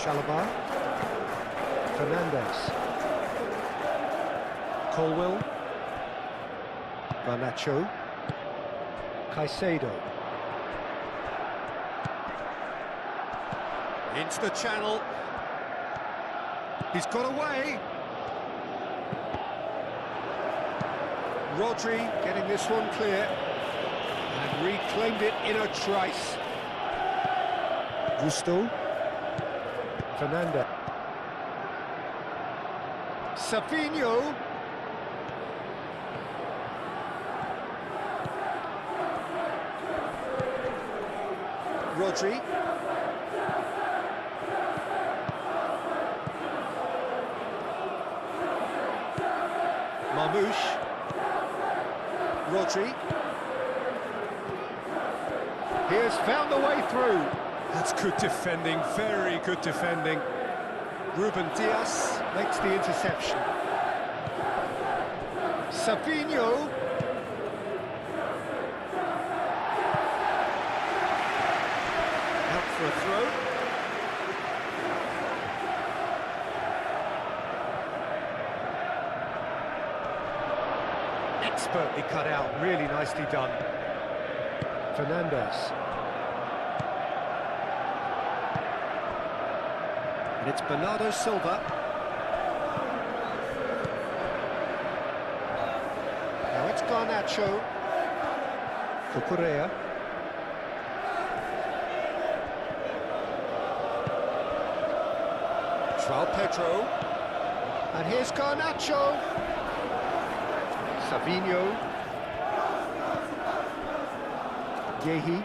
Chalobah. Fernandez. Colwell. Garnacho. Caicedo. Into the channel. He's got away. Rodri getting this one clear. And reclaimed it in a trice. Gusto. Fernandez. Savinho. Rodri. Marmoush. Rodri. He has found the way through. That's good defending, very good defending. Ruben Dias makes the interception. Savinho. Out for a throw. Expertly cut out, really nicely done. Fernandez. And it's Bernardo Silva. Now it's Garnacho. Cucurella. João Pedro. And here's Garnacho. Savinho. Gehi.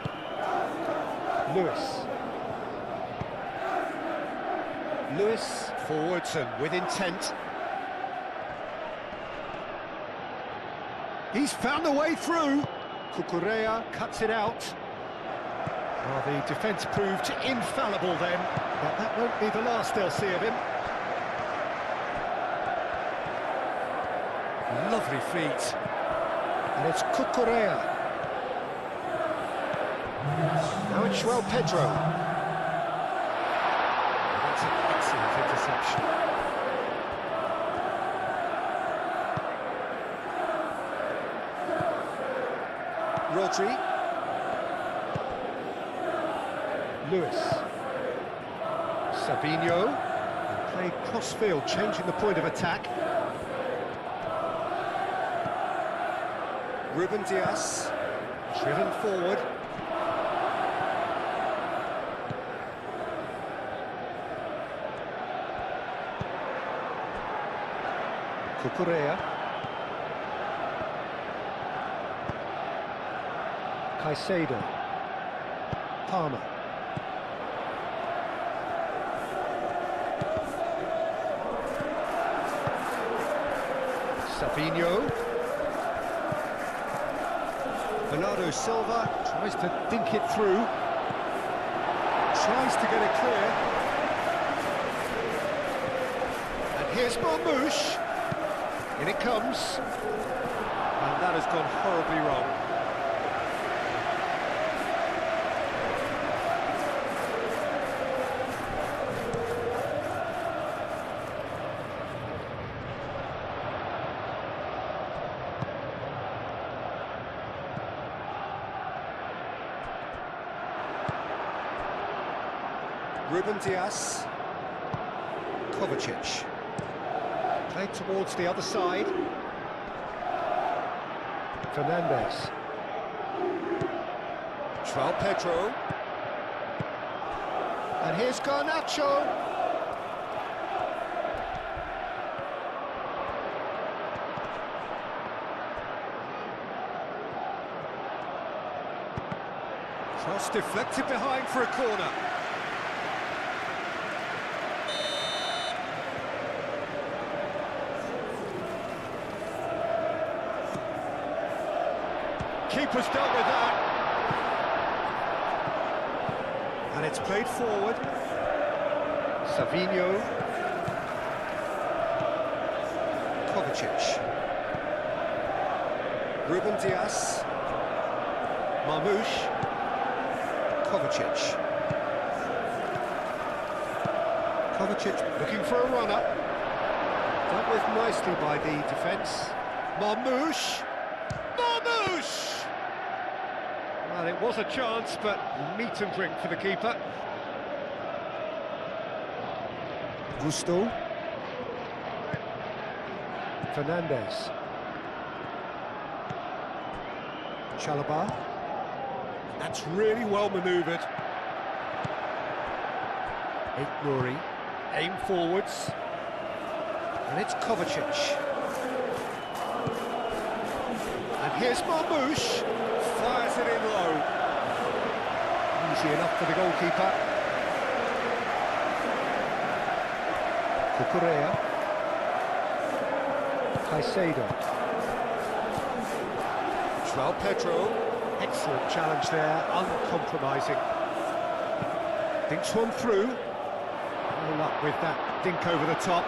Lewis forwards and with intent. He's found a way through. Cucurella cuts it out. Well, the defence proved infallible then, but that won't be the last they'll see of him. Lovely feet. And it's Cucurella. Now it's João Pedro. That's an excellent interception. Rodri. Lewis. Savinho. And played cross-field, changing the point of attack. Ruben Dias. Driven forward. Cucurella. Caicedo. Palmer. Savinho. Bernardo Silva tries to dink it through. Tries to get it clear. And here's Marmoush. In it comes, and that has gone horribly wrong. Ruben Dias, Kovacic. Played towards the other side. Fernandez. João Pedro. And here's Garnacho. Cross deflected behind for a corner. Keeper's dealt with that. And it's played forward. Savinho. Kovacic. Ruben Dias. Marmoush. Kovacic. Kovacic looking for a run-up. Dealt with nicely by the defence. Marmoush! Marmoush! Well, it was a chance, but meat and drink for the keeper. Gusto. Fernandez. Chalobah. That's really well manoeuvred. Nouri. Aim forwards. And it's Kovacic. And here's Marmoush. Fires it in low. Easy enough for the goalkeeper. Cucurella. Caicedo. João Pedro. Excellent challenge there, uncompromising. Thinks one through. No luck with that dink over the top.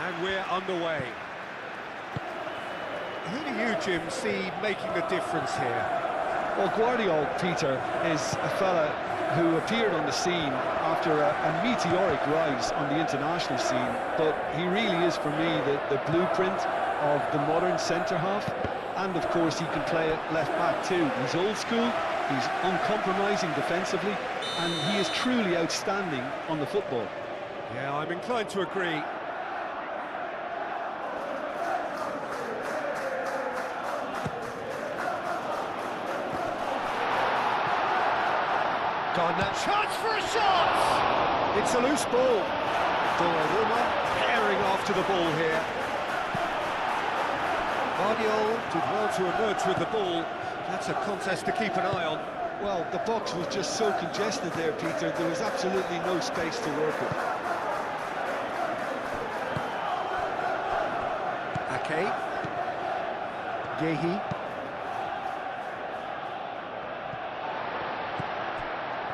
And we're underway. Who do you, Jim, see making the difference here? Well, Guardiola, Peter, is a fella who appeared on the scene after a meteoric rise on the international scene, but he really is, for me, the blueprint of the modern centre-half, and of course he can play at left-back too. He's old school, he's uncompromising defensively, and he is truly outstanding on the football. Yeah, I'm inclined to agree. Chance for a shot! It's a loose ball. Donnarumma tearing after the ball here. Guardiola did well to emerge with the ball. That's a contest to keep an eye on. Well, the box was just so congested there, Peter. There was absolutely no space to work with. Ake. Gehi.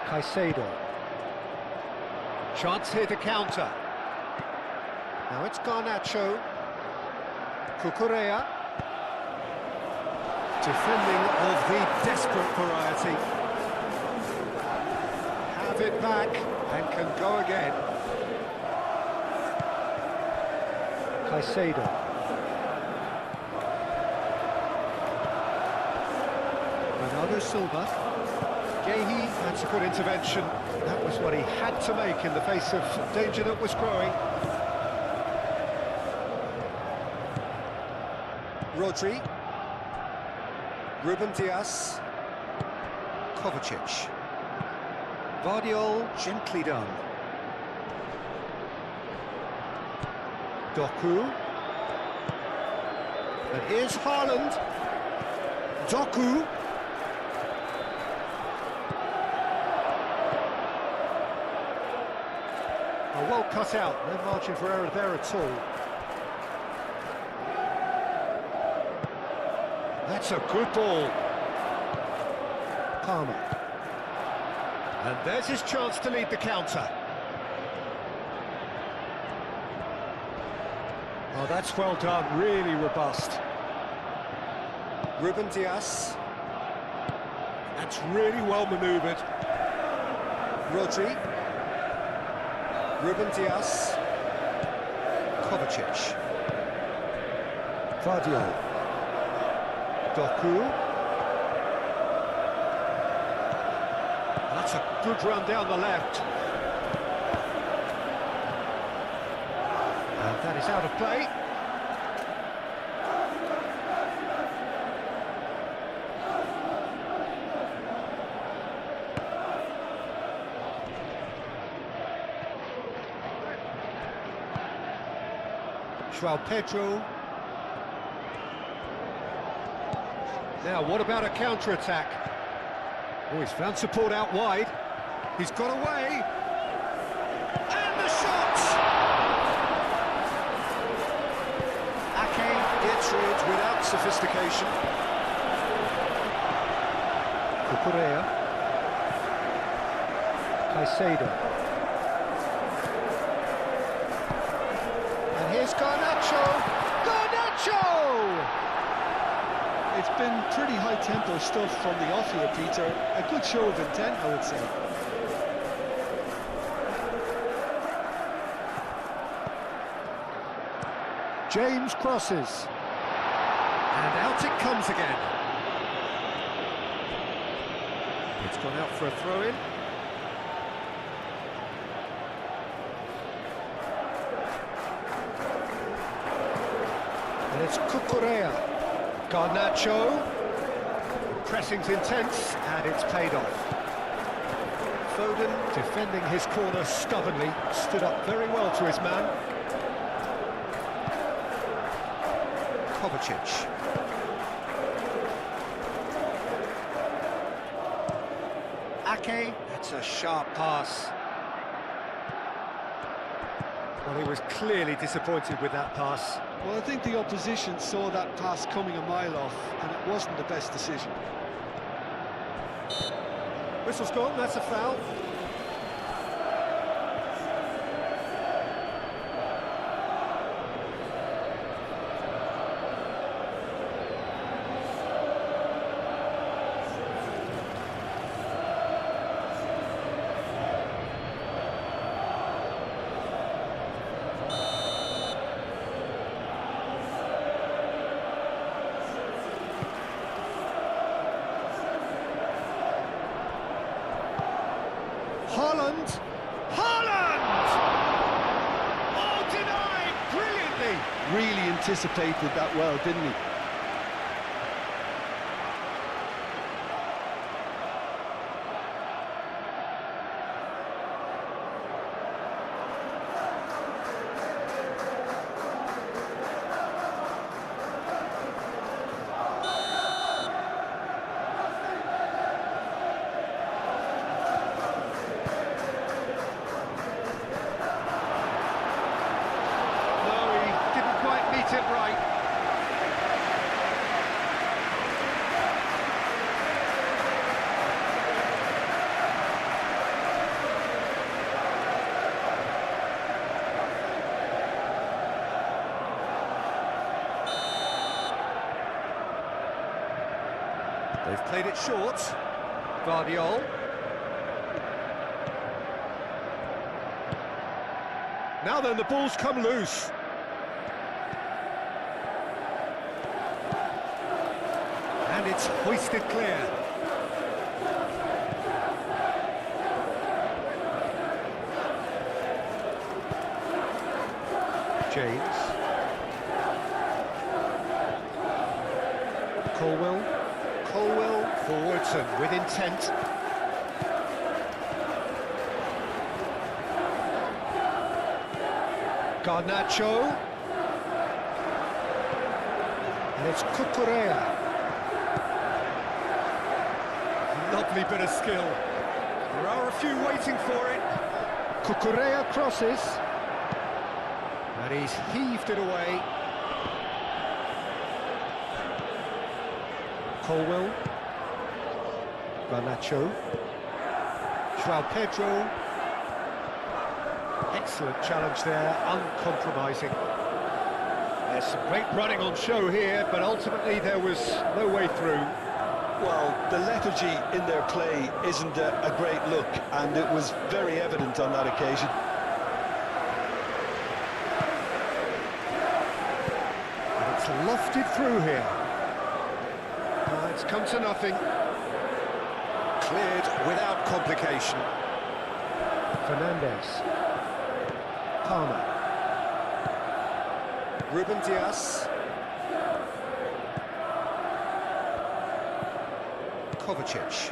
Caicedo. Chance here to counter. Now it's Garnacho. Cucurella. Defending of the desperate variety. Have it back and can go again. Caicedo. Bernardo Silva. Gehi, that's a good intervention. That was what he had to make in the face of danger that was growing. Rodri. Ruben Dias. Kovacic. Vardiol, gently done. Doku. And here's Haaland. Doku. Well cut out, no margin for error there at all. That's a good ball. Palmer. And there's his chance to lead the counter. Oh, that's well done, really robust. Ruben Dias. That's really well manoeuvred. Rodri. Ruben Dias. Kovacic. Vardiol. Doku. That's a good run down the left. And that is out of play. João Pedro. Now, what about a counter-attack? Oh, he's found support out wide. He's got away. And the shot! Slid without sophistication. Cucurella. Caicedo. And here's Garnacho! Garnacho! It's been pretty high-tempo stuff from the off here, Peter. A good show of intent, I would say. James crosses. And out it comes again. It's gone out for a throw-in. And it's Cucurella. Garnacho. Pressing's intense, and it's paid off. Foden, defending his corner stubbornly, stood up very well to his man. Kovacic. Ake, that's a sharp pass. Well, he was clearly disappointed with that pass. Well, I think the opposition saw that pass coming a mile off, and it wasn't the best decision. Whistle's gone, that's a foul. Haaland! Haaland! Oh, denied brilliantly! Really anticipated that well, didn't he? It right. They've played it short. Guardiola. Now then, the ball's come loose. And it's hoisted clear. James. Colwell. Colwell forwards and with intent. Garnacho. And it's Cucurella. Lovely bit of skill. There are a few waiting for it. Cucurella crosses. And he's heaved it away. Colwell. Garnacho. João Pedro. Excellent challenge there, uncompromising. There's some great running on show here, but ultimately there was no way through. Well, the lethargy in their play isn't a great look, and it was very evident on that occasion. And it's lofted through here. It's come to nothing. Cleared without complication. Fernandez. Palmer. Ruben Dias. Kovacic.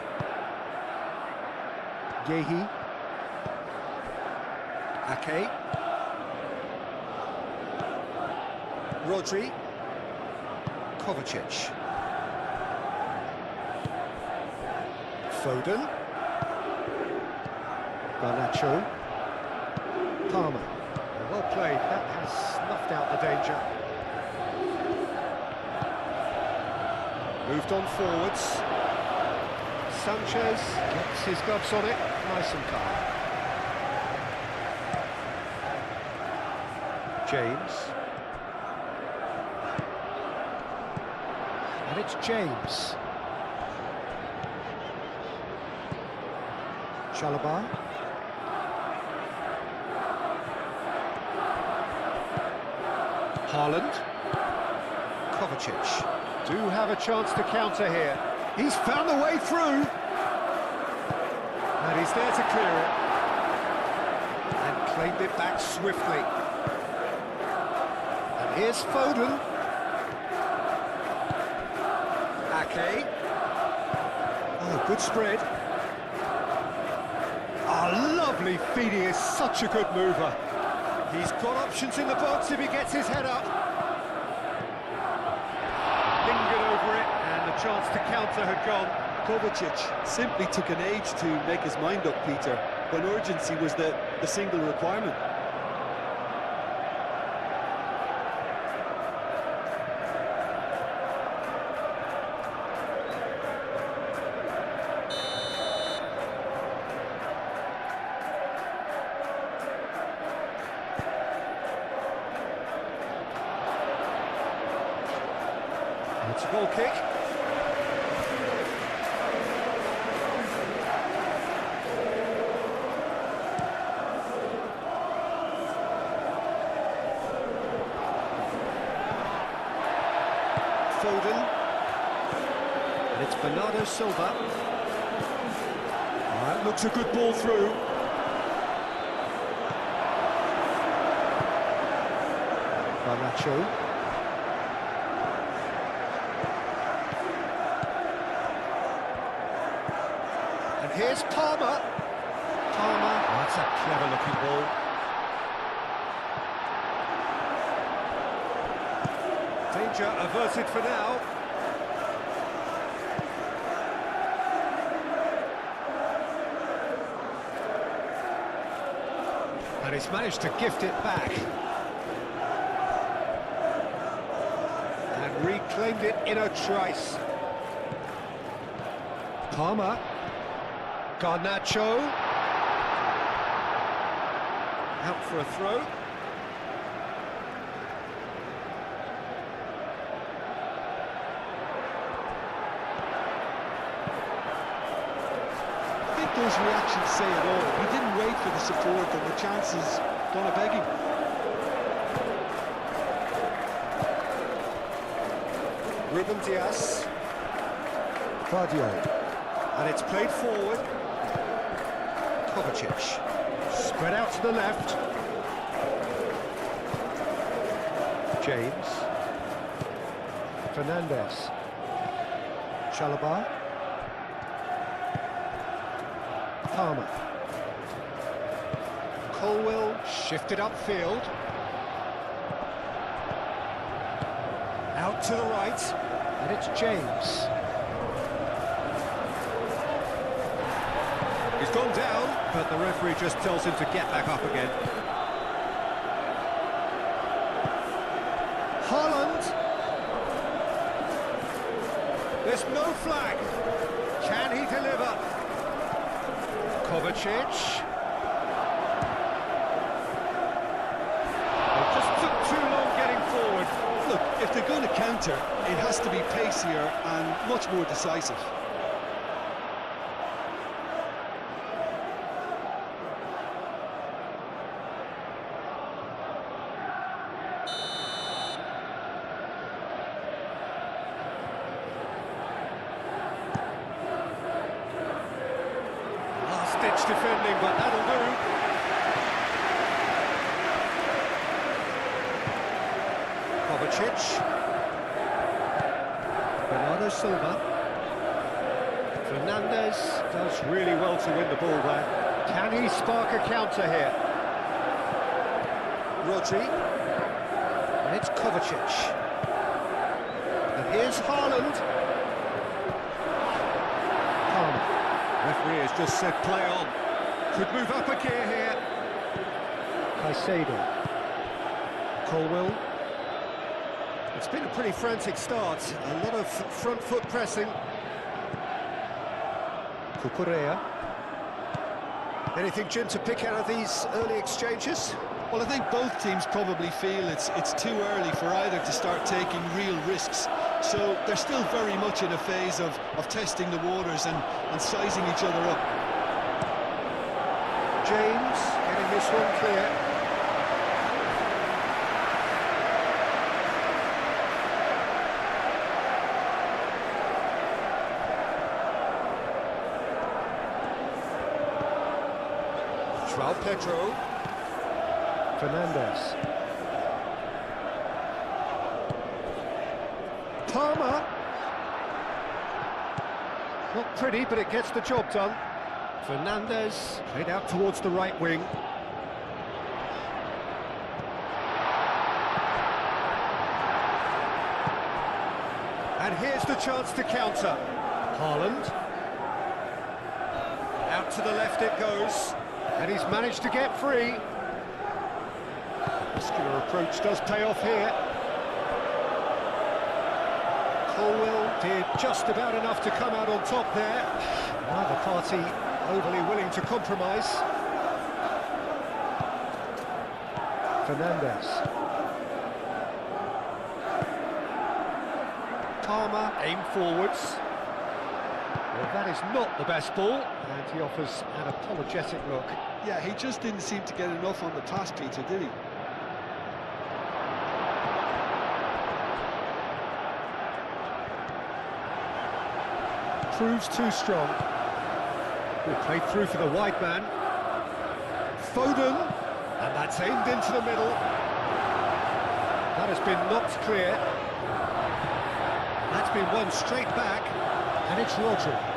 Yehi. Ake. Rodri. Kovacic. Foden. Garnacho. Palmer. Well played, that has snuffed out the danger. Moved on forwards. Sanchez gets his gloves on it, nice and calm. James. And it's James. Chalobah. Haaland. Kovacic. Do have a chance to counter here. He's found the way through. And he's there to clear it. And claimed it back swiftly. And here's Foden. Ake. Oh, good spread. Oh, lovely feed. He is such a good mover. He's got options in the box if he gets his head up. Lingered over it, and the chance to counter had gone. Kovacic simply took an age to make his mind up, Peter, when urgency was the single requirement. It's a goal kick. Foden. And it's Bernardo Silva. That looks a good ball through. Garnacho. And here's Palmer. Palmer. Oh, that's a clever-looking ball. Danger averted for now. And he's managed to gift it back. And reclaimed it in a trice. Palmer. Garnacho. Out for a throw. I think those reactions say it all. He didn't wait for the support, and the chances gonna beg him. Ruben Diaz. Cardio. And it's played forward. Kovacic. Spread out to the left. James. Fernandez. Chalobah. Palmer. Colwell shifted upfield. Out to the right. And it's James. He's gone down, but the referee just tells him to get back up again. Haaland. There's no flag. Can he deliver? Kovacic. It just took too long getting forward. Look, if they're going to counter, it has to be pacier and much more decisive. Last-ditch defending, but that'll do. Kovacic. Bernardo Silva. Fernandez does really well to win the ball there. Can he spark a counter here? Rodri. And it's Kovacic. And here's Haaland. Palmer. Referee has just said play on. Could move up a gear here. Caicedo. Colwell. It's been a pretty frantic start, a lot of front foot pressing. Cucurella. Anything, Jim, to pick out of these early exchanges? Well, I think both teams probably feel it's too early for either to start taking real risks. So they're still very much in a phase of testing the waters and sizing each other up. James getting this one clear. Pedro. Fernandez. Palmer. Not pretty, but it gets the job done. Fernandez played out towards the right wing. And here's the chance to counter. Haaland. Out to the left it goes. And he's managed to get free. Muscular approach does pay off here. Colwell did just about enough to come out on top there. Neither party overly willing to compromise. Fernandez. Palmer, aim forwards. Well, that is not the best ball, and he offers an apologetic look. Yeah, he just didn't seem to get enough on the pass, Peter, did he? Proves too strong. Good play through for the wide man. Foden, and that's aimed into the middle. That has been knocked clear. That's been won straight back, and it's Rodri.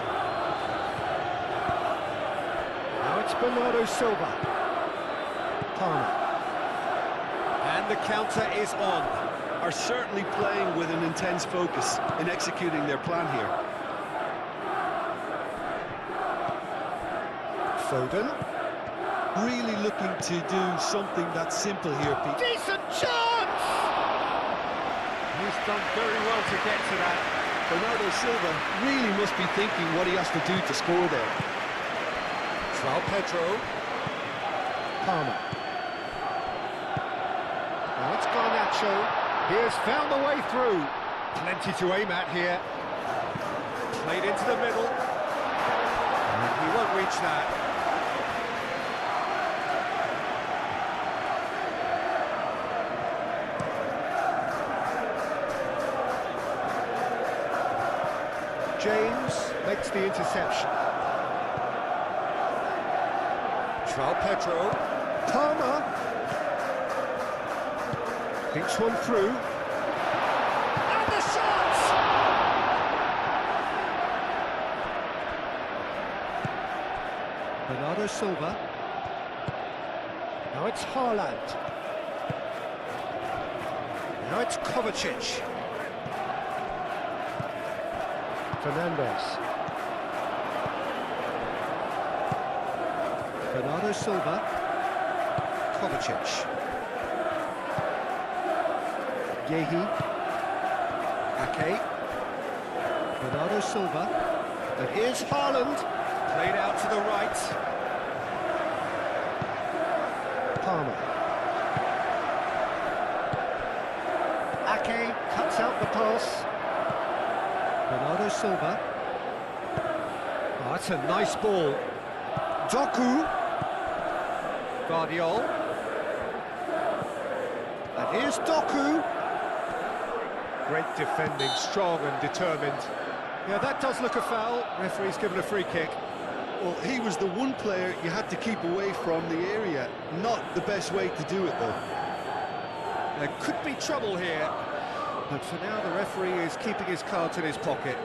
Now it's Bernardo Silva. Palmer. And the counter is on. Are certainly playing with an intense focus in executing their plan here. Foden. Really looking to do something that's simple here, Pete. Decent chance! He's done very well to get to that. Bernardo Silva really must be thinking what he has to do to score there. João Pedro. Palmer. Now it's Garnacho. He has found the way through. Plenty to aim at here. Played into the middle. He won't reach that. James makes the interception. João Pedro. Palmer. Thinks one through. And the shot! Bernardo Silva. Now it's Haaland. Now it's Kovacic. Fernandez. Bernardo Silva. Kovacic. Yehi. Ake. Bernardo Silva. And here's Haaland. Played out to the right. Palmer. Ake cuts out the pass. Bernardo Silva. Oh, that's a nice ball. Doku. Guardiol. And here's Doku. Great defending, strong and determined. Yeah, that does look a foul. Referee's given a free kick. Well, he was the one player you had to keep away from the area. Not the best way to do it, though. There could be trouble here. But for now, the referee is keeping his cards in his pocket.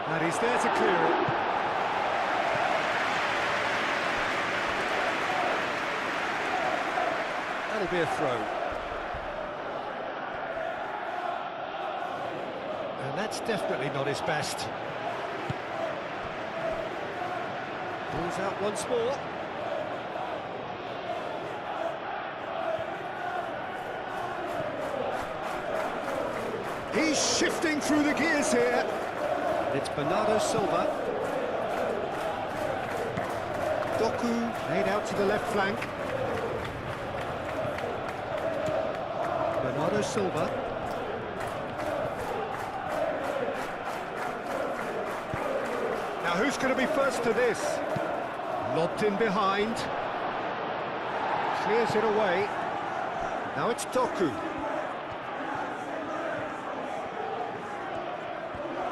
And he's there to clear it. That'll be a throw. that's definitely not his best. Pulls out once more. He's shifting through the gears here. It's Bernardo Silva. Doku laid out to the left flank. Bernardo Silva. Now who's going to be first to this? Lobbed in behind. Clears it away. Now it's Doku.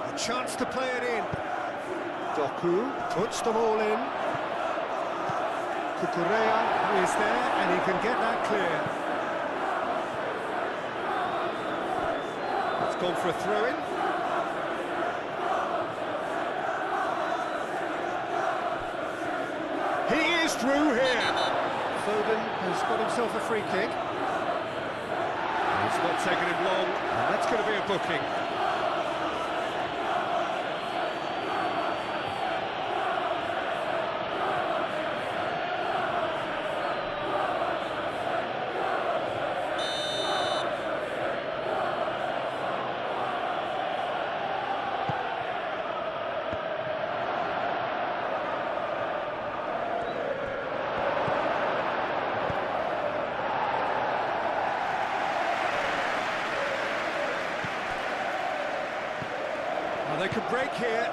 A chance to play it in. Doku puts them all in. Cucurella is there and he can get that clear. It's gone for a throw-in. He is through here. Foden has got himself a free kick. It's not taken him long, and that's going to be a booking. They could break here.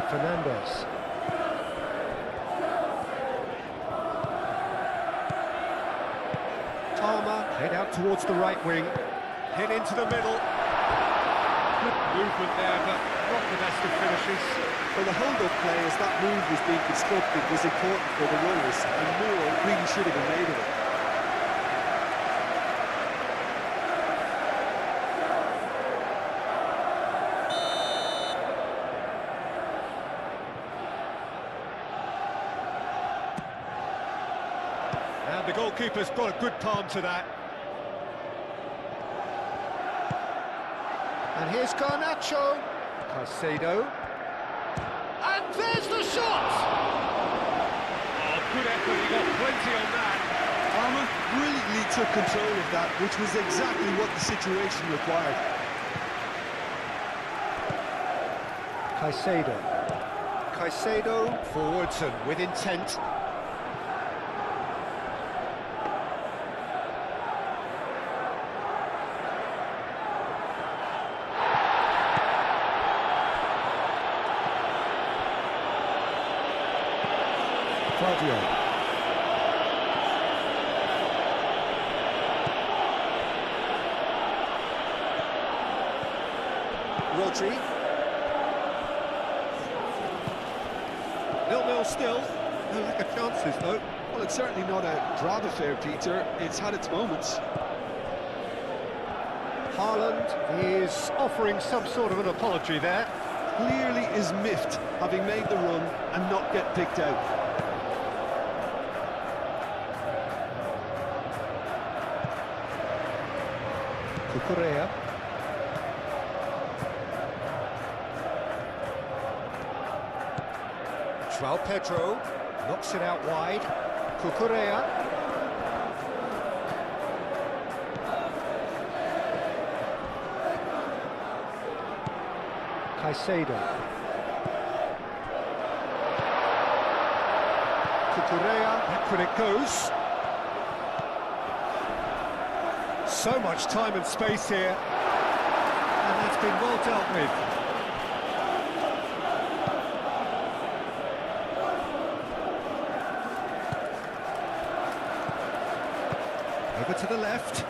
Fernandes. Palmer head out towards the right wing. Hit into the middle. Good movement there, but not the best of finishes. Well, the hold-up play, as that move was being constructed, was important for the runners, and more really should have been made of it. And the goalkeeper's got a good palm to that. And here's Garnacho. Caicedo. And there's the shot! Oh, good effort, he got plenty on that. Palmer brilliantly took control of that, which was exactly what the situation required. Caicedo forwards and with intent. Rodri. 0-0 still. No lack of chances, though. Well, it's certainly not a drab affair, Peter. It's had its moments. Haaland is offering some sort of an apology there. Clearly is miffed, having made the run and not get picked out. Cucurella. João Pedro knocks it out wide. Cucurella. Caicedo. Cucurella, back when it goes. So much time and space here, and that's been well dealt with. Over to the left.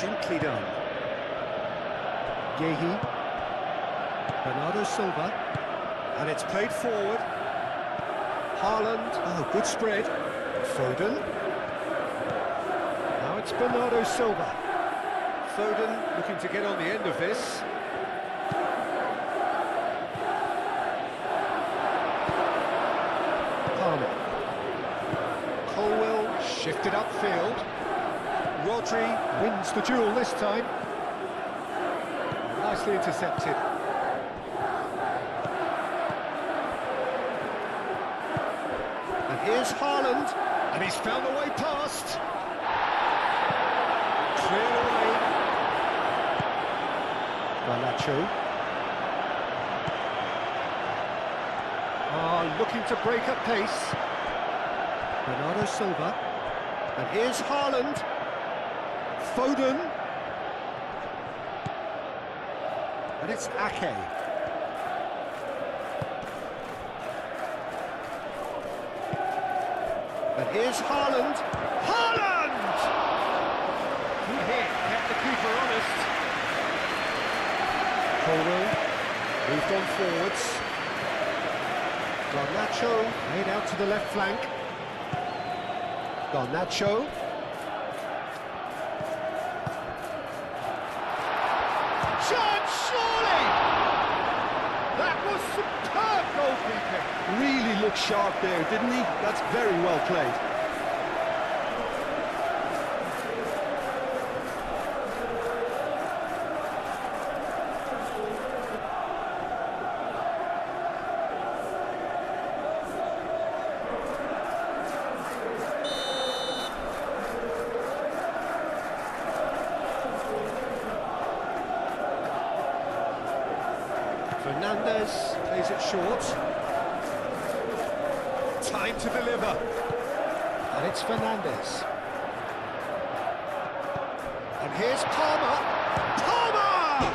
Gently done. Yehi. Bernardo Silva. And it's played forward. Haaland, oh, good spread. Foden. Now it's Bernardo Silva. Foden looking to get on the end of this. Palmer. Colwell shifted upfield. Rodri wins the duel this time. Nicely intercepted. And here's Haaland, and he's found a way past. Cleared away. Garnacho. Looking to break up pace. Bernardo Silva. And here's Haaland. Foden. And it's Ake. And here's Haaland. Haaland! Good hit, kept the keeper honest. Colwell moved on forwards. Garnacho made out to the left flank. Garnacho. Chance, surely! That was superb goalkeeping. Really looked sharp there, didn't he? That's very well played. Fernandes plays it short. Time to deliver. And it's Fernandes. And here's Palmer. Palmer!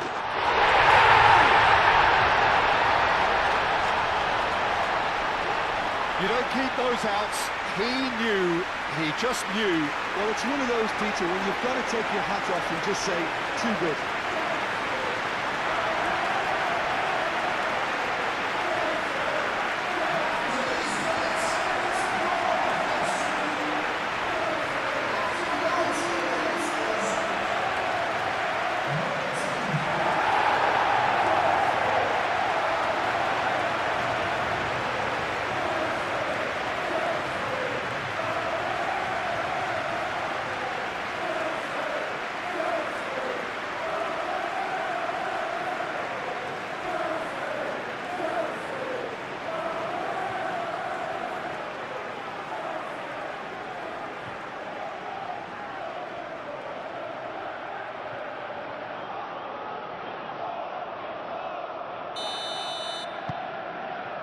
You don't keep those outs. He knew, he just knew. Well, it's one of those, Peter, when you've got to take your hat off and just say, too good.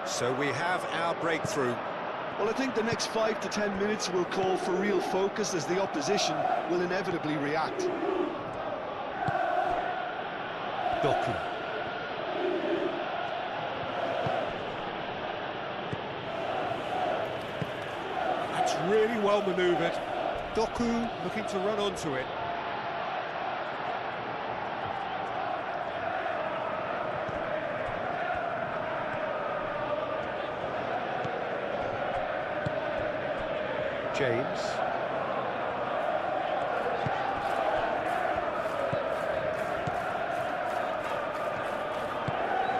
So we have our breakthrough. Well, I think the next 5 to 10 minutes will call for real focus as the opposition will inevitably react. Doku. That's really well manoeuvred. Doku looking to run onto it. James.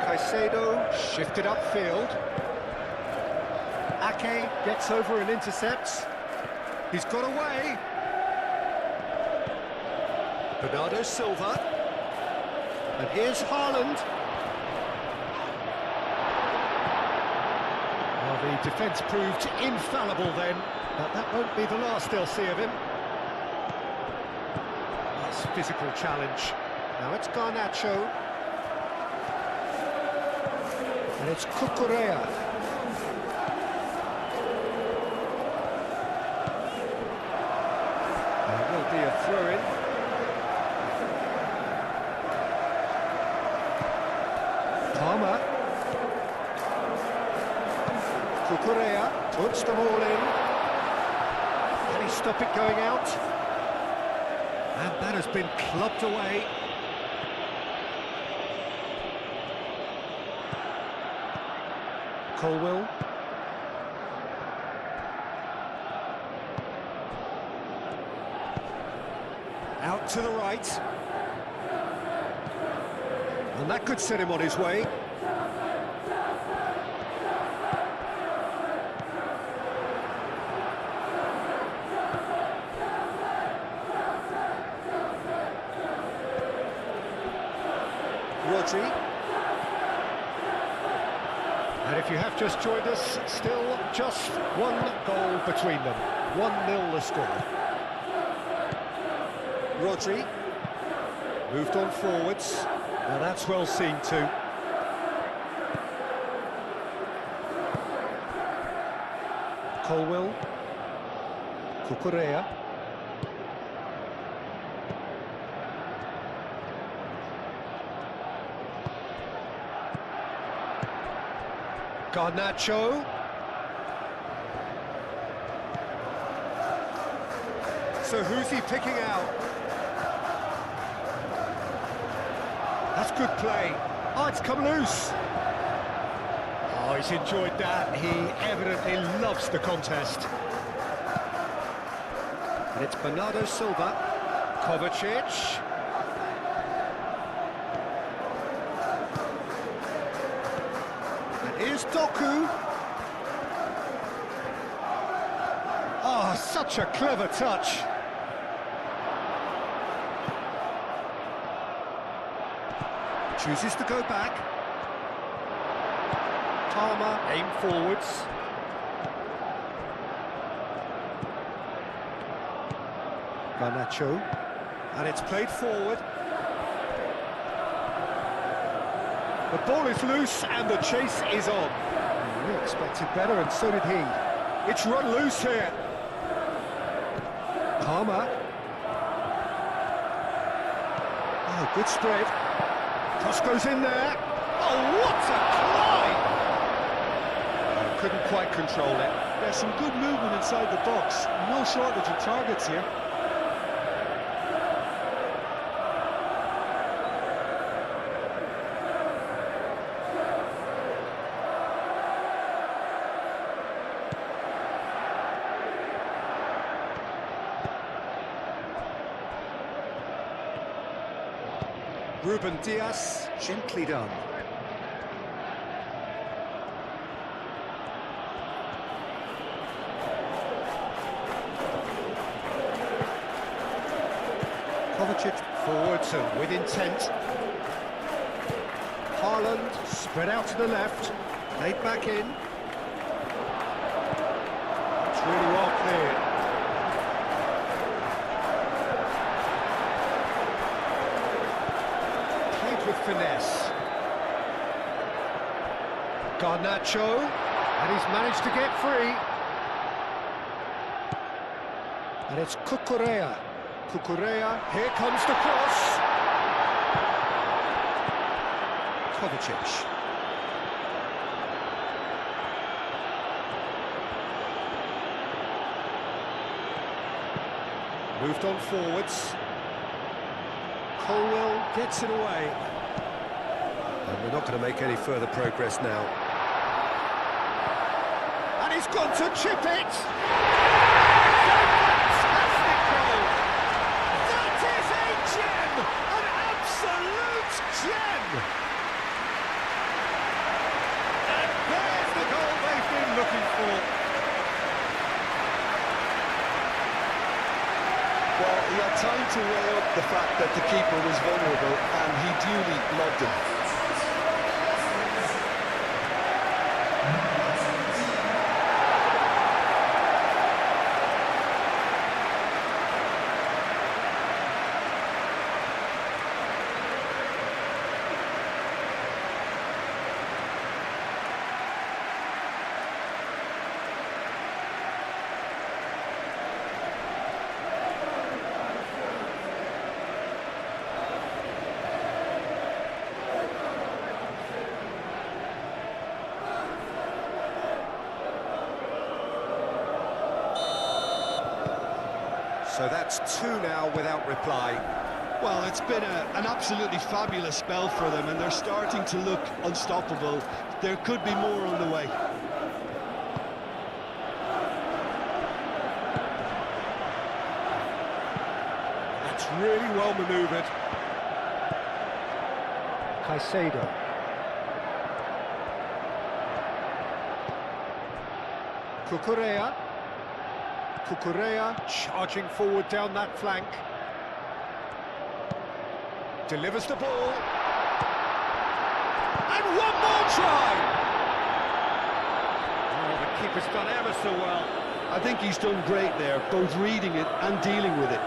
Caicedo shifted upfield. Ake gets over and intercepts. He's got away. Bernardo Silva. And here's Haaland. Well, the defence proved infallible then. But that won't be the last they'll see of him. Nice physical challenge. Now it's Garnacho. And it's Cucurella. There will be a throw-in. Palmer. Cucurella puts the ball in. Can he stop it going out? And that has been clubbed away. Colwill. Out to the right. And that could set him on his way. Rodri. And if you have just joined us, still just one goal between them. 1-0 the score. Rodri. Moved on forwards. Well, that's well seen too. Colwill. Cucurella. Garnacho. So who's he picking out? That's good play. Oh, it's come loose. Oh, he's enjoyed that. He evidently loves the contest. And it's Bernardo Silva. Kovacic. And here's Doku. Oh, such a clever touch. Chooses to go back. Palmer, aim forwards. Garnacho. And it's played forward. The ball is loose and the chase is on. We expected better and so did he. It's run loose here. Palmer. Oh, good spread. Cross goes in there. Oh, what a climb! Couldn't quite control it. There's some good movement inside the box. No shortage of targets here. Ruben Diaz, gently done. Kovacic forwards and with intent. Haaland spread out to the left, played back in. It's really well cleared. With finesse. Garnacho, and he's managed to get free. And it's Cucurella. Cucurella, here comes the cross. Kovacic. Moved on forwards. Colwill gets it away. And we're not going to make any further progress now. And he's gone to chip it! Fantastic goal! That is a gem! An absolute gem! And there's the goal they've been looking for. Well, he had time to weigh up the fact that the keeper was vulnerable, and he duly loved him. So that's two now without reply. Well, it's been an absolutely fabulous spell for them, and they're starting to look unstoppable. There could be more on the way. That's really well manoeuvred. Caicedo. Cucurella. Cucurella charging forward down that flank. Delivers the ball. And one more try! Oh, the keeper's done ever so well. I think he's done great there, both reading it and dealing with it.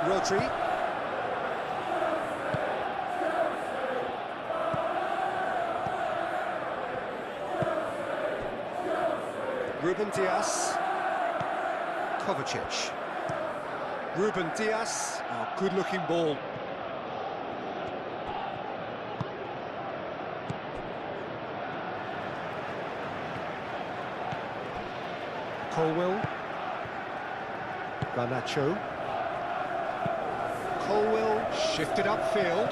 Rodri. Ruben Diaz. Kovacic. Ruben Diaz. Oh, good-looking ball. Colwill. Garnacho. Colwill shifted upfield.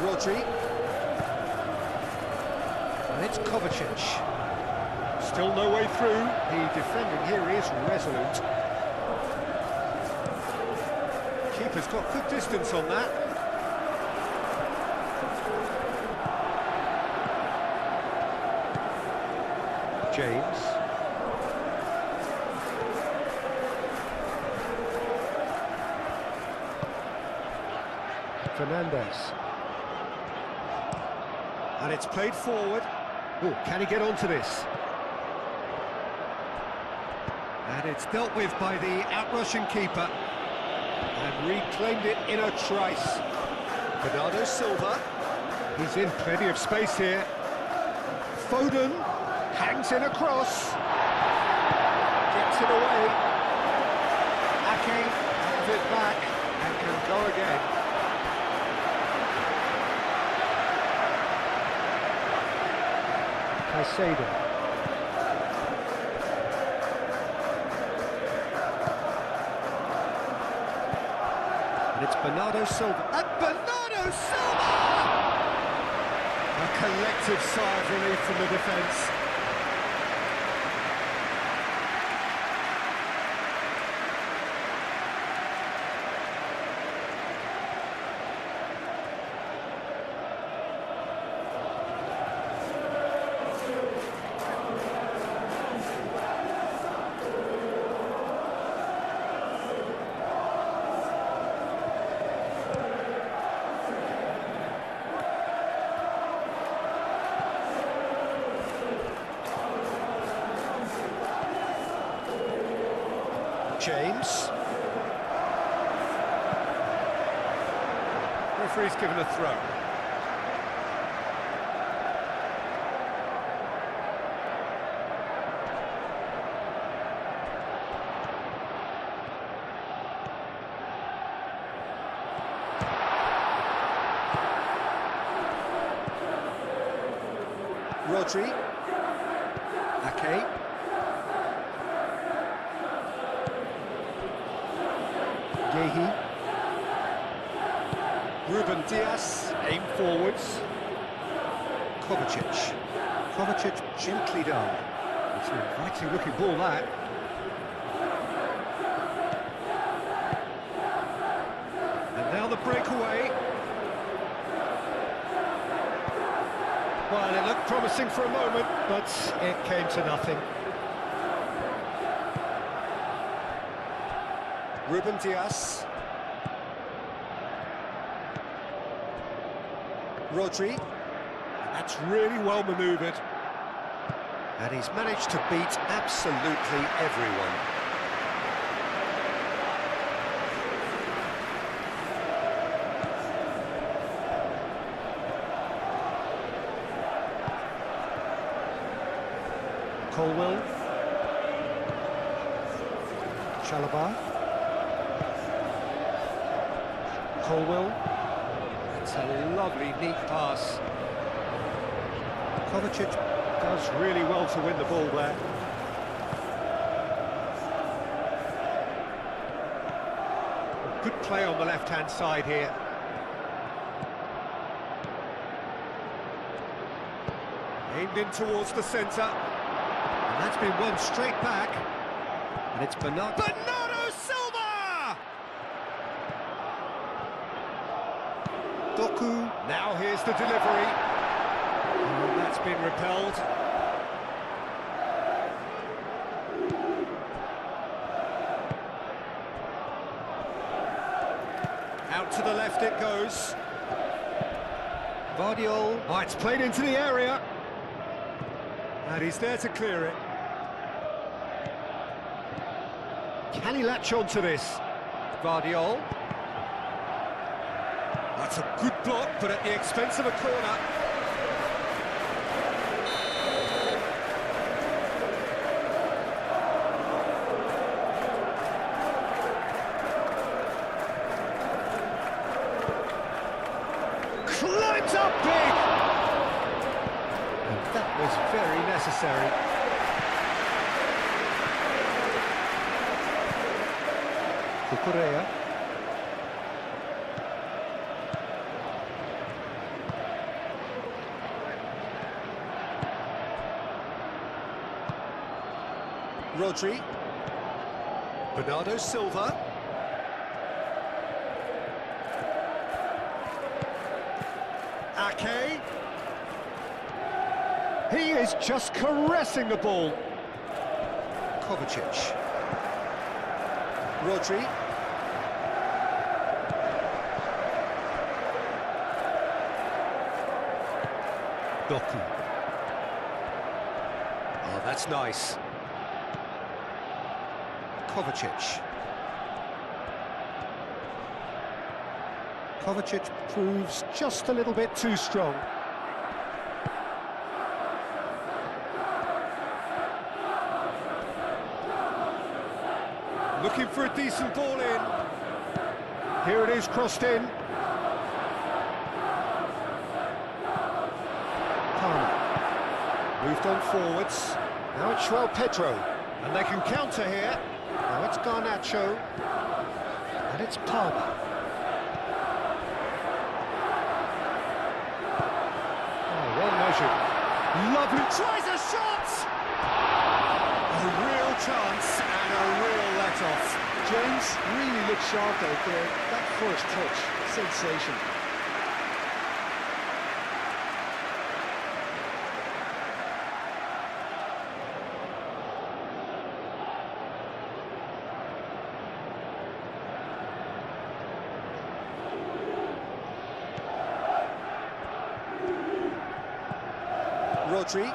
Rodri. And it's Kovacic. Still no way through. The defending here is resolute. Keeper's got good distance on that. James. Fernandez. And it's played forward. Oh, can he get onto this? And it's dealt with by the out-rushing keeper. And reclaimed it in a trice. Bernardo Silva. He's in plenty of space here. Foden hangs in a cross. Gets it away. Ake hands it back and can go again. Caicedo. And it's Bernardo Silva. And Bernardo Silva! A collective sigh of relief from the defence. James. Referee's given a throw. Rodri. Ake. Yehi. Ruben Diaz, aim forwards. Kovacic. Kovacic gently down. It's an inviting looking ball, that. And now the breakaway. Well, it looked promising for a moment, but it came to nothing. Ruben Diaz. Rodri. That's really well manoeuvred. And he's managed to beat absolutely everyone. Colwill. Chalobah. Colwill. It's a lovely, neat pass. Kovacic does really well to win the ball there. Good play on the left-hand side here. Aimed in towards the centre. And that's been won straight back. And it's Bernardo Silva! Doku. Now here's the delivery. And that's been repelled. Out to the left it goes. Vardiol. Oh, it's played into the area. And he's there to clear it. Can he latch on to this? Vardiol. That's a good block, but at the expense of a corner. Climbs up big! And that was very necessary. Cucurella. Rodri. Bernardo Silva. Ake. He is just caressing the ball. Kovacic. Rodri. Doku. Oh, that's nice. Kovacic. Kovacic proves just a little bit too strong. Looking for a decent ball in. Here it is, crossed in. Palmer. Moved on forwards. Now it's João Pedro. And they can counter here. Now it's Garnacho. And it's Palmer. Oh, well measured. Lovely. Tries a shot! A real chance and a real let-off. James really looked sharp out there. That first touch, sensation. Rodri.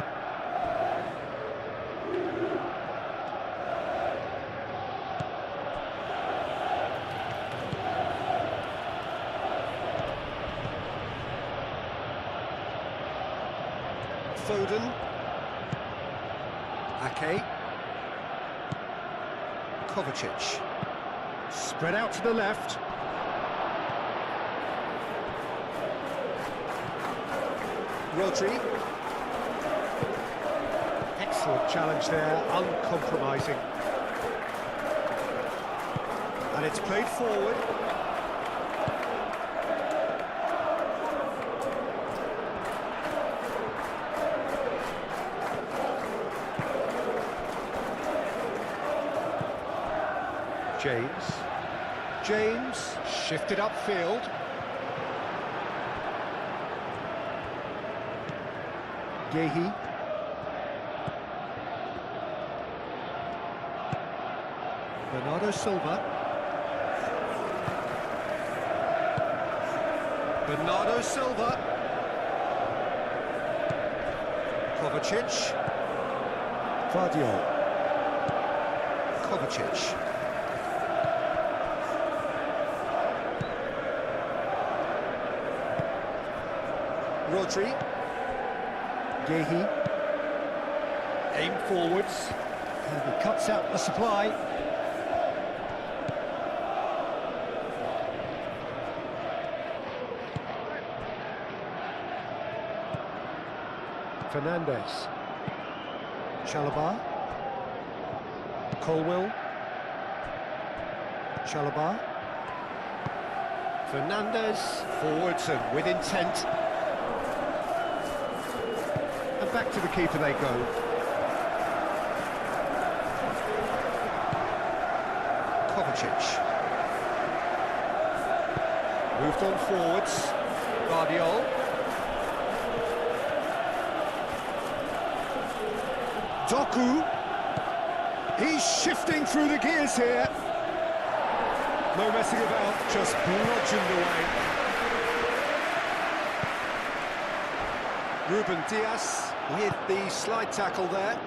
Foden. Ake. Kovacic. Spread out to the left. Rodri. Excellent challenge there, uncompromising. And it's played forward. James shifted upfield. Gehi. Bernardo Silva. Bernardo Silva. Kovacic. Vardiol. Kovacic. Rodri. Gehi. Aim forwards. And he cuts out the supply. Fernandez. Chalobah. Colwill. Chalobah. Fernandez. Forwards and with intent. And back to the keeper they go. Kovacic. Moved on forwards. Guardiol. Doku. He's shifting through the gears here. No messing about, just bludgeoned away. Ruben Diaz with the slide tackle there.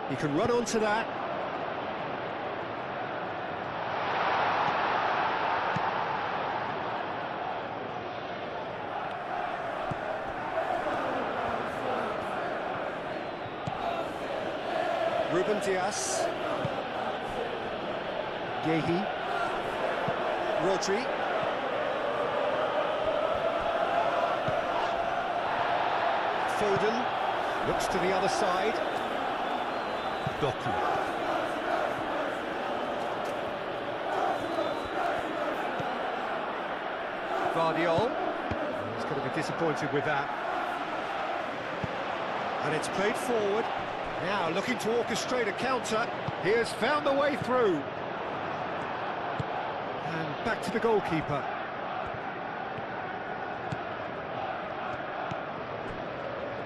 He can run onto that. Ruben Diaz. Yehi. Rodri. Foden. Looks to the other side. Doku. Guardiol. He's going to be disappointed with that. And it's played forward. Now looking to orchestrate a counter. He has found the way through. And back to the goalkeeper.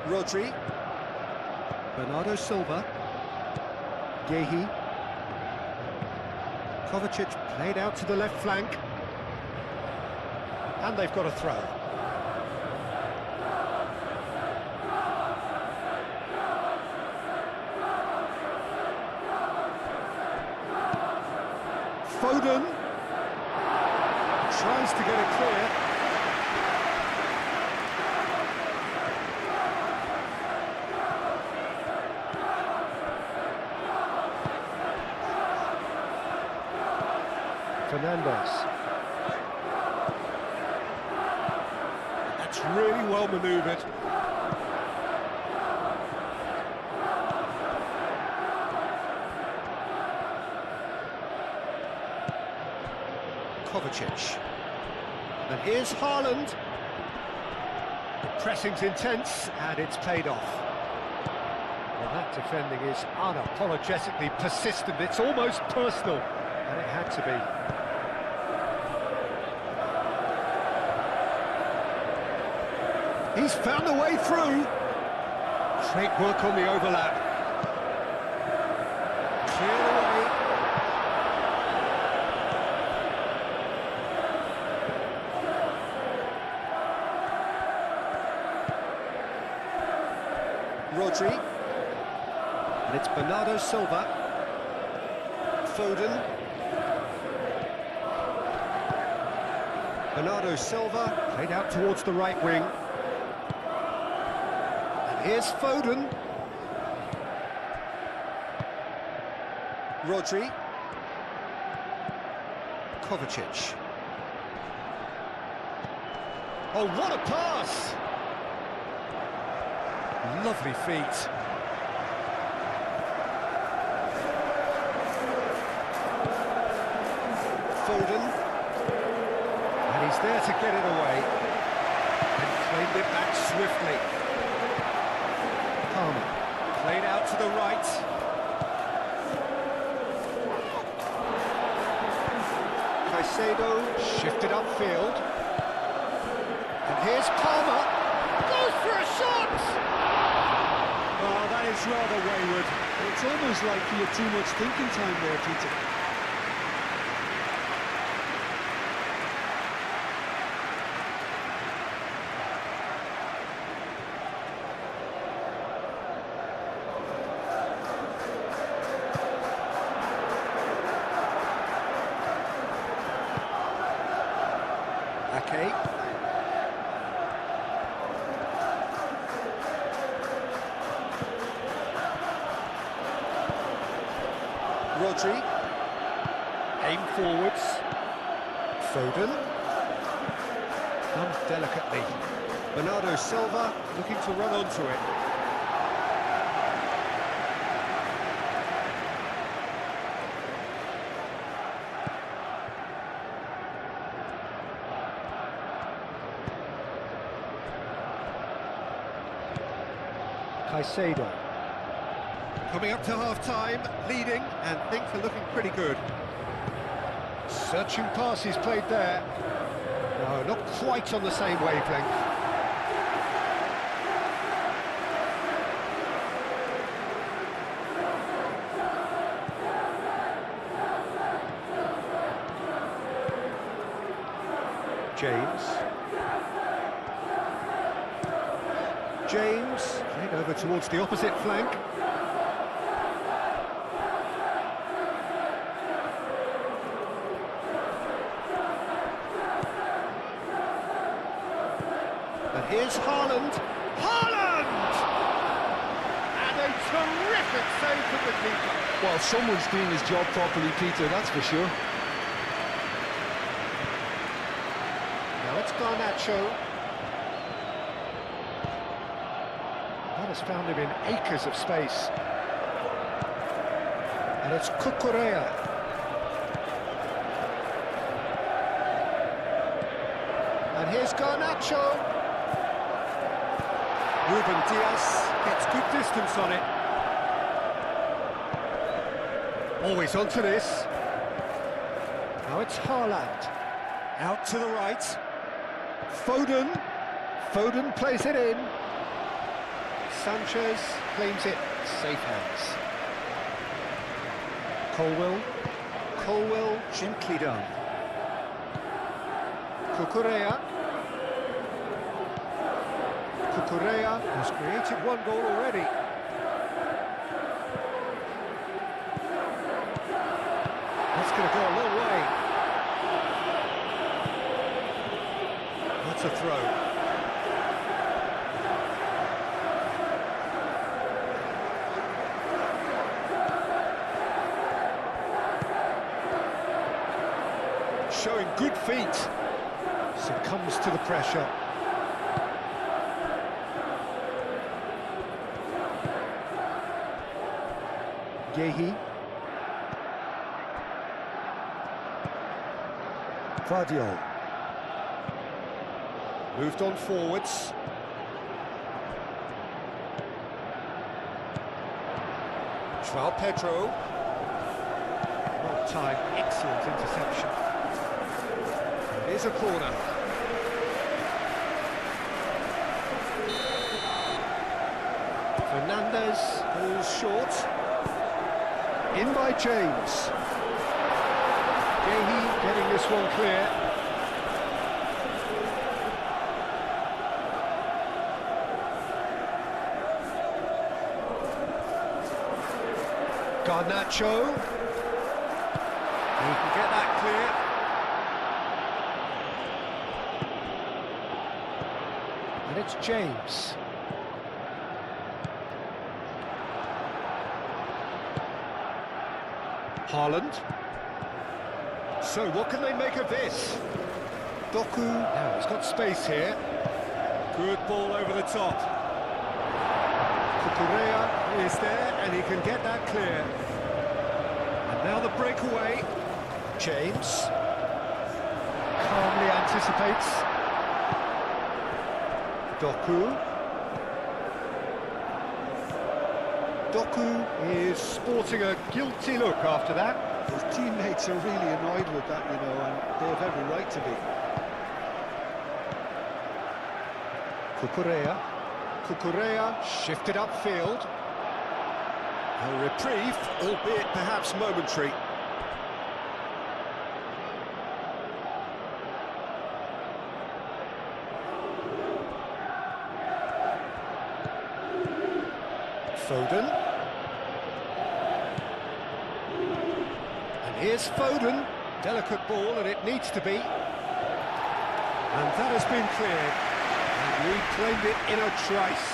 Rodri. Bernardo Silva. Yehi. Kovacic played out to the left flank. And they've got a throw. Foden tries to get it clear. Fernandez. That's really well manoeuvred. Kovacic. And here's Haaland. The pressing's intense, and it's paid off. Well, that defending is unapologetically persistent. It's almost personal, and it had to be. He's found a way through. Great work on the overlap. Cleared away. Rodri. And it's Bernardo Silva. Foden. Bernardo Silva played out towards the right wing. And here's Foden. Rodri. Kovacic. Oh, what a pass! Lovely feet. Foden. And he's there to get it away. And claimed it back swiftly. Palmer. Played out to the right. Caicedo shifted upfield. And here's Palmer. Goes for a shot! Oh, that is rather wayward. It's almost like he had too much thinking time there, Peter. Okay. Rodri. Aim forwards. Foden. Done delicately. Bernardo Silva looking to run onto it. Caicedo. Coming up to half-time, leading, and things are looking pretty good. Searching passes played there. No, not quite on the same wavelength. James, played over towards the opposite flank. And here's Haaland. Haaland! And a terrific save from the keeper. Well, someone's doing his job properly, Peter, that's for sure. Now it's Garnacho. That has found him in acres of space. And it's Cucurella. And here's Garnacho. Ruben Diaz gets good distance on it. Always onto this. Now it's Haaland. Out to the right. Foden. Foden plays it in. Sanchez claims it. Safe hands. Colwell gently done. Cucurella has created one goal already. That's going to go a long way. That's a throw. Showing good feet. Succumbs to the pressure. Yehi. Vardiol. Moved on forwards. João Pedro. Well timed, excellent interception. Here's a corner. Fernandez falls short. In by James. Yehi getting this one clear. Garnacho. He can get that clear. And it's James. Haaland. So what can they make of this? Doku. Now he's got space here. Good ball over the top. Cucurella is there and he can get that clear. And now the breakaway. James. Calmly anticipates. Doku is sporting a guilty look after that. His teammates are really annoyed with that, you know, and they have every right to be. Cucurella shifted upfield. A reprieve, albeit perhaps momentary. Foden. And here's Foden. Delicate ball, and it needs to be. And that has been cleared. And reclaimed it in a trice.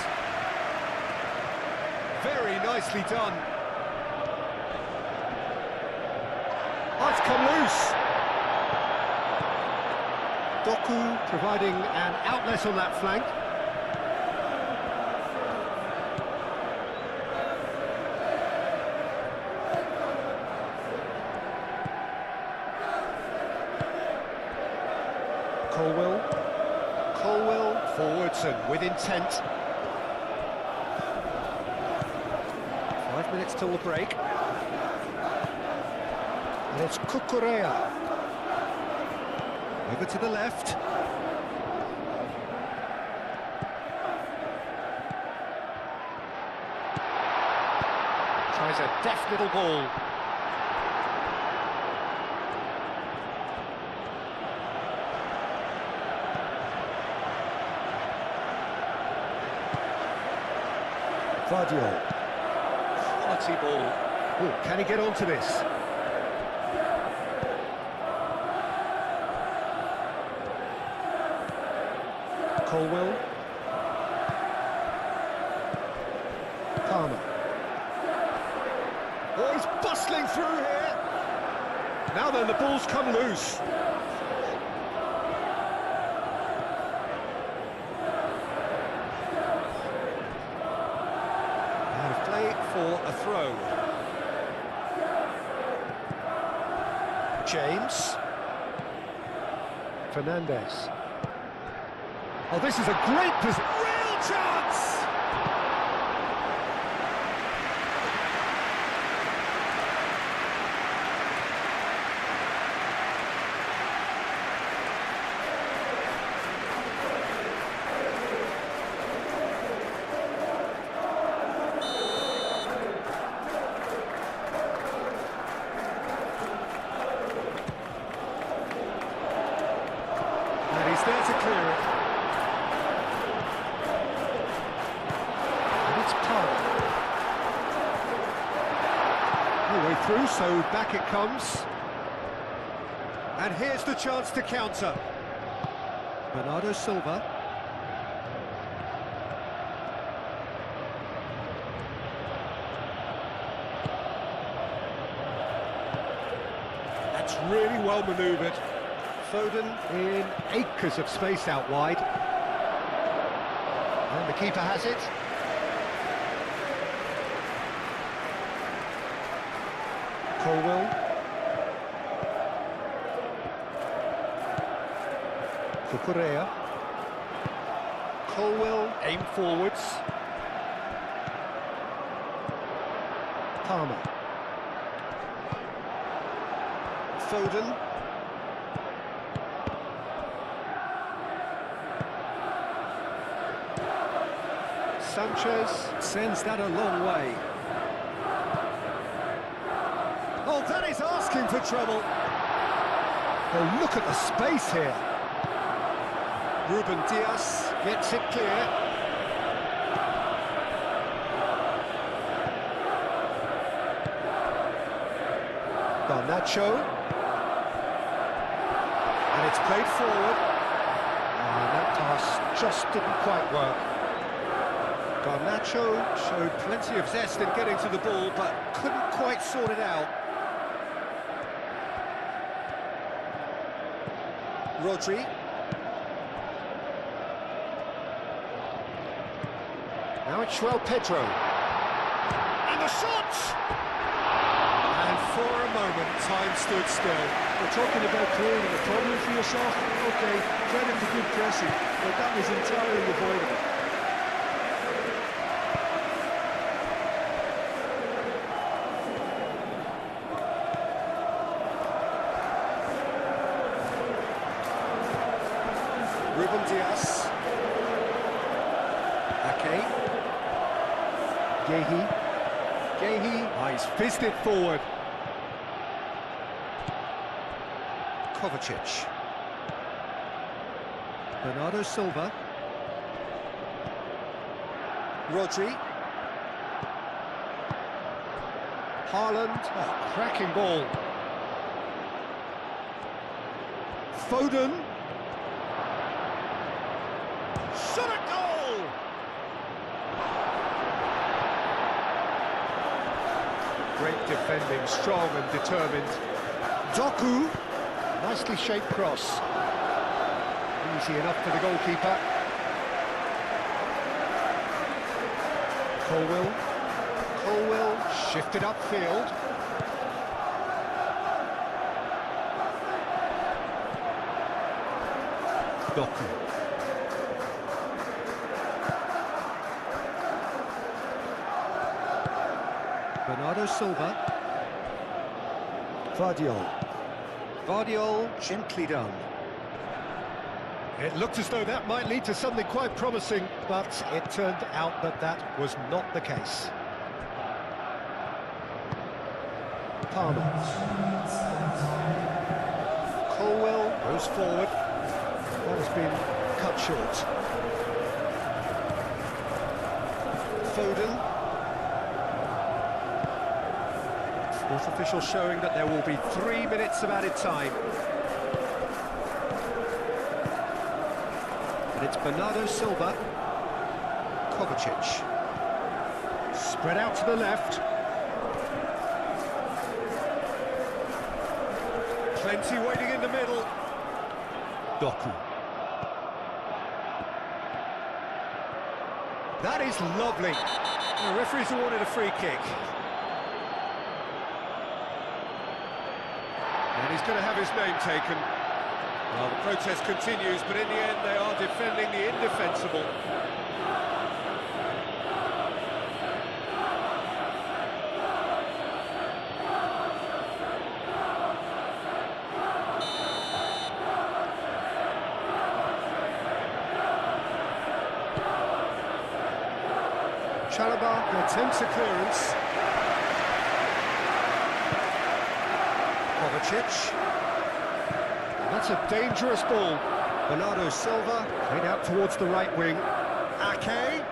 Very nicely done. Doku providing an outlet on that flank. Colwell forwards and with intent. 5 minutes till the break. And it's Cucurella. Over to the left. Tries a deft little ball. Vardio. Quality ball. Ooh, can he get onto this? Colwell. Palmer. Oh, he's bustling through here. Now then, the ball's come loose. For a throw. James. Fernandez. Oh, this is a great position. Real chance! He's there to clear it. And it's Palmer. All the way through, so back it comes. And here's the chance to counter. Bernardo Silva. That's really well manoeuvred. Foden in acres of space out wide. And the keeper has it. Colwell. Cucurella. Colwell aim forwards. Palmer. Foden. Sanchez sends that a long way. Oh, that is asking for trouble. Oh, look at the space here. Ruben Dias gets it clear. Garnacho. And it's played forward. And that pass just didn't quite work. Garnacho showed plenty of zest in getting to the ball, but couldn't quite sort it out. Rodri. Now it's Pedro. And the shot! And for a moment, time stood still. We're talking about creating a problem for yourself. Okay, credit to good pressing, but that was entirely avoidable. Ruben Dias. Ake. Gehi. Oh, he's fizzed it forward. Kovacic. Bernardo Silva. Rodri. Haaland. Oh, cracking ball. Foden. Shot a goal! Great defending, strong and determined. Doku, nicely shaped cross. Easy enough for the goalkeeper. Colwell shifted upfield. Doku. Bernardo Silva. Vardiol gently done. It looked as though that might lead to something quite promising, but it turned out that that was not the case. Palmer. Colwell goes forward. That has been cut short. Foden. Fourth official showing that there will be 3 minutes of added time. And it's Bernardo Silva. Kovacic. Spread out to the left. Plenty waiting in the middle. Doku. That is lovely. The referee's awarded a free kick. And he's going to have his name taken. Well, the protest continues, but in the end they are defending the indefensible. Chalobah attempts a clearance. Kovacic. That's a dangerous ball. Bernardo Silva played out towards the right wing. Ake.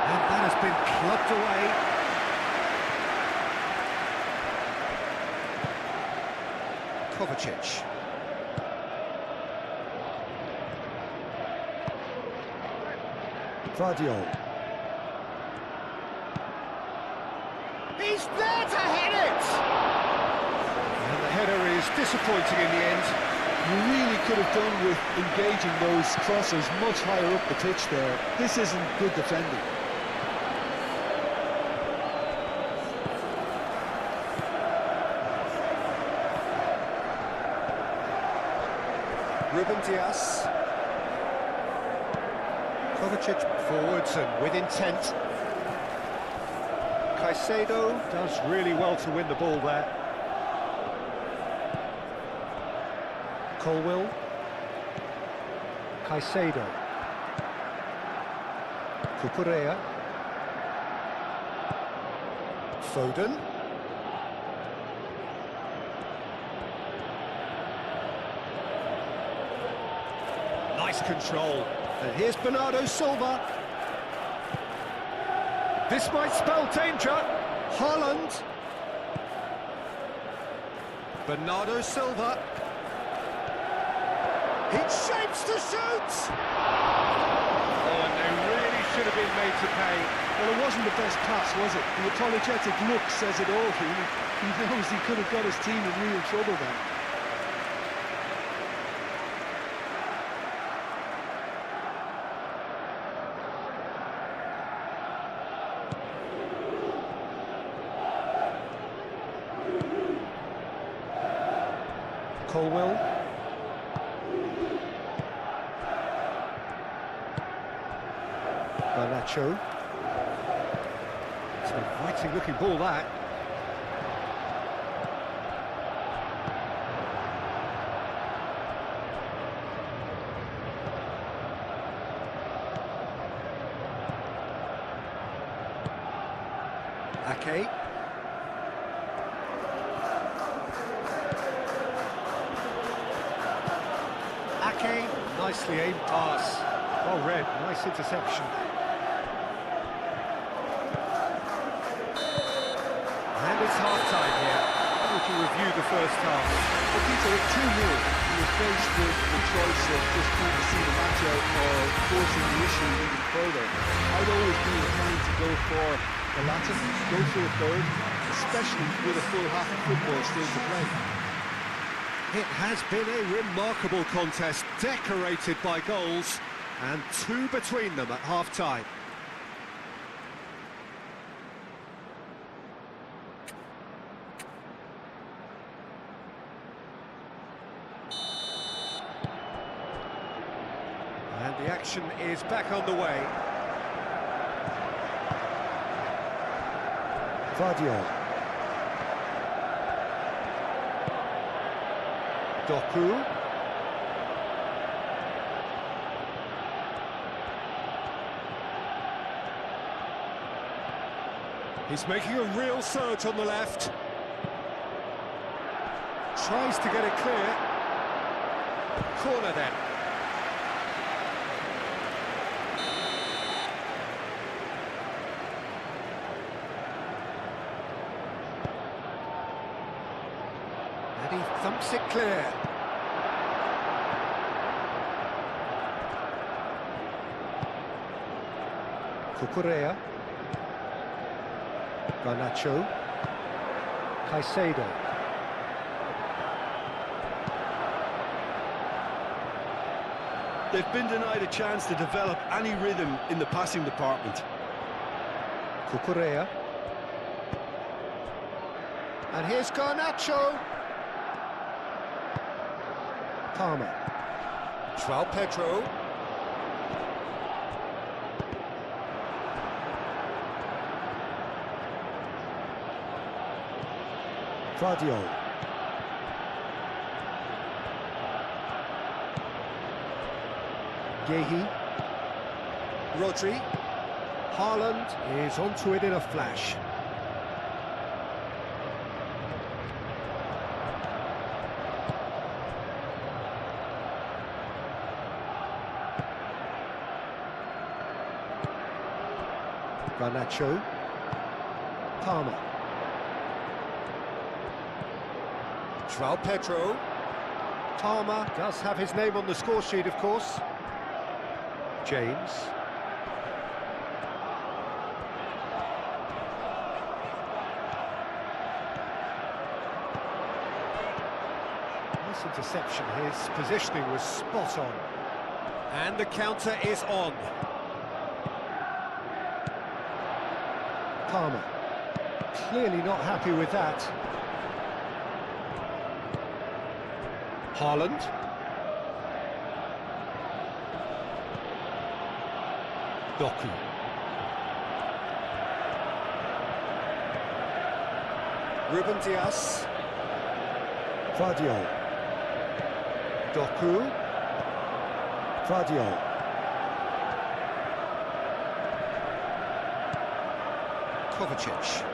And that has been clubbed away. Kovacic. Vardiol. He's there to hit it! And the header is disappointing in the end. You really could have done with engaging those crossers much higher up the pitch there. This isn't good defending. Ruben Dias. Kovacic forwards and with intent. Caicedo does really well to win the ball there. Colwell. Caicedo. Cucurella. Foden. Nice control. And here's Bernardo Silva. This might spell danger. Haaland. Bernardo Silva. He shapes to shoot! Oh, and they really should have been made to pay. Well, it wasn't the best pass, was it? The apologetic look says it all. He knows he could have got his team in real trouble then. Colwell. Garnacho. It's an inviting looking ball, that. Ake. Ake, nicely aimed pass. Well read, nice interception. And it's half-time here. We can review the first half. Well, Peter, at 2-0, you're faced with the choice of just trying to see the match out or forcing the issue even further. I'd always be inclined to go for the latter, go for a third, especially with a full half of football still to play. It has been a remarkable contest, decorated by goals, and 2 between them at half-time. And the action is back on the way. Vardio. Doku. He's making a real surge on the left. Tries to get it clear. Corner then. And he thumps it clear. Cucurella. Garnacho. Caicedo. They've been denied a chance to develop any rhythm in the passing department. Cucurella. And here's Garnacho. Palmer. João Pedro. Vardio. Yehi. Rodri. Haaland is onto it in a flash. Garnacho. Palmer. João Pedro. Palmer does have his name on the score sheet, of course. James. Nice interception. His positioning was spot on. And the counter is on. Palmer. Clearly not happy with that. Haaland. Doku. Ruben Dias. Vardio. Doku. Vardio. Kovacic.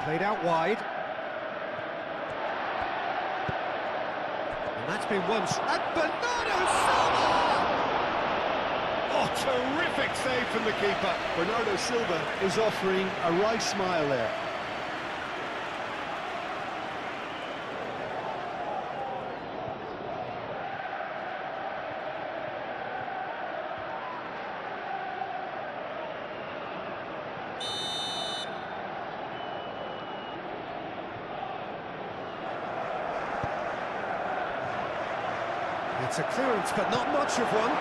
Played out wide. And that's been one. And Bernardo Silva! Oh, terrific save from the keeper. Bernardo Silva is offering a right smile there. It's a clearance, but not much of one.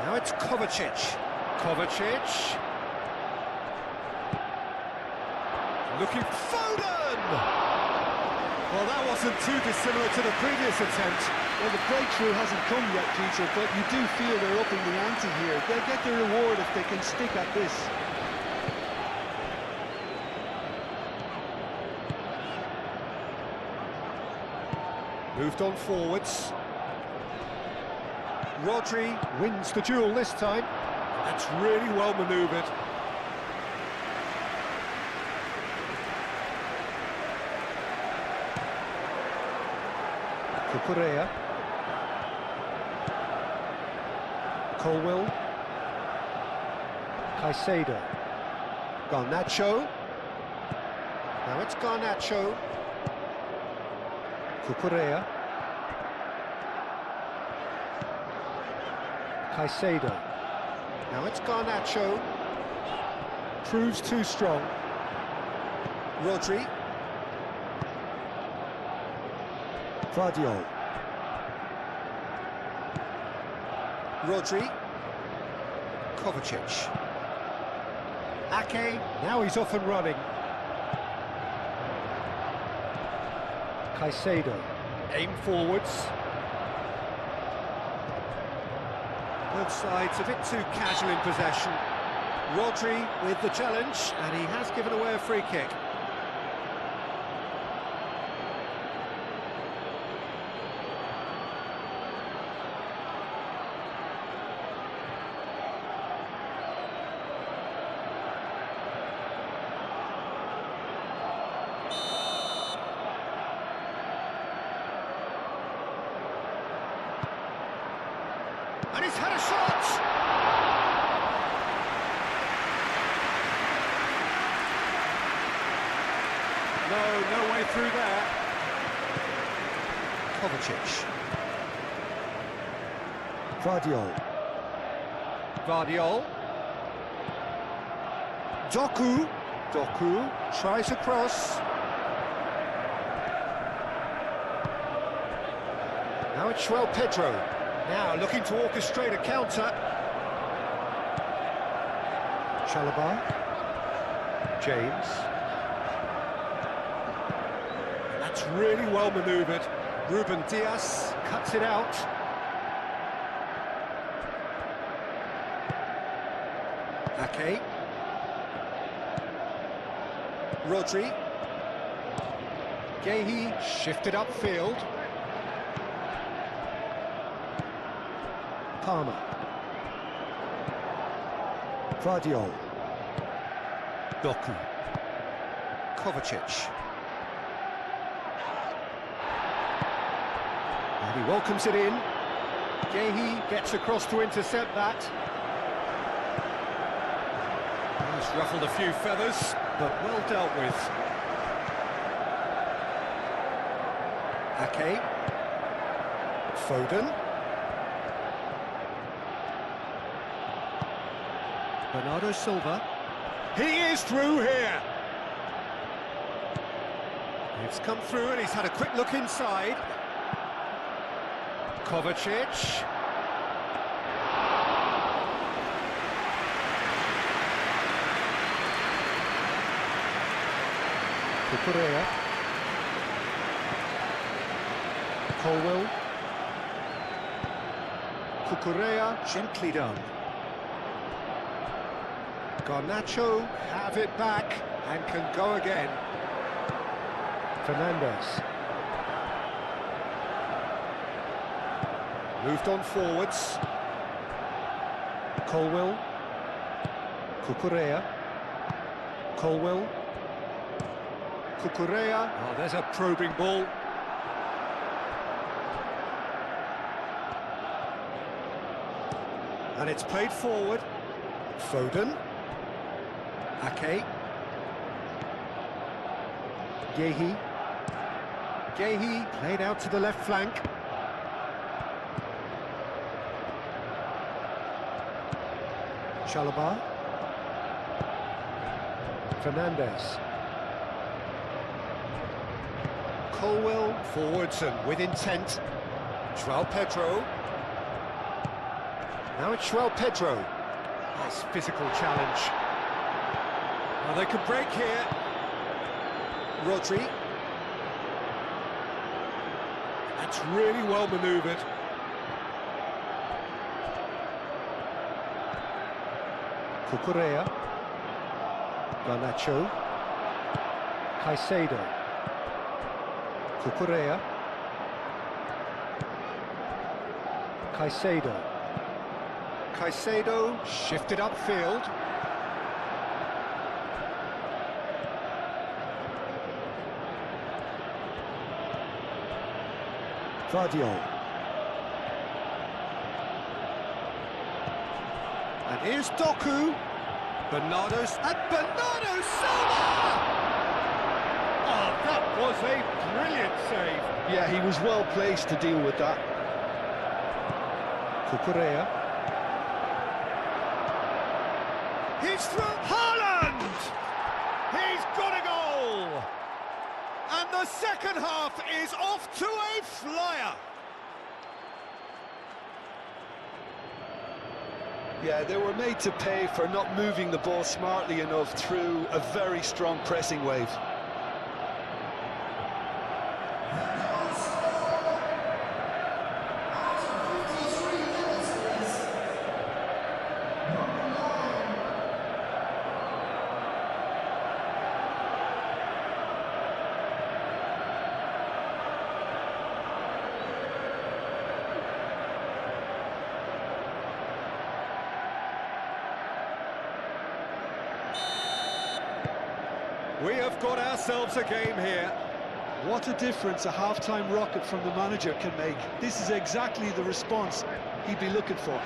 Now it's Kovacic. Kovacic. Looking Foden! Well, that wasn't too dissimilar to the previous attempt. Well, the breakthrough hasn't come yet, Peter, but you do feel they're upping the ante here. They'll get the reward if they can stick at this. Moved on forwards. Rodri wins the duel this time. That's really well manoeuvred. Cucurella. Colwill. Caicedo. Garnacho. Now it's Garnacho. Cucurella. Caicedo. Now it's Garnacho. Proves too strong. Rodri. Vardiol. Rodri. Kovacic. Ake. Now he's off and running. Caicedo. Aim forwards. Both sides a bit too casual in possession. Rodri with the challenge, and he has given away a free kick. And he's had a shot! No way through there. Kovacic. Vardiol. Vardiol. Doku. Doku tries a cross. Now it's João Pedro. Now looking to orchestrate a counter. Chalobah. James. That's really well manoeuvred. Ruben Dias cuts it out. Ake. Rodri. Gehi shifted upfield. Palmer. Vardiol. Doku. Kovacic. And he welcomes it in. Gehi gets across to intercept that. He's ruffled a few feathers, but well dealt with. Ake. Foden. Bernardo Silva. He is through here. It's come through and he's had a quick look inside. Kovacic. Cucurella. Colwell. Cucurella, gently done. Garnacho have it back and can go again. Fernandez. Moved on forwards. Colwell. Cucurella. Colwell. Cucurella. Oh, there's a probing ball. And it's played forward. Foden. Ake. Gehi. Gehi played out to the left flank. Chalobah. Fernandez. Colwell forwards and with intent. João Pedro. Now it's João Pedro. Nice physical challenge. Well, they could break here. Rodri. That's really well manoeuvred. Cucurella. Garnacho. Caicedo. Cucurella. Caicedo. Caicedo shifted upfield. Vardiol. And here's Doku. Bernardo's and Bernardo Silva! Oh, that was a brilliant save. Yeah, he was well placed to deal with that. Cucurella. He's through. Haaland! He's got a goal! And the second half is off to a flyer. Yeah, they were made to pay for not moving the ball smartly enough through a very strong pressing wave. We have got ourselves a game here. What a difference a half-time rocket from the manager can make. This is exactly the response he'd be looking for.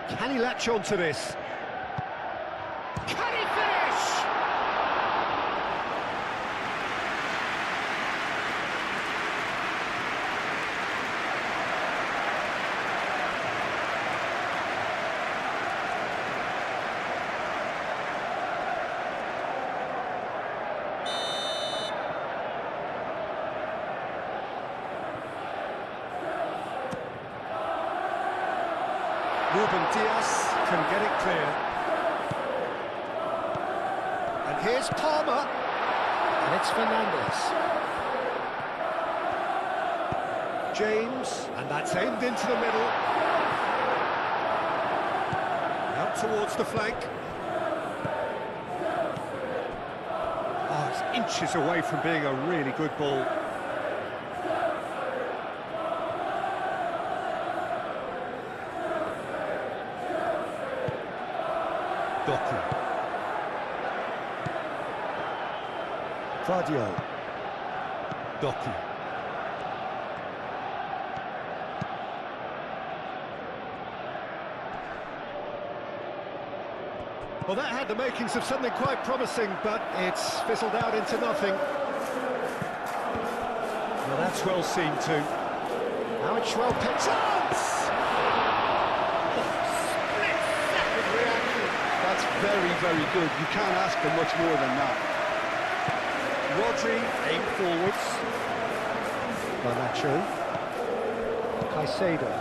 Can he latch on to this? Can he finish? Ruben Diaz can get it clear. And here's Palmer. And it's Fernandes. James. And that's aimed into the middle. Out towards the flank. Oh, it's inches away from being a really good ball. Doku. Vardio. Doku. Well, that had the makings of something quite promising, but it's fizzled out into nothing. Well, that's well seen too. Now it's well picked up. That's very, very good. You can't ask for much more than that. Rodri, aim forwards. Garnacho. Caicedo.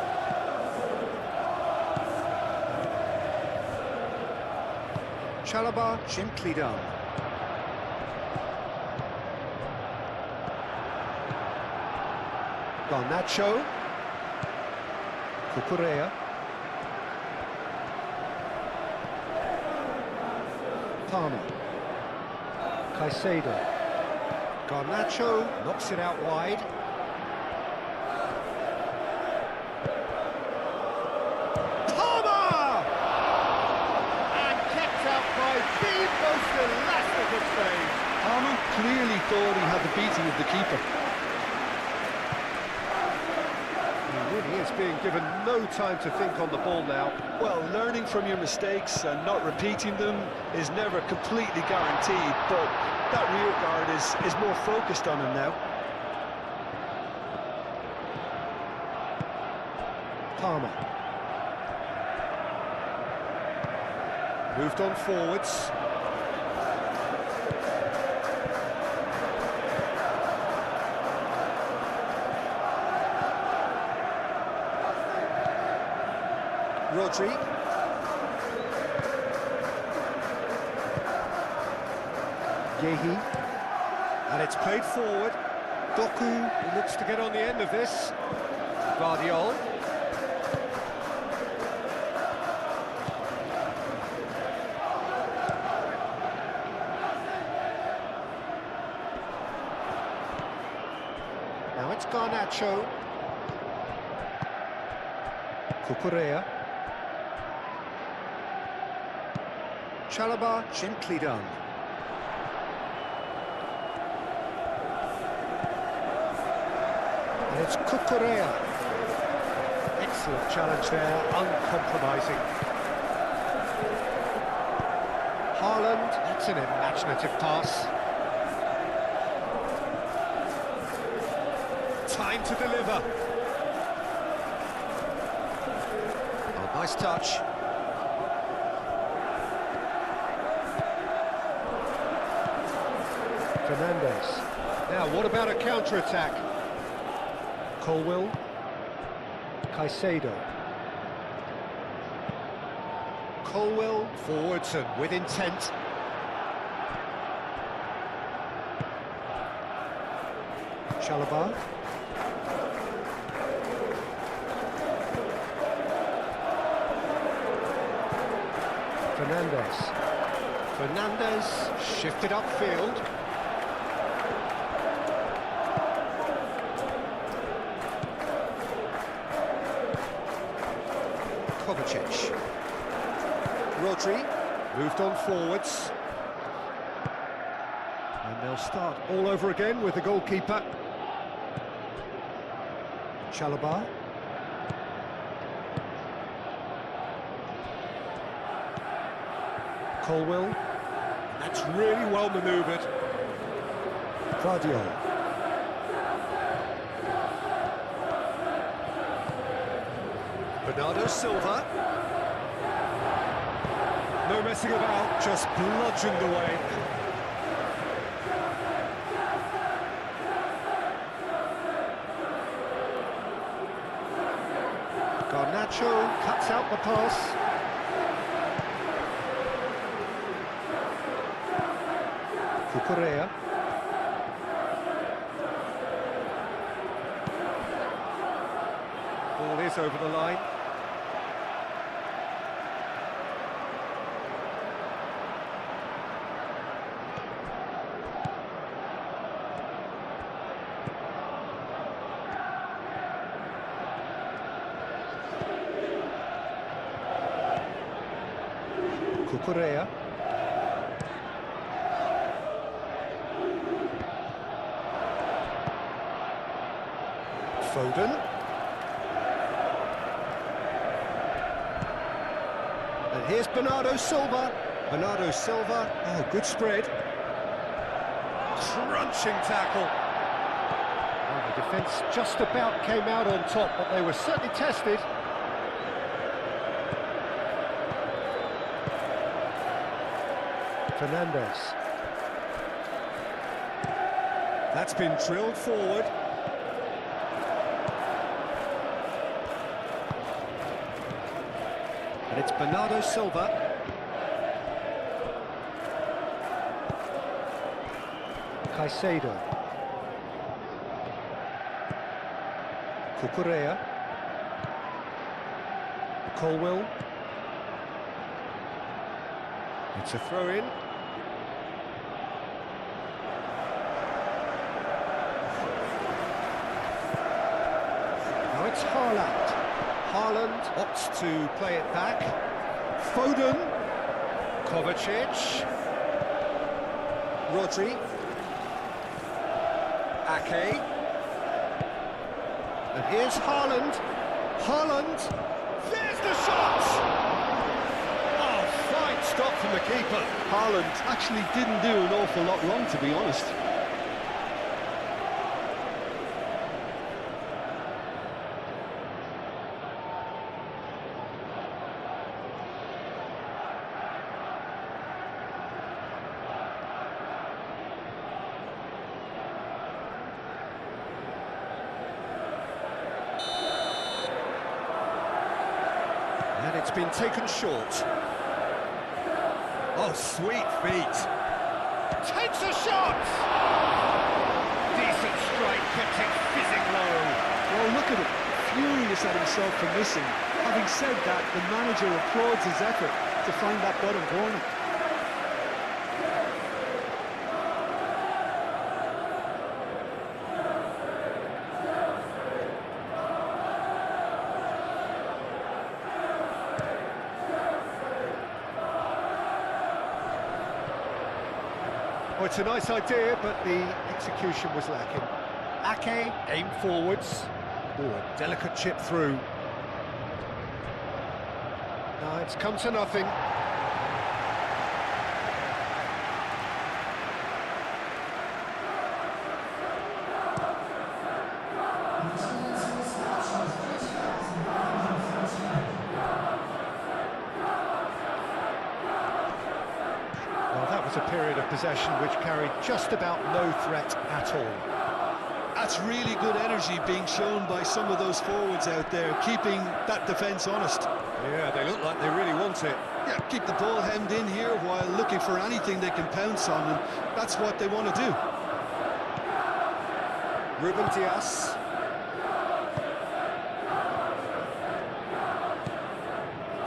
Chalobah, gently done. Garnacho. Cucurella. Palmer. Caicedo. Garnacho knocks it out wide. Palmer! And kept out by the most elastic of saves. Palmer clearly thought he had the beating of the keeper. He really is being given no time to think on the ball now. Well, learning from your mistakes and not repeating them is never completely guaranteed, but that rear guard is more focused on him now. Palmer. Moved on forwards. Rodri. Yehi. And it's played forward. Doku looks to get on the end of this. Guardiol. Now it's Garnacho. Cucurella. Chalobah, gently done. And it's Cucurella. Excellent challenge there, uncompromising. Haaland, that's an imaginative pass. Time to deliver. Oh, nice touch. Fernandez. Now, what about a counter-attack? Colwill. Caicedo. Colwill forwards and with intent. Chalobah. Fernandez. Fernandez shifted upfield. Kovacic. Rodri moved on forwards. And they'll start all over again with the goalkeeper. Chalobah. Colwill. That's really well manoeuvred. Guardiola. Bernardo Silva. No messing about, just bludgeoned away. Garnacho cuts out the pass. Cucurella. Ball is over the line. Cucurella. Foden. And here's Bernardo Silva. Bernardo Silva. Oh, good spread. Crunching tackle. Well, the defence just about came out on top, but they were certainly tested. Fernandez. That's been drilled forward. And it's Bernardo Silva. Caicedo. Cucurella. Colwill. It's a throw-in. Now it's Haaland. Haaland opts to play it back. Foden. Kovacic. Rodri. Ake. And here's Haaland. Haaland. There's the shot! Oh, fine stop from the keeper. Haaland actually didn't do an awful lot wrong, to be honest. And it's been taken short. Oh, sweet feet. Takes a shot! Decent strike, kept it fizzing low. Well, look at him, furious at himself for missing. Having said that, the manager applauds his effort to find that bottom corner. Well, it's a nice idea, but the execution was lacking. Ake aimed forwards. Oh, a delicate chip through. No, it's come to nothing. was a period of possession which carried just about no threat at all. That's really good energy being shown by some of those forwards out there, keeping that defence honest. Yeah, they look like they really want it. Yeah, keep the ball hemmed in here while looking for anything they can pounce on, and that's what they want to do. Ruben Dias.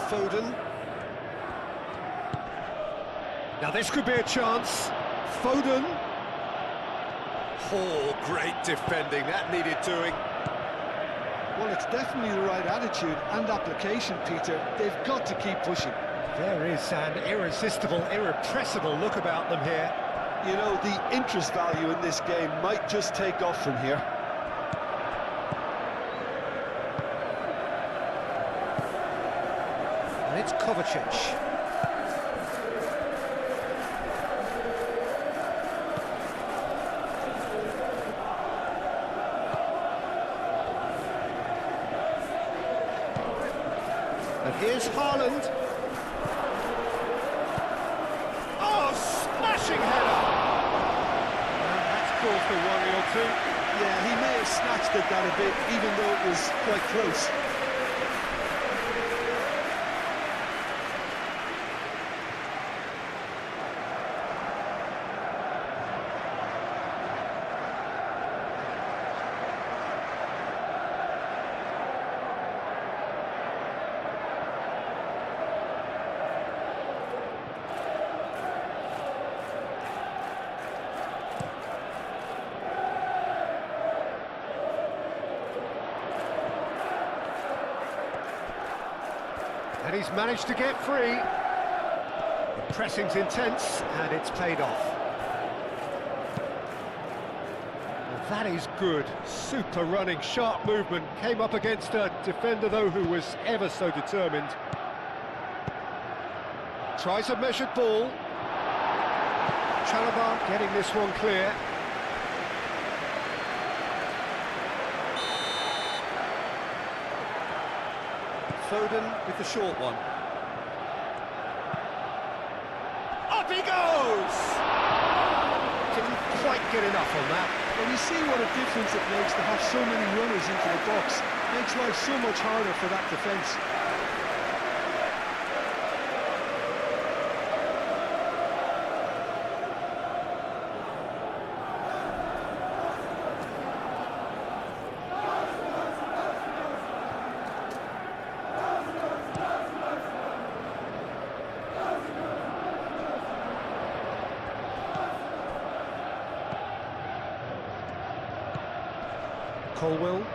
Foden. Now this could be a chance. Foden. Oh, great defending. That needed doing. Well, it's definitely the right attitude and application, Peter. They've got to keep pushing. There is an irresistible, irrepressible look about them here. You know, the interest value in this game might just take off from here. And it's Kovacic. And here's Haaland. Oh, smashing header! And that's caused a worry or two. Yeah, he may have snatched at that a bit, even though it was quite close. And he's managed to get free. The pressing's intense, and it's paid off. Well, that is good. Super running, sharp movement. Came up against a defender, though, who was ever so determined. Tries a measured ball. Chalobah getting this one clear. Foden with the short one. Up he goes! Didn't quite get enough on that. Well, you see what a difference it makes to have so many runners into the box. Makes life so much harder for that defence. Colwell.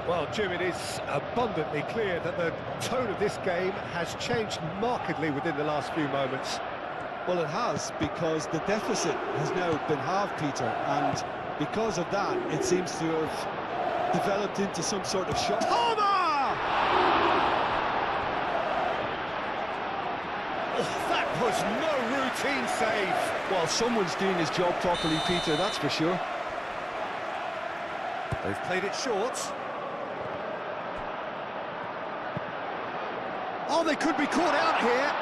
Well, Jim, it is abundantly clear that the tone of this game has changed markedly within the last few moments. Well, it has, because the deficit has now been halved, Peter, and because of that, it seems to have developed into some sort of shot. Palmer! Oh, that was no routine save. Well, someone's doing his job properly, Peter, that's for sure. They've played it short. Oh, they could be caught out here.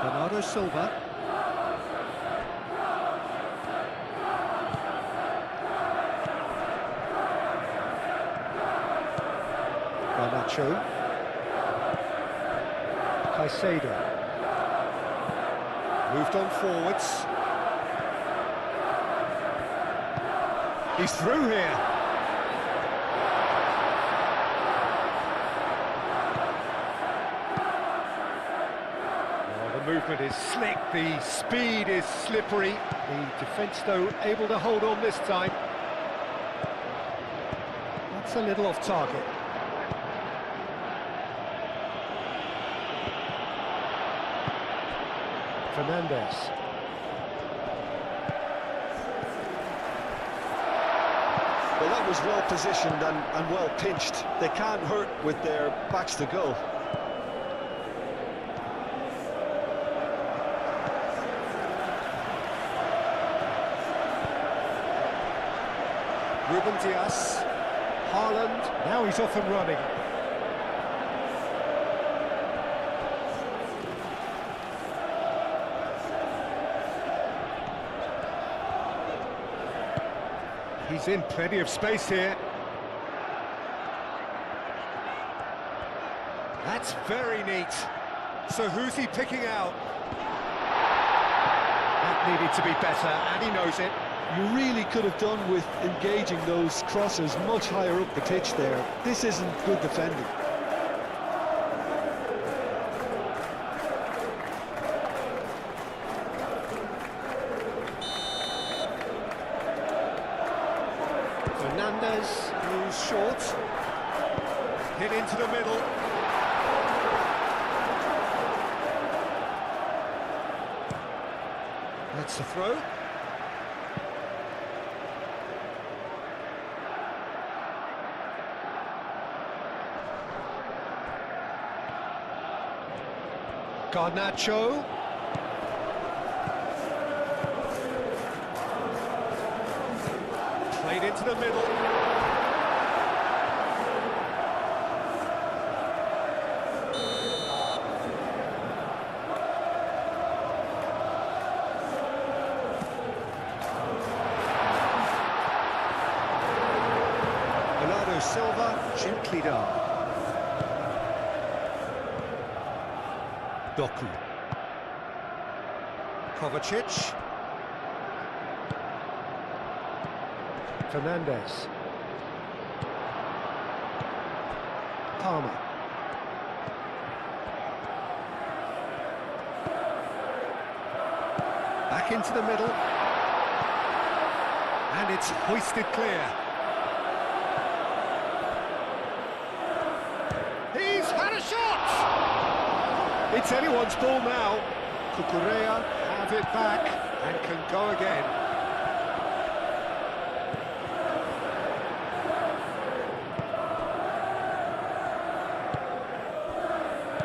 Bernardo Silva. Garnacho. Caicedo. Moved on forwards. He's through here. Oh, the movement is slick, the speed is slippery. The defence, though, able to hold on this time. That's a little off target. Fernandez. Well, that was well positioned and well pinched. They can't hurt with their backs to goal. Ruben Dias. Haaland. Now he's off and running. He's in plenty of space here. That's very neat. So who's he picking out? That needed to be better, and he knows it. You really could have done with engaging those crosses much higher up the pitch there. This isn't good defending. Fernandes moves short. Hit into the middle. That's the throw. Garnacho. Played into the middle. Bernardo Silva, gently down. Doku. Kovacic. Fernandes. Palmer. Back into the middle. And it's hoisted clear. He's had a shot! It's anyone's ball now. Cucurella have it back and can go again.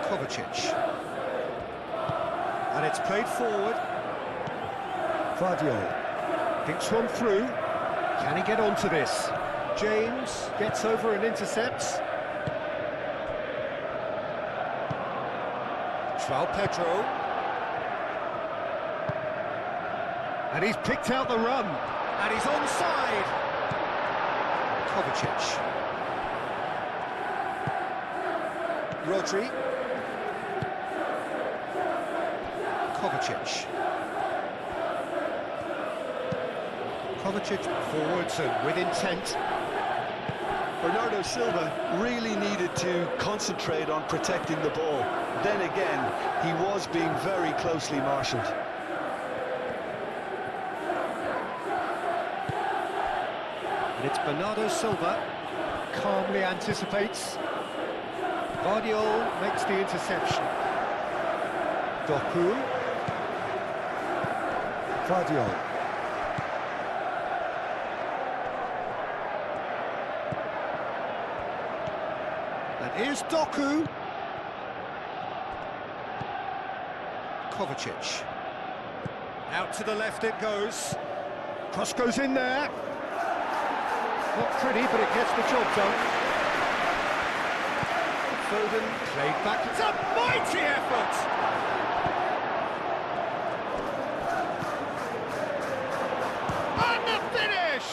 Kovacic. And it's played forward. Vardiol thinks one through. Can he get onto this? James gets over and intercepts. Pedro. And he's picked out the run. And he's onside. Kovacic. Rodri. Kovacic. Kovacic forwards and with intent. Bernardo Silva really needed to concentrate on protecting the ball. Then again, he was being very closely marshalled. And it's Bernardo Silva, calmly anticipates. Vardiol makes the interception. Doku. Vardiol. And here's Doku. Kovacic. Out to the left it goes. Cross goes in there. Not pretty, but it gets the job done. Foden played back. It's a mighty effort! And the finish!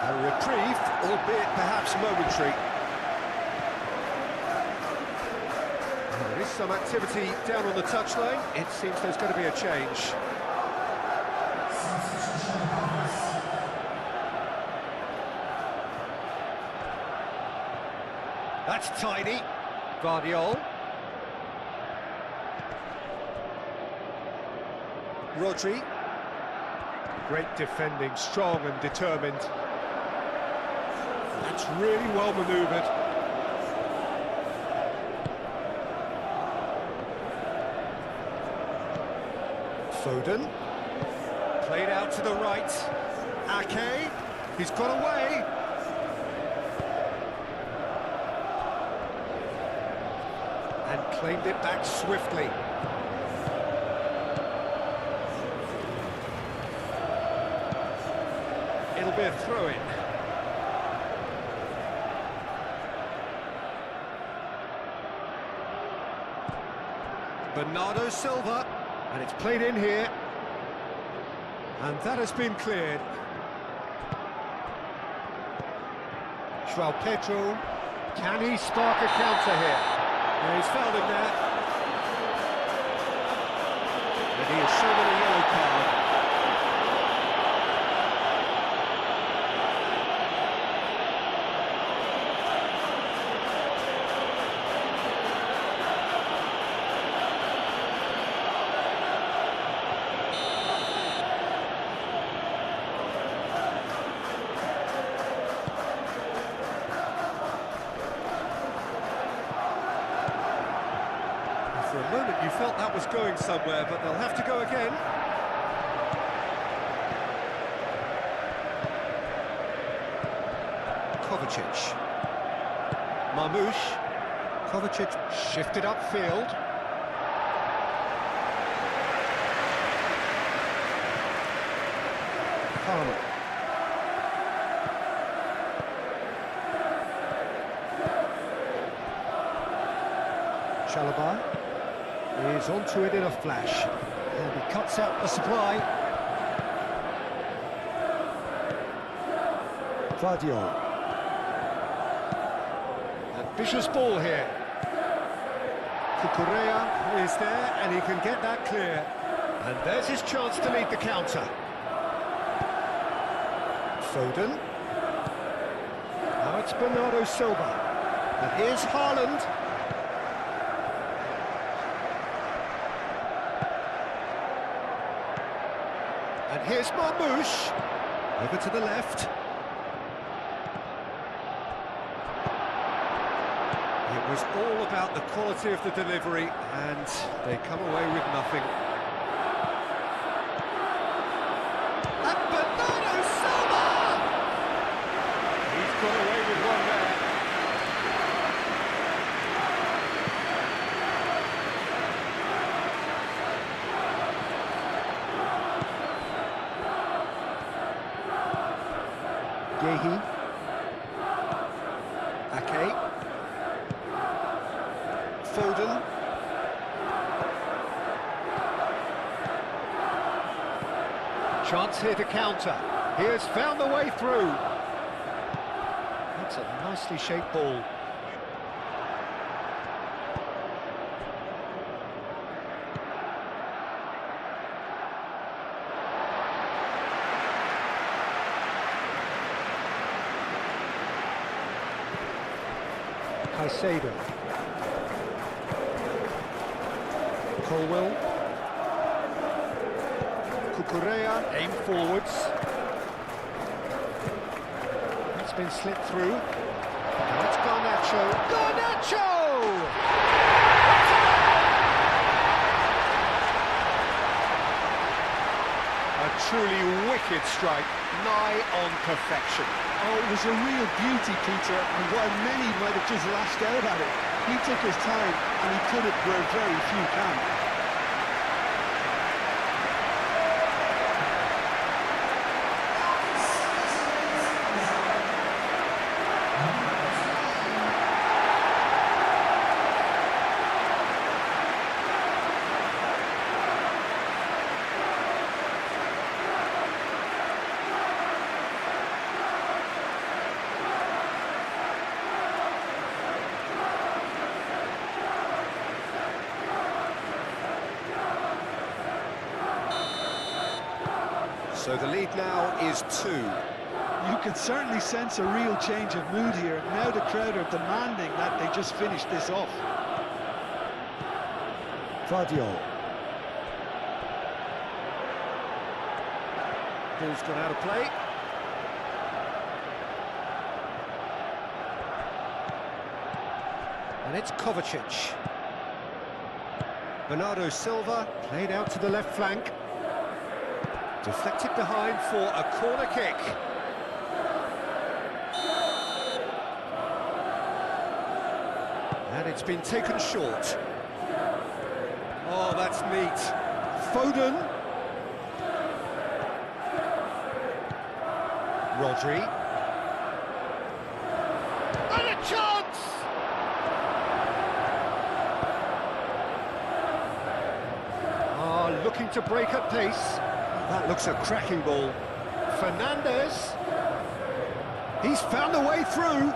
A reprieve, albeit perhaps momentary. There is some activity down on the touchline. It seems there's going to be a change. That's tidy. Vardiol. Rodri. Great defending, strong and determined. That's really well manoeuvred. Foden. Played out to the right. Ake. He's got away. And claimed it back swiftly. It'll be a throw-in. Bernardo Silva, and it's played in here. And that has been cleared. João Pedro, can he spark a counter here? Yeah, he's fouled him there. And he is shown a yellow card. For a moment you felt that was going somewhere, but they'll have to go again. Kovacic. Marmoush. Kovacic shifted upfield. Palmer. Chalobah is onto it in a flash, and he cuts out the supply. Vardiol. Ambitious ball here. Cucurella is there, and he can get that clear. And there's his chance to lead the counter. Foden. Now it's Bernardo Silva. And here's Haaland. And here's Marmoush, over to the left. It was all about the quality of the delivery, and they come away with nothing. And Bernardo Silva! He's got away with one there. Yehi. Ake. Foden. Chance here to counter. He has found the way through. That's a nicely shaped ball. Caicedo. Colwell. Cucurella, aim forwards. That's been slipped through. Now it's Garnacho. Garnacho! A truly wicked strike, nigh on perfection. Oh, it was a real beauty, Peter, and while many might have just lashed out at it, he took his time and he put it where very few can. So the lead now is 2. You can certainly sense a real change of mood here. Now the crowd are demanding that they just finish this off. Vardiol. Ball's gone out of play. And it's Kovacic. Bernardo Silva played out to the left flank. Deflected behind for a corner kick. And it's been taken short. Oh, that's neat. Foden. Rodri. And a chance! Looking to break at pace. That looks a cracking ball. Fernandez. He's found a way through.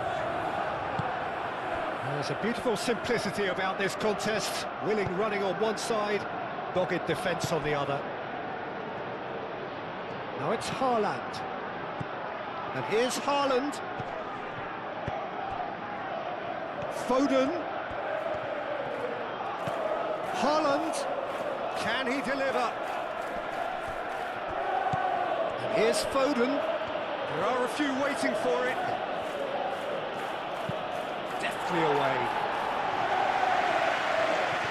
There's a beautiful simplicity about this contest. Willing running on one side, dogged defence on the other. Now it's Haaland. And here's Haaland. Foden. Haaland. Can he deliver? And here's Foden. There are a few waiting for it. Deftly away.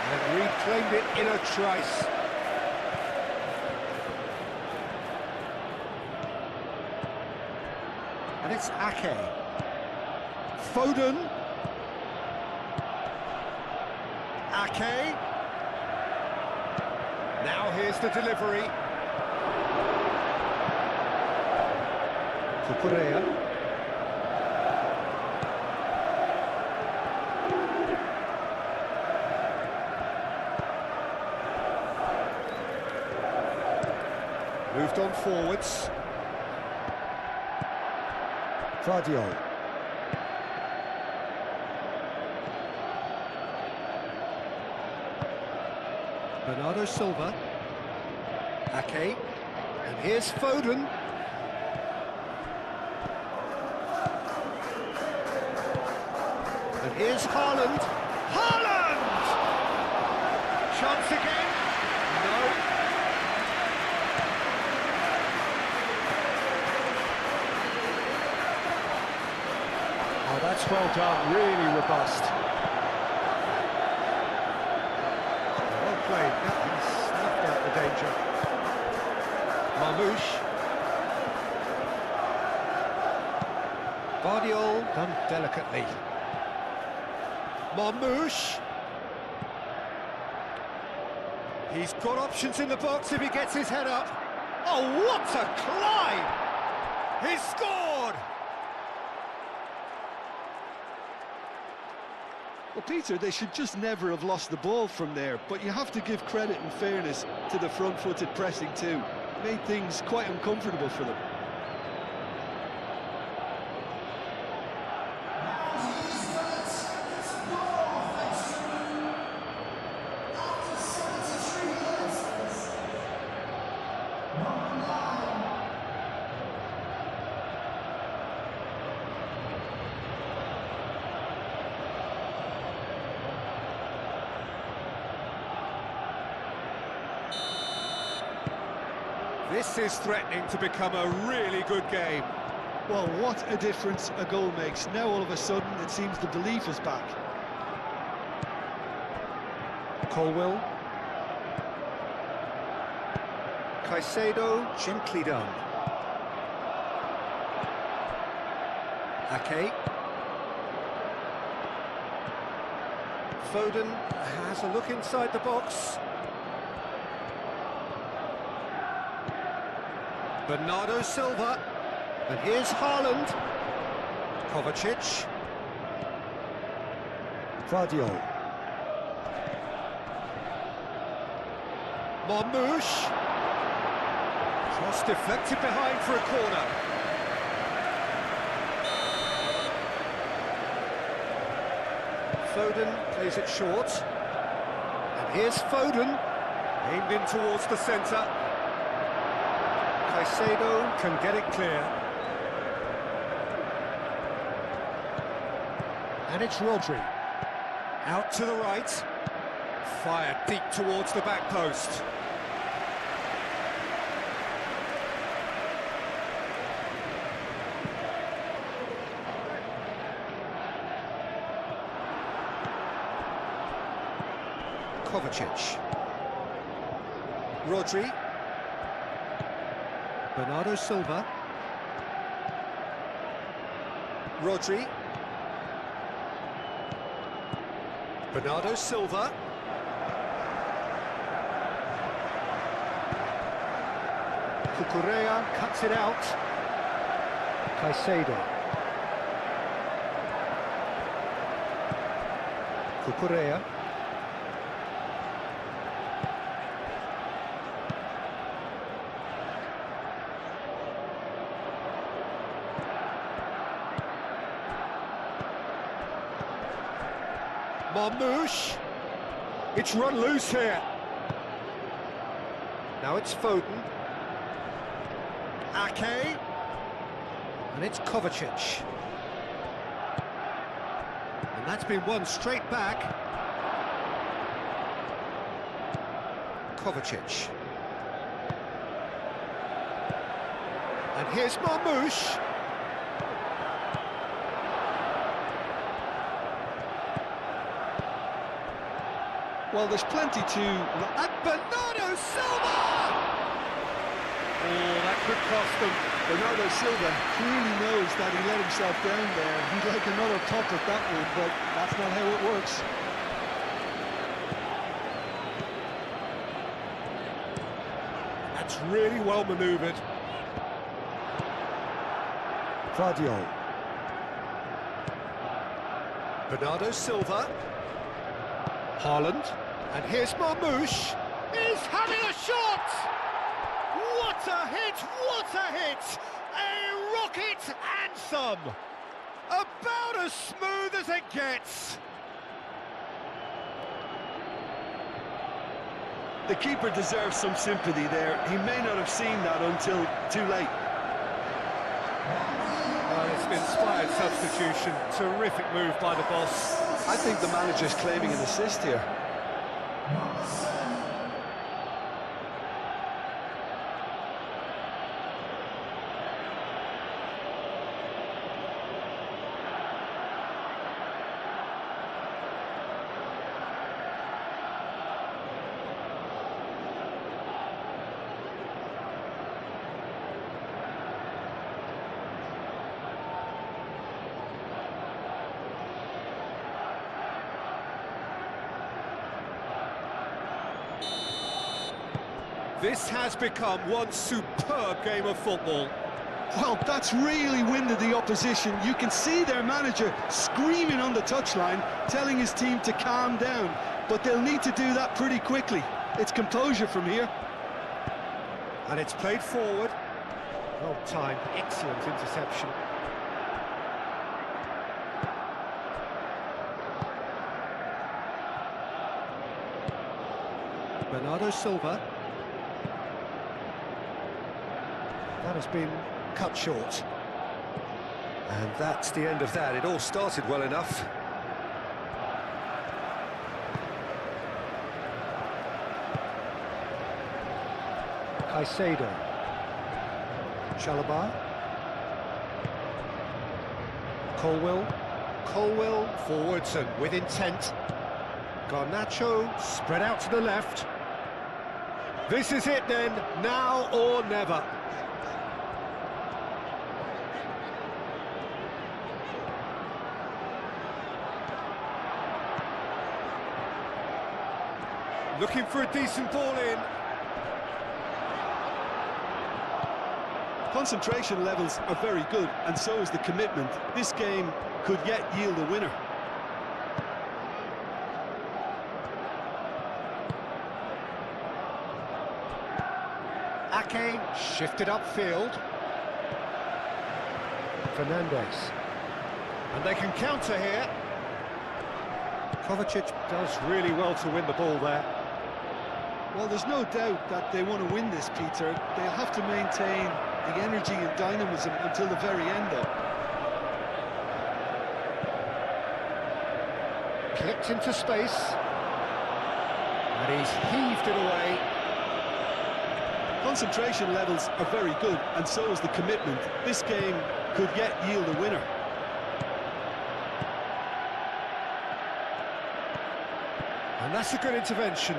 And reclaimed it in a trice. And it's Ake. Foden. Ake. Now here's the delivery. Cucurella. Moved on forwards. Guardiola. Bernardo Silva. Ake. And here's Foden. And here's Haaland. Haaland! Chance again. No. Oh, that's well done. Really robust. Well played. He's snuffed out the danger. Marmoush. Guardiola done delicately. Marmoush. He's got options in the box if he gets his head up. Oh, what a climb! He's scored! Well, Peter, they should just never have lost the ball from there, but you have to give credit and fairness to the front-footed pressing too. Made things quite uncomfortable for them. This is threatening to become a really good game. Well, what a difference a goal makes. Now all of a sudden it seems the belief is back. Colwill. Caicedo, gently done. Ake. Foden has a look inside the box. Bernardo Silva. And here's Haaland. Kovacic. Guardiola. Marmoush. Cross deflected behind for a corner. Foden plays it short. And here's Foden. Aimed in towards the centre. Caicedo can get it clear. And it's Rodri. Out to the right. Fired deep towards the back post. Kovacic. Rodri. Bernardo Silva. Rodri. Bernardo Silva. Cucurella cuts it out. Caicedo. Cucurella. Marmoush. It's run loose here. Now it's Foden. Ake. And it's Kovacic. And that's been won straight back. Kovacic. And here's Marmoush. Well, there's plenty to... And Bernardo Silva! Oh, that could cost them. Bernardo Silva clearly knows that he let himself down there. He'd like another putt at that one, but that's not how it works. That's really well manoeuvred. Vardiol. Bernardo Silva. Haaland. And here's Marmoush. He's having a shot! What a hit! What a hit! A rocket and some! About as smooth as it gets! The keeper deserves some sympathy there. He may not have seen that until too late. Well, it's an inspired substitution. Terrific move by the boss. I think the manager's claiming an assist here. This has become one superb game of football. Well, that's really winded the opposition. You can see their manager screaming on the touchline, telling his team to calm down. But they'll need to do that pretty quickly. It's composure from here. And it's played forward. Well timed, excellent interception. Bernardo Silva. That has been cut short. And that's the end of that. It all started well enough. Caicedo. Chalobah. Colwill forwards and with intent. Garnacho spread out to the left. This is it then, now or never. Looking for a decent ball in. Concentration levels are very good, and so is the commitment. This game could yet yield a winner. Ake shifted upfield. Fernandes. And they can counter here. Kovacic does really well to win the ball there. Well, there's no doubt that they want to win this, Peter. They'll have to maintain the energy and dynamism until the very end, though. Clipped into space. And he's heaved it away. Concentration levels are very good, and so is the commitment. This game could yet yield a winner. And that's a good intervention.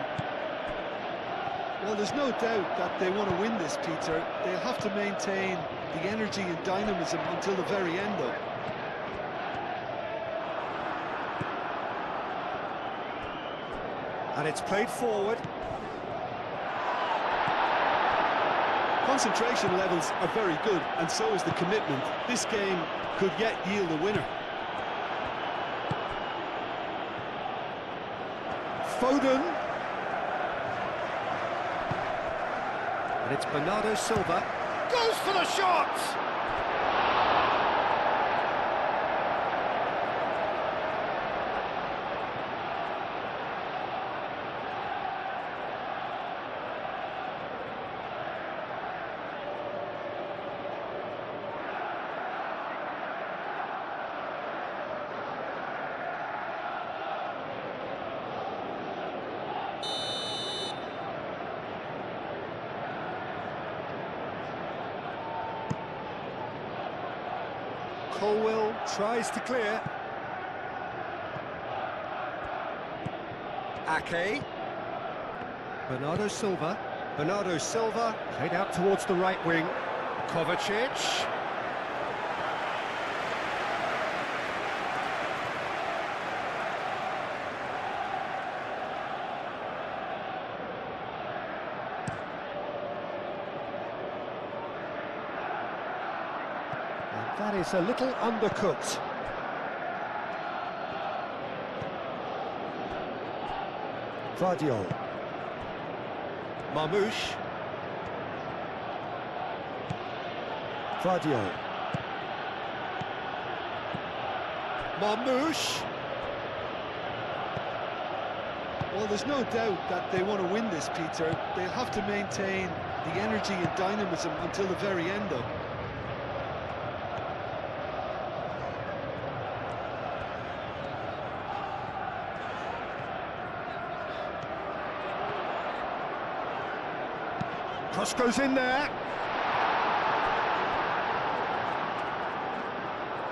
Well, there's no doubt that they want to win this, Peter. They'll have to maintain the energy and dynamism until the very end, though. And it's played forward. Concentration levels are very good, and so is the commitment. This game could yet yield a winner. Foden. And it's Bernardo Silva. Goes for the shot! Colwell tries to clear. Ake. Bernardo Silva. Bernardo Silva played out towards the right wing. Kovacic. That is a little undercooked. Vardiol. Marmouche. Vardiol. Marmouche. Well, there's no doubt that they want to win this, Peter. They'll have to maintain the energy and dynamism until the very end, though. Cross goes in there.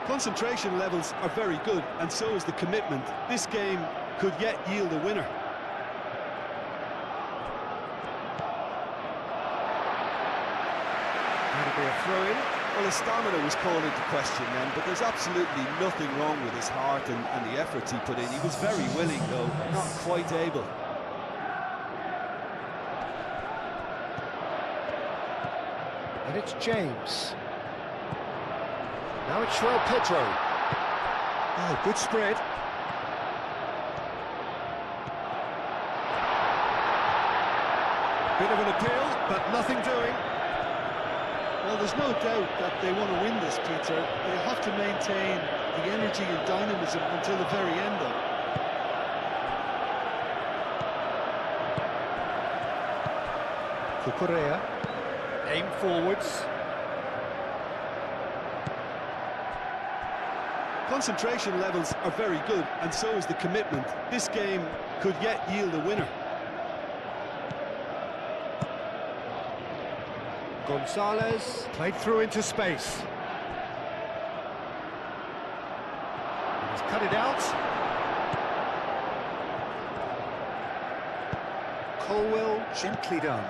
Concentration levels are very good, and so is the commitment. This game could yet yield a winner. That'll be a throw-in. Well, his stamina was called into question then, but there's absolutely nothing wrong with his heart and the efforts he put in. He was very willing, though, not quite able. And it's James. Now it's Pedro. Oh, good spread. Bit of an appeal, but nothing doing. Well, there's no doubt that they want to win this, Peter. They'll have to maintain the energy and dynamism until the very end, though. Cucurella. Aim forwards. Concentration levels are very good, and so is the commitment. This game could yet yield a winner. Gonzalez played through into space. He's cut it out. Colwell gently done.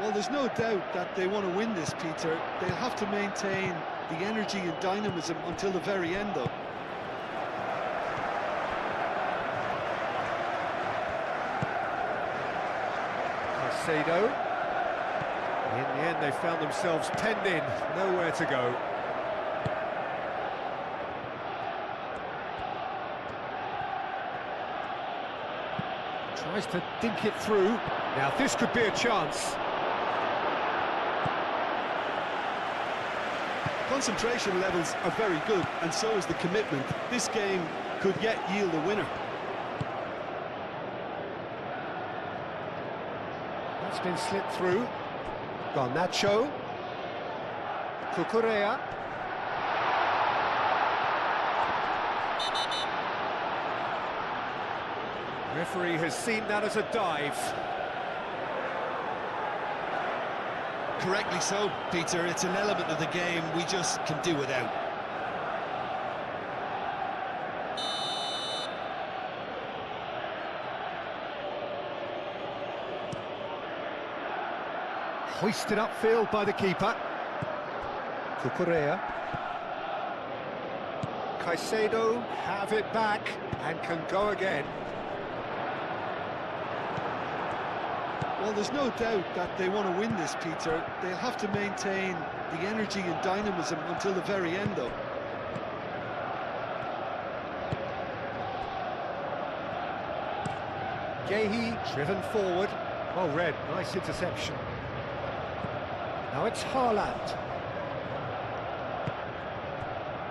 Well, there's no doubt that they want to win this, Peter. They'll have to maintain the energy and dynamism until the very end, though. Caicedo. In the end, they found themselves penned in, nowhere to go. Tries to dink it through. Now this could be a chance. Concentration levels are very good, and so is the commitment. This game could yet yield a winner. That's been slipped through. Garnacho. Cucurella. Referee has seen that as a dive. Correctly so, Peter. It's an element of the game we just can do without. Hoisted upfield by the keeper. Cucurella. Caicedo have it back and can go again. Well, there's no doubt that they want to win this, Peter. They'll have to maintain the energy and dynamism until the very end, though. Gehi driven forward. Well read, nice interception. Now it's Haaland.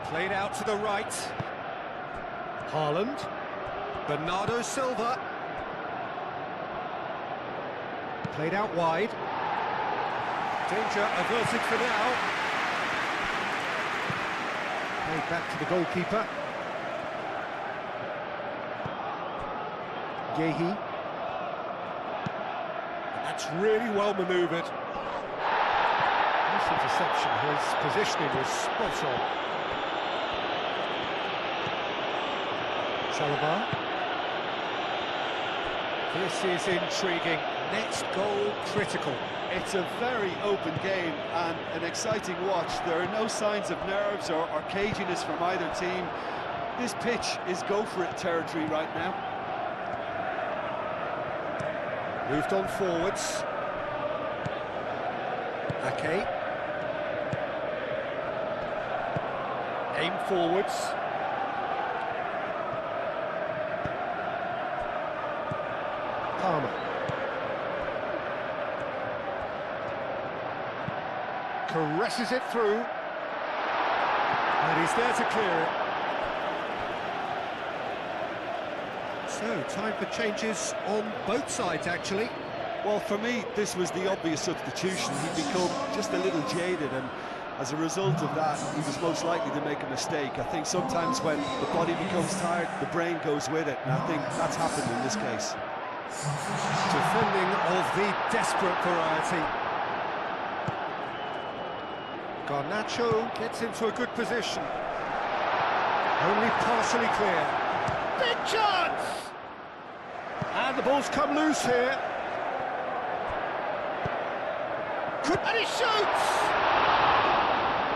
Played out to the right. Haaland. Bernardo Silva. Played out wide. Danger averted for now. Played back to the goalkeeper. Gehi. That's really well manoeuvred. Nice interception. His positioning was spot on. Chalobah. This is intriguing. Next goal critical. It's a very open game and an exciting watch. There are no signs of nerves or caginess from either team. This pitch is go-for-it territory right now. Moved on forwards. Ake. Aim forwards. Palmer. Caresses it through. And he's there to clear it. So, time for changes on both sides, actually. Well, for me, this was the obvious substitution. He'd become just a little jaded, and as a result of that, he was most likely to make a mistake. I think sometimes when the body becomes tired, the brain goes with it, and I think that's happened in this case. Defending of the desperate variety. Garnacho gets into a good position. Only partially clear. Big chance! And the ball's come loose here. And he shoots!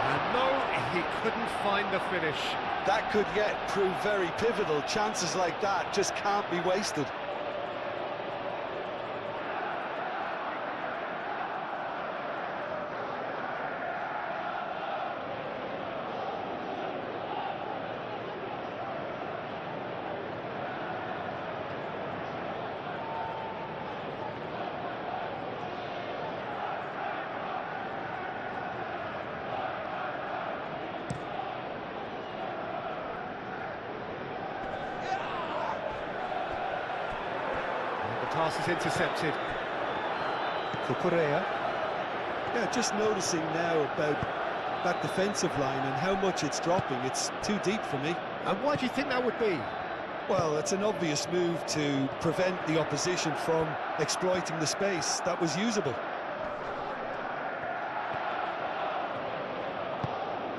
And no, he couldn't find the finish. That could yet prove very pivotal. Chances like that just can't be wasted. Pass is intercepted. Cucurella. Yeah, just noticing now about that defensive line and how much it's dropping. It's too deep for me. And why do you think that would be? Well, it's an obvious move to prevent the opposition from exploiting the space that was usable.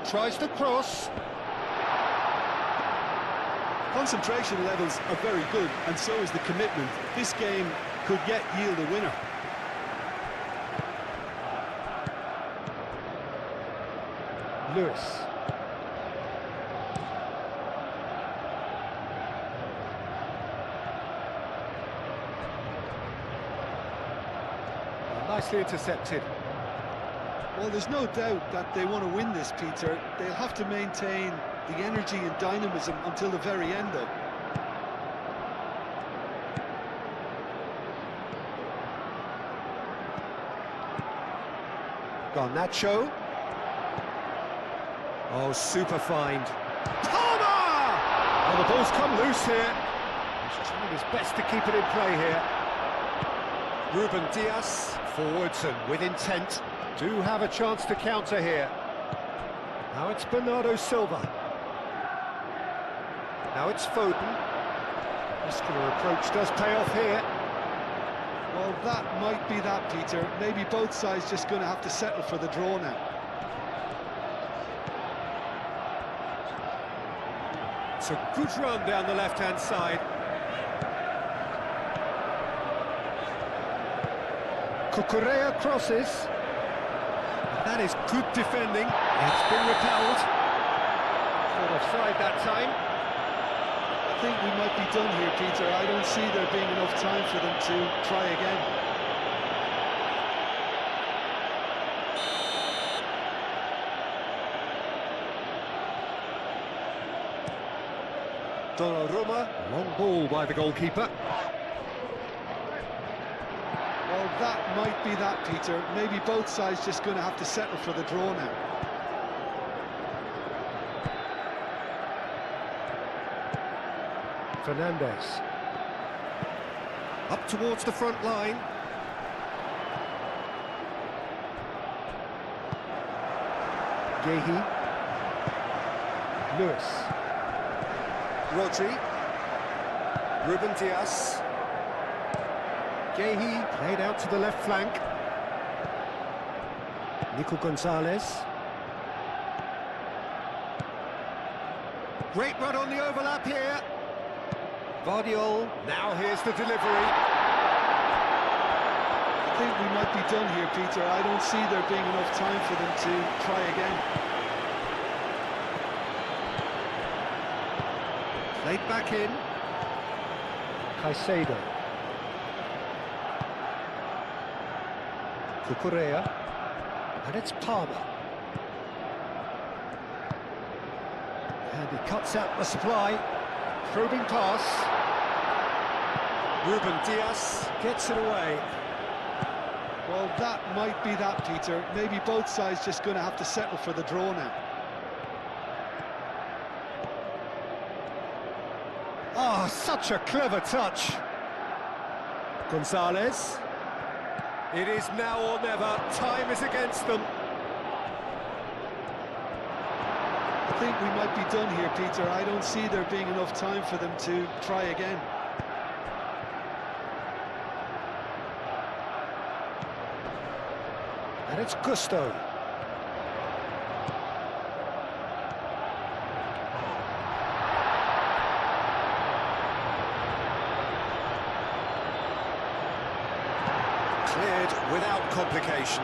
Tries to cross. Concentration levels are very good, and so is the commitment. This game could yet yield a winner. Lewis. Nicely intercepted. Well, there's no doubt that they want to win this, Peter. They'll have to maintain the energy and dynamism until the very end, though. Garnacho. Oh, super find. Palmer! Oh, the ball's come loose here. He's trying his best to keep it in play here. Ruben Dias, forwards and with intent. Do have a chance to counter here. Now it's Bernardo Silva. Now it's Foden. Muscular approach does pay off here. Well, that might be that, Peter. Maybe both sides just going to have to settle for the draw now. It's a good run down the left-hand side. Cucurella crosses. That is good defending. It's been repelled. Caught offside that time. I think we might be done here, Peter. I don't see there being enough time for them to try again. Donnarumma, long ball by the goalkeeper. Well, that might be that, Peter. Maybe both sides just going to have to settle for the draw now. Fernandes. Up towards the front line. Gehi. Lewis. Rodri. Ruben Dias. Gehi played out to the left flank. Nico Gonzalez. Great run on the overlap here. Vardiol, now here's the delivery. I think we might be done here, Peter. I don't see there being enough time for them to try again. Played back in. Caicedo. Cucurella. And it's Palmer. And he cuts out the supply. Probing pass. Ruben Dias gets it away. Well, that might be that, Peter. Maybe both sides just going to have to settle for the draw now. Oh, such a clever touch. Gonzalez. It is now or never. Time is against them. I think we might be done here, Peter. I don't see there being enough time for them to try again. And it's Gusto. Cleared without complication.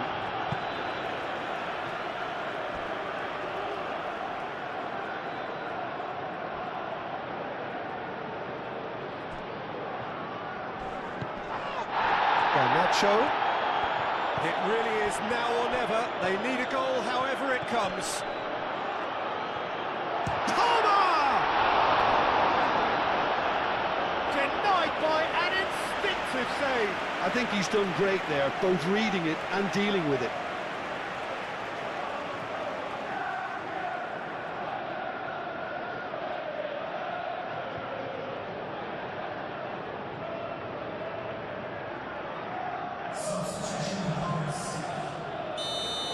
Garnacho. It really is now or never. They need a goal however it comes. Palmer! Denied by an instinctive save. I think he's done great there, both reading it and dealing with it.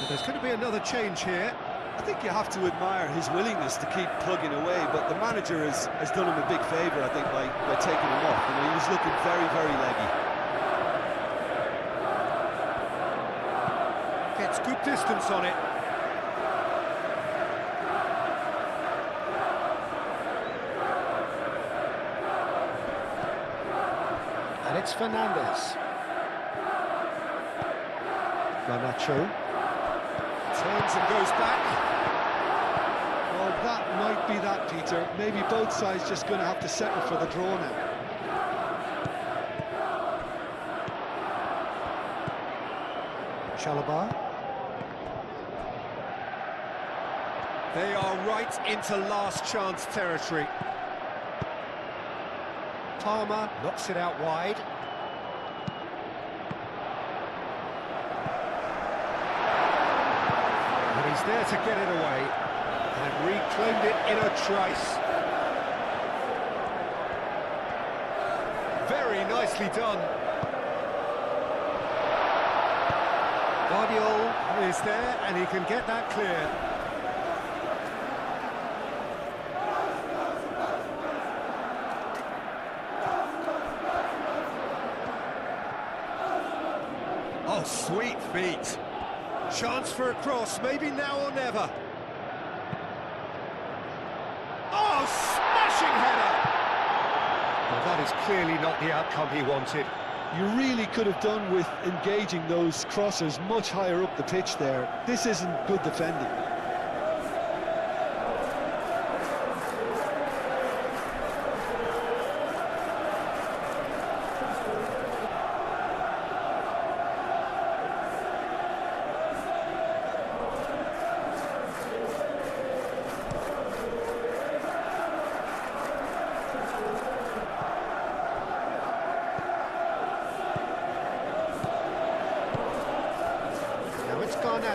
There's going to be another change here. I think you have to admire his willingness to keep plugging away, but the manager has done him a big favour, I think, by taking him off. You know, he was looking very, very leggy. Gets good distance on it. And it's Fernandes. Garnacho. Turns and goes back. Well, that might be that, Peter. Maybe both sides just going to have to settle for the draw now. Chalobah. They are right into last chance territory. Palmer knocks it out wide. And he's there to get it away. And reclaimed it in a trice. Very nicely done. Vardiol is there and he can get that clear. Oh, sweet feet. Chance for a cross, maybe now or never. Oh, smashing header! Well, that is clearly not the outcome he wanted. You really could have done with engaging those crossers much higher up the pitch there. This isn't good defending.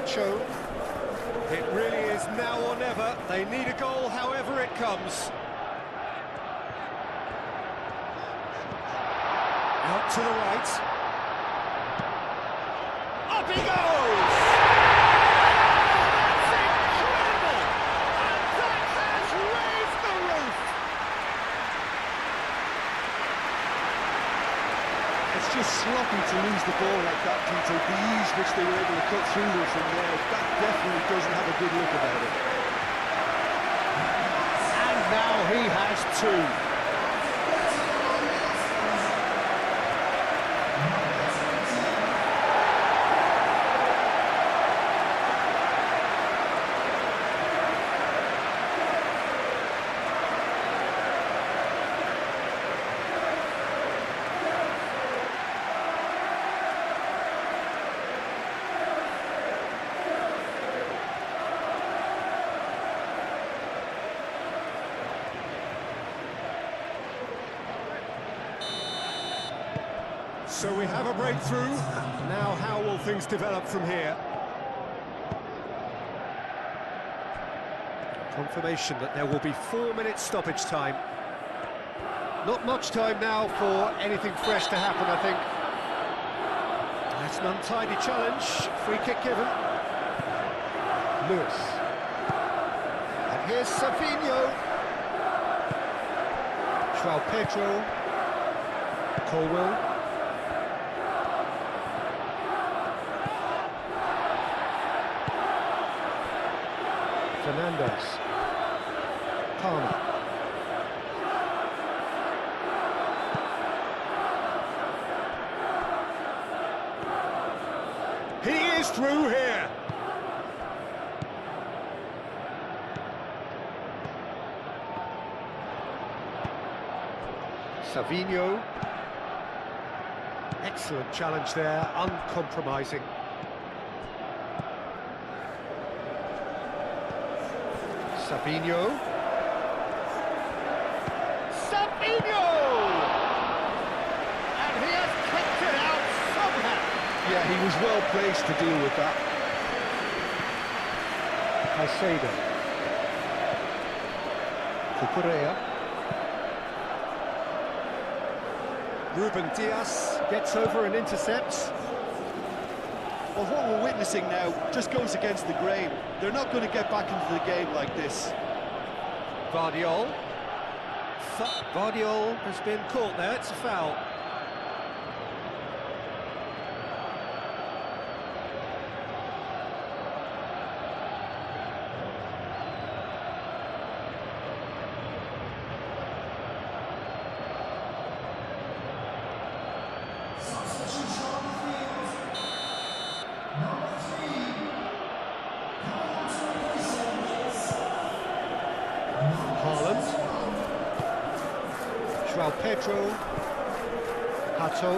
Pacho. It really is now or never. They need a goal however it comes. Out to the right. Up he goes! That's incredible! And that has raised the roof! It's just sloppy to lose the ball like that, Peter. The ease which they were able to cut through them from there, that definitely doesn't have a good look about it. And now he has two. So we have a breakthrough. Now how will things develop from here? Confirmation that there will be 4 minutes stoppage time. Not much time now for anything fresh to happen, I think. That's an untidy challenge. Free kick given. Lewis. And here's Savinho. João Pedro. Colwell. Fernandez. Palmer. He is through here. Savinho. Excellent challenge there, uncompromising. Savinho. Savinho! And he has kicked it out somehow. Yeah, he was well placed to deal with that. Caicedo. Cucurella. Ruben Diaz gets over and intercepts. Well, what we're witnessing now just goes against the grain. They're not going to get back into the game like this. Vardiol. Vardiol has been caught there, it's a foul. Haaland. João Pedro. Pacho.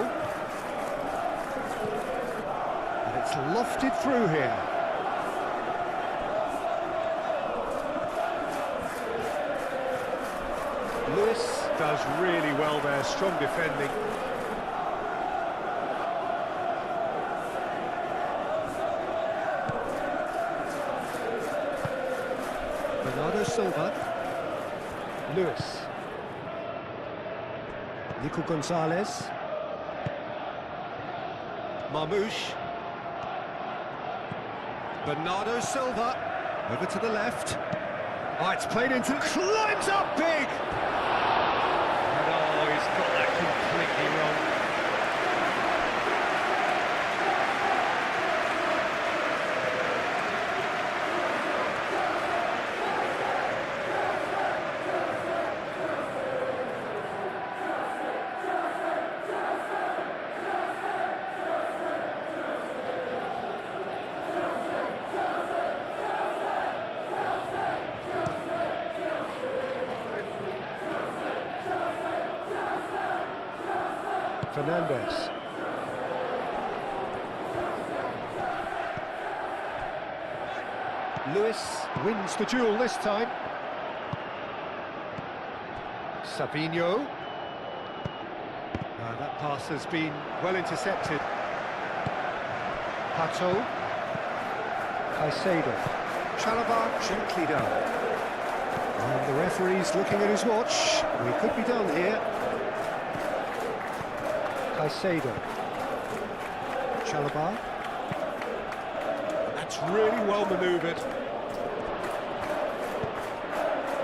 And it's lofted through here. Lewis does really well there, strong defending. Bernardo Silva. Lewis. Nico Gonzalez. Marmouche. Bernardo Silva. Over to the left. Oh, it's played into... Climbs up big! And oh, he's got that completely wrong. Fernandez. Lewis wins the duel this time. Savinho. That pass has been well intercepted. Pacho. Caicedo. Chalobah gently done. And the referee's looking at his watch. We could be done here. Caicedo. Chalobah. That's really well manoeuvred.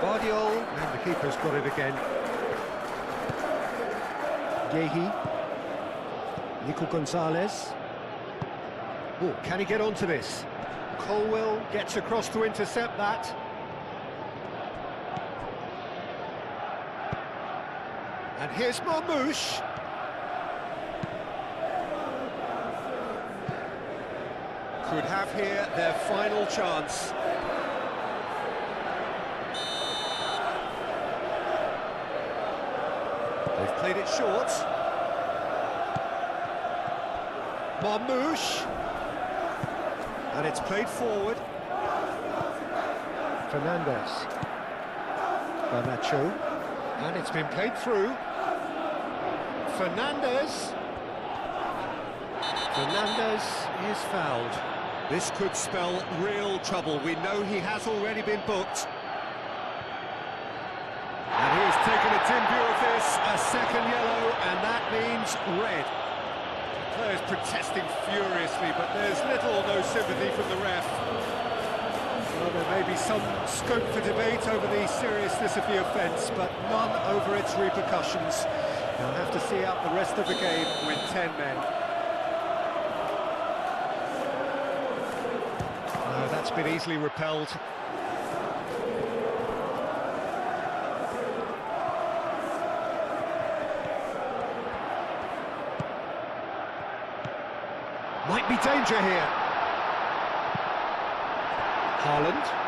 Guardiol, and the keeper's got it again. Yehi. Nico Gonzalez. Oh, can he get onto this? Colwell gets across to intercept that. And here's Marmoush. Could have here their final chance. They've played it short. Marmoush. And it's played forward. Fernandez. Garnacho. And it's been played through. Fernandez. Fernandez is fouled. This could spell real trouble. We know he has already been booked. And he has taken a dim view of this, a second yellow, and that means red. The players protesting furiously, but there's little or no sympathy from the ref. Well, there may be some scope for debate over the seriousness of the offence, but none over its repercussions. They'll have to see out the rest of the game with 10 men. No, that's been easily repelled. Might be danger here. Haaland.